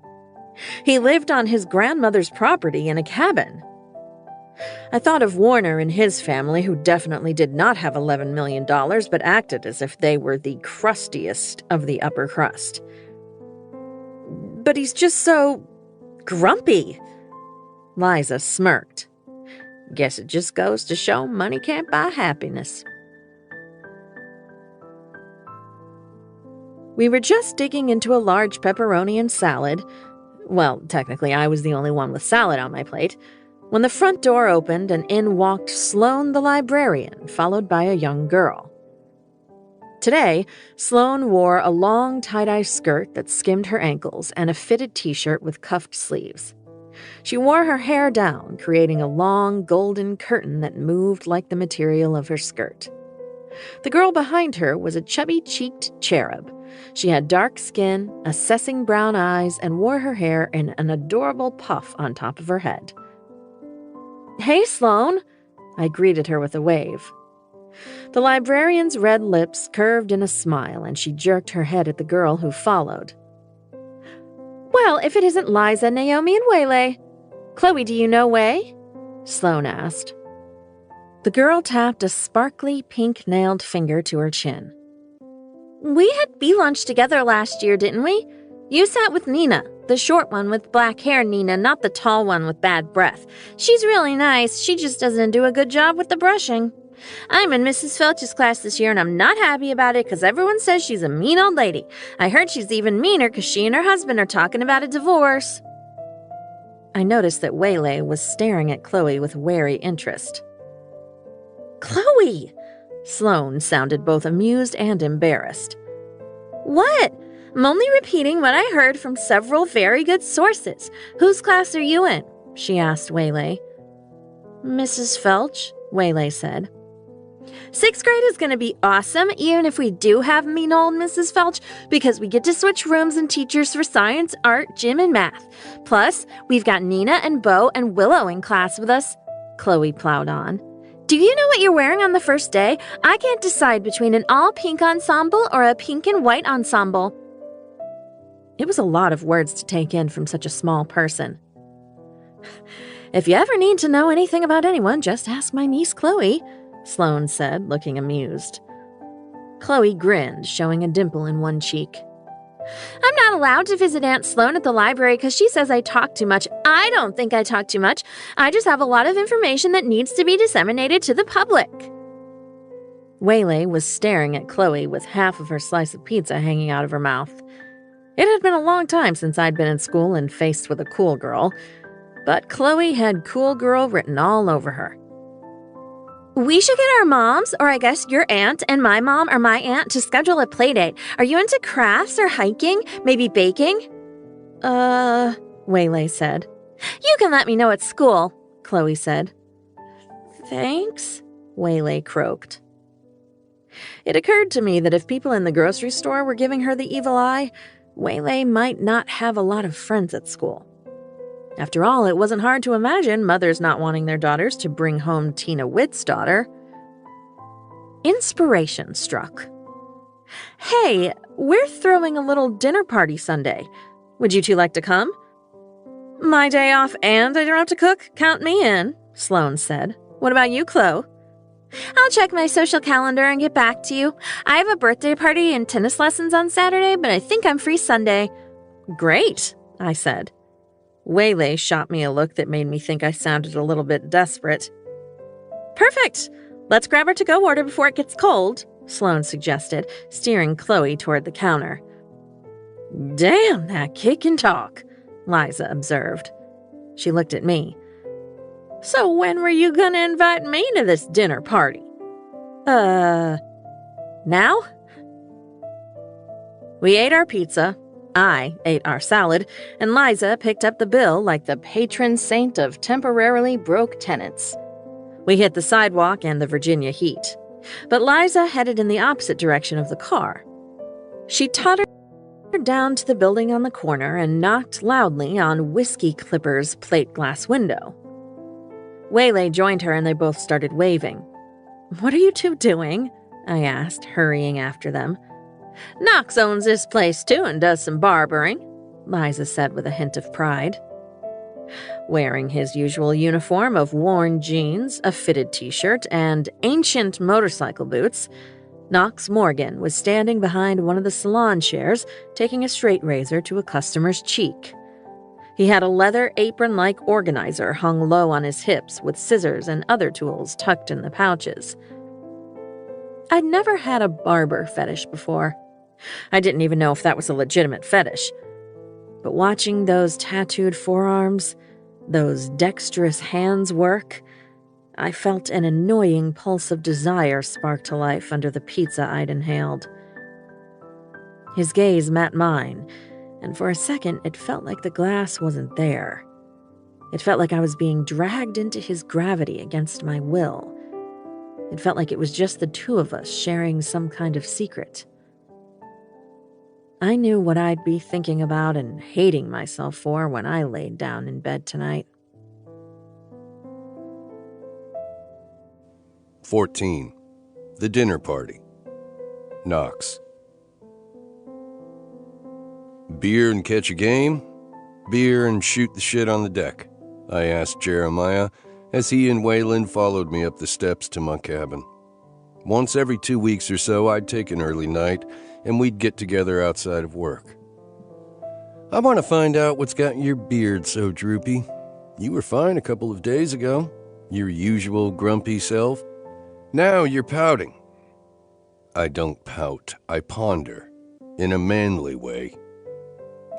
He lived on his grandmother's property in a cabin. I thought of Warner and his family, who definitely did not have $11 million, but acted as if they were the crustiest of the upper crust. But he's just so grumpy. Liza smirked. Guess it just goes to show money can't buy happiness. We were just digging into a large pepperoni and salad. Well, technically, I was the only one with salad on my plate, when the front door opened and in walked Sloane the librarian, followed by a young girl. Today, Sloane wore a long tie-dye skirt that skimmed her ankles and a fitted t-shirt with cuffed sleeves. She wore her hair down, creating a long golden curtain that moved like the material of her skirt. The girl behind her was a chubby-cheeked cherub. She had dark skin, assessing brown eyes, and wore her hair in an adorable puff on top of her head. "Hey, Sloane," I greeted her with a wave. The librarian's red lips curved in a smile, and she jerked her head at the girl who followed. "Well, if it isn't Liza, Naomi, and Waylay. Chloe, do you know Way?" Sloane asked. The girl tapped a sparkly, pink-nailed finger to her chin. "We had bee-lunch together last year, didn't we? You sat with Nina, the short one with black hair, Nina, not the tall one with bad breath. She's really nice, she just doesn't do a good job with the brushing. I'm in Mrs. Felch's class this year, and I'm not happy about it because everyone says she's a mean old lady. I heard she's even meaner because she and her husband are talking about a divorce." I noticed that Waylay was staring at Chloe with wary interest. "Chloe!" Sloane sounded both amused and embarrassed. "What? I'm only repeating what I heard from several very good sources. Whose class are you in?" she asked Waylay. "Mrs. Felch," Waylay said. "Sixth grade is going to be awesome, even if we do have mean old Mrs. Felch, because we get to switch rooms and teachers for science, art, gym, and math. Plus, we've got Nina and Bo and Willow in class with us," Chloe plowed on. "Do you know what you're wearing on the first day? I can't decide between an all-pink ensemble or a pink and white ensemble." It was a lot of words to take in from such a small person. "If you ever need to know anything about anyone, just ask my niece Chloe," Sloane said, looking amused. Chloe grinned, showing a dimple in one cheek. "I'm not allowed to visit Aunt Sloane at the library because she says I talk too much. I don't think I talk too much. I just have a lot of information that needs to be disseminated to the public." Waylay was staring at Chloe with half of her slice of pizza hanging out of her mouth. It had been a long time since I'd been in school and faced with a cool girl, but Chloe had cool girl written all over her. "We should get our moms, or I guess your aunt and my mom or my aunt, to schedule a play date. Are you into crafts or hiking? Maybe baking?" Waylay said. "You can let me know at school," Chloe said. "Thanks," Waylay croaked. It occurred to me that if people in the grocery store were giving her the evil eye, Waylay might not have a lot of friends at school. After all, it wasn't hard to imagine mothers not wanting their daughters to bring home Tina Witt's daughter. Inspiration struck. "Hey, we're throwing a little dinner party Sunday. Would you two like to come?" "My day off and I don't have to cook? Count me in," Sloane said. "What about you, Chloe?" "I'll check my social calendar and get back to you. I have a birthday party and tennis lessons on Saturday, but I think I'm free Sunday." "Great," I said. Waylay shot me a look that made me think I sounded a little bit desperate. "Perfect. Let's grab our to-go order before it gets cold," Sloane suggested, steering Chloe toward the counter. "Damn, that kid can talk," Liza observed. She looked at me. "So when were you gonna invite me to this dinner party?" Now?" We ate our pizza. I ate our salad, and Liza picked up the bill like the patron saint of temporarily broke tenants. We hit the sidewalk and the Virginia heat, but Liza headed in the opposite direction of the car. She tottered down to the building on the corner and knocked loudly on Whiskey Clipper's plate glass window. Waylay joined her and they both started waving. "What are you two doing?" I asked, hurrying after them. "Knox owns this place too and does some barbering," Liza said with a hint of pride. Wearing his usual uniform of worn jeans, a fitted t-shirt, and ancient motorcycle boots, Knox Morgan was standing behind one of the salon chairs, taking a straight razor to a customer's cheek. He had a leather apron-like organizer hung low on his hips with scissors and other tools tucked in the pouches. I'd never had a barber fetish before. I didn't even know if that was a legitimate fetish. But watching those tattooed forearms, those dexterous hands work, I felt an annoying pulse of desire spark to life under the pizza I'd inhaled. His gaze met mine, and for a second it felt like the glass wasn't there. It felt like I was being dragged into his gravity against my will. It felt like it was just the two of us sharing some kind of secret. I knew what I'd be thinking about and hating myself for when I laid down in bed tonight. 14. The dinner party. Knox. Beer and catch a game? Beer and shoot the shit on the deck? I asked Jeremiah as he and Waylon followed me up the steps to my cabin. Once every 2 weeks or so, I'd take an early night, and we'd get together outside of work. I want to find out what's got your beard so droopy. You were fine a couple of days ago, your usual grumpy self. Now you're pouting. I don't pout, I ponder, in a manly way.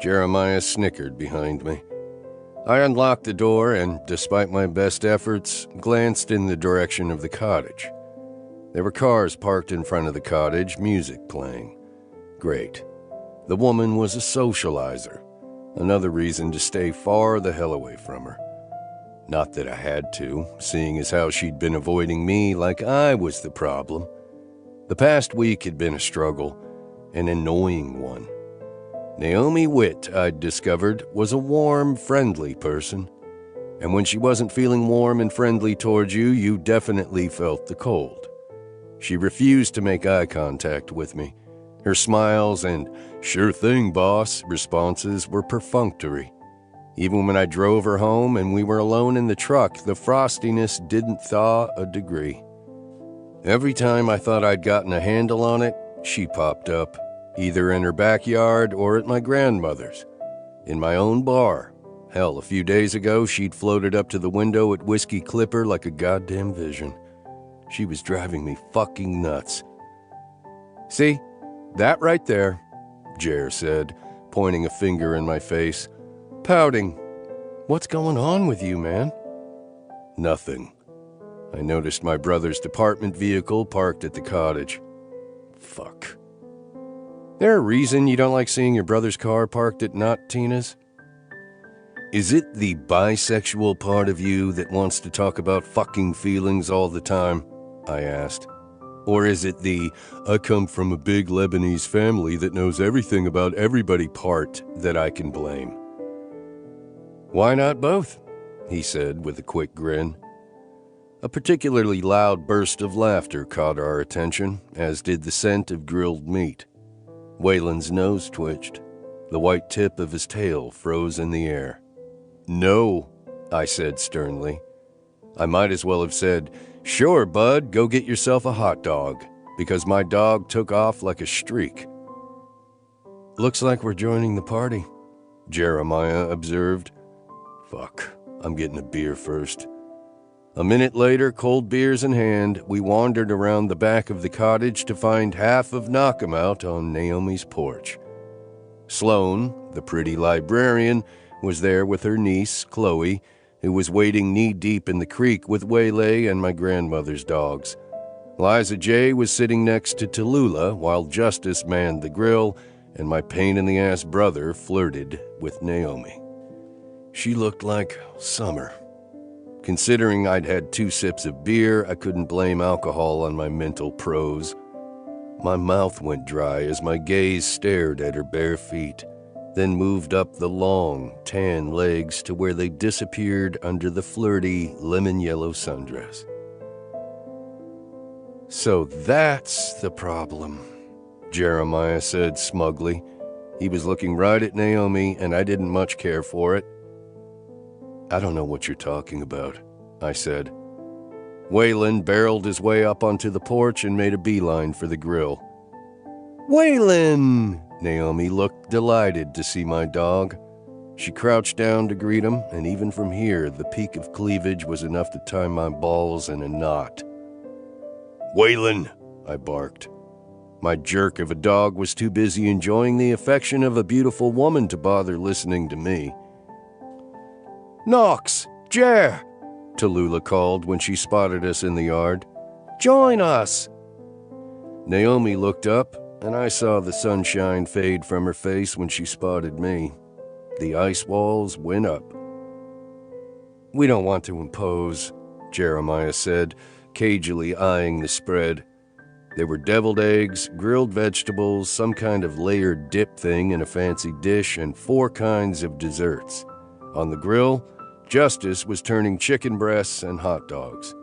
Jeremiah snickered behind me. I unlocked the door and, despite my best efforts, glanced in the direction of the cottage. There were cars parked in front of the cottage, music playing. Great. The woman was a socializer. Another reason to stay far the hell away from her. Not that I had to, seeing as how she'd been avoiding me like I was the problem. The past week had been a struggle, an annoying one. Naomi Witt, I'd discovered, was a warm, friendly person. And when she wasn't feeling warm and friendly towards you, you definitely felt the cold. She refused to make eye contact with me. Her smiles and "sure thing, boss" responses were perfunctory. Even when I drove her home and we were alone in the truck, the frostiness didn't thaw a degree. Every time I thought I'd gotten a handle on it, she popped up, either in her backyard or at my grandmother's. In my own bar. Hell, a few days ago, she'd floated up to the window at Whiskey Clipper like a goddamn vision. She was driving me fucking nuts. "See, that right there," Jer said, pointing a finger in my face. "Pouting. What's going on with you, man?" Nothing. I noticed my brother's department vehicle parked at the cottage. Fuck. There a reason you don't like seeing your brother's car parked at not Tina's? Is it the bisexual part of you that wants to talk about fucking feelings all the time? I asked. Or is it the "I come from a big Lebanese family that knows everything about everybody" part that I can blame? Why not both? He said with a quick grin. A particularly loud burst of laughter caught our attention, as did the scent of grilled meat. Waylon's nose twitched. The white tip of his tail froze in the air. "No," I said sternly. I might as well have said, "Sure, bud, go get yourself a hot dog," because my dog took off like a streak. "Looks like we're joining the party," Jeremiah observed. Fuck, I'm getting a beer first. A minute later, cold beers in hand, we wandered around the back of the cottage to find half of Knockemout on Naomi's porch. Sloane, the pretty librarian, was there with her niece, Chloe, who was wading knee-deep in the creek with Waylay and my grandmother's dogs. Liza J. was sitting next to Tallulah while Justice manned the grill, and my pain-in-the-ass brother flirted with Naomi. She looked like summer. Considering I'd had 2 sips of beer, I couldn't blame alcohol on my mental prose. My mouth went dry as my gaze stared at her bare feet, then moved up the long, tan legs to where they disappeared under the flirty, lemon-yellow sundress. "So that's the problem," Jeremiah said smugly. He was looking right at Naomi, and I didn't much care for it. I don't know what you're talking about, I said. Waylon barreled his way up onto the porch and made a beeline for the grill. Waylon! Naomi looked delighted to see my dog. She crouched down to greet him, and even from here, the peak of cleavage was enough to tie my balls in a knot. Waylon! I barked. My jerk of a dog was too busy enjoying the affection of a beautiful woman to bother listening to me. Knox! Jer! Tallulah called when she spotted us in the yard. Join us! Naomi looked up, and I saw the sunshine fade from her face when she spotted me. The ice walls went up. We don't want to impose, Jeremiah said, cagily eyeing the spread. There were deviled eggs, grilled vegetables, some kind of layered dip thing in a fancy dish, and 4 kinds of desserts. On the grill, Justice was turning chicken breasts and hot dogs.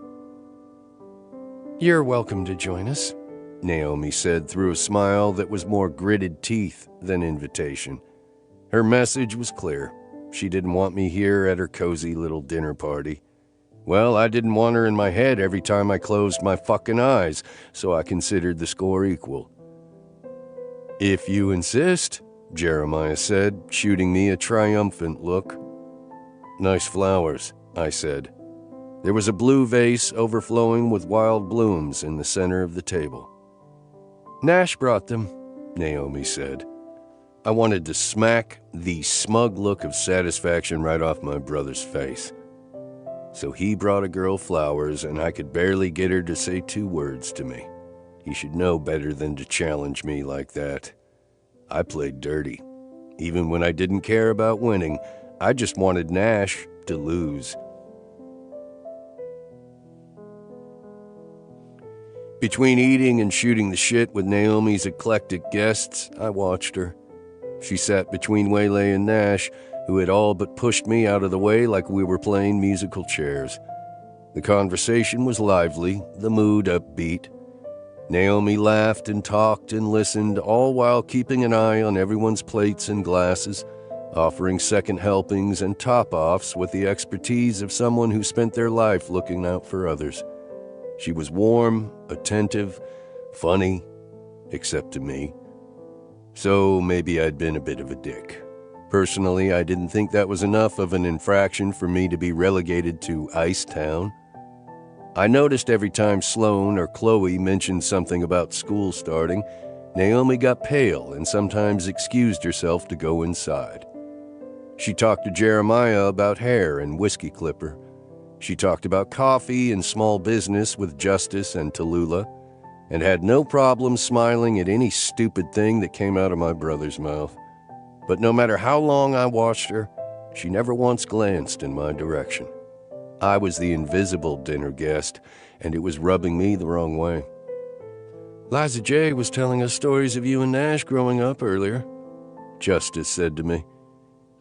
You're welcome to join us, Naomi said through a smile that was more gritted teeth than invitation. Her message was clear. She didn't want me here at her cozy little dinner party. Well, I didn't want her in my head every time I closed my fucking eyes, so I considered the score equal. If you insist, Jeremiah said, shooting me a triumphant look. Nice flowers, I said. There was a blue vase overflowing with wild blooms in the center of the table. Nash brought them, Naomi said. I wanted to smack the smug look of satisfaction right off my brother's face. So he brought a girl flowers, and I could barely get her to say 2 words to me. He should know better than to challenge me like that. I played dirty. Even when I didn't care about winning, I just wanted Nash to lose. Between eating and shooting the shit with Naomi's eclectic guests, I watched her. She sat between Waylay and Nash, who had all but pushed me out of the way like we were playing musical chairs. The conversation was lively, the mood upbeat. Naomi laughed and talked and listened, all while keeping an eye on everyone's plates and glasses, offering second helpings and top-offs with the expertise of someone who spent their life looking out for others. She was warm, attentive, funny, except to me. So maybe I'd been a bit of a dick. Personally, I didn't think that was enough of an infraction for me to be relegated to Ice Town. I noticed every time Sloane or Chloe mentioned something about school starting, Naomi got pale and sometimes excused herself to go inside. She talked to Jeremiah about hair and whiskey clipper. She talked about coffee and small business with Justice and Tallulah, and had no problem smiling at any stupid thing that came out of my brother's mouth. But no matter how long I watched her, she never once glanced in my direction. I was the invisible dinner guest, and it was rubbing me the wrong way. Liza J. was telling us stories of you and Nash growing up earlier, Justice said to me.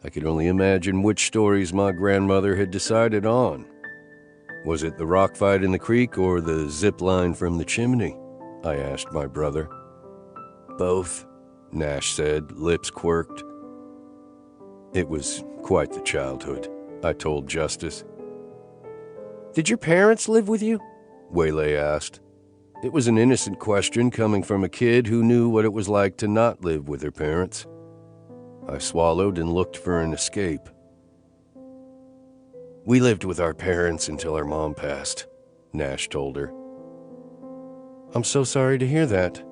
I could only imagine which stories my grandmother had decided on. Was it the rock fight in the creek or the zip line from the chimney? I asked my brother. Both, Nash said, lips quirked. It was quite the childhood, I told Justice. Did your parents live with you? Waylay asked. It was an innocent question coming from a kid who knew what it was like to not live with her parents. I swallowed and looked for an escape. We lived with our parents until our mom passed, Nash told her. I'm so sorry to hear that.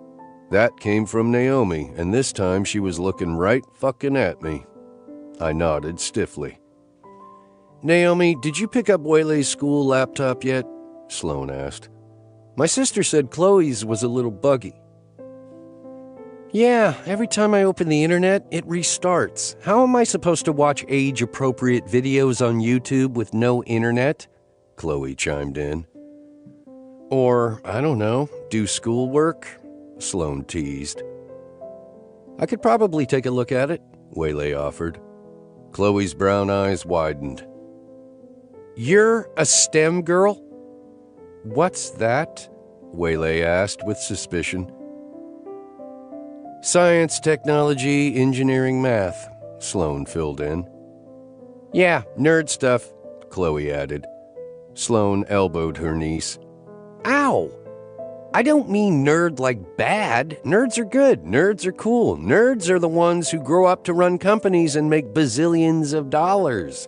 That came from Naomi, and this time she was looking right fucking at me. I nodded stiffly. Naomi, did you pick up Waylay's school laptop yet? Sloane asked. My sister said Chloe's was a little buggy. Yeah, every time I open the internet, it restarts. How am I supposed to watch age-appropriate videos on YouTube with no internet? Chloe chimed in. Or, I don't know, do schoolwork? Sloane teased. I could probably take a look at it, Waylay offered. Chloe's brown eyes widened. You're a STEM girl? What's that? Waylay asked with suspicion. Science, technology, engineering, math, Sloane filled in. Yeah, nerd stuff, Chloe added. Sloane elbowed her niece. Ow! I don't mean nerd like bad. Nerds are good. Nerds are cool. Nerds are the ones who grow up to run companies and make bazillions of dollars,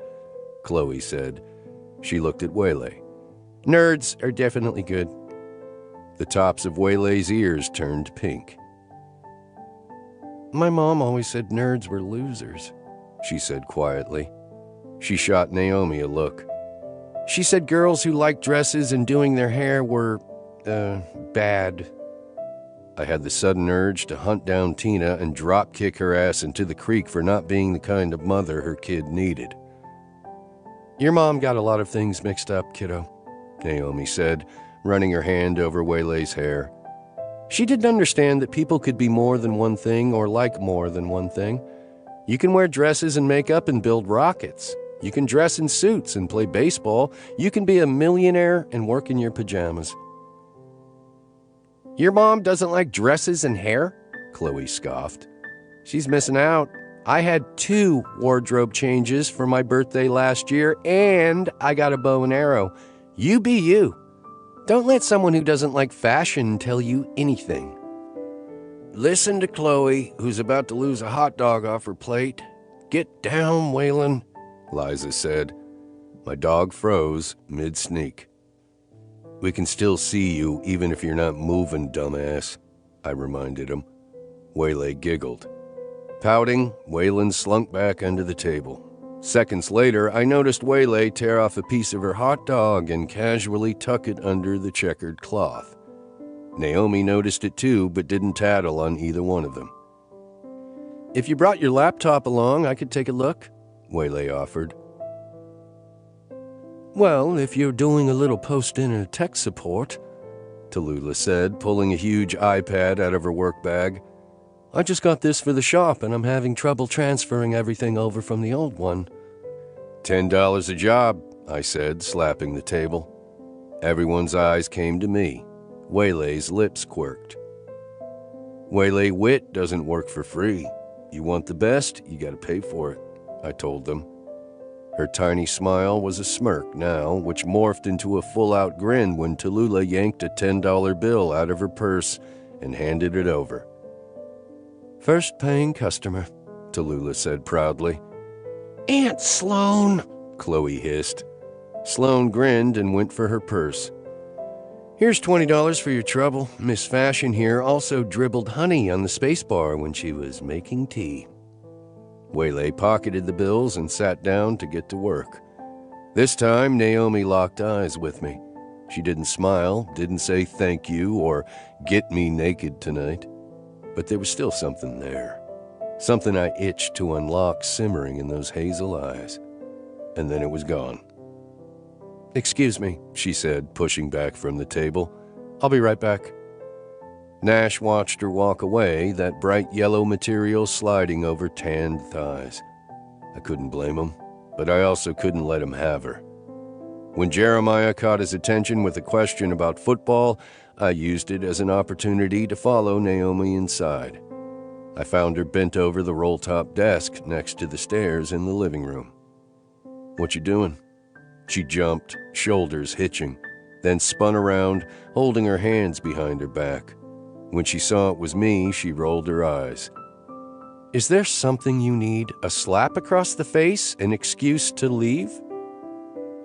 Chloe said. She looked at Waylay. Nerds are definitely good. The tops of Waylay's ears turned pink. My mom always said nerds were losers, she said quietly. She shot Naomi a look. She said girls who liked dresses and doing their hair were, bad. I had the sudden urge to hunt down Tina and drop-kick her ass into the creek for not being the kind of mother her kid needed. Your mom got a lot of things mixed up, kiddo, Naomi said, running her hand over Waylay's hair. She didn't understand that people could be more than one thing or like more than one thing. You can wear dresses and makeup and build rockets. You can dress in suits and play baseball. You can be a millionaire and work in your pajamas. Your mom doesn't like dresses and hair? Chloe scoffed. She's missing out. I had 2 wardrobe changes for my birthday last year, and I got a bow and arrow. You be you. Don't let someone who doesn't like fashion tell you anything. Listen to Chloe, who's about to lose a hot dog off her plate. Get down, Waylon, Liza said. My dog froze mid-sneak. We can still see you even if you're not moving, dumbass, I reminded him. Waylay giggled. Pouting, Waylon slunk back under the table. Seconds later, I noticed Waylay tear off a piece of her hot dog and casually tuck it under the checkered cloth. Naomi noticed it too, but didn't tattle on either one of them. If you brought your laptop along, I could take a look, Waylay offered. Well, if you're doing a little post-dinner tech support, Tallulah said, pulling a huge iPad out of her work bag. I just got this for the shop, and I'm having trouble transferring everything over from the old one. $10 a job, I said, slapping the table. Everyone's eyes came to me. Waylay's lips quirked. Waylay wit doesn't work for free. You want the best, you gotta pay for it, I told them. Her tiny smile was a smirk now, which morphed into a full-out grin when Tallulah yanked a $10 bill out of her purse and handed it over. First paying customer, Tallulah said proudly. Aunt Sloane, Chloe hissed. Sloane grinned and went for her purse. Here's $20 for your trouble. Miss Fashion here also dribbled honey on the spacebar when she was making tea. Waylay pocketed the bills and sat down to get to work. This time, Naomi locked eyes with me. She didn't smile, didn't say thank you or get me naked tonight. But there was still something there. Something I itched to unlock simmering in those hazel eyes. And then it was gone. Excuse me, she said, pushing back from the table. I'll be right back. Nash watched her walk away, that bright yellow material sliding over tanned thighs. I couldn't blame him, but I also couldn't let him have her. When Jeremiah caught his attention with a question about football, I used it as an opportunity to follow Naomi inside. I found her bent over the roll-top desk next to the stairs in the living room. What you doing? She jumped, shoulders hitching, then spun around, holding her hands behind her back. When she saw it was me, she rolled her eyes. Is there something you need? A slap across the face? An excuse to leave?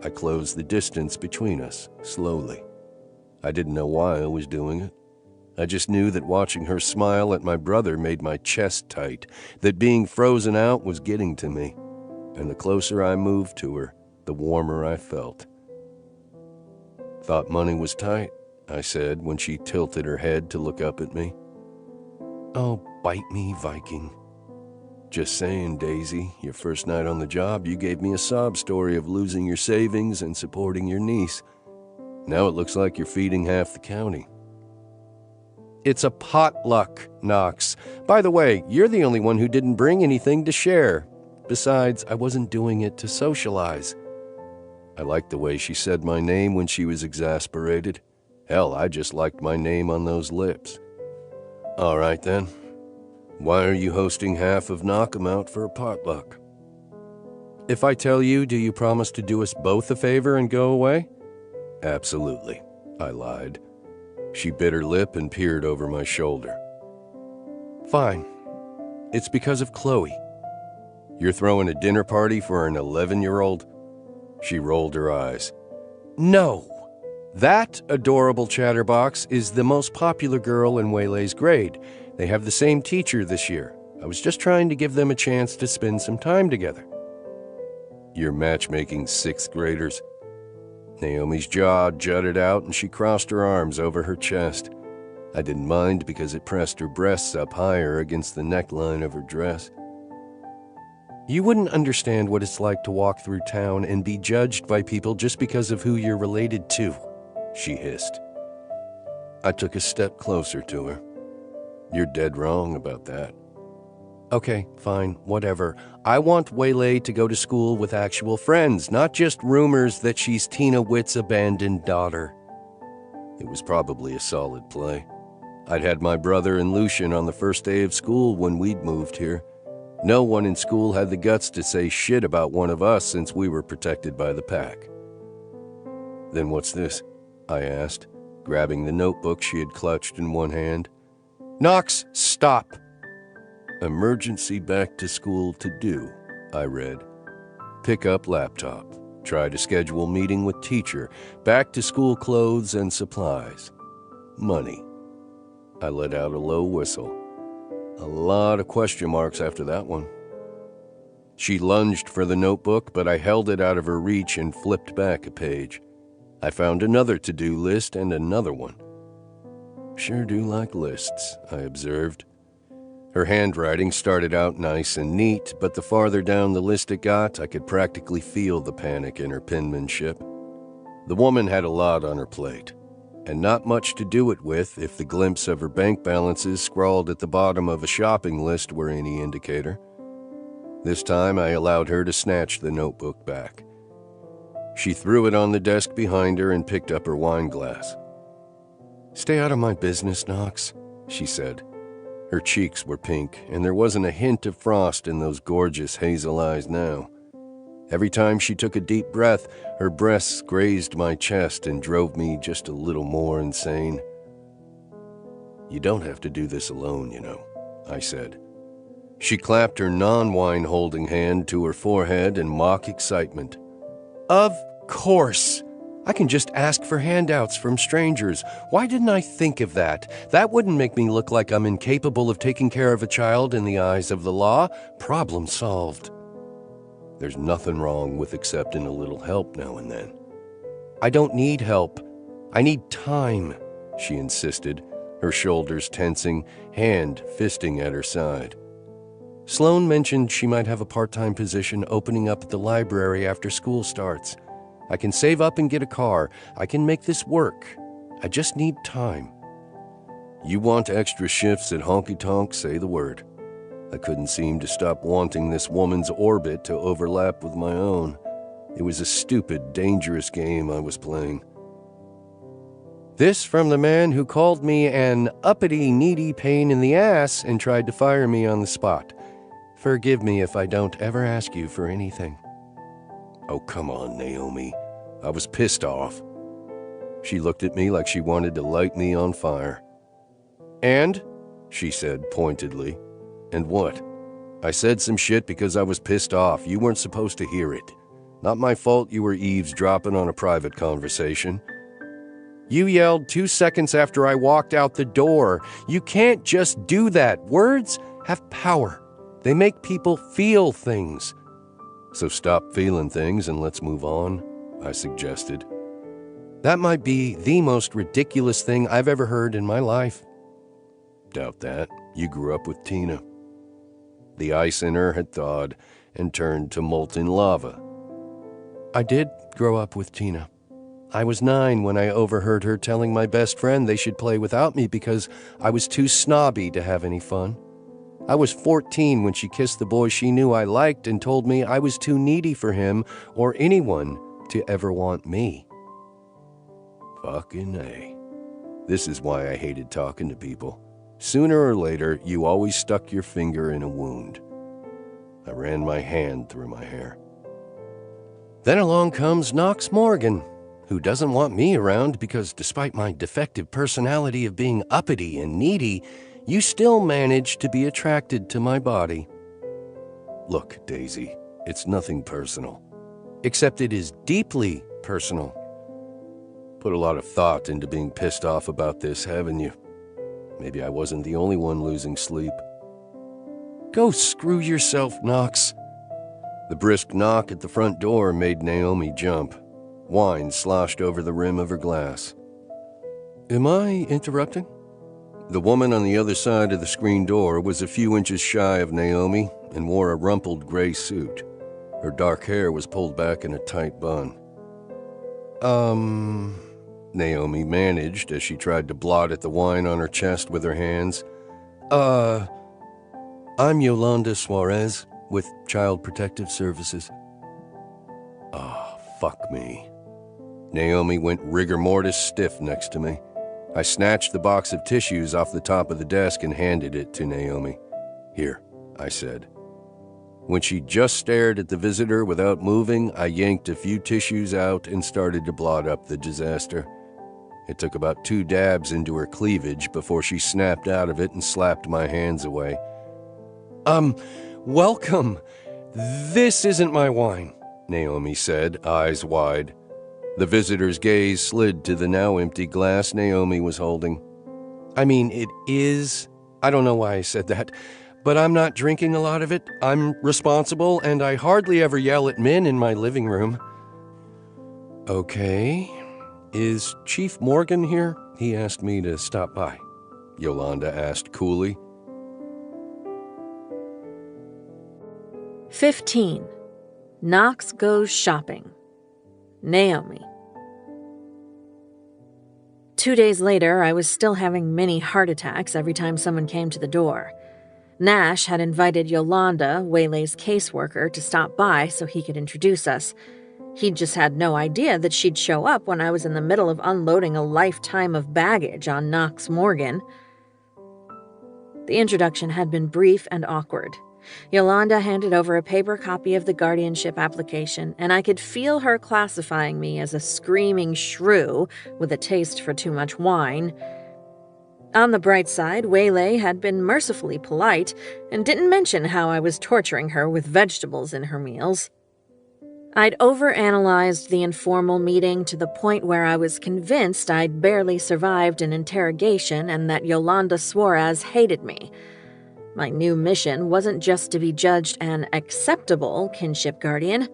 I closed the distance between us, slowly. I didn't know why I was doing it. I just knew that watching her smile at my brother made my chest tight, that being frozen out was getting to me. And the closer I moved to her, the warmer I felt. Thought money was tight, I said when she tilted her head to look up at me. Oh, bite me, Viking. Just saying, Daisy, your first night on the job, you gave me a sob story of losing your savings and supporting your niece. Now it looks like you're feeding half the county. It's a potluck, Knox. By the way, you're the only one who didn't bring anything to share. Besides, I wasn't doing it to socialize. I liked the way she said my name when she was exasperated. Hell, I just liked my name on those lips. All right, then. Why are you hosting half of Knock 'em Out for a potluck? If I tell you, do you promise to do us both a favor and go away? Absolutely, I lied. She bit her lip and peered over my shoulder. Fine. It's because of Chloe. You're throwing a dinner party for an 11-year-old? She rolled her eyes. No. That adorable chatterbox is the most popular girl in Waylay's grade. They have the same teacher this year. I was just trying to give them a chance to spend some time together. You're matchmaking 6th graders? Naomi's jaw jutted out and she crossed her arms over her chest. I didn't mind because it pressed her breasts up higher against the neckline of her dress. You wouldn't understand what it's like to walk through town and be judged by people just because of who you're related to, she hissed. I took a step closer to her. You're dead wrong about that. Okay, fine, whatever. I want Waylay to go to school with actual friends, not just rumors that she's Tina Witt's abandoned daughter. It was probably a solid play. I'd had my brother and Lucian on the first day of school when we'd moved here. No one in school had the guts to say shit about one of us since we were protected by the pack. Then what's this? I asked, grabbing the notebook she had clutched in one hand. Knox, stop! Emergency back to school to do, I read. Pick up laptop. Try to schedule meeting with teacher. Back to school clothes and supplies. Money. I let out a low whistle. A lot of question marks after that one. She lunged for the notebook, but I held it out of her reach and flipped back a page. I found another to-do list and another one. Sure do like lists, I observed. Her handwriting started out nice and neat, but the farther down the list it got, I could practically feel the panic in her penmanship. The woman had a lot on her plate, and not much to do it with if the glimpse of her bank balances scrawled at the bottom of a shopping list were any indicator. This time I allowed her to snatch the notebook back. She threw it on the desk behind her and picked up her wine glass. Stay out of my business, Knox, she said. Her cheeks were pink, and there wasn't a hint of frost in those gorgeous hazel eyes now. Every time she took a deep breath, her breasts grazed my chest and drove me just a little more insane. You don't have to do this alone, you know, I said. She clapped her non-wine-holding hand to her forehead in mock excitement. Of course! I can just ask for handouts from strangers. Why didn't I think of that? That wouldn't make me look like I'm incapable of taking care of a child in the eyes of the law. Problem solved. There's nothing wrong with accepting a little help now and then. I don't need help. I need time, she insisted, her shoulders tensing, hand fisting at her side. Sloan mentioned she might have a part-time position opening up at the library after school starts. I can save up and get a car. I can make this work. I just need time. You want extra shifts at Honky Tonk? Say the word. I couldn't seem to stop wanting this woman's orbit to overlap with my own. It was a stupid, dangerous game I was playing. This from the man who called me an uppity, needy pain in the ass and tried to fire me on the spot. Forgive me if I don't ever ask you for anything. Oh, come on, Naomi. I was pissed off. She looked at me like she wanted to light me on fire. And? She said pointedly. And what? I said some shit because I was pissed off. You weren't supposed to hear it. Not my fault you were eavesdropping on a private conversation. You yelled 2 seconds after I walked out the door. You can't just do that. Words have power. They make people feel things. So stop feeling things and let's move on, I suggested. That might be the most ridiculous thing I've ever heard in my life. Doubt that. You grew up with Tina. The ice in her had thawed and turned to molten lava. I did grow up with Tina. I was 9 when I overheard her telling my best friend they should play without me because I was too snobby to have any fun. I was 14 when she kissed the boy she knew I liked and told me I was too needy for him or anyone to ever want me. Fucking A. This is why I hated talking to people. Sooner or later, you always stuck your finger in a wound. I ran my hand through my hair. Then along comes Knox Morgan, who doesn't want me around because despite my defective personality of being uppity and needy, you still manage to be attracted to my body. Look, Daisy, it's nothing personal, except it is deeply personal. Put a lot of thought into being pissed off about this, haven't you? Maybe I wasn't the only one losing sleep. Go screw yourself, Knox. The brisk knock at the front door made Naomi jump. Wine sloshed over the rim of her glass. Am I interrupting? The woman on the other side of the screen door was a few inches shy of Naomi and wore a rumpled gray suit. Her dark hair was pulled back in a tight bun. Naomi managed as she tried to blot at the wine on her chest with her hands. I'm Yolanda Suarez with Child Protective Services. Fuck me. Naomi went rigor mortis stiff next to me. I snatched the box of tissues off the top of the desk and handed it to Naomi. Here, I said. When she just stared at the visitor without moving, I yanked a few tissues out and started to blot up the disaster. It took about 2 dabs into her cleavage before she snapped out of it and slapped my hands away. Welcome. This isn't my wine, Naomi said, eyes wide. The visitor's gaze slid to the now empty glass Naomi was holding. I mean, it is. I don't know why I said that, but I'm not drinking a lot of it. I'm responsible, and I hardly ever yell at men in my living room. Okay. Is Chief Morgan here? He asked me to stop by. Yolanda asked coolly. 15. Knox goes shopping. Naomi. 2 days later, I was still having mini heart attacks every time someone came to the door. Nash had invited Yolanda, Waylay's caseworker, to stop by so he could introduce us. He'd just had no idea that she'd show up when I was in the middle of unloading a lifetime of baggage on Knox Morgan. The introduction had been brief and awkward. Yolanda handed over a paper copy of the guardianship application, and I could feel her classifying me as a screaming shrew with a taste for too much wine. On the bright side, Waylay had been mercifully polite and didn't mention how I was torturing her with vegetables in her meals. I'd overanalyzed the informal meeting to the point where I was convinced I'd barely survived an interrogation and that Yolanda Suarez hated me. My new mission wasn't just to be judged an acceptable kinship guardian.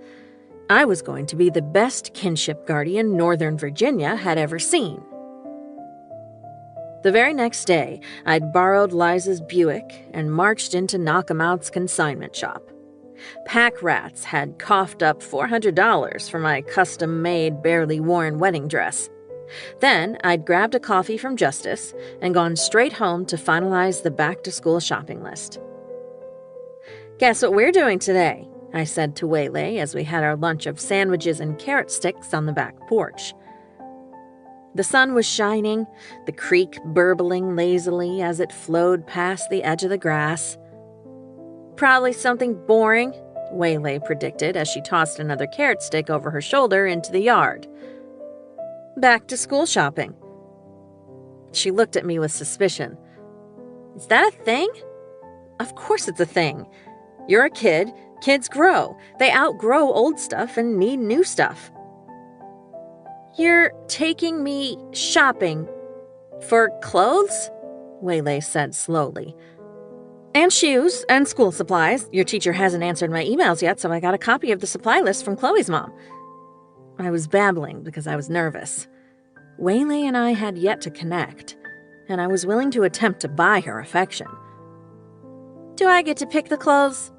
I was going to be the best kinship guardian Northern Virginia had ever seen. The very next day, I'd borrowed Liza's Buick and marched into Knockamout's consignment shop. Pack rats had coughed up $400 for my custom-made, barely worn wedding dress. Then I'd grabbed a coffee from Justice and gone straight home to finalize the back-to-school shopping list. "Guess what we're doing today?" I said to Waylay as we had our lunch of sandwiches and carrot sticks on the back porch. The sun was shining, the creek burbling lazily as it flowed past the edge of the grass. "Probably something boring," Waylay predicted as she tossed another carrot stick over her shoulder into the yard. "Back-to-school shopping." She looked at me with suspicion. "Is that a thing?" "Of course it's a thing. You're a kid. Kids grow. They outgrow old stuff and need new stuff." "You're taking me shopping for clothes?" Waylay said slowly. "And shoes and school supplies. Your teacher hasn't answered my emails yet, so I got a copy of the supply list from Chloe's mom." I was babbling because I was nervous. Waylay and I had yet to connect, and I was willing to attempt to buy her affection. "Do I get to pick the clothes?"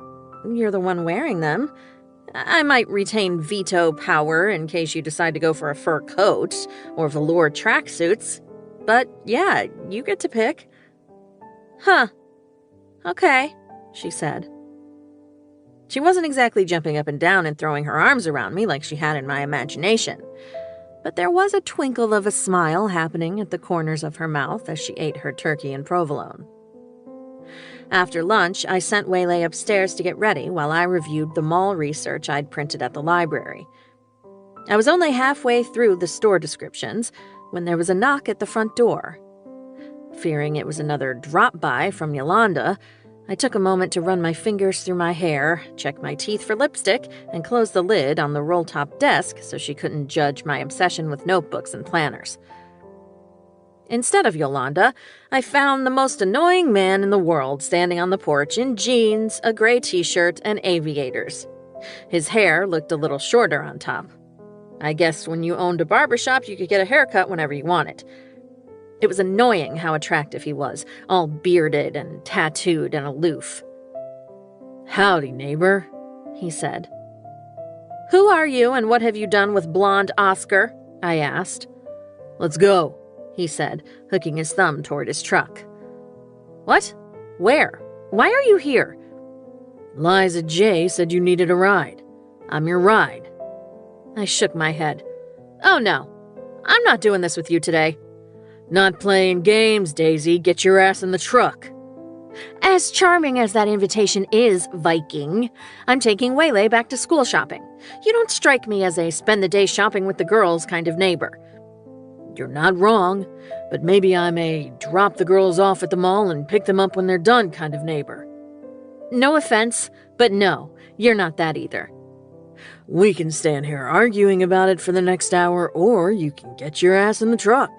"You're the one wearing them. I might retain veto power in case you decide to go for a fur coat or velour tracksuits. But yeah, you get to pick." "Huh. Okay," she said. She wasn't exactly jumping up and down and throwing her arms around me like she had in my imagination. But there was a twinkle of a smile happening at the corners of her mouth as she ate her turkey and provolone. After lunch, I sent Waylay upstairs to get ready while I reviewed the mall research I'd printed at the library. I was only halfway through the store descriptions when there was a knock at the front door. Fearing it was another drop-by from Yolanda, I took a moment to run my fingers through my hair, check my teeth for lipstick, and close the lid on the roll-top desk so she couldn't judge my obsession with notebooks and planners. Instead of Yolanda, I found the most annoying man in the world standing on the porch in jeans, a gray t-shirt, and aviators. His hair looked a little shorter on top. I guess when you owned a barbershop, you could get a haircut whenever you wanted. It was annoying how attractive he was, all bearded and tattooed and aloof. "Howdy, neighbor," he said. "Who are you and what have you done with blonde Oscar?" I asked. "Let's go," he said, hooking his thumb toward his truck. "What? Where? Why are you here?" "Liza J. said you needed a ride. I'm your ride." I shook my head. "Oh no, I'm not doing this with you today." "Not playing games, Daisy. Get your ass in the truck." "As charming as that invitation is, Viking, I'm taking Waylay back to school shopping. You don't strike me as a spend-the-day shopping with the girls kind of neighbor." "You're not wrong, but maybe I'm a drop the girls off at the mall and pick them up when they're done kind of neighbor." "No offense, but no, you're not that either." "We can stand here arguing about it for the next hour, or you can get your ass in the truck."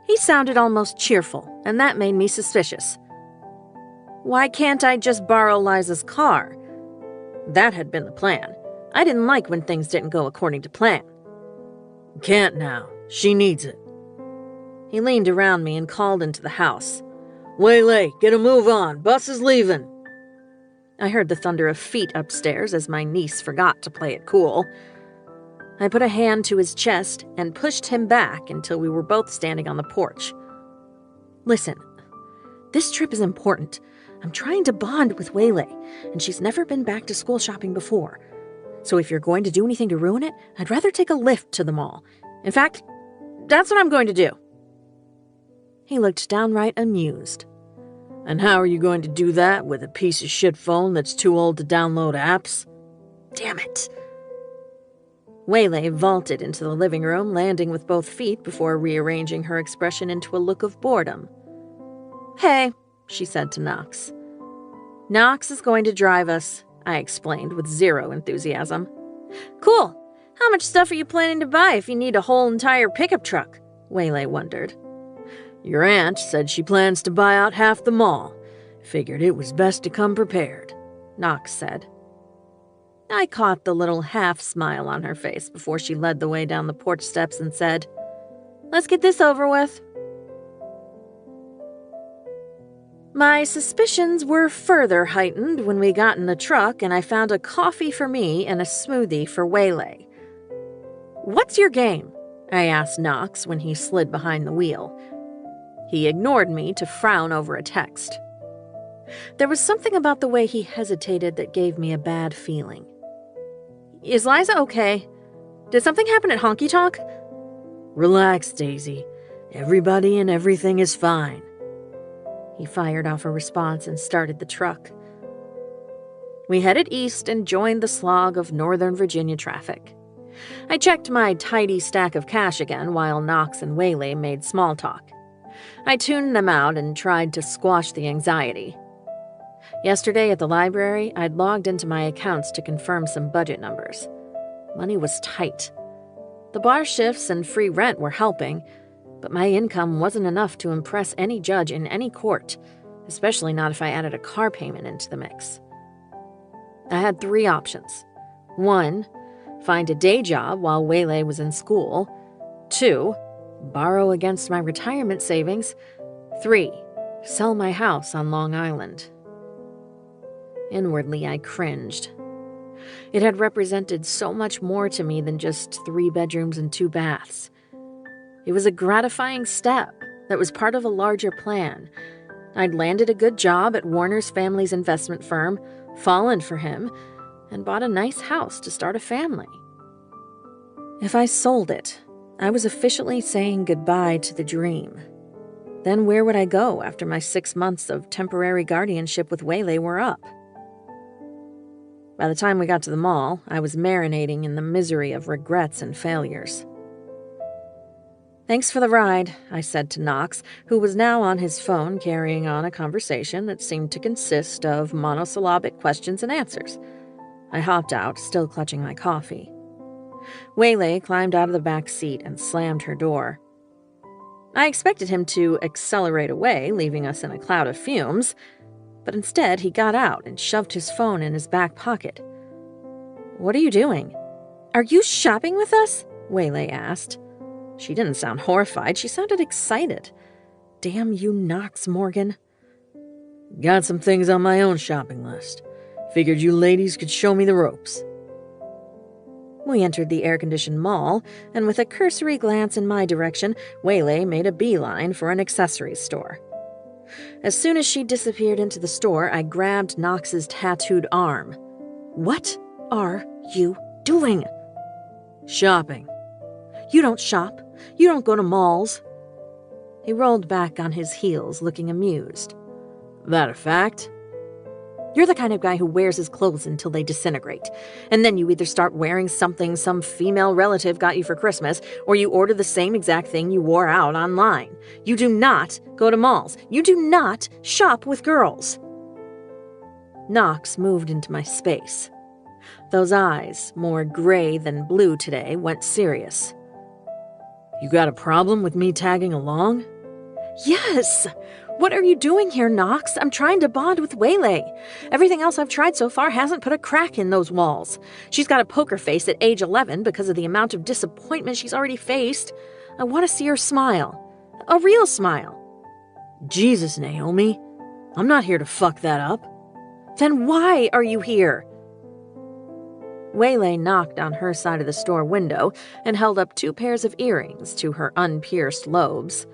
He sounded almost cheerful, and that made me suspicious. Why can't I just borrow Liza's car? That had been the plan. I didn't like when things didn't go according to plan. "Can't now. She needs it." He leaned around me and called into the house. "Waylay, get a move on. Bus is leaving." I heard the thunder of feet upstairs as my niece forgot to play it cool. I put a hand to his chest and pushed him back until we were both standing on the porch. "Listen, this trip is important. I'm trying to bond with Waylay, and she's never been back to school shopping before. So if you're going to do anything to ruin it, I'd rather take a lift to the mall. In fact, that's what I'm going to do." He looked downright amused. "And how are you going to do that with a piece of shit phone that's too old to download apps?" "Damn it." Waylay vaulted into the living room, landing with both feet before rearranging her expression into a look of boredom. "Hey," she said to Knox. "Knox is going to drive us," I explained with zero enthusiasm. "Cool. How much stuff are you planning to buy if you need a whole entire pickup truck?" Waylay wondered. "Your aunt said she plans to buy out half the mall. Figured it was best to come prepared," Knox said. I caught the little half-smile on her face before she led the way down the porch steps and said, "Let's get this over with." My suspicions were further heightened when we got in the truck and I found a coffee for me and a smoothie for Waylay. "What's your game?" I asked Knox when he slid behind the wheel. He ignored me to frown over a text. There was something about the way he hesitated that gave me a bad feeling. "Is Liza okay? Did something happen at Honky Tonk?" "Relax, Daisy. Everybody and everything is fine." He fired off a response and started the truck. We headed east and joined the slog of Northern Virginia traffic. I checked my tidy stack of cash again while Knox and Waylay made small talk. I tuned them out and tried to squash the anxiety. Yesterday at the library, I'd logged into my accounts to confirm some budget numbers. Money was tight. The bar shifts and free rent were helping, but my income wasn't enough to impress any judge in any court, especially not if I added a car payment into the mix. I had 3 options. 1, find a day job while Waylay was in school. 2, borrow against my retirement savings. 3, sell my house on Long Island. Inwardly, I cringed. It had represented so much more to me than just 3 bedrooms and 2 baths. It was a gratifying step that was part of a larger plan. I'd landed a good job at Warner's family's investment firm, fallen for him, and bought a nice house to start a family. If I sold it, I was officially saying goodbye to the dream. Then where would I go after my 6 months of temporary guardianship with Waylay were up? By the time we got to the mall, I was marinating in the misery of regrets and failures. "Thanks for the ride," I said to Knox, who was now on his phone carrying on a conversation that seemed to consist of monosyllabic questions and answers. I hopped out, still clutching my coffee. Waylay climbed out of the back seat and slammed her door. I expected him to accelerate away, leaving us in a cloud of fumes, but instead he got out and shoved his phone in his back pocket. "What are you doing?" "Are you shopping with us?" Waylay asked. She didn't sound horrified, she sounded excited. Damn you, Knox Morgan. "Got some things on my own shopping list. Figured you ladies could show me the ropes." We entered the air-conditioned mall, and with a cursory glance in my direction, Waylay made a beeline for an accessories store. As soon as she disappeared into the store, I grabbed Knox's tattooed arm. "What are you doing?" "Shopping." "You don't shop. You don't go to malls." He rolled back on his heels, looking amused. "That a fact?" "You're the kind of guy who wears his clothes until they disintegrate. And then you either start wearing something some female relative got you for Christmas, or you order the same exact thing you wore out online. You do not go to malls. You do not shop with girls." Knox moved into my space. Those eyes, more gray than blue today, went serious. "You got a problem with me tagging along?" "Yes! What are you doing here, Knox? I'm trying to bond with Waylay. Everything else I've tried so far hasn't put a crack in those walls. She's got a poker face at age 11 because of the amount of disappointment she's already faced. I want to see her smile. A real smile." "Jesus, Naomi. I'm not here to fuck that up." "Then why are you here?" Waylay knocked on her side of the store window and held up 2 pairs of earrings to her unpierced lobes.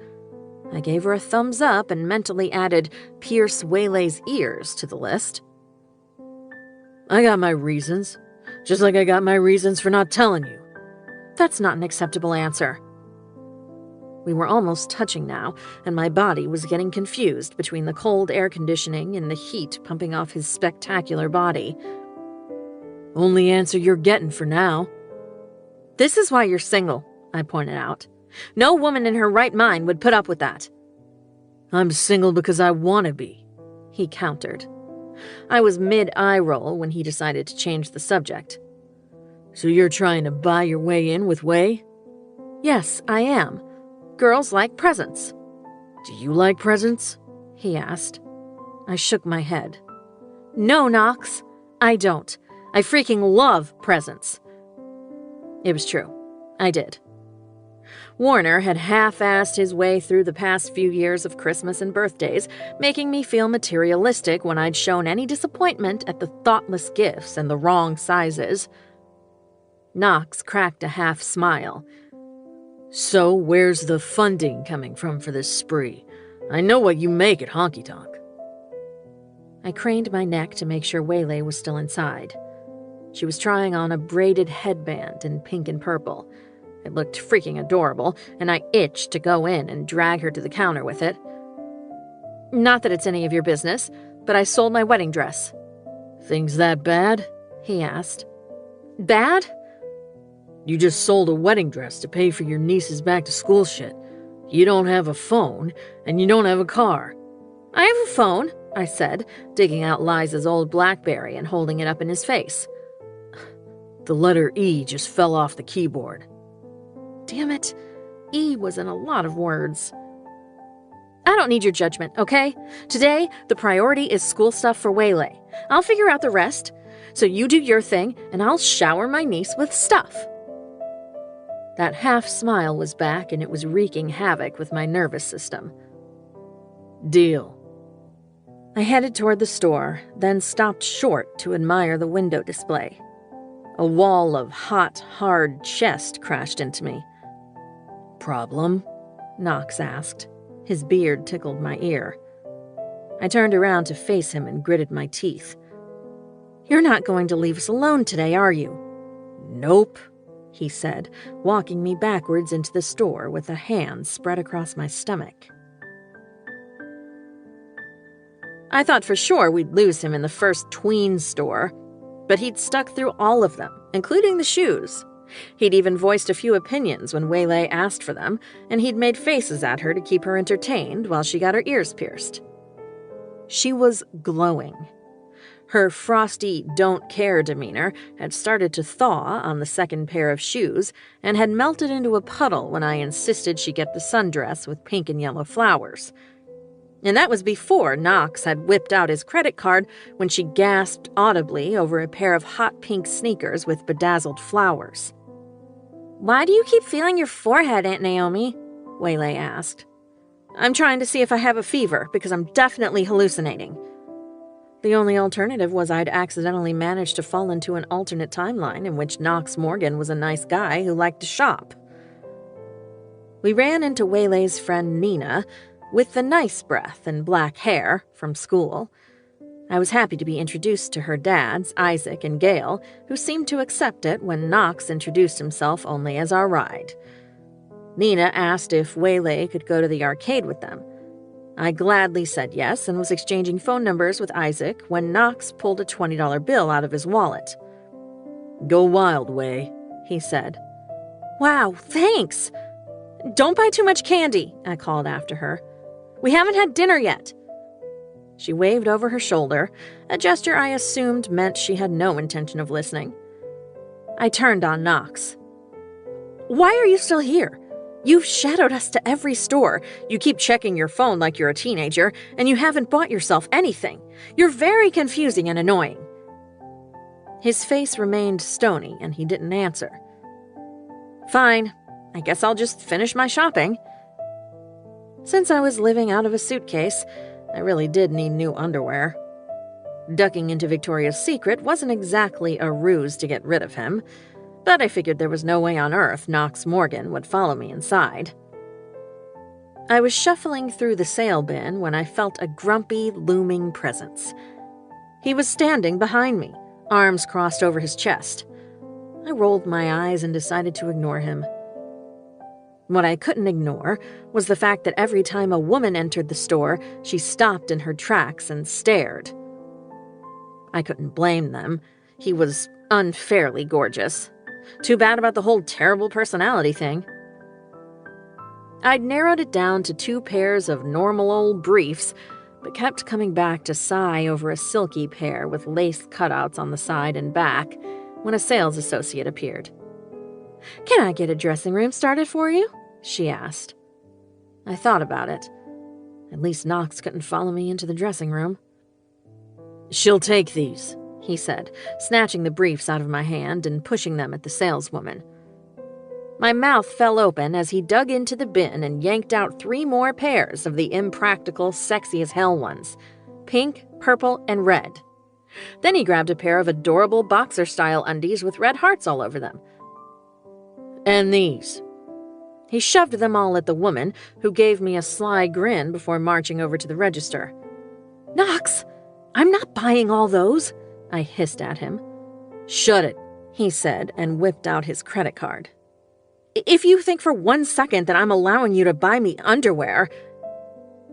I gave her a thumbs up and mentally added "pierce Waylay's ears" to the list. "I got my reasons, just like I got my reasons for not telling you." "That's not an acceptable answer." We were almost touching now, and my body was getting confused between the cold air conditioning and the heat pumping off his spectacular body. "Only answer you're getting for now." "This is why you're single," I pointed out. "No woman in her right mind would put up with that." "I'm single because I want to be," he countered. I was mid-eye roll when he decided to change the subject. "So you're trying to buy your way in with Way?" "Yes, I am. Girls like presents." "Do you like presents?" he asked. I shook my head. "No, Knox, I don't. I freaking love presents." It was true. I did. Warner had half-assed his way through the past few years of Christmas and birthdays, making me feel materialistic when I'd shown any disappointment at the thoughtless gifts and the wrong sizes. Knox cracked a half smile. "So where's the funding coming from for this spree? I know what you make at Honky Tonk." I craned my neck to make sure Waylay was still inside. She was trying on a braided headband in pink and purple. It looked freaking adorable, and I itched to go in and drag her to the counter with it. "Not that it's any of your business, but I sold my wedding dress." "Things that bad?" he asked. "Bad?" "You just sold a wedding dress to pay for your niece's back-to-school shit. You don't have a phone, and you don't have a car." "I have a phone," I said, digging out Liza's old BlackBerry and holding it up in his face. "The letter E just fell off the keyboard." Damn it. E was in a lot of words. "I don't need your judgment, okay? Today, the priority is school stuff for Waylay. I'll figure out the rest. So you do your thing, and I'll shower my niece with stuff." That half smile was back, and it was wreaking havoc with my nervous system. "Deal." I headed toward the store, then stopped short to admire the window display. A wall of hot, hard chest crashed into me. "Problem?" Knox asked. His beard tickled my ear. I turned around to face him and gritted my teeth. "You're not going to leave us alone today, are you?" "Nope," he said, walking me backwards into the store with a hand spread across my stomach. I thought for sure we'd lose him in the first tween store. but he'd stuck through all of them, including the shoes. He'd even voiced a few opinions when Waylay asked for them, and he'd made faces at her to keep her entertained while she got her ears pierced. She was glowing. Her frosty, don't-care demeanor had started to thaw on the second pair of shoes and had melted into a puddle when I insisted she get the sundress with pink and yellow flowers. And that was before Knox had whipped out his credit card when she gasped audibly over a pair of hot pink sneakers with bedazzled flowers. "Why do you keep feeling your forehead, Aunt Naomi?" Waylay asked. "I'm trying to see if I have a fever, because I'm definitely hallucinating." The only alternative was I'd accidentally managed to fall into an alternate timeline in which Knox Morgan was a nice guy who liked to shop. We ran into Waylay's friend Nina, with the nice breath and black hair, from school. I was happy to be introduced to her dads, Isaac and Gail, who seemed to accept it when Knox introduced himself only as our ride. Nina asked if Waylay could go to the arcade with them. I gladly said yes and was exchanging phone numbers with Isaac when Knox pulled a $20 bill out of his wallet. "Go wild, Way," he said. "Wow, thanks. Don't buy too much candy," I called after her. "We haven't had dinner yet." She waved over her shoulder, a gesture I assumed meant she had no intention of listening. I turned on Knox. "Why are you still here? You've shadowed us to every store. You keep checking your phone like you're a teenager, and you haven't bought yourself anything. You're very confusing and annoying." His face remained stony, and he didn't answer. "Fine. I guess I'll just finish my shopping." Since I was living out of a suitcase, I really did need new underwear. Ducking into Victoria's Secret wasn't exactly a ruse to get rid of him, but I figured there was no way on earth Knox Morgan would follow me inside. I was shuffling through the sale bin when I felt a grumpy, looming presence. He was standing behind me, arms crossed over his chest. I rolled my eyes and decided to ignore him. What I couldn't ignore was the fact that every time a woman entered the store, she stopped in her tracks and stared. I couldn't blame them. He was unfairly gorgeous. Too bad about the whole terrible personality thing. I'd narrowed it down to 2 pairs of normal old briefs, but kept coming back to sigh over a silky pair with lace cutouts on the side and back when a sales associate appeared. "Can I get a dressing room started for you?" she asked. I thought about it. At least Knox couldn't follow me into the dressing room. "She'll take these," he said, snatching the briefs out of my hand and pushing them at the saleswoman. My mouth fell open as he dug into the bin and yanked out 3 more pairs of the impractical, sexy-as-hell ones, pink, purple, and red. Then he grabbed a pair of adorable boxer-style undies with red hearts all over them. "And these." He shoved them all at the woman, who gave me a sly grin before marching over to the register. "Knox, I'm not buying all those," I hissed at him. "Shut it," he said, and whipped out his credit card. "If you think for 1 second that I'm allowing you to buy me underwear—"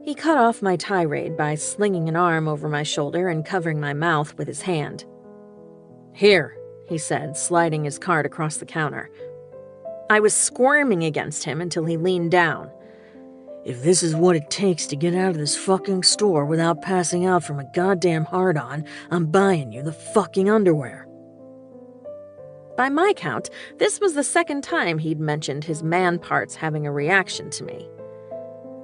He cut off my tirade by slinging an arm over my shoulder and covering my mouth with his hand. "Here," he said, sliding his card across the counter. I was squirming against him until he leaned down. "If this is what it takes to get out of this fucking store without passing out from a goddamn hard-on, I'm buying you the fucking underwear." By my count, this was the 2nd time he'd mentioned his man parts having a reaction to me.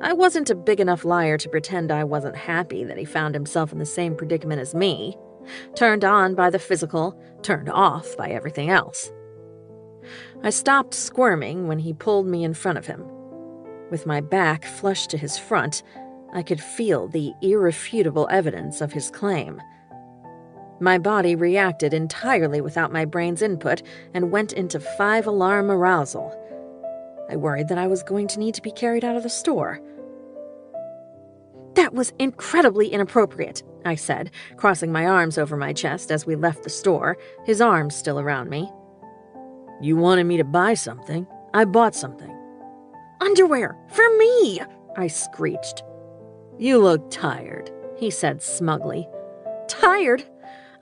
I wasn't a big enough liar to pretend I wasn't happy that he found himself in the same predicament as me, turned on by the physical, turned off by everything else. I stopped squirming when he pulled me in front of him. With my back flush to his front, I could feel the irrefutable evidence of his claim. My body reacted entirely without my brain's input and went into 5-alarm arousal. I worried that I was going to need to be carried out of the store. "That was incredibly inappropriate," I said, crossing my arms over my chest as we left the store, his arms still around me. "You wanted me to buy something. I bought something." "Underwear! For me!" I screeched. "You look tired," he said smugly. "Tired?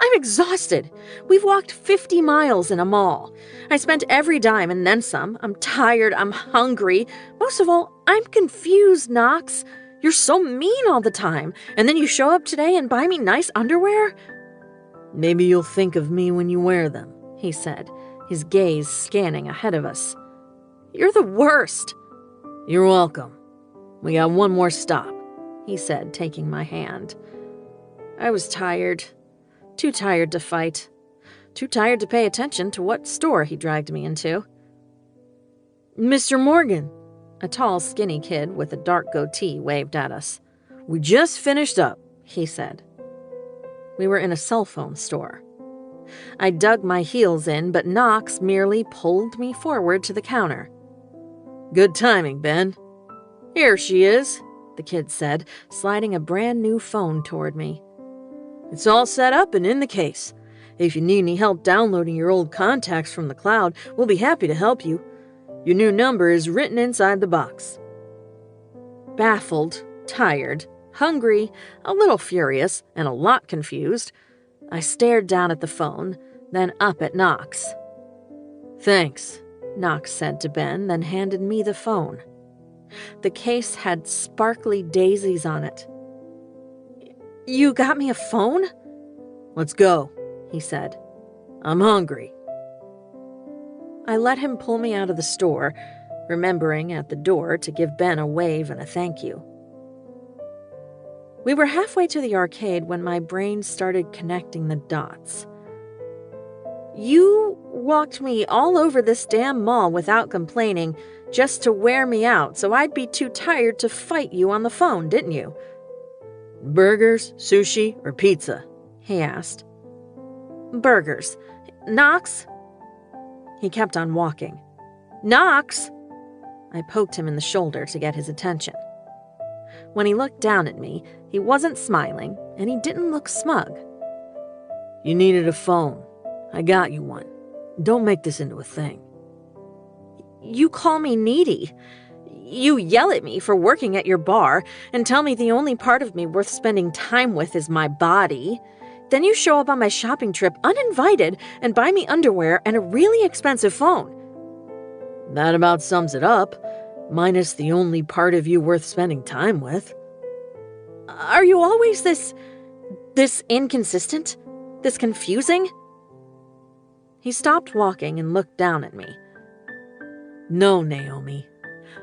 I'm exhausted. We've walked 50 miles in a mall. I spent every dime and then some. I'm tired. I'm hungry. Most of all, I'm confused, Knox. You're so mean all the time. And then you show up today and buy me nice underwear? Maybe you'll think of me when you wear them, he said, his gaze scanning ahead of us. You're the worst. You're welcome. We got one more stop, he said, taking my hand. I was tired. Too tired to fight. Too tired to pay attention to what store he dragged me into. Mr. Morgan, a tall, skinny kid with a dark goatee waved at us. We just finished up, he said. We were in a cell phone store. I dug my heels in, but Knox merely pulled me forward to the counter. Good timing, Ben. Here she is, the kid said, sliding a brand new phone toward me. It's all set up and in the case. If you need any help downloading your old contacts from the cloud, we'll be happy to help you. Your new number is written inside the box. Baffled, tired, hungry, a little furious, and a lot confused, I stared down at the phone, then up at Knox. Thanks, Knox said to Ben, then handed me the phone. The case had sparkly daisies on it. You got me a phone? Let's go, he said. I'm hungry. I let him pull me out of the store, remembering at the door to give Ben a wave and a thank you. We were halfway to the arcade when my brain started connecting the dots. You walked me all over this damn mall without complaining, just to wear me out so I'd be too tired to fight you on the phone, didn't you? Burgers, sushi, or pizza? He asked. Burgers. Knox? He kept on walking. Knox! I poked him in the shoulder to get his attention. When he looked down at me, he wasn't smiling, and he didn't look smug. You needed a phone. I got you one. Don't make this into a thing. You call me needy. You yell at me for working at your bar and tell me the only part of me worth spending time with is my body. Then you show up on my shopping trip uninvited and buy me underwear and a really expensive phone. That about sums it up, minus the only part of you worth spending time with. Are you always this inconsistent? This confusing? He stopped walking and looked down at me. No, Naomi.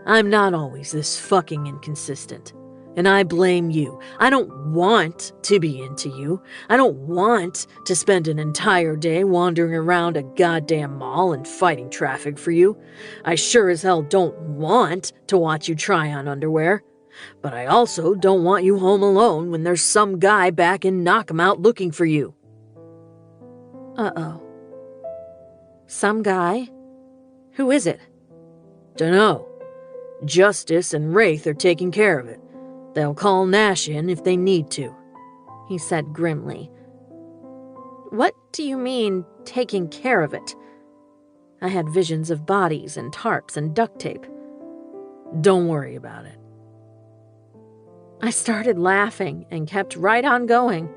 I'm not always this fucking inconsistent. And I blame you. I don't want to be into you. I don't want to spend an entire day wandering around a goddamn mall and fighting traffic for you. I sure as hell don't want to watch you try on underwear. But I also don't want you home alone when there's some guy back in Knockemout looking for you. Uh-oh. Some guy? Who is it? Dunno. Justice and Wraith are taking care of it. They'll call Nash in if they need to, he said grimly. What do you mean, taking care of it? I had visions of bodies and tarps and duct tape. Don't worry about it. I started laughing and kept right on going.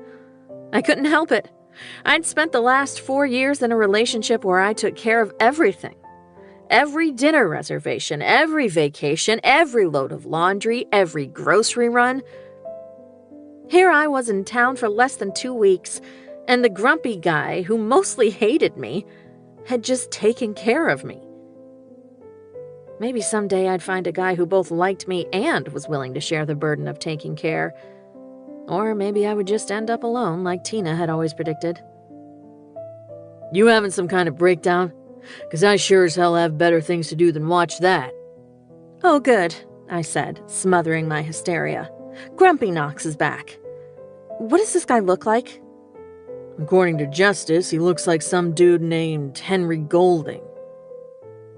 I couldn't help it. I'd spent the last 4 years in a relationship where I took care of everything. Every dinner reservation, every vacation, every load of laundry, every grocery run. Here I was in town for less than 2 weeks, and the grumpy guy, who mostly hated me, had just taken care of me. Maybe someday I'd find a guy who both liked me and was willing to share the burden of taking care. Or maybe I would just end up alone like Tina had always predicted. You having some kind of breakdown? 'Cause I sure as hell have better things to do than watch that. Oh, good, I said, smothering my hysteria. Grumpy Knox is back. What does this guy look like? According to Justice, he looks like some dude named Henry Golding.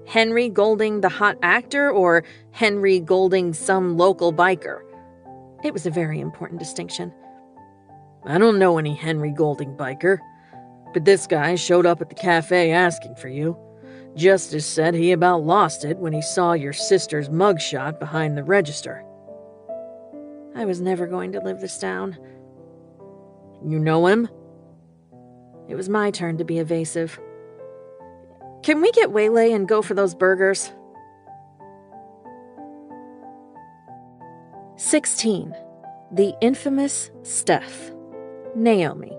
Henry Golding, the hot actor, or Henry Golding, some local biker? It was a very important distinction. I don't know any Henry Golding biker. But this guy showed up at the cafe asking for you. Justice said he about lost it when he saw your sister's mugshot behind the register. I was never going to live this down. You know him? It was my turn to be evasive. Can we get waylay and go for those burgers? 16. The infamous Steph. Naomi.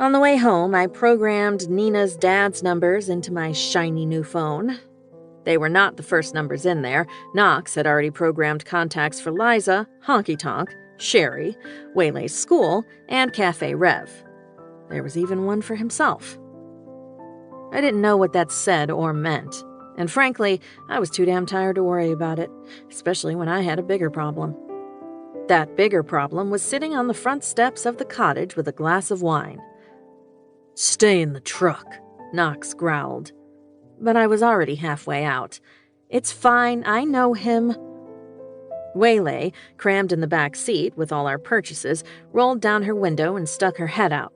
On the way home, I programmed Nina's dad's numbers into my shiny new phone. They were not the first numbers in there. Knox had already programmed contacts for Liza, Honky Tonk, Sherry, Waylay's school, and Cafe Rev. There was even one for himself. I didn't know what that said or meant, and frankly, I was too damn tired to worry about it, especially when I had a bigger problem. That bigger problem was sitting on the front steps of the cottage with a glass of wine. "Stay in the truck," Knox growled. But I was already halfway out. "It's fine, I know him." Waylay, crammed in the back seat with all our purchases, rolled down her window and stuck her head out.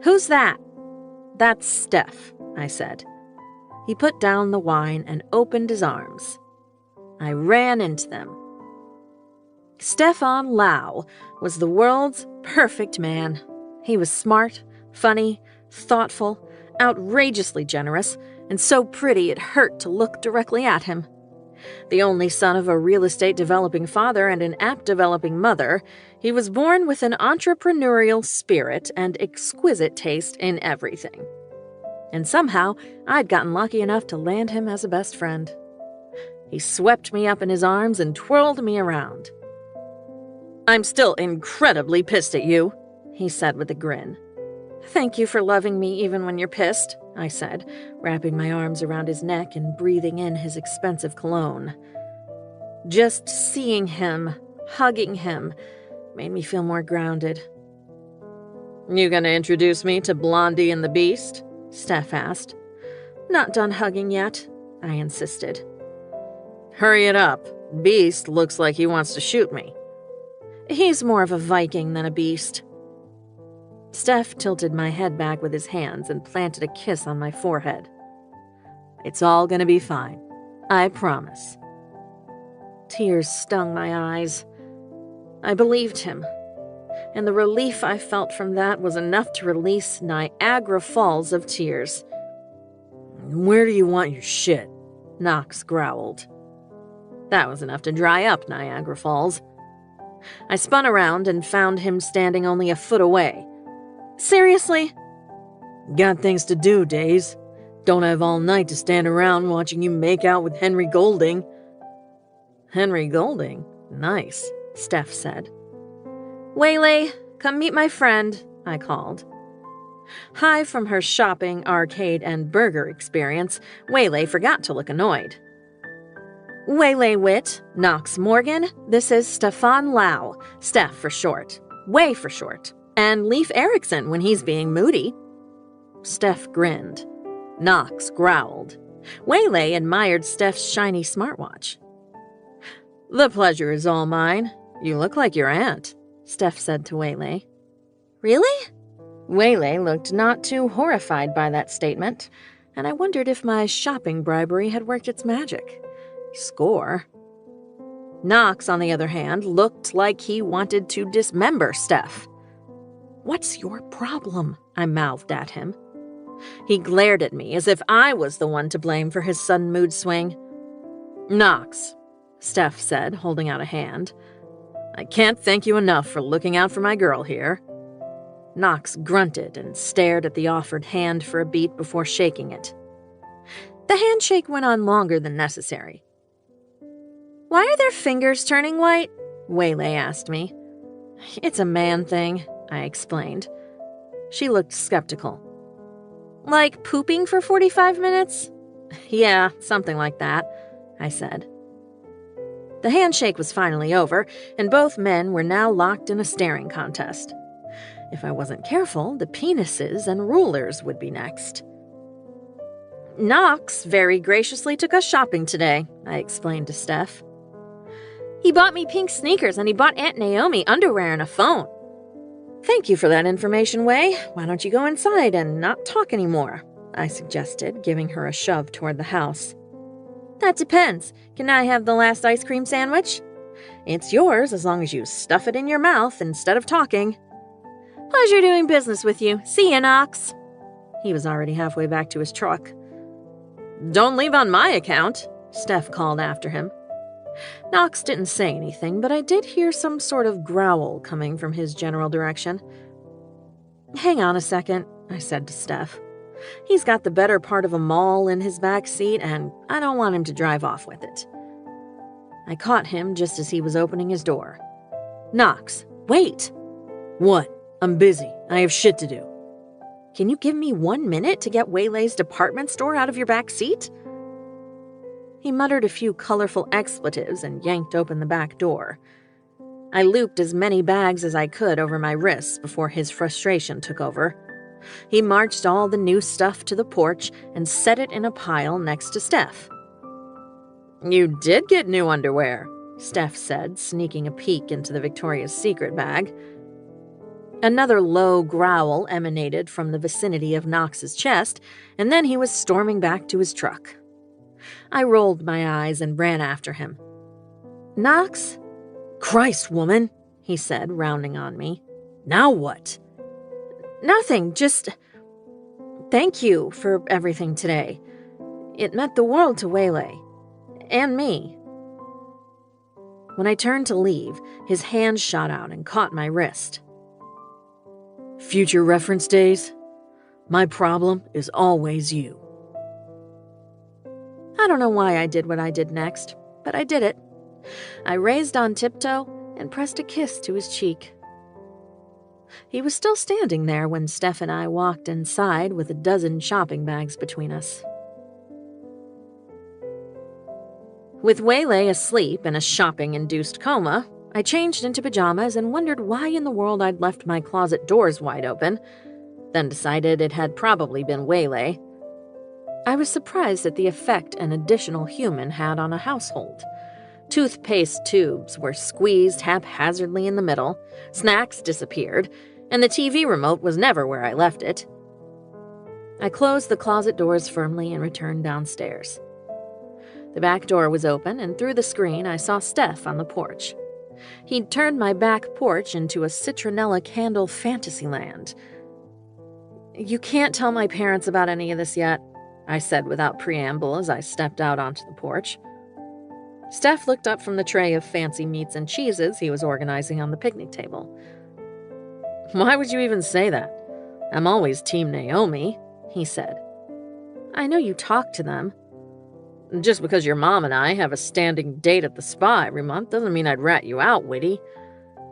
"Who's that?" "That's Steph," I said. He put down the wine and opened his arms. I ran into them. Stefan Lau was the world's perfect man. He was smart, funny, thoughtful, outrageously generous, and so pretty it hurt to look directly at him. The only son of a real estate developing father and an app developing mother, he was born with an entrepreneurial spirit and exquisite taste in everything. And somehow, I'd gotten lucky enough to land him as a best friend. He swept me up in his arms and twirled me around. "I'm still incredibly pissed at you," he said with a grin. "Thank you for loving me even when you're pissed," I said, wrapping my arms around his neck and breathing in his expensive cologne. Just seeing him, hugging him, made me feel more grounded. "You gonna introduce me to Blondie and the Beast?" Steph asked. "Not done hugging yet," I insisted. "Hurry it up. Beast looks like he wants to shoot me." "He's more of a Viking than a beast." Steph tilted my head back with his hands and planted a kiss on my forehead. "It's all gonna be fine. I promise." Tears stung my eyes. I believed him, and the relief I felt from that was enough to release Niagara Falls of tears. "Where do you want your shit?" Knox growled. That was enough to dry up Niagara Falls. I spun around and found him standing only a foot away. "Seriously?" "Got things to do, Days. Don't have all night to stand around watching you make out with Henry Golding." "Henry Golding? Nice," Steph said. "Waylay, come meet my friend," I called. High from her shopping, arcade, and burger experience, Waylay forgot to look annoyed. "Waylay Witt, Knox Morgan, this is Stefan Lau, Steph for short, Way for short, and Leif Erikson when he's being moody." Steph grinned. Knox growled. Waylay admired Steph's shiny smartwatch. "The pleasure is all mine. You look like your aunt," Steph said to Waylay. "Really?" Waylay looked not too horrified by that statement, and I wondered if my shopping bribery had worked its magic. Score. Knox, on the other hand, looked like he wanted to dismember Steph. "What's your problem?" I mouthed at him. He glared at me as if I was the one to blame for his sudden mood swing. "Knox," Steph said, holding out a hand. "I can't thank you enough for looking out for my girl here." Knox grunted and stared at the offered hand for a beat before shaking it. The handshake went on longer than necessary. "Why are their fingers turning white?" Waylay asked me. "It's a man thing," I explained. She looked skeptical. "Like pooping for 45 minutes? "Yeah, something like that," I said. The handshake was finally over, and both men were now locked in a staring contest. If I wasn't careful, the penises and rulers would be next. "Knox very graciously took us shopping today," I explained to Steph. "He bought me pink sneakers and he bought Aunt Naomi underwear and a phone." "Thank you for that information, Way. Why don't you go inside and not talk anymore?" I suggested, giving her a shove toward the house. "That depends. Can I have the last ice cream sandwich?" "It's yours as long as you stuff it in your mouth instead of talking." Pleasure doing business with you. See ya, Knox. He was already halfway back to his truck. Don't leave on my account, Steph called after him. Knox didn't say anything, but I did hear some sort of growl coming from his general direction. Hang on a second, I said to Steph. He's got the better part of a mall in his back seat, and I don't want him to drive off with it. I caught him just as he was opening his door. Knox, wait! What? I'm busy. I have shit to do. Can you give me 1 minute to get Waylay's department store out of your back seat? He muttered a few colorful expletives and yanked open the back door. I looped as many bags as I could over my wrists before his frustration took over. He marched all the new stuff to the porch and set it in a pile next to Steph. You did get new underwear, Steph said, sneaking a peek into the Victoria's Secret bag. Another low growl emanated from the vicinity of Knox's chest, and then he was storming back to his truck. I rolled my eyes and ran after him. Knox? Christ, woman, he said, rounding on me. Now what? Nothing, just thank you for everything today. It meant the world to Waylay. And me. When I turned to leave, his hand shot out and caught my wrist. Future reference days? My problem is always you. I don't know why I did what I did next, but I did it. I raised on tiptoe and pressed a kiss to his cheek. He was still standing there when Steph and I walked inside with a dozen shopping bags between us. With Waylay asleep in a shopping-induced coma, I changed into pajamas and wondered why in the world I'd left my closet doors wide open, then decided it had probably been Waylay. I was surprised at the effect an additional human had on a household. Toothpaste tubes were squeezed haphazardly in the middle, snacks disappeared, and the TV remote was never where I left it. I closed the closet doors firmly and returned downstairs. The back door was open, and through the screen I saw Steph on the porch. He'd turned my back porch into a citronella candle fantasyland. You can't tell my parents about any of this yet, I said without preamble as I stepped out onto the porch. Steph looked up from the tray of fancy meats and cheeses he was organizing on the picnic table. Why would you even say that? I'm always Team Naomi, he said. I know you talk to them. Just because your mom and I have a standing date at the spa every month doesn't mean I'd rat you out, Whitty.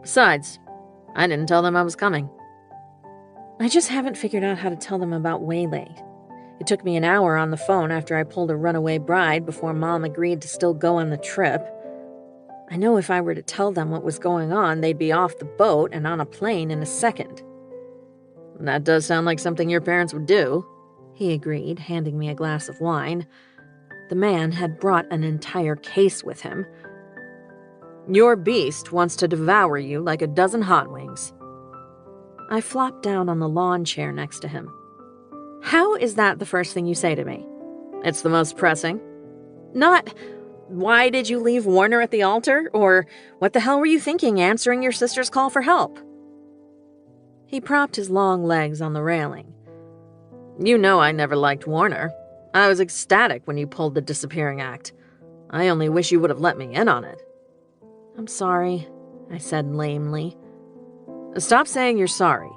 Besides, I didn't tell them I was coming. I just haven't figured out how to tell them about Waylay. It took me an hour on the phone after I pulled a runaway bride before Mom agreed to still go on the trip. I know if I were to tell them what was going on, they'd be off the boat and on a plane in a second. That does sound like something your parents would do, he agreed, handing me a glass of wine. The man had brought an entire case with him. Your beast wants to devour you like a dozen hot wings. I flopped down on the lawn chair next to him. How is that the first thing you say to me? It's the most pressing. Not, why did you leave Warner at the altar? Or, what the hell were you thinking answering your sister's call for help? He propped his long legs on the railing. You know I never liked Warner. I was ecstatic when you pulled the disappearing act. I only wish you would have let me in on it. I'm sorry, I said lamely. Stop saying you're sorry.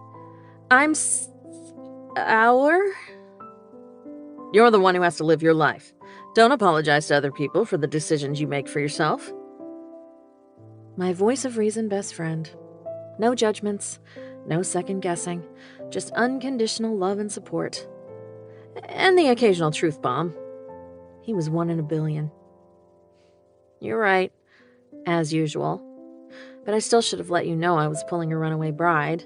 You're the one who has to live your life. Don't apologize to other people for the decisions you make for yourself. My voice of reason, best friend. No judgments, no second guessing, just unconditional love and support. And the occasional truth bomb. He was 1 in a billion. You're right, as usual. But I still should have let you know I was pulling a runaway bride.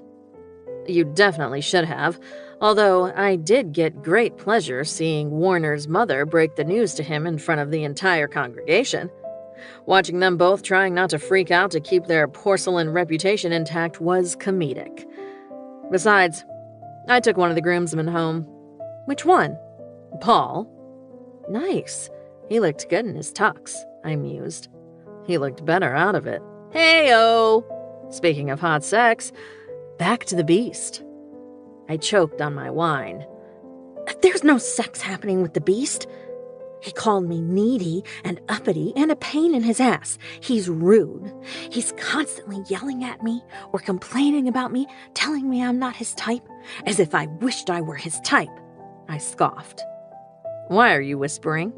You definitely should have, although I did get great pleasure seeing Warner's mother break the news to him in front of the entire congregation. Watching them both trying not to freak out to keep their porcelain reputation intact was comedic. Besides, I took one of the groomsmen home. Which one? Paul. Nice. He looked good in his tux, I mused. He looked better out of it. Hey-o! Speaking of hot sex, back to the beast. I choked on my wine. There's no sex happening with the beast. He called me needy and uppity and a pain in his ass. He's rude. He's constantly yelling at me or complaining about me, telling me I'm not his type, as if I wished I were his type. I scoffed. Why are you whispering?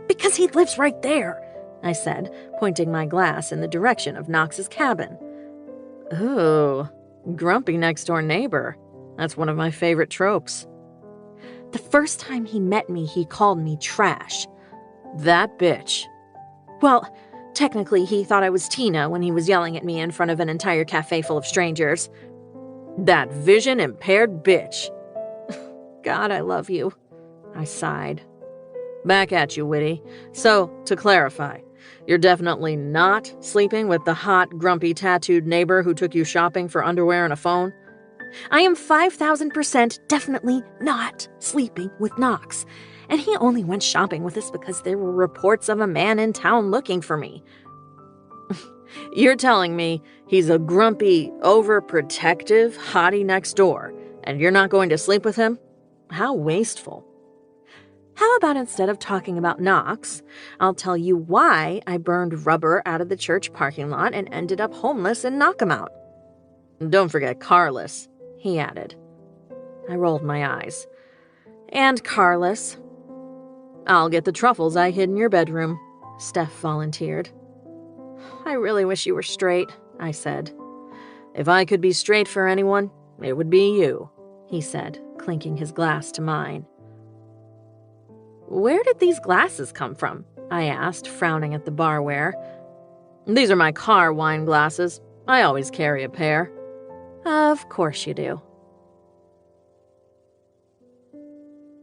Because he lives right there, I said, pointing my glass in the direction of Knox's cabin. Ooh, grumpy next-door neighbor. That's one of my favorite tropes. The first time he met me, he called me trash. That bitch. Well, technically, he thought I was Tina when he was yelling at me in front of an entire cafe full of strangers. That vision-impaired bitch. God, I love you. I sighed. Back at you, Witty. So, to clarify, you're definitely not sleeping with the hot, grumpy, tattooed neighbor who took you shopping for underwear and a phone? I am 5,000% definitely not sleeping with Knox, and he only went shopping with us because there were reports of a man in town looking for me. You're telling me he's a grumpy, overprotective hottie next door, and you're not going to sleep with him? How wasteful. How about instead of talking about Knox, I'll tell you why I burned rubber out of the church parking lot and ended up homeless in Knockemout. Don't forget Carlos, he added. I rolled my eyes. And Carlos. I'll get the truffles I hid in your bedroom, Steph volunteered. I really wish you were straight, I said. If I could be straight for anyone, it would be you, he said, clinking his glass to mine. Where did these glasses come from? I asked, frowning at the barware. These are my car wine glasses. I always carry a pair. Of course you do.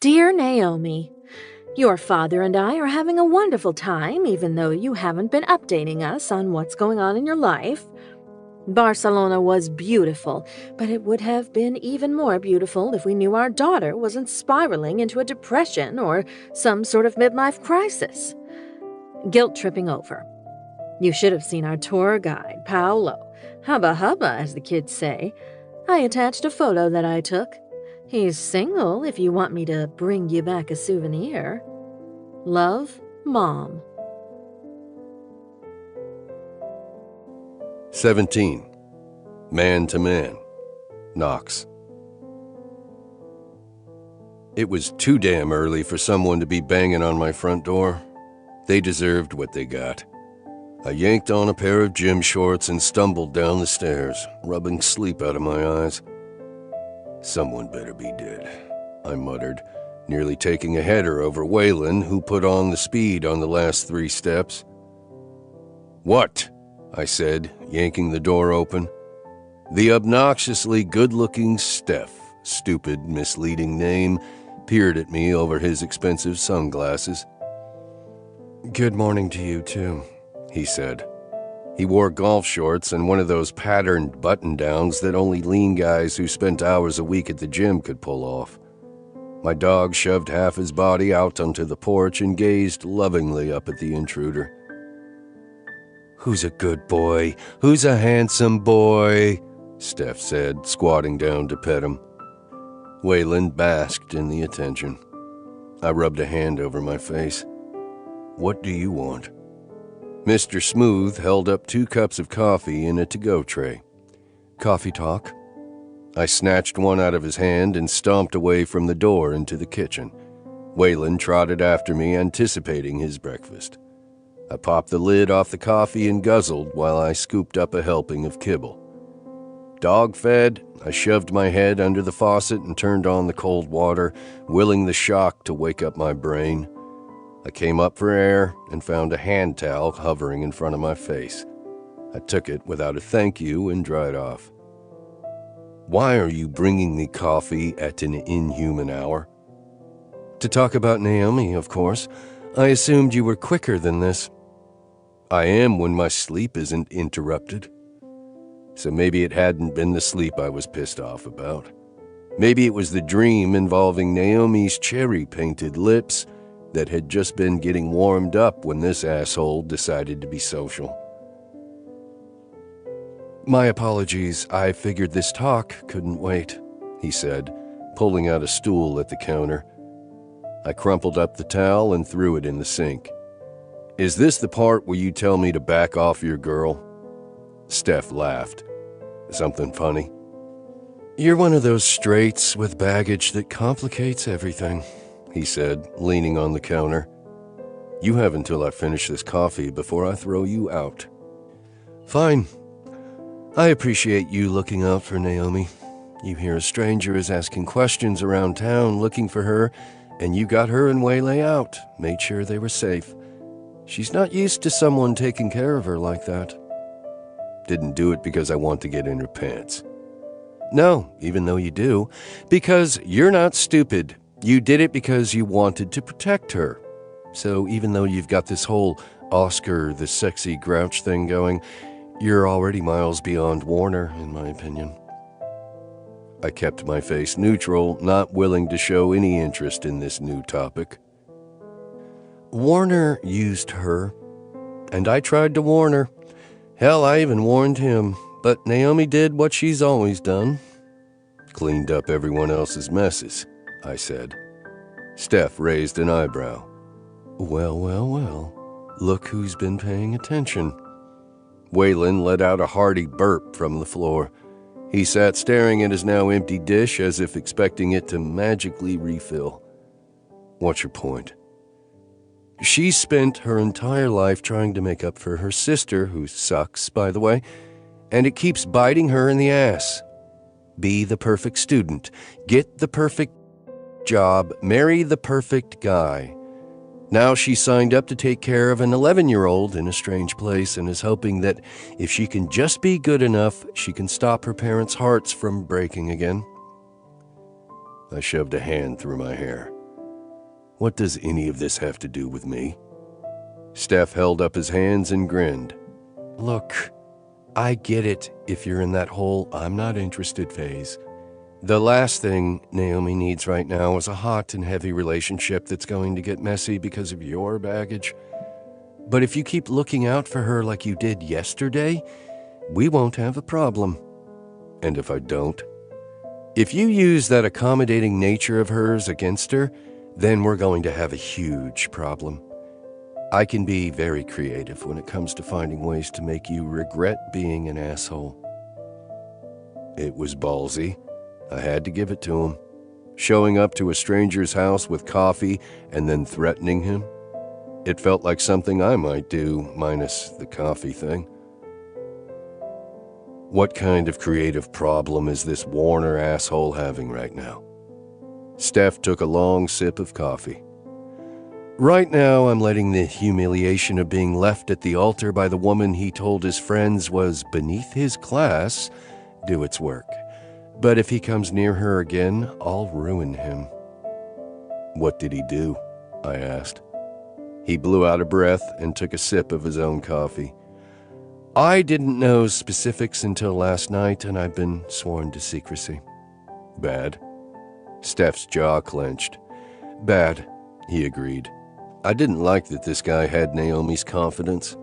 Dear Naomi, your father and I are having a wonderful time, even though you haven't been updating us on what's going on in your life. Barcelona was beautiful, but it would have been even more beautiful if we knew our daughter wasn't spiraling into a depression or some sort of midlife crisis. Guilt-tripping over. You should have seen our tour guide, Paolo. Hubba hubba, as the kids say. I attached a photo that I took. He's single if you want me to bring you back a souvenir. Love, Mom. 17. Man to Man. Knox. It was too damn early for someone to be banging on my front door. They deserved what they got. I yanked on a pair of gym shorts and stumbled down the stairs, rubbing sleep out of my eyes. Someone better be dead, I muttered, nearly taking a header over Waylon, who put on the speed on the last 3 steps. What? I said, yanking the door open. The obnoxiously good-looking Steph, stupid, misleading name, peered at me over his expensive sunglasses. Good morning to you, too, he said. He wore golf shorts and one of those patterned button-downs that only lean guys who spent hours a week at the gym could pull off. My dog shoved half his body out onto the porch and gazed lovingly up at the intruder. Who's a good boy? Who's a handsome boy? Steph said, squatting down to pet him. Waylon basked in the attention. I rubbed a hand over my face. What do you want? Mr. Smooth held up 2 cups of coffee in a to-go tray. Coffee talk? I snatched one out of his hand and stomped away from the door into the kitchen. Waylon trotted after me, anticipating his breakfast. I popped the lid off the coffee and guzzled while I scooped up a helping of kibble. Dog-fed, I shoved my head under the faucet and turned on the cold water, willing the shock to wake up my brain. I came up for air and found a hand towel hovering in front of my face. I took it without a thank you and dried off. Why are you bringing me coffee at an inhuman hour? To talk about Naomi, of course. I assumed you were quicker than this. I am when my sleep isn't interrupted. So maybe it hadn't been the sleep I was pissed off about. Maybe it was the dream involving Naomi's cherry-painted lips that had just been getting warmed up when this asshole decided to be social. My apologies, I figured this talk couldn't wait, he said, pulling out a stool at the counter. I crumpled up the towel and threw it in the sink. Is this the part where you tell me to back off your girl? Steph laughed. Something funny? You're one of those straights with baggage that complicates everything, he said, leaning on the counter. You have until I finish this coffee before I throw you out. Fine. I appreciate you looking out for Naomi. You hear a stranger is asking questions around town looking for her, and you got her and Waylay out, made sure they were safe. She's not used to someone taking care of her like that. Didn't do it because I want to get in her pants. No, even though you do, because you're not stupid. You did it because you wanted to protect her. So even though you've got this whole Oscar the sexy grouch thing going, you're already miles beyond Warner, in my opinion. I kept my face neutral, not willing to show any interest in this new topic. Warner used her, and I tried to warn her. Hell, I even warned him, but Naomi did what she's always done. Cleaned up everyone else's messes, I said. Steph raised an eyebrow. Well, look who's been paying attention. Waylon let out a hearty burp from the floor. He sat staring at his now empty dish as if expecting it to magically refill. What's your point? She spent her entire life trying to make up for her sister, who sucks, by the way, and it keeps biting her in the ass. Be the perfect student, get the perfect job, marry the perfect guy. Now she's signed up to take care of an 11-year-old in a strange place and is hoping that if she can just be good enough, she can stop her parents' hearts from breaking again. I shoved a hand through my hair. What does any of this have to do with me? Steph held up his hands and grinned. Look, I get it if you're in that whole I'm not interested phase. The last thing Naomi needs right now is a hot and heavy relationship that's going to get messy because of your baggage. But if you keep looking out for her like you did yesterday, we won't have a problem. And if I don't? If you use that accommodating nature of hers against her, then we're going to have a huge problem. I can be very creative when it comes to finding ways to make you regret being an asshole. It was ballsy. I had to give it to him. Showing up to a stranger's house with coffee and then threatening him. It felt like something I might do, minus the coffee thing. What kind of creative problem is this Warner asshole having right now? Steph took a long sip of coffee. Right now, I'm letting the humiliation of being left at the altar by the woman he told his friends was beneath his class do its work. But if he comes near her again, I'll ruin him. What did he do? I asked. He blew out a breath and took a sip of his own coffee. I didn't know specifics until last night, and I've been sworn to secrecy. Bad? Steph's jaw clenched. Bad, he agreed. I didn't like that this guy had Naomi's confidence,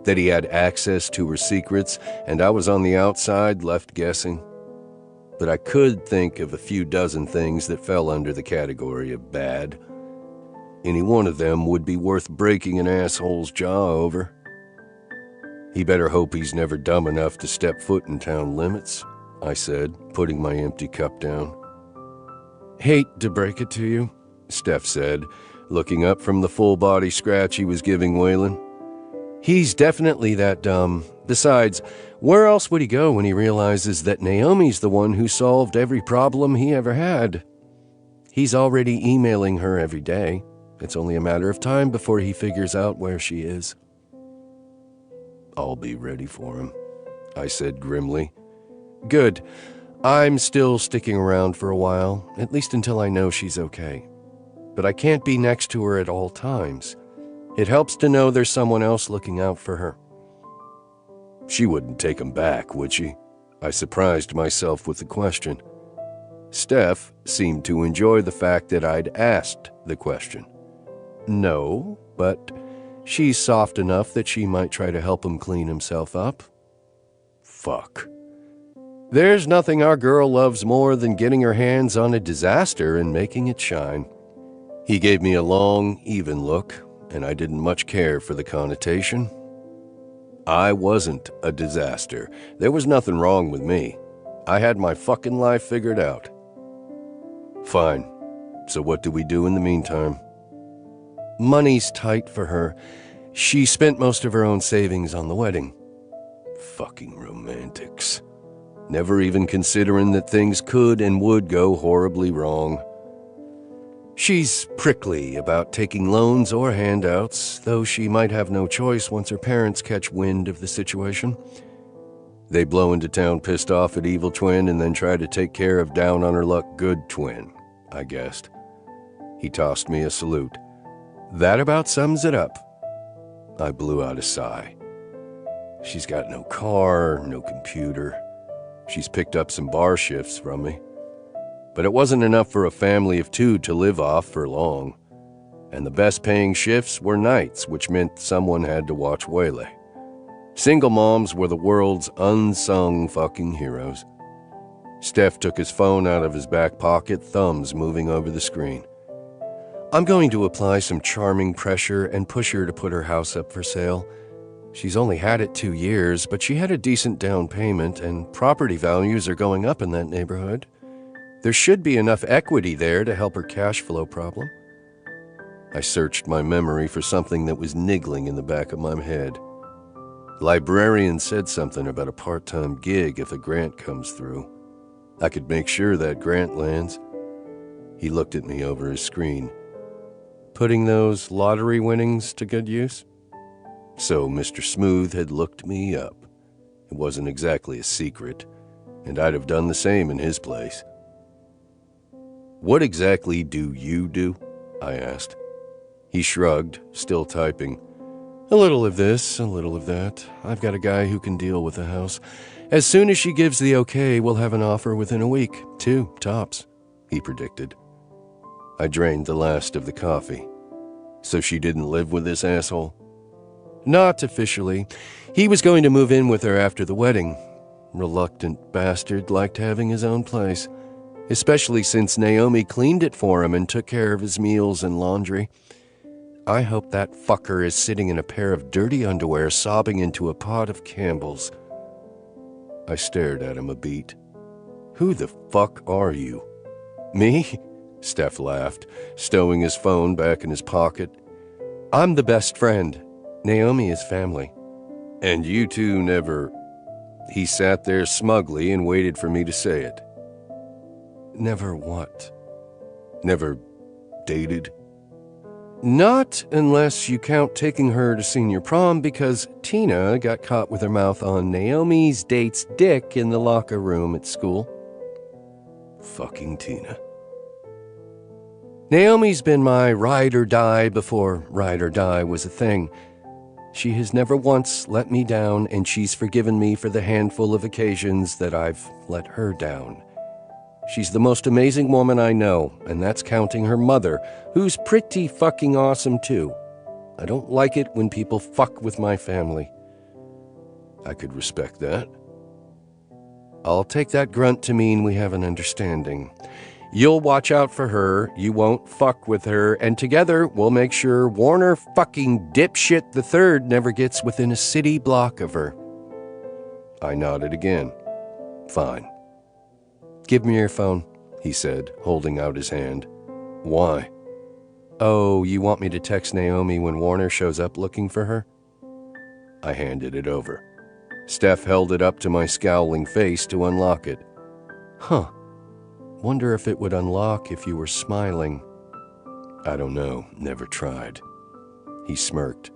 that he had access to her secrets, and I was on the outside left guessing. But I could think of a few dozen things that fell under the category of bad. Any one of them would be worth breaking an asshole's jaw over. He better hope he's never dumb enough to step foot in town limits, I said, putting my empty cup down. Hate to break it to you, Steph said, looking up from the full-body scratch he was giving Waylon. He's definitely that dumb. Besides, where else would he go when he realizes that Naomi's the one who solved every problem he ever had? He's already emailing her every day. It's only a matter of time before he figures out where she is. I'll be ready for him, I said grimly. Good. I'm still sticking around for a while, at least until I know she's okay. But I can't be next to her at all times. It helps to know there's someone else looking out for her. She wouldn't take him back, would she? I surprised myself with the question. Steph seemed to enjoy the fact that I'd asked the question. No, but she's soft enough that she might try to help him clean himself up. Fuck. There's nothing our girl loves more than getting her hands on a disaster and making it shine. He gave me a long, even look, and I didn't much care for the connotation. I wasn't a disaster. There was nothing wrong with me. I had my fucking life figured out. Fine. So what do we do in the meantime? Money's tight for her. She spent most of her own savings on the wedding. Fucking romantics. Never even considering that things could and would go horribly wrong. She's prickly about taking loans or handouts, though she might have no choice once her parents catch wind of the situation. They blow into town pissed off at evil twin and then try to take care of down-on-her-luck good twin, I guessed. He tossed me a salute. That about sums it up. I blew out a sigh. She's got no car, no computer. She's picked up some bar shifts from me. But it wasn't enough for a family of 2 to live off for long. And the best-paying shifts were nights, which meant someone had to watch Waylay. Single moms were the world's unsung fucking heroes. Steph took his phone out of his back pocket, thumbs moving over the screen. I'm going to apply some charming pressure and push her to put her house up for sale. She's only had it 2 years, but she had a decent down payment, and property values are going up in that neighborhood. There should be enough equity there to help her cash flow problem. I searched my memory for something that was niggling in the back of my head. Librarian said something about a part-time gig if a grant comes through. I could make sure that grant lands. He looked at me over his screen. Putting those lottery winnings to good use? So Mr. Smooth had looked me up. It wasn't exactly a secret, and I'd have done the same in his place. What exactly do you do? I asked. He shrugged, still typing. A little of this, a little of that. I've got a guy who can deal with the house. As soon as she gives the okay, we'll have an offer within a week. 2, tops, he predicted. I drained the last of the coffee. So she didn't live with this asshole? Not officially. He was going to move in with her after the wedding. Reluctant bastard liked having his own place. Especially since Naomi cleaned it for him and took care of his meals and laundry. I hope that fucker is sitting in a pair of dirty underwear sobbing into a pot of Campbell's. I stared at him a beat. Who the fuck are you? Me? Steph laughed, stowing his phone back in his pocket. I'm the best friend. Naomi is family. And you two never... He sat there smugly and waited for me to say it. Never what? Never dated? Not unless you count taking her to senior prom because Tina got caught with her mouth on Naomi's date's dick in the locker room at school. Fucking Tina. Naomi's been my ride or die before ride or die was a thing. She has never once let me down, and she's forgiven me for the handful of occasions that I've let her down. She's the most amazing woman I know, and that's counting her mother, who's pretty fucking awesome too. I don't like it when people fuck with my family. I could respect that. I'll take that grunt to mean we have an understanding. You'll watch out for her, you won't fuck with her, and together we'll make sure Warner fucking dipshit III never gets within a city block of her. I nodded again. Fine. Give me your phone, he said, holding out his hand. Why? Oh, you want me to text Naomi when Warner shows up looking for her? I handed it over. Steph held it up to my scowling face to unlock it. Huh. Wonder if it would unlock if you were smiling. I don't know, never tried. He smirked.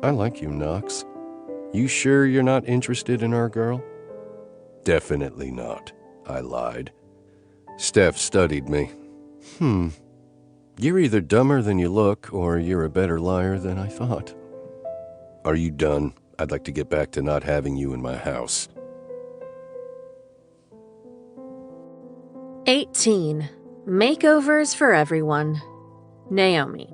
I like you, Knox. You sure you're not interested in our girl? Definitely not, I lied. Steph studied me. You're either dumber than you look, or you're a better liar than I thought. Are you done? I'd like to get back to not having you in my house. 18. Makeovers for everyone. Naomi.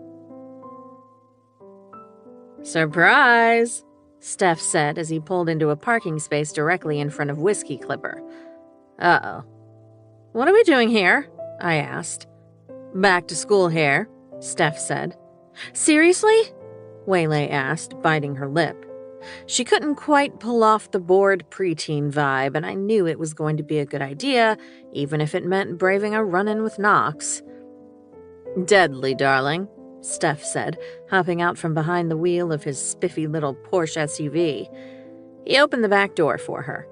Surprise! Steph said as he pulled into a parking space directly in front of Whiskey Clipper. Uh-oh. What are we doing here? I asked. Back to school hair, Steph said. Seriously? Waylay asked, biting her lip. She couldn't quite pull off the bored preteen vibe, and I knew it was going to be a good idea, even if it meant braving a run-in with Knox. Deadly, darling, Steph said, hopping out from behind the wheel of his spiffy little Porsche SUV. He opened the back door for her.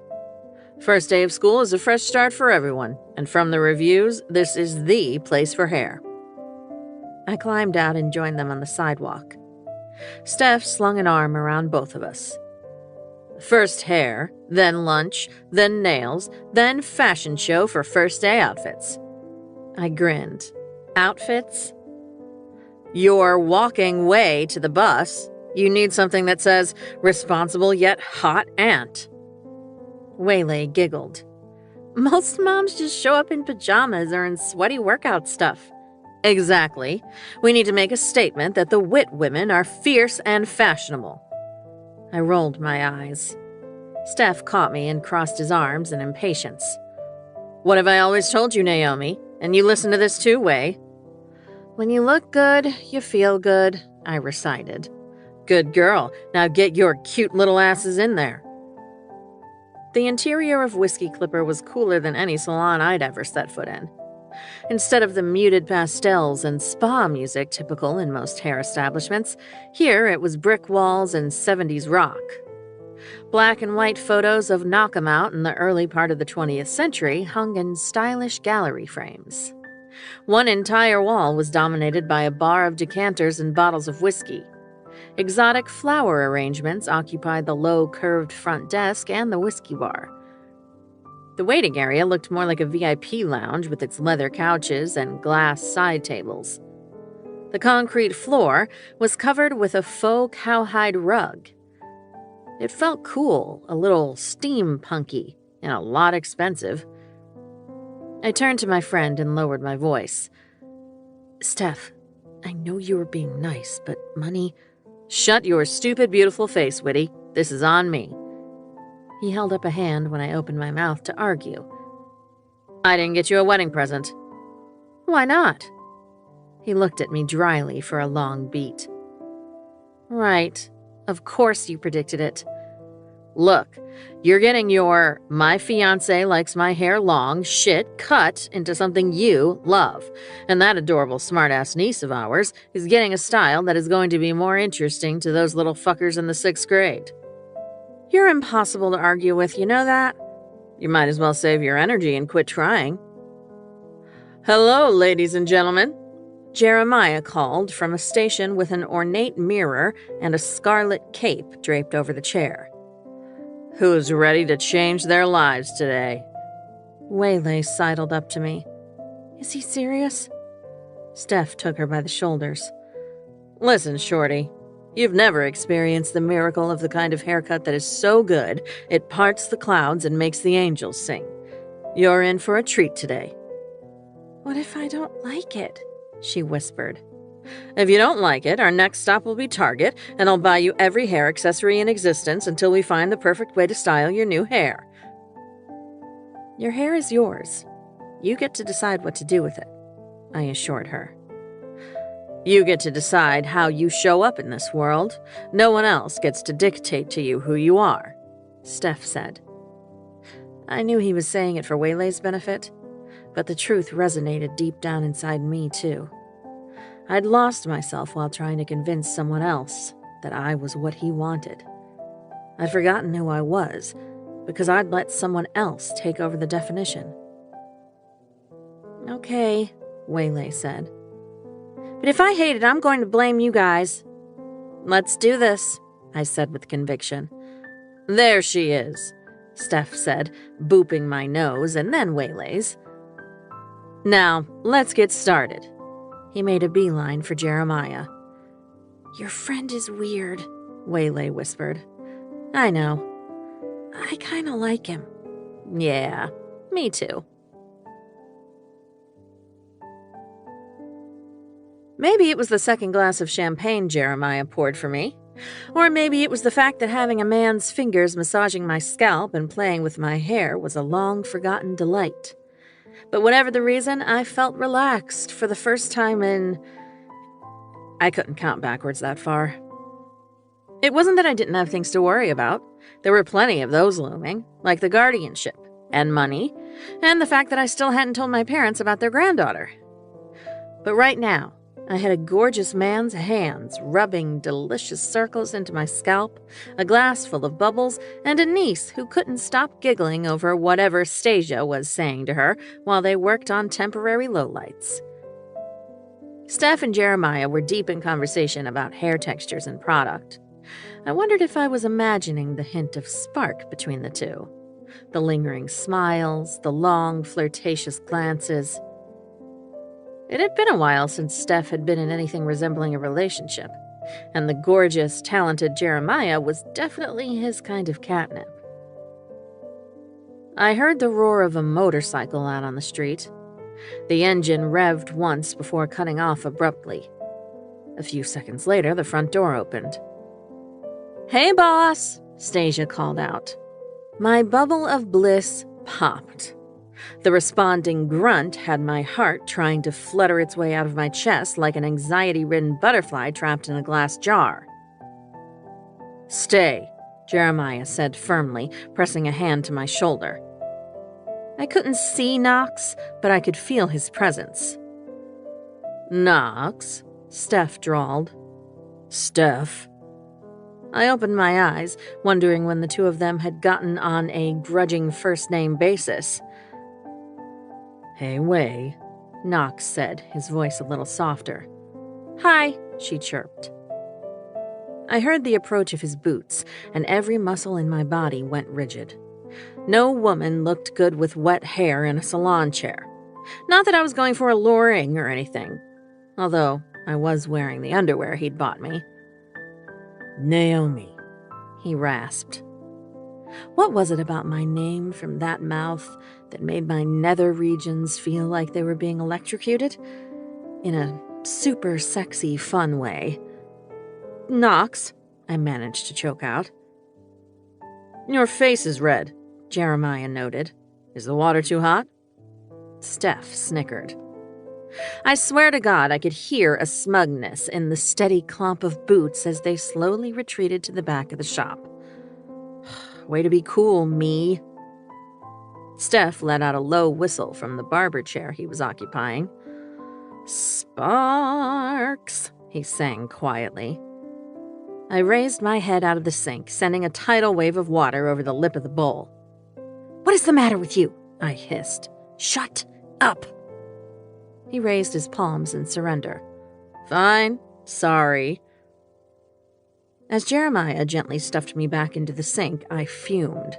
First day of school is a fresh start for everyone, and from the reviews, this is the place for hair. I climbed out and joined them on the sidewalk. Steph slung an arm around both of us. First hair, then lunch, then nails, then fashion show for first day outfits. I grinned. Outfits? You're walking way to the bus. You need something that says, responsible yet hot aunt. Waylay giggled. Most moms just show up in pajamas or in sweaty workout stuff. Exactly. We need to make a statement that the wit women are fierce and fashionable. I rolled my eyes. Steph caught me and crossed his arms in impatience. What have I always told you, Naomi? And you listen to this too, Way? When you look good, you feel good, I recited. Good girl. Now get your cute little asses in there. The interior of Whiskey Clipper was cooler than any salon I'd ever set foot in. Instead of the muted pastels and spa music typical in most hair establishments, here it was brick walls and 70s rock. Black and white photos of Knock 'em Out in the early part of the 20th century hung in stylish gallery frames. One entire wall was dominated by a bar of decanters and bottles of whiskey. Exotic flower arrangements occupied the low, curved front desk and the whiskey bar. The waiting area looked more like a VIP lounge with its leather couches and glass side tables. The concrete floor was covered with a faux cowhide rug. It felt cool, a little steampunky, and a lot expensive. I turned to my friend and lowered my voice. Steph, I know you were being nice, but money... Shut your stupid, beautiful face, Whitty. This is on me. He held up a hand when I opened my mouth to argue. I didn't get you a wedding present. Why not? He looked at me dryly for a long beat. Right. Of course you predicted it. Look, you're getting your my fiancé likes my hair long shit cut into something you love, and that adorable smartass niece of ours is getting a style that is going to be more interesting to those little fuckers in the 6th grade. You're impossible to argue with, you know that? You might as well save your energy and quit trying. Hello, ladies and gentlemen, Jeremiah called from a station with an ornate mirror and a scarlet cape draped over the chair. Who's ready to change their lives today? Waylay sidled up to me. Is he serious? Steph took her by the shoulders. Listen, Shorty, you've never experienced the miracle of the kind of haircut that is so good it parts the clouds and makes the angels sing. You're in for a treat today. What if I don't like it? She whispered. If you don't like it, our next stop will be Target, and I'll buy you every hair accessory in existence until we find the perfect way to style your new hair. Your hair is yours. You get to decide what to do with it, I assured her. You get to decide how you show up in this world. No one else gets to dictate to you who you are, Steph said. I knew he was saying it for Waylay's benefit, but the truth resonated deep down inside me, too. I'd lost myself while trying to convince someone else that I was what he wanted. I'd forgotten who I was because I'd let someone else take over the definition. Okay, Waylay said. But if I hate it, I'm going to blame you guys. Let's do this, I said with conviction. There she is, Steph said, booping my nose and then Waylay's. Now, let's get started. He made a beeline for Jeremiah. Your friend is weird, Waylay whispered. I know. I kinda like him. Yeah, me too. Maybe it was the second glass of champagne Jeremiah poured for me. Or maybe it was the fact that having a man's fingers massaging my scalp and playing with my hair was a long-forgotten delight. But whatever the reason, I felt relaxed for the first time in... I couldn't count backwards that far. It wasn't that I didn't have things to worry about. There were plenty of those looming, like the guardianship, and money, and the fact that I still hadn't told my parents about their granddaughter. But right now, I had a gorgeous man's hands rubbing delicious circles into my scalp, a glass full of bubbles, and a niece who couldn't stop giggling over whatever Stasia was saying to her while they worked on temporary lowlights. Steph and Jeremiah were deep in conversation about hair textures and product. I wondered if I was imagining the hint of spark between the two. The lingering smiles, the long, flirtatious glances. It had been a while since Steph had been in anything resembling a relationship, and the gorgeous, talented Jeremiah was definitely his kind of catnip. I heard the roar of a motorcycle out on the street. The engine revved once before cutting off abruptly. A few seconds later, the front door opened. "Hey, boss," Stasia called out. My bubble of bliss popped. The responding grunt had my heart trying to flutter its way out of my chest like an anxiety-ridden butterfly trapped in a glass jar. "Stay," Jeremiah said firmly, pressing a hand to my shoulder. I couldn't see Knox, but I could feel his presence. "Knox," Steph drawled. "Steph." I opened my eyes, wondering when the two of them had gotten on a grudging first-name basis. "Hey, Way," Knox said, his voice a little softer. "Hi," she chirped. I heard the approach of his boots, and every muscle in my body went rigid. No woman looked good with wet hair in a salon chair. Not that I was going for alluring or anything, although I was wearing the underwear he'd bought me. "Naomi," he rasped. What was it about my name from that mouth that made my nether regions feel like they were being electrocuted? In a super sexy, fun way. "Knox," I managed to choke out. "Your face is red," Jeremiah noted. "Is the water too hot?" Steph snickered. I swear to God I could hear a smugness in the steady clomp of boots as they slowly retreated to the back of the shop. Way to be cool, me. Steph let out a low whistle from the barber chair he was occupying. "Sparks," he sang quietly. I raised my head out of the sink, sending a tidal wave of water over the lip of the bowl. "What is the matter with you?" I hissed. "Shut up." He raised his palms in surrender. "Fine. Sorry." As Jeremiah gently stuffed me back into the sink, I fumed.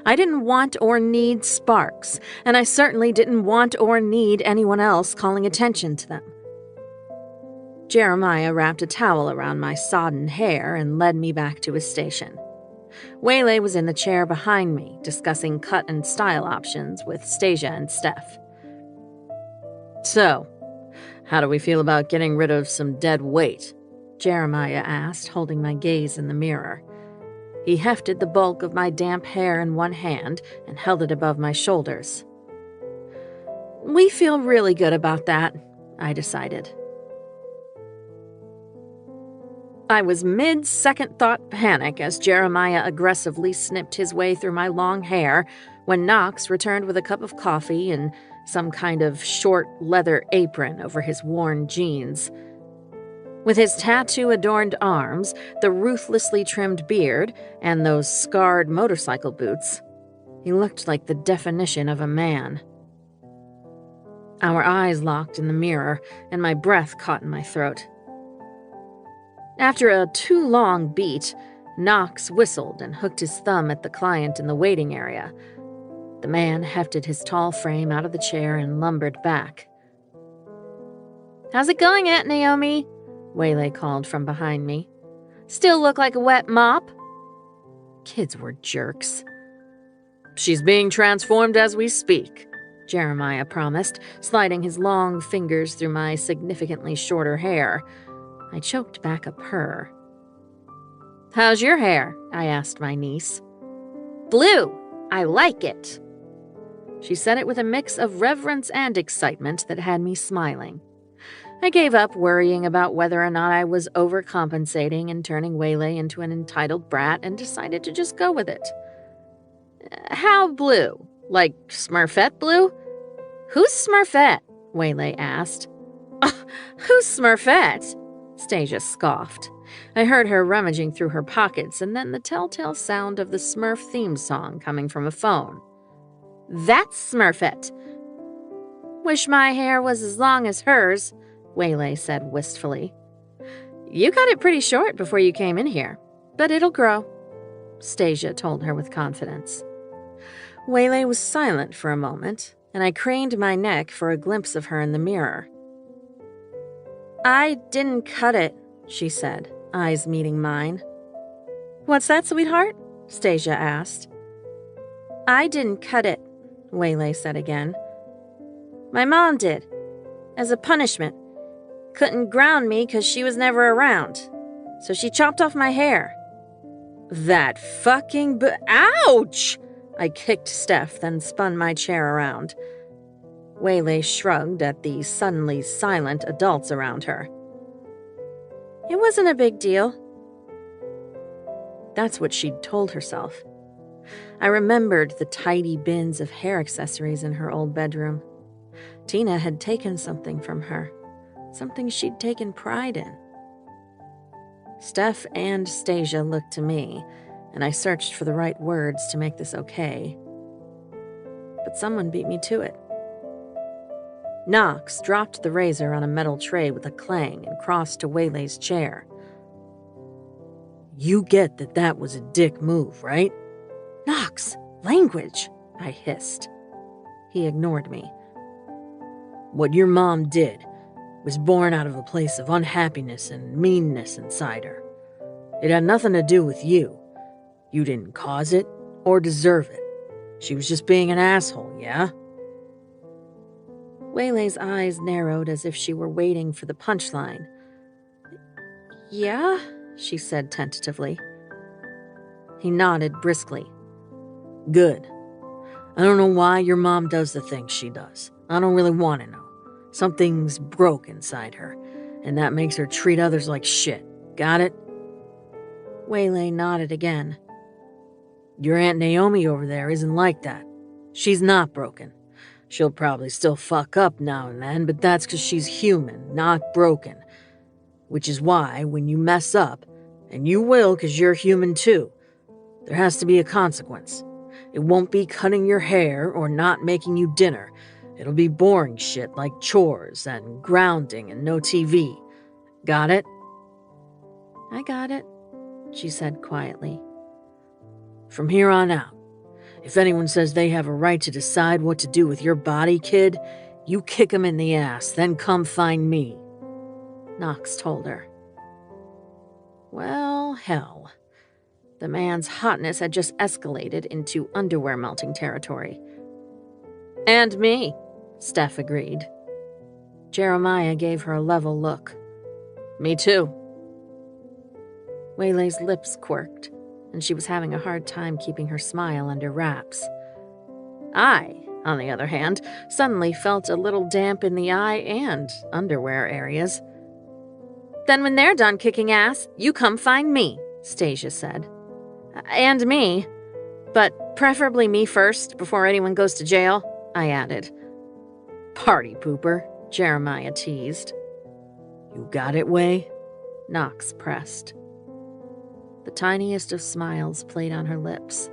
I didn't want or need sparks, and I certainly didn't want or need anyone else calling attention to them. Jeremiah wrapped a towel around my sodden hair and led me back to his station. Waylay was in the chair behind me, discussing cut and style options with Stasia and Steph. "So, how do we feel about getting rid of some dead weight?" Jeremiah asked, holding my gaze in the mirror. He hefted the bulk of my damp hair in one hand and held it above my shoulders. "We feel really good about that," I decided. I was mid-second thought panic as Jeremiah aggressively snipped his way through my long hair when Knox returned with a cup of coffee and some kind of short leather apron over his worn jeans. With his tattoo-adorned arms, the ruthlessly trimmed beard, and those scarred motorcycle boots, he looked like the definition of a man. Our eyes locked in the mirror, and my breath caught in my throat. After a too long beat, Knox whistled and hooked his thumb at the client in the waiting area. The man hefted his tall frame out of the chair and lumbered back. "How's it going, Aunt Naomi?" Waylay called from behind me. "Still look like a wet mop?" Kids were jerks. "She's being transformed as we speak," Jeremiah promised, sliding his long fingers through my significantly shorter hair. I choked back a purr. How's your hair? I asked my niece. Blue. I like it. She said it with a mix of reverence and excitement that had me smiling. I gave up worrying about whether or not I was overcompensating and turning Waylay into an entitled brat and decided to just go with it. How blue? Like Smurfette blue? Who's Smurfette? Waylay asked. Who's Smurfette? Stasia scoffed. I heard her rummaging through her pockets and then the telltale sound of the Smurf theme song coming from a phone. That's Smurfette. Wish my hair was as long as hers, Waylay said wistfully. You got it pretty short before you came in here, but it'll grow, Stasia told her with confidence. Waylay was silent for a moment, and I craned my neck for a glimpse of her in the mirror. I didn't cut it, she said, eyes meeting mine. What's that, sweetheart? Stasia asked. I didn't cut it, Waylay said again. My mom did, as a punishment. Couldn't ground me 'cause she was never around, so she chopped off my hair. That fucking ouch! I kicked Steph, then spun my chair around. Waylay shrugged at the suddenly silent adults around her. It wasn't a big deal. That's what she'd told herself. I remembered the tidy bins of hair accessories in her old bedroom. Tina had taken something from her, something she'd taken pride in. Steph and Stasia looked to me, and I searched for the right words to make this okay. But someone beat me to it. Knox dropped the razor on a metal tray with a clang and crossed to Waylay's chair. You get that that was a dick move, right? Knox, language, I hissed. He ignored me. What your mom did was born out of a place of unhappiness and meanness inside her. It had nothing to do with you. You didn't cause it or deserve it. She was just being an asshole, yeah? Waylay's eyes narrowed as if she were waiting for the punchline. Yeah, she said tentatively. He nodded briskly. Good. I don't know why your mom does the things she does. I don't really want to know. Something's broke inside her, and that makes her treat others like shit. Got it? Waylay nodded again. Your Aunt Naomi over there isn't like that. She's not broken. She'll probably still fuck up now and then, but that's 'cause she's human, not broken. Which is why, when you mess up, and you will 'cause you're human too, there has to be a consequence. It won't be cutting your hair or not making you dinner. It'll be boring shit like chores and grounding and no TV. Got it? I got it, she said quietly. From here on out, if anyone says they have a right to decide what to do with your body, kid, you kick them in the ass, then come find me, Knox told her. Well, hell. The man's hotness had just escalated into underwear melting territory. And me, Steph agreed. Jeremiah gave her a level look. Me too. Waylay's lips quirked, and she was having a hard time keeping her smile under wraps. I, on the other hand, suddenly felt a little damp in the eye and underwear areas. Then when they're done kicking ass, you come find me, Stasia said. And me. But preferably me first, before anyone goes to jail, I added. Party pooper, Jeremiah teased. You got it, Way? Knox pressed. The tiniest of smiles played on her lips.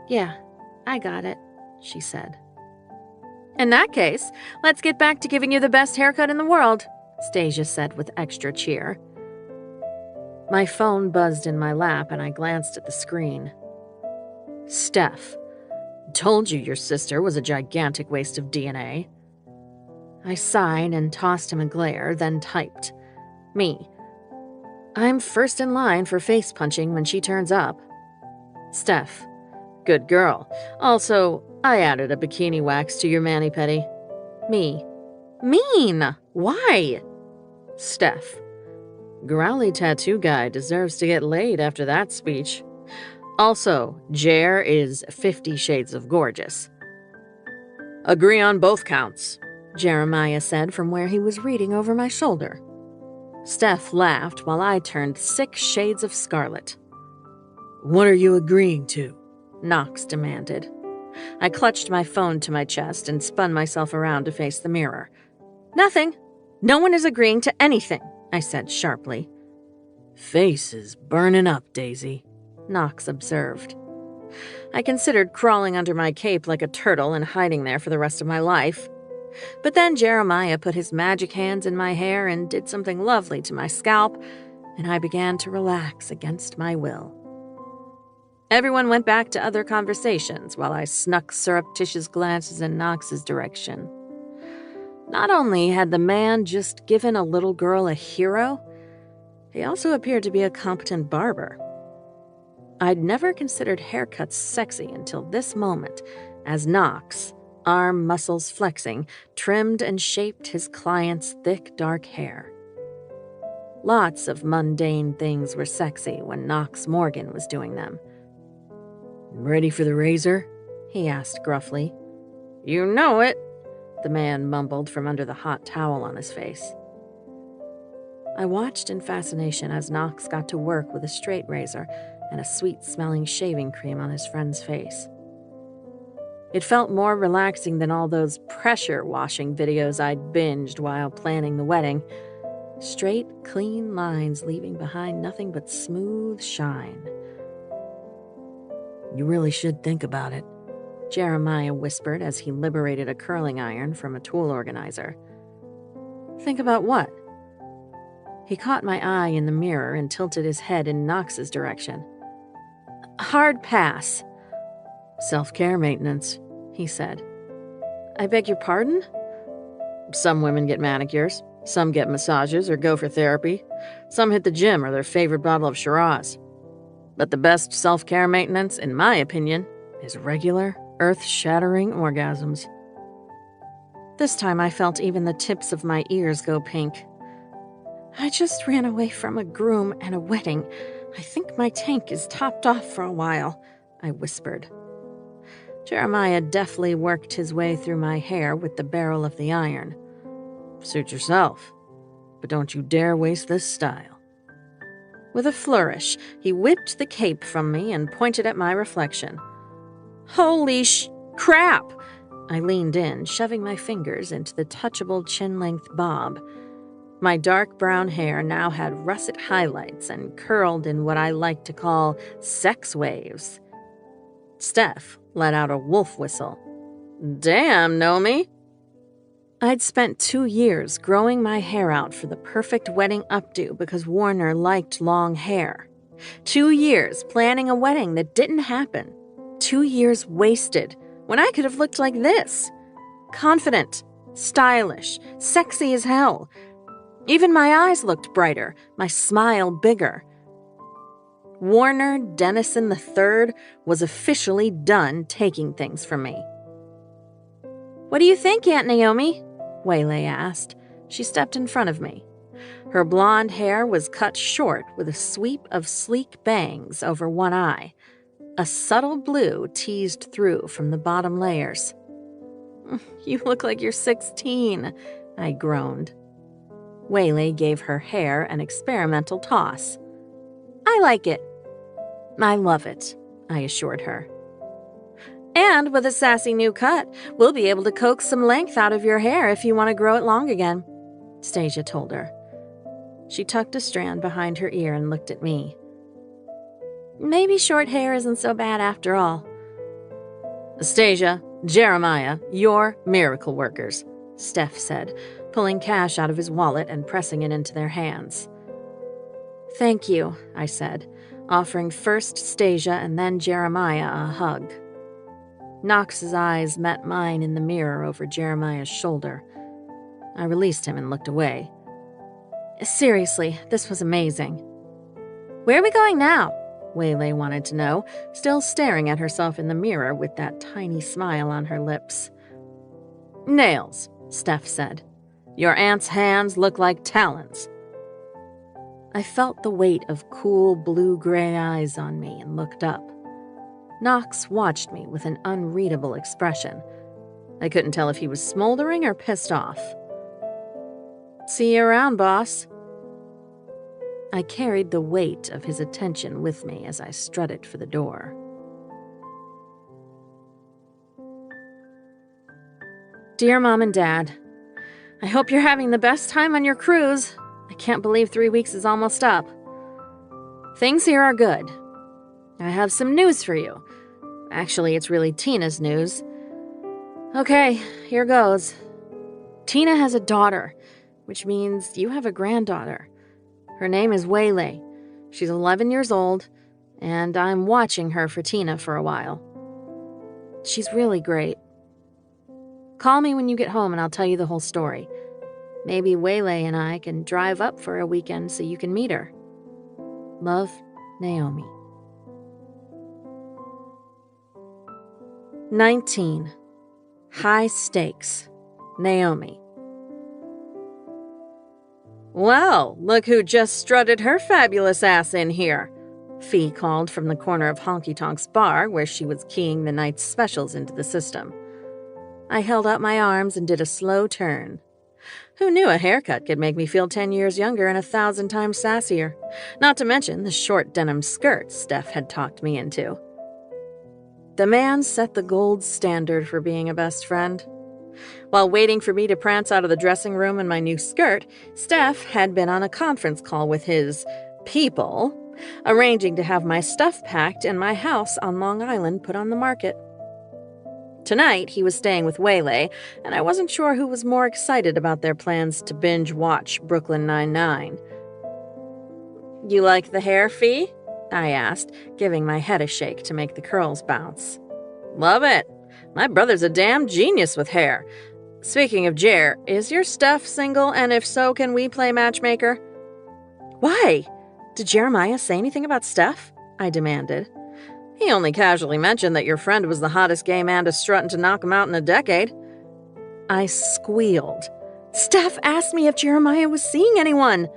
Yeah, I got it, she said. In that case, let's get back to giving you the best haircut in the world, Stasia said with extra cheer. My phone buzzed in my lap and I glanced at the screen. Steph, told you your sister was a gigantic waste of DNA. I sighed and tossed him a glare, then typed. Me. I'm first in line for face punching when she turns up. Steph. Good girl. Also, I added a bikini wax to your mani-pedi. Me. Mean! Why? Steph. Growly tattoo guy deserves to get laid after that speech. Also, Jer is 50 Shades of Gorgeous. Agree on both counts, Jeremiah said from where he was reading over my shoulder. Steph laughed while I turned 6 shades of scarlet. What are you agreeing to? Knox demanded. I clutched my phone to my chest and spun myself around to face the mirror. Nothing. No one is agreeing to anything, I said sharply. Face is burning up, Daisy, Knox observed. I considered crawling under my cape like a turtle and hiding there for the rest of my life. But then Jeremiah put his magic hands in my hair and did something lovely to my scalp, and I began to relax against my will. Everyone went back to other conversations while I snuck surreptitious glances in Knox's direction. Not only had the man just given a little girl a hero, he also appeared to be a competent barber. I'd never considered haircuts sexy until this moment, as Knox, arm muscles flexing, trimmed and shaped his client's thick, dark hair. Lots of mundane things were sexy when Knox Morgan was doing them. Ready for the razor? He asked gruffly. You know it, the man mumbled from under the hot towel on his face. I watched in fascination as Knox got to work with a straight razor and a sweet-smelling shaving cream on his friend's face. It felt more relaxing than all those pressure washing videos I'd binged while planning the wedding. Straight, clean lines leaving behind nothing but smooth shine. You really should think about it, Jeremiah whispered as he liberated a curling iron from a tool organizer. Think about what? He caught my eye in the mirror and tilted his head in Knox's direction. Hard pass. Self-care maintenance, he said. I beg your pardon? Some women get manicures, some get massages or go for therapy, some hit the gym or their favorite bottle of Shiraz. But the best self-care maintenance, in my opinion, is regular, earth-shattering orgasms. This time I felt even the tips of my ears go pink. I just ran away from a groom and a wedding. I think my tank is topped off for a while, I whispered. Jeremiah deftly worked his way through my hair with the barrel of the iron. Suit yourself, but don't you dare waste this style. With a flourish, he whipped the cape from me and pointed at my reflection. Holy crap! I leaned in, shoving my fingers into the touchable chin-length bob. My dark brown hair now had russet highlights and curled in what I like to call sex waves. Steph let out a wolf whistle. Damn, Nomi! I'd spent 2 years growing my hair out for the perfect wedding updo because Warner liked long hair. 2 years planning a wedding that didn't happen. 2 years wasted when I could have looked like this. Confident, stylish, sexy as hell. Even my eyes looked brighter, my smile bigger. Warner Dennison III was officially done taking things from me. What do you think, Aunt Naomi? Waylay asked. She stepped in front of me. Her blonde hair was cut short with a sweep of sleek bangs over one eye. A subtle blue teased through from the bottom layers. You look like you're 16, I groaned. Waylay gave her hair an experimental toss. I like it. I love it, I assured her. And with a sassy new cut, we'll be able to coax some length out of your hair if you want to grow it long again, Stasia told her. She tucked a strand behind her ear and looked at me. Maybe short hair isn't so bad after all. Stasia, Jeremiah, you're miracle workers, Steph said, pulling cash out of his wallet and pressing it into their hands. Thank you, I said, offering first Stasia and then Jeremiah a hug. Knox's eyes met mine in the mirror over Jeremiah's shoulder. I released him and looked away. Seriously, this was amazing. Where are we going now? Waylay wanted to know, still staring at herself in the mirror with that tiny smile on her lips. Nails, Steph said. Your aunt's hands look like talons. I felt the weight of cool blue-gray eyes on me and looked up. Knox watched me with an unreadable expression. I couldn't tell if he was smoldering or pissed off. "See you around, boss." I carried the weight of his attention with me as I strutted for the door. Dear Mom and Dad, I hope you're having the best time on your cruise. I can't believe 3 weeks is almost up. Things here are good. I have some news for you. Actually, it's really Tina's news. Okay, here goes. Tina has a daughter, which means you have a granddaughter. Her name is Waylay. She's 11 years old, and I'm watching her for Tina for a while. She's really great. Call me when you get home and I'll tell you the whole story. Maybe Waylay and I can drive up for a weekend so you can meet her. Love, Naomi. 19. High stakes. Naomi. Well, look who just strutted her fabulous ass in here, Fee called from the corner of Honky Tonk's bar where she was keying the night's specials into the system. I held out my arms and did a slow turn. Who knew a haircut could make me feel 10 years younger and 1,000 times sassier? Not to mention the short denim skirt Steph had talked me into. The man set the gold standard for being a best friend. While waiting for me to prance out of the dressing room in my new skirt, Steph had been on a conference call with his people, arranging to have my stuff packed and my house on Long Island put on the market. Tonight, he was staying with Waylay, and I wasn't sure who was more excited about their plans to binge-watch Brooklyn Nine-Nine. "You like the hair, Fee?" I asked, giving my head a shake to make the curls bounce. "Love it. My brother's a damn genius with hair. Speaking of Jer, is your Steph single, and if so, can we play matchmaker?" "Why? Did Jeremiah say anything about Steph?" I demanded. "He only casually mentioned that your friend was the hottest gay man to strutting to knock him out in a decade." I squealed. "Steph asked me if Jeremiah was seeing anyone."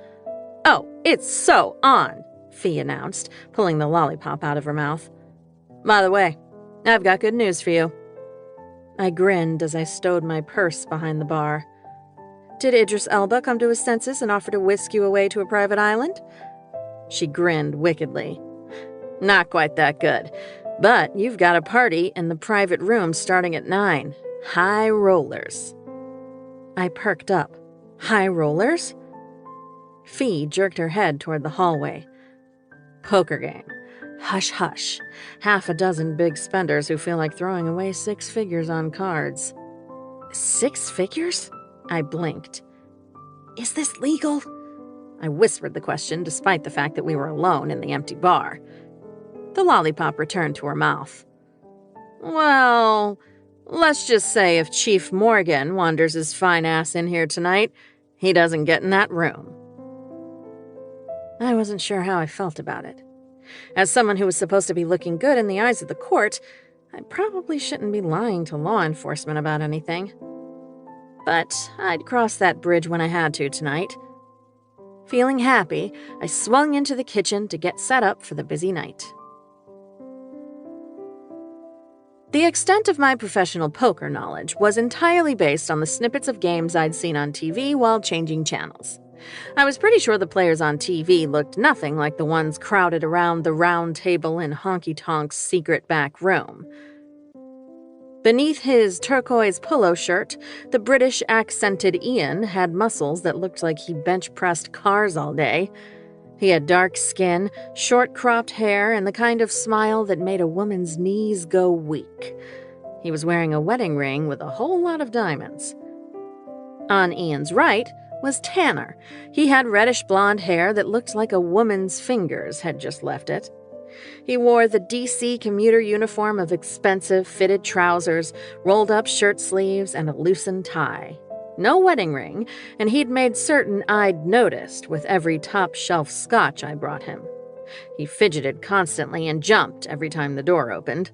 "Oh, it's so on," Fee announced, pulling the lollipop out of her mouth. "By the way, I've got good news for you." I grinned as I stowed my purse behind the bar. "Did Idris Elba come to his senses and offer to whisk you away to a private island?" She grinned wickedly. "Not quite that good. But you've got a party in the private room starting at 9. High rollers." I perked up. "High rollers?" Fee jerked her head toward the hallway. "Poker game. Hush, hush. 6 big spenders who feel like throwing away 6 figures on cards." 6 figures? I blinked. "Is this legal?" I whispered the question despite the fact that we were alone in the empty bar. The lollipop returned to her mouth. "Well, let's just say if Chief Morgan wanders his fine ass in here tonight, he doesn't get in that room." I wasn't sure how I felt about it. As someone who was supposed to be looking good in the eyes of the court, I probably shouldn't be lying to law enforcement about anything. But I'd cross that bridge when I had to tonight. Feeling happy, I swung into the kitchen to get set up for the busy night. The extent of my professional poker knowledge was entirely based on the snippets of games I'd seen on TV while changing channels. I was pretty sure the players on TV looked nothing like the ones crowded around the round table in Honky Tonk's secret back room. Beneath his turquoise polo shirt, the British-accented Ian had muscles that looked like he bench-pressed cars all day. He had dark skin, short-cropped hair, and the kind of smile that made a woman's knees go weak. He was wearing a wedding ring with a whole lot of diamonds. On Ian's right was Tanner. He had reddish-blonde hair that looked like a woman's fingers had just left it. He wore the DC commuter uniform of expensive fitted trousers, rolled-up shirt sleeves, and a loosened tie. No wedding ring, and he'd made certain I'd noticed with every top-shelf scotch I brought him. He fidgeted constantly and jumped every time the door opened.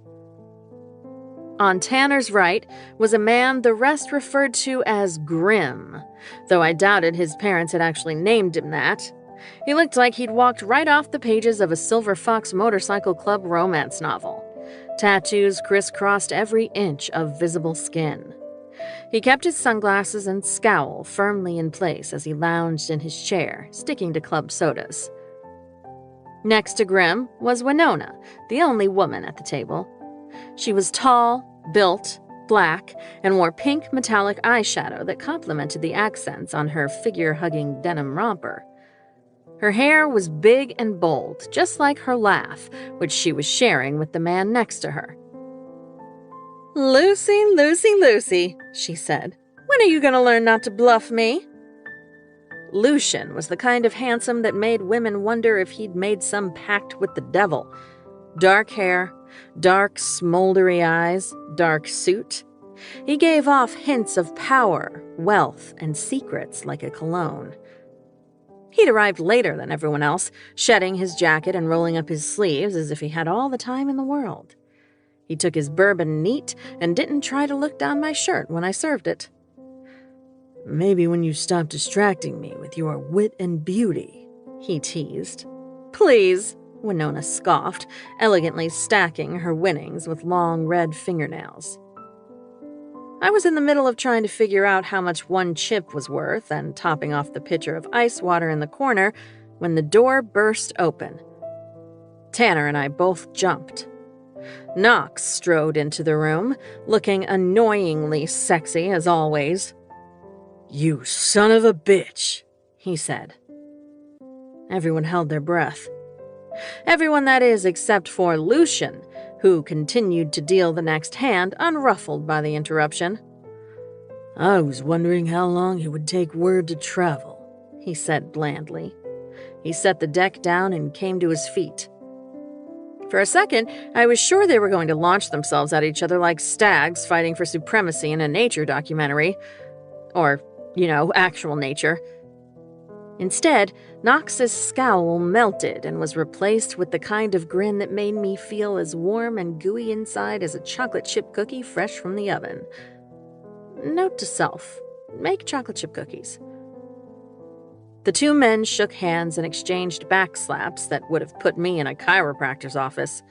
On Tanner's right was a man the rest referred to as Grim, though I doubted his parents had actually named him that. He looked like he'd walked right off the pages of a Silver Fox Motorcycle Club romance novel. Tattoos crisscrossed every inch of visible skin. He kept his sunglasses and scowl firmly in place as he lounged in his chair, sticking to club sodas. Next to Grim was Winona, the only woman at the table. She was tall, built, black, and wore pink metallic eyeshadow that complemented the accents on her figure-hugging denim romper. Her hair was big and bold, just like her laugh, which she was sharing with the man next to her. "Lucy, Lucy, Lucy," she said. "When are you going to learn not to bluff me?" Lucian was the kind of handsome that made women wonder if he'd made some pact with the devil. Dark hair, dark, smoldery eyes, dark suit. He gave off hints of power, wealth, and secrets like a cologne. He'd arrived later than everyone else, shedding his jacket and rolling up his sleeves as if he had all the time in the world. He took his bourbon neat and didn't try to look down my shirt when I served it. "Maybe when you stop distracting me with your wit and beauty," he teased. "Please," Winona scoffed, elegantly stacking her winnings with long red fingernails. I was in the middle of trying to figure out how much one chip was worth and topping off the pitcher of ice water in the corner when the door burst open. Tanner and I both jumped. Knox strode into the room, looking annoyingly sexy as always. "You son of a bitch," he said. Everyone held their breath. Everyone, that is, except for Lucian, who continued to deal the next hand, unruffled by the interruption. "I was wondering how long it would take word to travel," he said blandly. He set the deck down and came to his feet. For a second, I was sure they were going to launch themselves at each other like stags fighting for supremacy in a nature documentary. Or, actual nature. Instead, Knox's scowl melted and was replaced with the kind of grin that made me feel as warm and gooey inside as a chocolate chip cookie fresh from the oven. Note to self, make chocolate chip cookies. The two men shook hands and exchanged backslaps that would have put me in a chiropractor's office.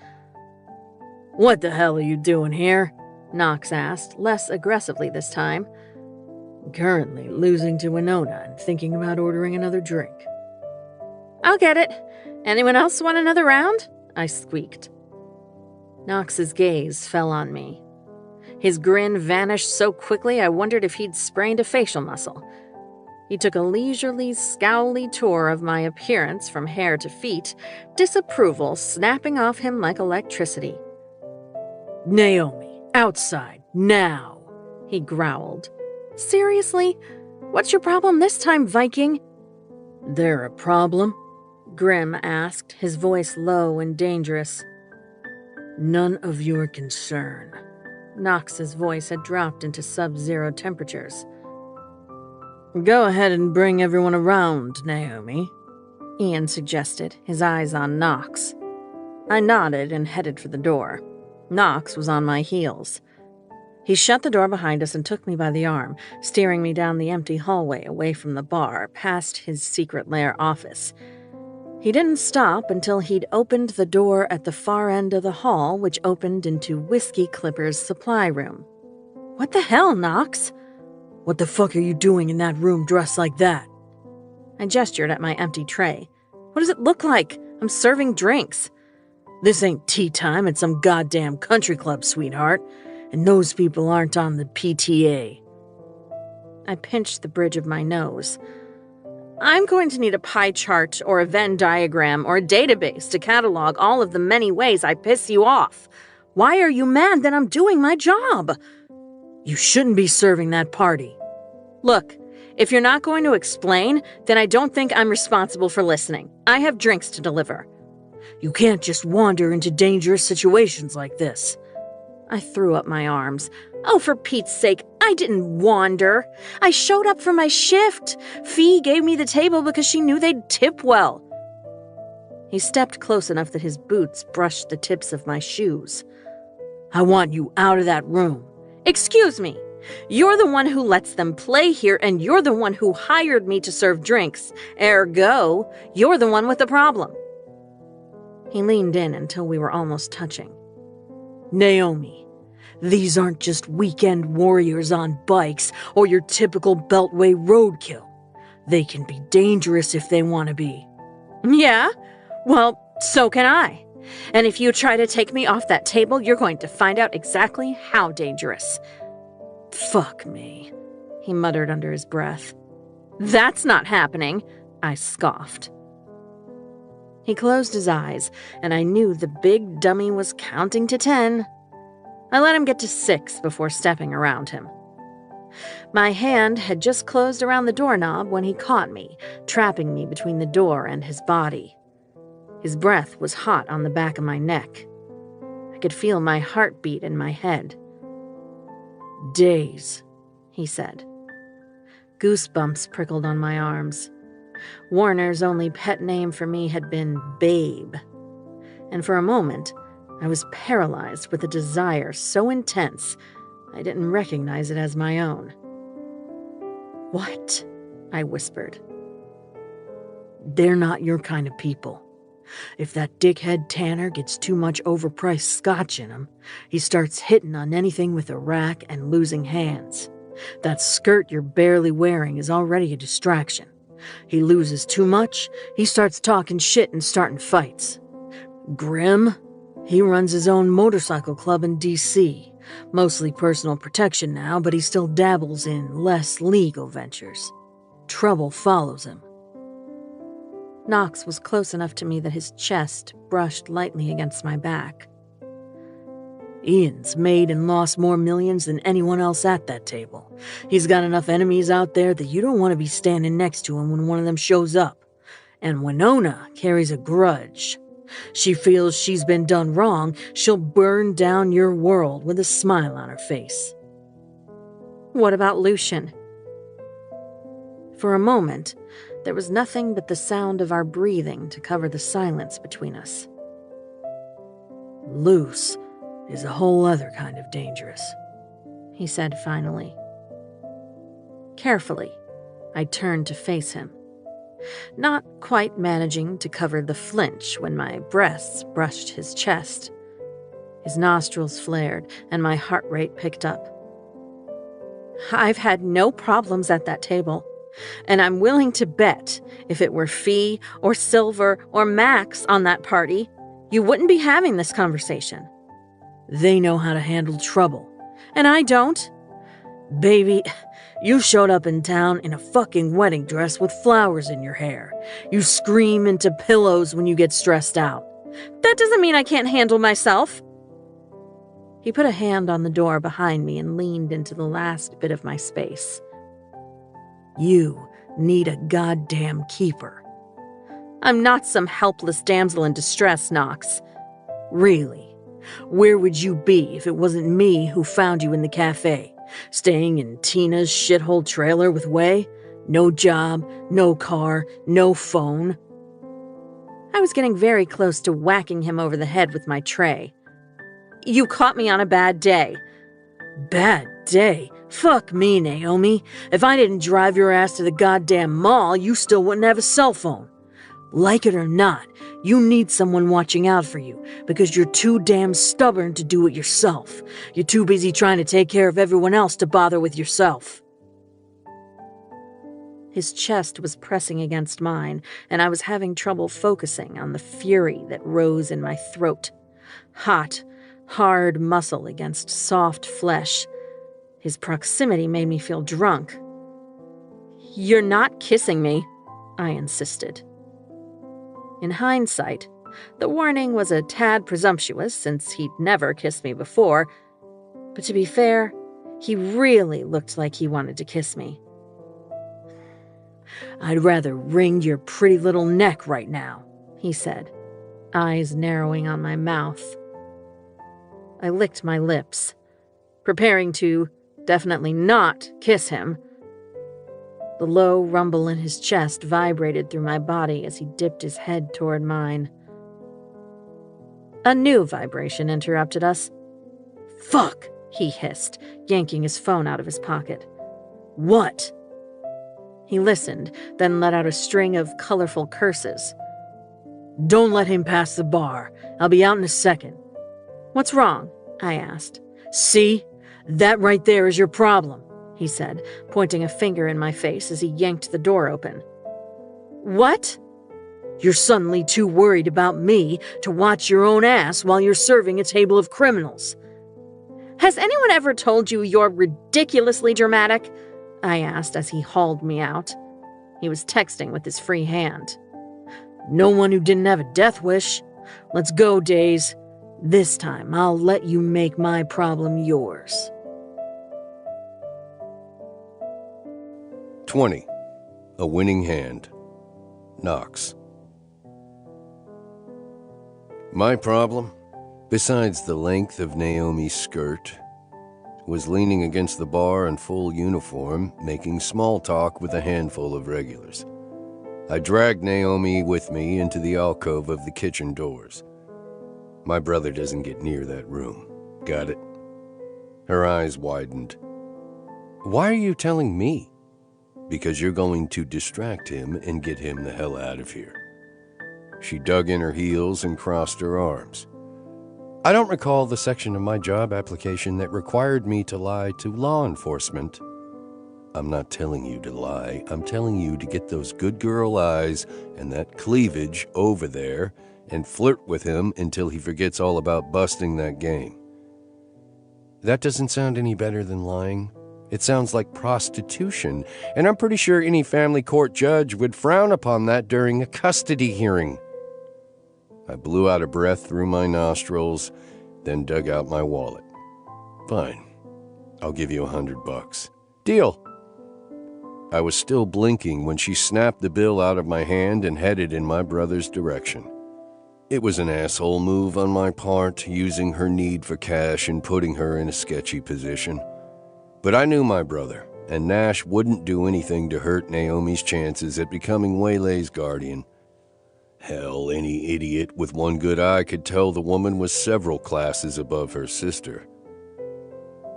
"What the hell are you doing here?" Knox asked, less aggressively this time. "Currently losing to Winona and thinking about ordering another drink." "I'll get it. Anyone else want another round?" I squeaked. Knox's gaze fell on me. His grin vanished so quickly I wondered if he'd sprained a facial muscle. He took a leisurely, scowly tour of my appearance from hair to feet, disapproval snapping off him like electricity. "Naomi, outside, now," he growled. "Seriously? What's your problem this time, Viking?" "There a problem?" Grim asked, his voice low and dangerous. "None of your concern." Knox's voice had dropped into sub-zero temperatures. "Go ahead and bring everyone around, Naomi," Ian suggested, his eyes on Knox. I nodded and headed for the door. Knox was on my heels. He shut the door behind us and took me by the arm, steering me down the empty hallway away from the bar, past his secret lair office. He didn't stop until he'd opened the door at the far end of the hall, which opened into Whiskey Clipper's supply room. "What the hell, Knox?" "What the fuck are you doing in that room dressed like that?" I gestured at my empty tray. "What does it look like? I'm serving drinks." "This ain't tea time at some goddamn country club, sweetheart. And those people aren't on the PTA." I pinched the bridge of my nose. "I'm going to need a pie chart or a Venn diagram or a database to catalog all of the many ways I piss you off. Why are you mad that I'm doing my job?" "You shouldn't be serving that party." "Look, if you're not going to explain, then I don't think I'm responsible for listening. I have drinks to deliver." "You can't just wander into dangerous situations like this." I threw up my arms. "Oh, for Pete's sake, I didn't wander. I showed up for my shift. Fee gave me the table because she knew they'd tip well." He stepped close enough that his boots brushed the tips of my shoes. "I want you out of that room." "Excuse me. You're the one who lets them play here, and you're the one who hired me to serve drinks. Ergo, you're the one with the problem. He leaned in until we were almost touching. Naomi, these aren't just weekend warriors on bikes or your typical Beltway roadkill. They can be dangerous if they want to be. Yeah? Well, so can I. And if you try to take me off that table, you're going to find out exactly how dangerous. Fuck me, he muttered under his breath. That's not happening, I scoffed. He closed his eyes, and I knew the big dummy was counting to 10. I let him get to 6 before stepping around him. My hand had just closed around the doorknob when he caught me, trapping me between the door and his body. His breath was hot on the back of my neck. I could feel my heartbeat in my head. Days, he said. Goosebumps prickled on my arms. Warner's only pet name for me had been Babe. And for a moment, I was paralyzed with a desire so intense I didn't recognize it as my own. What? I whispered. They're not your kind of people. If that dickhead Tanner gets too much overpriced scotch in him, he starts hitting on anything with a rack and losing hands. That skirt you're barely wearing is already a distraction. He loses too much, he starts talking shit and starting fights. Grim, he runs his own motorcycle club in D.C., mostly personal protection now, but he still dabbles in less legal ventures. Trouble follows him. Knox was close enough to me that his chest brushed lightly against my back. Ian's made and lost more millions than anyone else at that table. He's got enough enemies out there that you don't want to be standing next to him when one of them shows up. And Winona carries a grudge. She feels she's been done wrong. She'll burn down your world with a smile on her face. What about Lucian? For a moment, there was nothing but the sound of our breathing to cover the silence between us. Luce is a whole other kind of dangerous, he said finally. Carefully, I turned to face him, not quite managing to cover the flinch when my breasts brushed his chest. His nostrils flared, and my heart rate picked up. I've had no problems at that table, and I'm willing to bet if it were Fee or Silver or Max on that party, you wouldn't be having this conversation. They know how to handle trouble. And I don't. Baby, you showed up in town in a fucking wedding dress with flowers in your hair. You scream into pillows when you get stressed out. That doesn't mean I can't handle myself. He put a hand on the door behind me and leaned into the last bit of my space. You need a goddamn keeper. I'm not some helpless damsel in distress, Knox. Really? Where would you be if it wasn't me who found you in the cafe? Staying in Tina's shithole trailer with Way? No job, no car, no phone. I was getting very close to whacking him over the head with my tray. You caught me on a bad day. Bad day? Fuck me, Naomi. If I didn't drive your ass to the goddamn mall, you still wouldn't have a cell phone. Like it or not, you need someone watching out for you because you're too damn stubborn to do it yourself. You're too busy trying to take care of everyone else to bother with yourself. His chest was pressing against mine, and I was having trouble focusing on the fury that rose in my throat. Hot, hard muscle against soft flesh. His proximity made me feel drunk. You're not kissing me, I insisted. In hindsight, the warning was a tad presumptuous since he'd never kissed me before, but to be fair, he really looked like he wanted to kiss me. I'd rather wring your pretty little neck right now, he said, eyes narrowing on my mouth. I licked my lips, preparing to definitely not kiss him. The low rumble in his chest vibrated through my body as he dipped his head toward mine. A new vibration interrupted us. Fuck, he hissed, yanking his phone out of his pocket. What? He listened, then let out a string of colorful curses. Don't let him pass the bar. I'll be out in a second. What's wrong? I asked. See? That right there is your problem, he said, pointing a finger in my face as he yanked the door open. What? You're suddenly too worried about me to watch your own ass while you're serving a table of criminals. Has anyone ever told you you're ridiculously dramatic? I asked as he hauled me out. He was texting with his free hand. No one who didn't have a death wish. Let's go, Days. This time I'll let you make my problem yours. 20. A winning hand. Knox. My problem, besides the length of Naomi's skirt, was leaning against the bar in full uniform, making small talk with a handful of regulars. I dragged Naomi with me into the alcove of the kitchen doors. My brother doesn't get near that room. Got it? Her eyes widened. Why are you telling me? Because you're going to distract him and get him the hell out of here. She dug in her heels and crossed her arms. I don't recall the section of my job application that required me to lie to law enforcement. I'm not telling you to lie. I'm telling you to get those good girl eyes and that cleavage over there and flirt with him until he forgets all about busting that game. That doesn't sound any better than lying. It sounds like prostitution, and I'm pretty sure any family court judge would frown upon that during a custody hearing. I blew out a breath through my nostrils, then dug out my wallet. Fine. I'll give you $100. Deal. I was still blinking when she snapped the bill out of my hand and headed in my brother's direction. It was an asshole move on my part, using her need for cash and putting her in a sketchy position. But I knew my brother, and Nash wouldn't do anything to hurt Naomi's chances at becoming Waylay's guardian. Hell, any idiot with one good eye could tell the woman was several classes above her sister.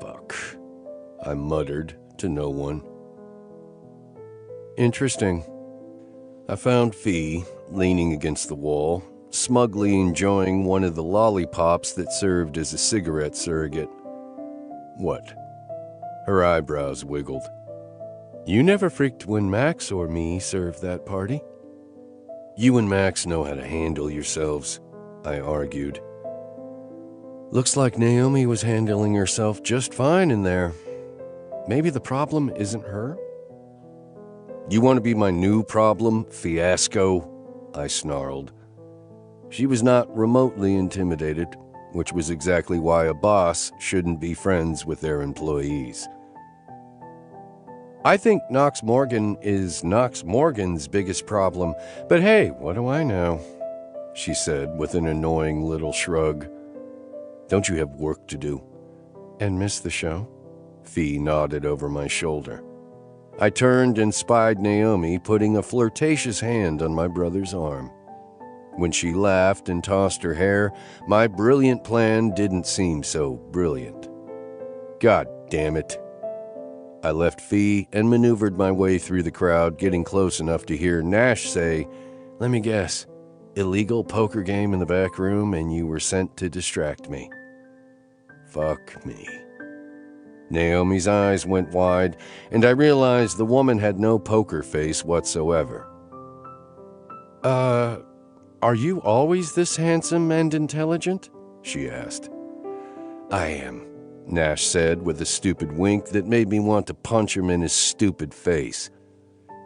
Fuck, I muttered to no one. Interesting. I found Fee leaning against the wall, smugly enjoying one of the lollipops that served as a cigarette surrogate. What? Her eyebrows wiggled. You never freaked when Max or me served that party? You and Max know how to handle yourselves, I argued. Looks like Naomi was handling herself just fine in there. Maybe the problem isn't her? You want to be my new problem, fiasco? I snarled. She was not remotely intimidated, which was exactly why a boss shouldn't be friends with their employees. I think Knox Morgan is Knox Morgan's biggest problem, but hey, what do I know? She said with an annoying little shrug. Don't you have work to do? And miss the show? Fee nodded over my shoulder. I turned and spied Naomi putting a flirtatious hand on my brother's arm. When she laughed and tossed her hair, my brilliant plan didn't seem so brilliant. God damn it. I left Fee and maneuvered my way through the crowd, getting close enough to hear Nash say, "Let me guess, illegal poker game in the back room and you were sent to distract me." Fuck me. Naomi's eyes went wide, and I realized the woman had no poker face whatsoever. Are you always this handsome and intelligent?" she asked. "I am," Nash said with a stupid wink that made me want to punch him in his stupid face.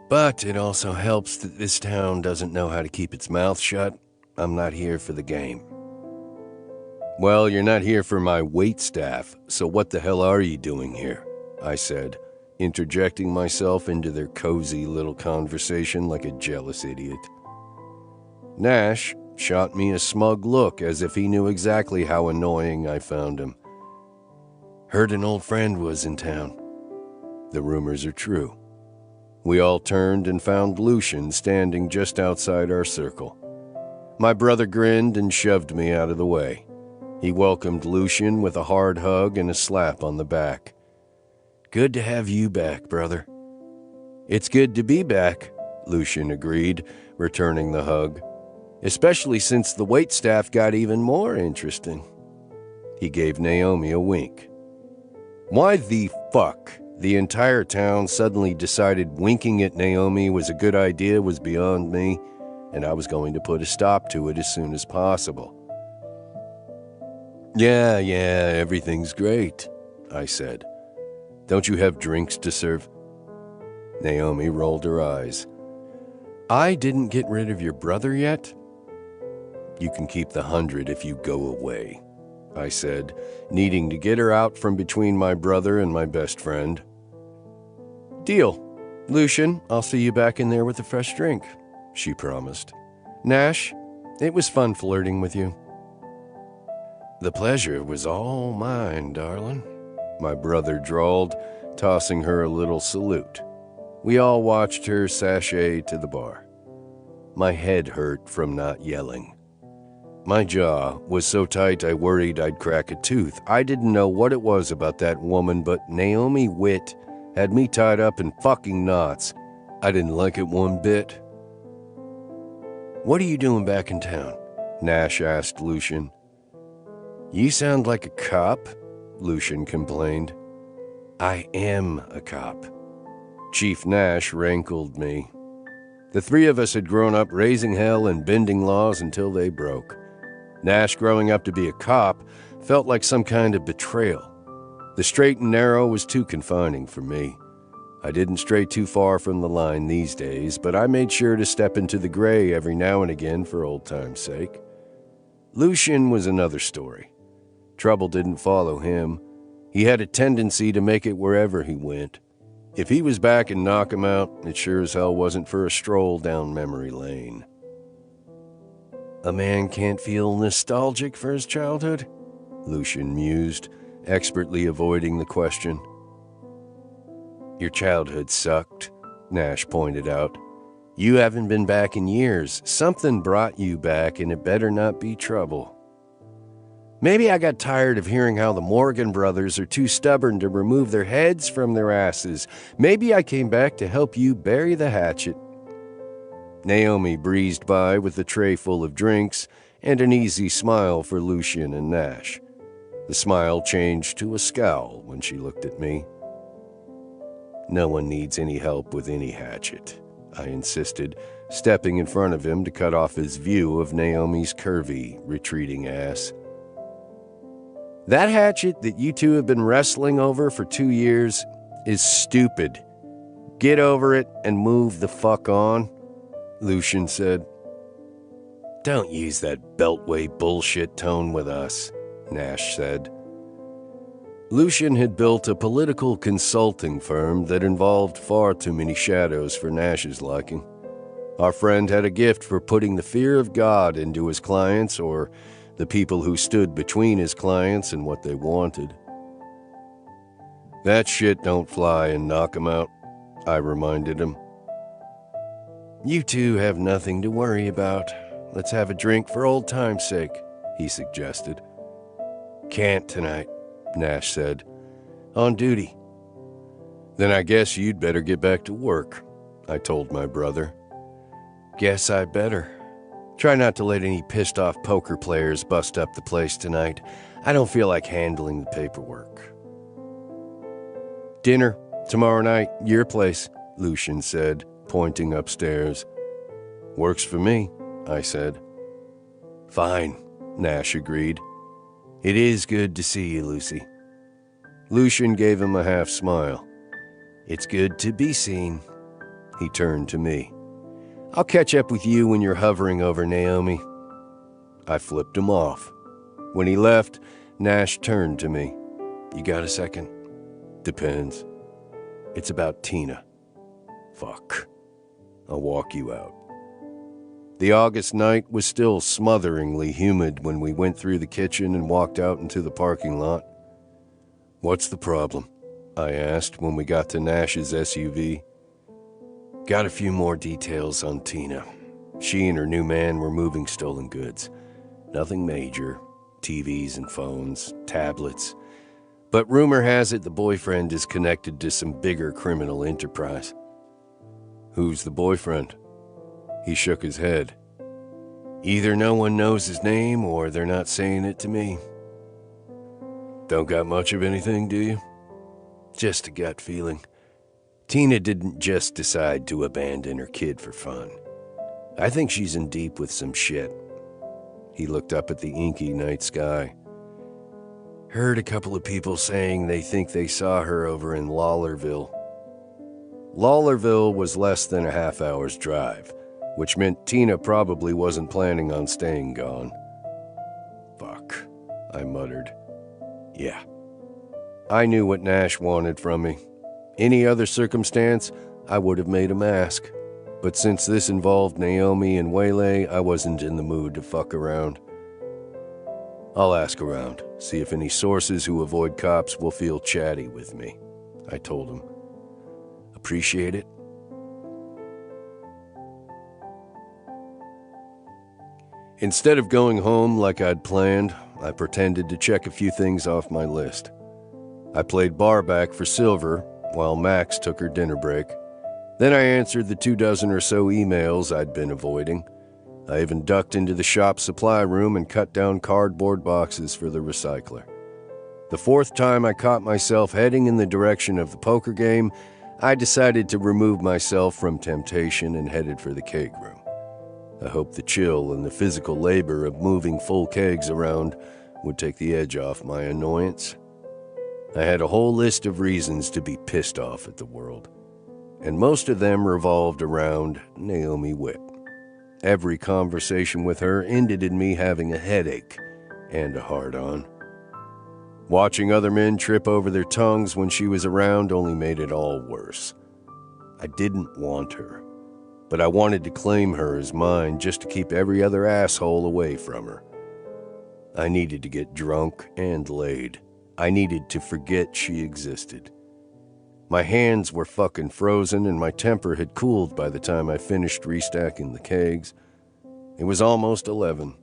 "But it also helps that this town doesn't know how to keep its mouth shut. I'm not here for the game." "Well, you're not here for my waitstaff, so what the hell are you doing here?" I said, interjecting myself into their cozy little conversation like a jealous idiot. Nash shot me a smug look as if he knew exactly how annoying I found him. "Heard an old friend was in town." The rumors are true. We all turned and found Lucian standing just outside our circle. My brother grinned and shoved me out of the way. He welcomed Lucian with a hard hug and a slap on the back. "Good to have you back, brother." "It's good to be back," Lucian agreed, returning the hug. "Especially since the waitstaff got even more interesting." He gave Naomi a wink. Why the fuck the entire town suddenly decided winking at Naomi was a good idea was beyond me, and I was going to put a stop to it as soon as possible. Yeah, everything's great," I said. "Don't you have drinks to serve?" Naomi rolled her eyes. "I didn't get rid of your brother yet?" "You can keep the 100 if you go away," I said, needing to get her out from between my brother and my best friend. "Deal. Lucian, I'll see you back in there with a fresh drink," she promised. "Nash, it was fun flirting with you." "The pleasure was all mine, darling," my brother drawled, tossing her a little salute. We all watched her sashay to the bar. My head hurt from not yelling. My jaw was so tight I worried I'd crack a tooth. I didn't know what it was about that woman, but Naomi Witt had me tied up in fucking knots. I didn't like it one bit. "What are you doing back in town?" Nash asked Lucian. "You sound like a cop," Lucian complained. "I am a cop." Chief Nash rankled me. The three of us had grown up raising hell and bending laws until they broke. Nash growing up to be a cop felt like some kind of betrayal. The straight and narrow was too confining for me. I didn't stray too far from the line these days, but I made sure to step into the gray every now and again for old time's sake. Lucian was another story. Trouble didn't follow him. He had a tendency to make it wherever he went. If he was back in Knock 'em Out, it sure as hell wasn't for a stroll down memory lane. "A man can't feel nostalgic for his childhood?" Lucian mused, expertly avoiding the question. "Your childhood sucked," Nash pointed out. "You haven't been back in years. Something brought you back, and it better not be trouble." "Maybe I got tired of hearing how the Morgan brothers are too stubborn to remove their heads from their asses. Maybe I came back to help you bury the hatchet." Naomi breezed by with a tray full of drinks and an easy smile for Lucian and Nash. The smile changed to a scowl when she looked at me. "No one needs any help with any hatchet," I insisted, stepping in front of him to cut off his view of Naomi's curvy, retreating ass. "That hatchet that you two have been wrestling over for 2 years is stupid. Get over it and move the fuck on," Lucian said. "Don't use that beltway bullshit tone with us," Nash said. Lucian had built a political consulting firm that involved far too many shadows for Nash's liking. Our friend had a gift for putting the fear of God into his clients, or the people who stood between his clients and what they wanted. "That shit don't fly and Knock 'em Out," I reminded him. "You two have nothing to worry about. Let's have a drink for old time's sake," he suggested. "Can't tonight," Nash said. "On duty." "Then I guess you'd better get back to work," I told my brother. "Guess I better. Try not to let any pissed-off poker players bust up the place tonight. I don't feel like handling the paperwork." "Dinner, tomorrow night, your place," Lucian said, pointing upstairs. "Works for me," I said. "Fine," Nash agreed. "It is good to see you, Lucy." Lucian gave him a half smile. "It's good to be seen." He turned to me. "I'll catch up with you when you're hovering over Naomi." I flipped him off. When he left, Nash turned to me. "You got a second?" "Depends. It's about Tina." "Fuck. I'll walk you out." The August night was still smotheringly humid when we went through the kitchen and walked out into the parking lot. "What's the problem?" I asked when we got to Nash's SUV. "Got a few more details on Tina. She and her new man were moving stolen goods. Nothing major. TVs and phones, tablets. But rumor has it the boyfriend is connected to some bigger criminal enterprise. Who's the boyfriend? He shook his head. Either no one knows his name or they're not saying it to me. Don't got much of anything, do you? Just a gut feeling. Tina didn't just decide to abandon her kid for fun. I think she's in deep with some shit. He looked up at the inky night sky. Heard a couple of people saying they think they saw her over in Lawlerville. Lawlerville was less than a half hour's drive, which meant Tina probably wasn't planning on staying gone. Fuck, I muttered. Yeah. I knew what Nash wanted from me. Any other circumstance, I would have made him ask. But since this involved Naomi and Waylay, I wasn't in the mood to fuck around. I'll ask around, see if any sources who avoid cops will feel chatty with me, I told him. Appreciate it. Instead of going home like I'd planned, I pretended to check a few things off my list. I played barback for silver while Max took her dinner break. Then I answered the 24 or so emails I'd been avoiding. I even ducked into the shop supply room and cut down cardboard boxes for the recycler. The fourth time I caught myself heading in the direction of the poker game, I decided to remove myself from temptation and headed for the keg room. I hoped the chill and the physical labor of moving full kegs around would take the edge off my annoyance. I had a whole list of reasons to be pissed off at the world, and most of them revolved around Naomi Witt. Every conversation with her ended in me having a headache and a hard-on. Watching other men trip over their tongues when she was around only made it all worse. I didn't want her, but I wanted to claim her as mine just to keep every other asshole away from her. I needed to get drunk and laid. I needed to forget she existed. My hands were fucking frozen and my temper had cooled by the time I finished restacking the kegs. It was almost 11.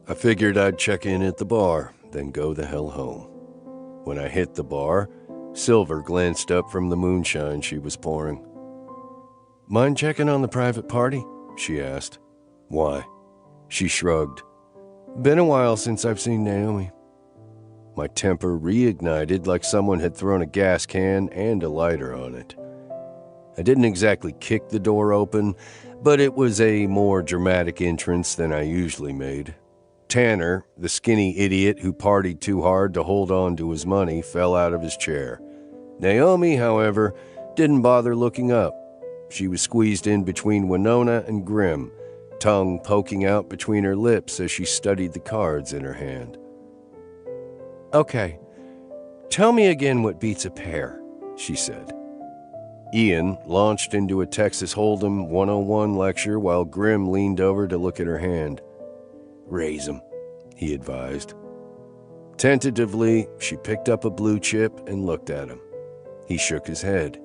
I figured I'd check in at the bar, then go the hell home. When I hit the bar, Silver glanced up from the moonshine she was pouring. Mind checking on the private party? She asked. Why? She shrugged. Been a while since I've seen Naomi. My temper reignited like someone had thrown a gas can and a lighter on it. I didn't exactly kick the door open, but it was a more dramatic entrance than I usually made. Tanner, the skinny idiot who partied too hard to hold on to his money, fell out of his chair. Naomi, however, didn't bother looking up. She was squeezed in between Winona and Grim, tongue poking out between her lips as she studied the cards in her hand. Okay, tell me again what beats a pair, she said. Ian launched into a Texas Hold'em 101 lecture while Grim leaned over to look at her hand. Raise 'em, he advised. Tentatively, she picked up a blue chip and looked at him. He shook his head.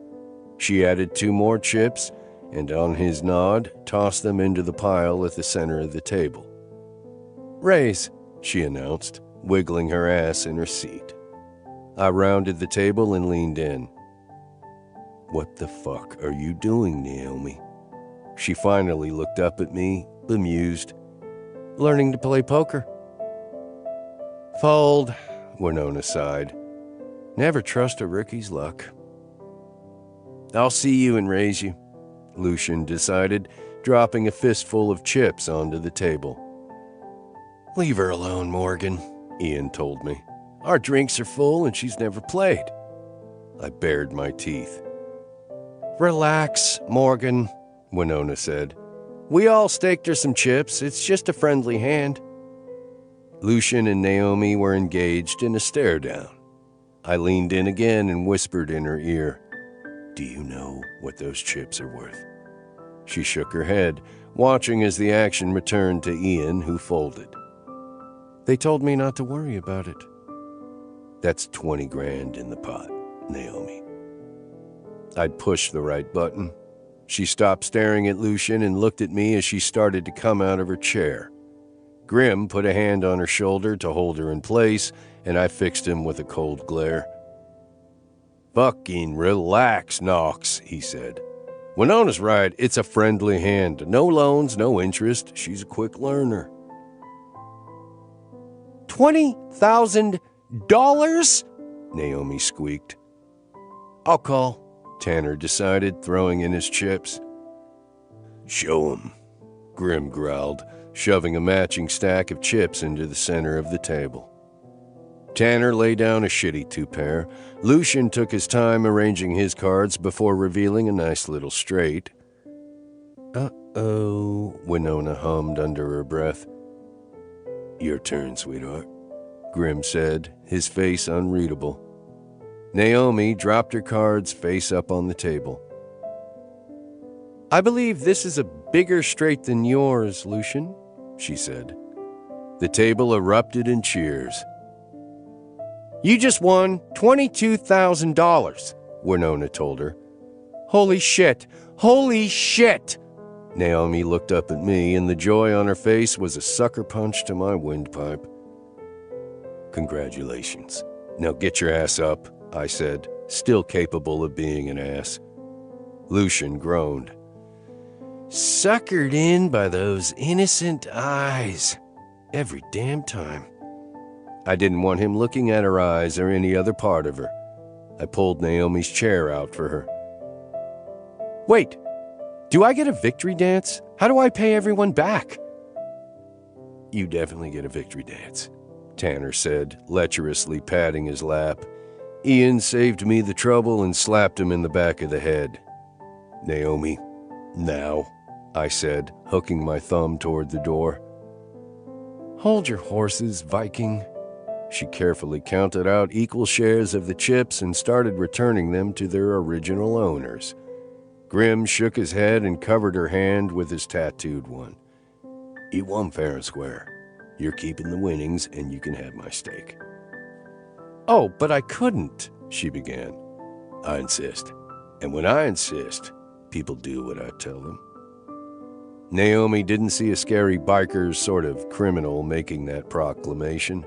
She added 2 more chips and, on his nod, tossed them into the pile at the center of the table. Raise, she announced, wiggling her ass in her seat. I rounded the table and leaned in. What the fuck are you doing, Naomi? She finally looked up at me, bemused. Learning to play poker. Fold, Winona sighed. Never trust a rookie's luck. I'll see you and raise you, Lucian decided, dropping a fistful of chips onto the table. Leave her alone, Morgan, Ian told me. Our drinks are full and she's never played. I bared my teeth. Relax, Morgan, Winona said. We all staked her some chips. It's just a friendly hand. Lucian and Naomi were engaged in a stare-down. I leaned in again and whispered in her ear. Do you know what those chips are worth? She shook her head, watching as the action returned to Ian, who folded. They told me not to worry about it. That's 20 grand in the pot, Naomi. I'd pushed the right button. She stopped staring at Lucian and looked at me as she started to come out of her chair. Grim put a hand on her shoulder to hold her in place, and I fixed him with a cold glare. "Fucking relax, Knox," he said. "Winona's right, it's a friendly hand. No loans, no interest. She's a quick learner." $20,000? Naomi squeaked. "I'll call," Tanner decided, throwing in his chips. "Show 'em," Grim growled, shoving a matching stack of chips into the center of the table. Tanner lay down a shitty two-pair. Lucian took his time arranging his cards before revealing a nice little straight. "Uh-oh," Winona hummed under her breath. "Your turn, sweetheart," Grim said, his face unreadable. Naomi dropped her cards face up on the table. "I believe this is a bigger straight than yours, Lucian," she said. The table erupted in cheers. "You just won $22,000, Winona told her. "Holy shit! Holy shit!" Naomi looked up at me, and the joy on her face was a sucker punch to my windpipe. "Congratulations. Now get your ass up," I said, still capable of being an ass. Lucian groaned. "Suckered in by those innocent eyes. Every damn time." I didn't want him looking at her eyes or any other part of her. I pulled Naomi's chair out for her. "Wait, do I get a victory dance? How do I pay everyone back?" "You definitely get a victory dance," Tanner said, lecherously patting his lap. Ian saved me the trouble and slapped him in the back of the head. "Naomi, now," I said, hooking my thumb toward the door. "Hold your horses, Viking." She carefully counted out equal shares of the chips and started returning them to their original owners. Grim shook his head and covered her hand with his tattooed one. "You won fair and square. You're keeping the winnings, and you can have my stake." "Oh, but I couldn't," she began. "I insist. And when I insist, people do what I tell them." Naomi didn't see a scary biker sort of criminal making that proclamation.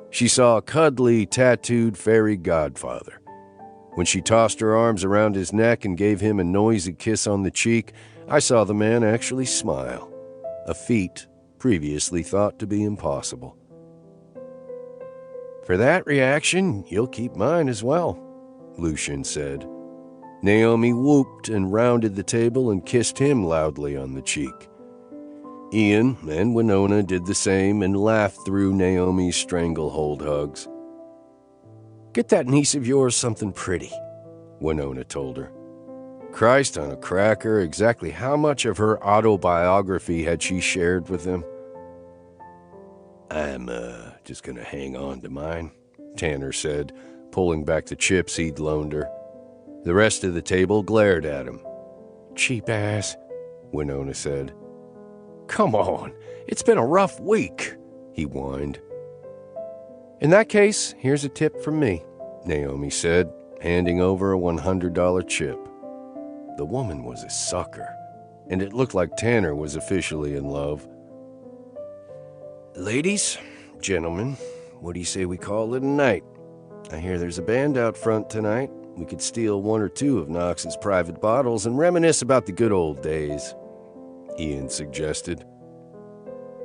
She saw a cuddly, tattooed fairy godfather. When she tossed her arms around his neck and gave him a noisy kiss on the cheek, I saw the man actually smile, a feat previously thought to be impossible. "For that reaction, you'll keep mine as well," Lucian said. Naomi whooped and rounded the table and kissed him loudly on the cheek. Ian and Winona did the same and laughed through Naomi's stranglehold hugs. "Get that niece of yours something pretty," Winona told her. Christ on a cracker, exactly how much of her autobiography had she shared with him? "I'm just gonna hang on to mine," Tanner said, pulling back the chips he'd loaned her. The rest of the table glared at him. "Cheap ass," Winona said. "Come on, it's been a rough week," he whined. "In that case, here's a tip from me," Naomi said, handing over a $100 chip. The woman was a sucker, and it looked like Tanner was officially in love. "Ladies, gentlemen, what do you say we call it a night? I hear there's a band out front tonight. We could steal one or two of Knox's private bottles and reminisce about the good old days," Ian suggested.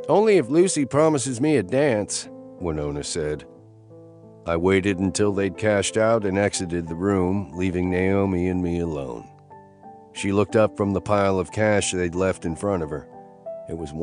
"Only if Lucy promises me a dance," Winona said. I waited until they'd cashed out and exited the room, leaving Naomi and me alone. She looked up from the pile of cash they'd left in front of her. It was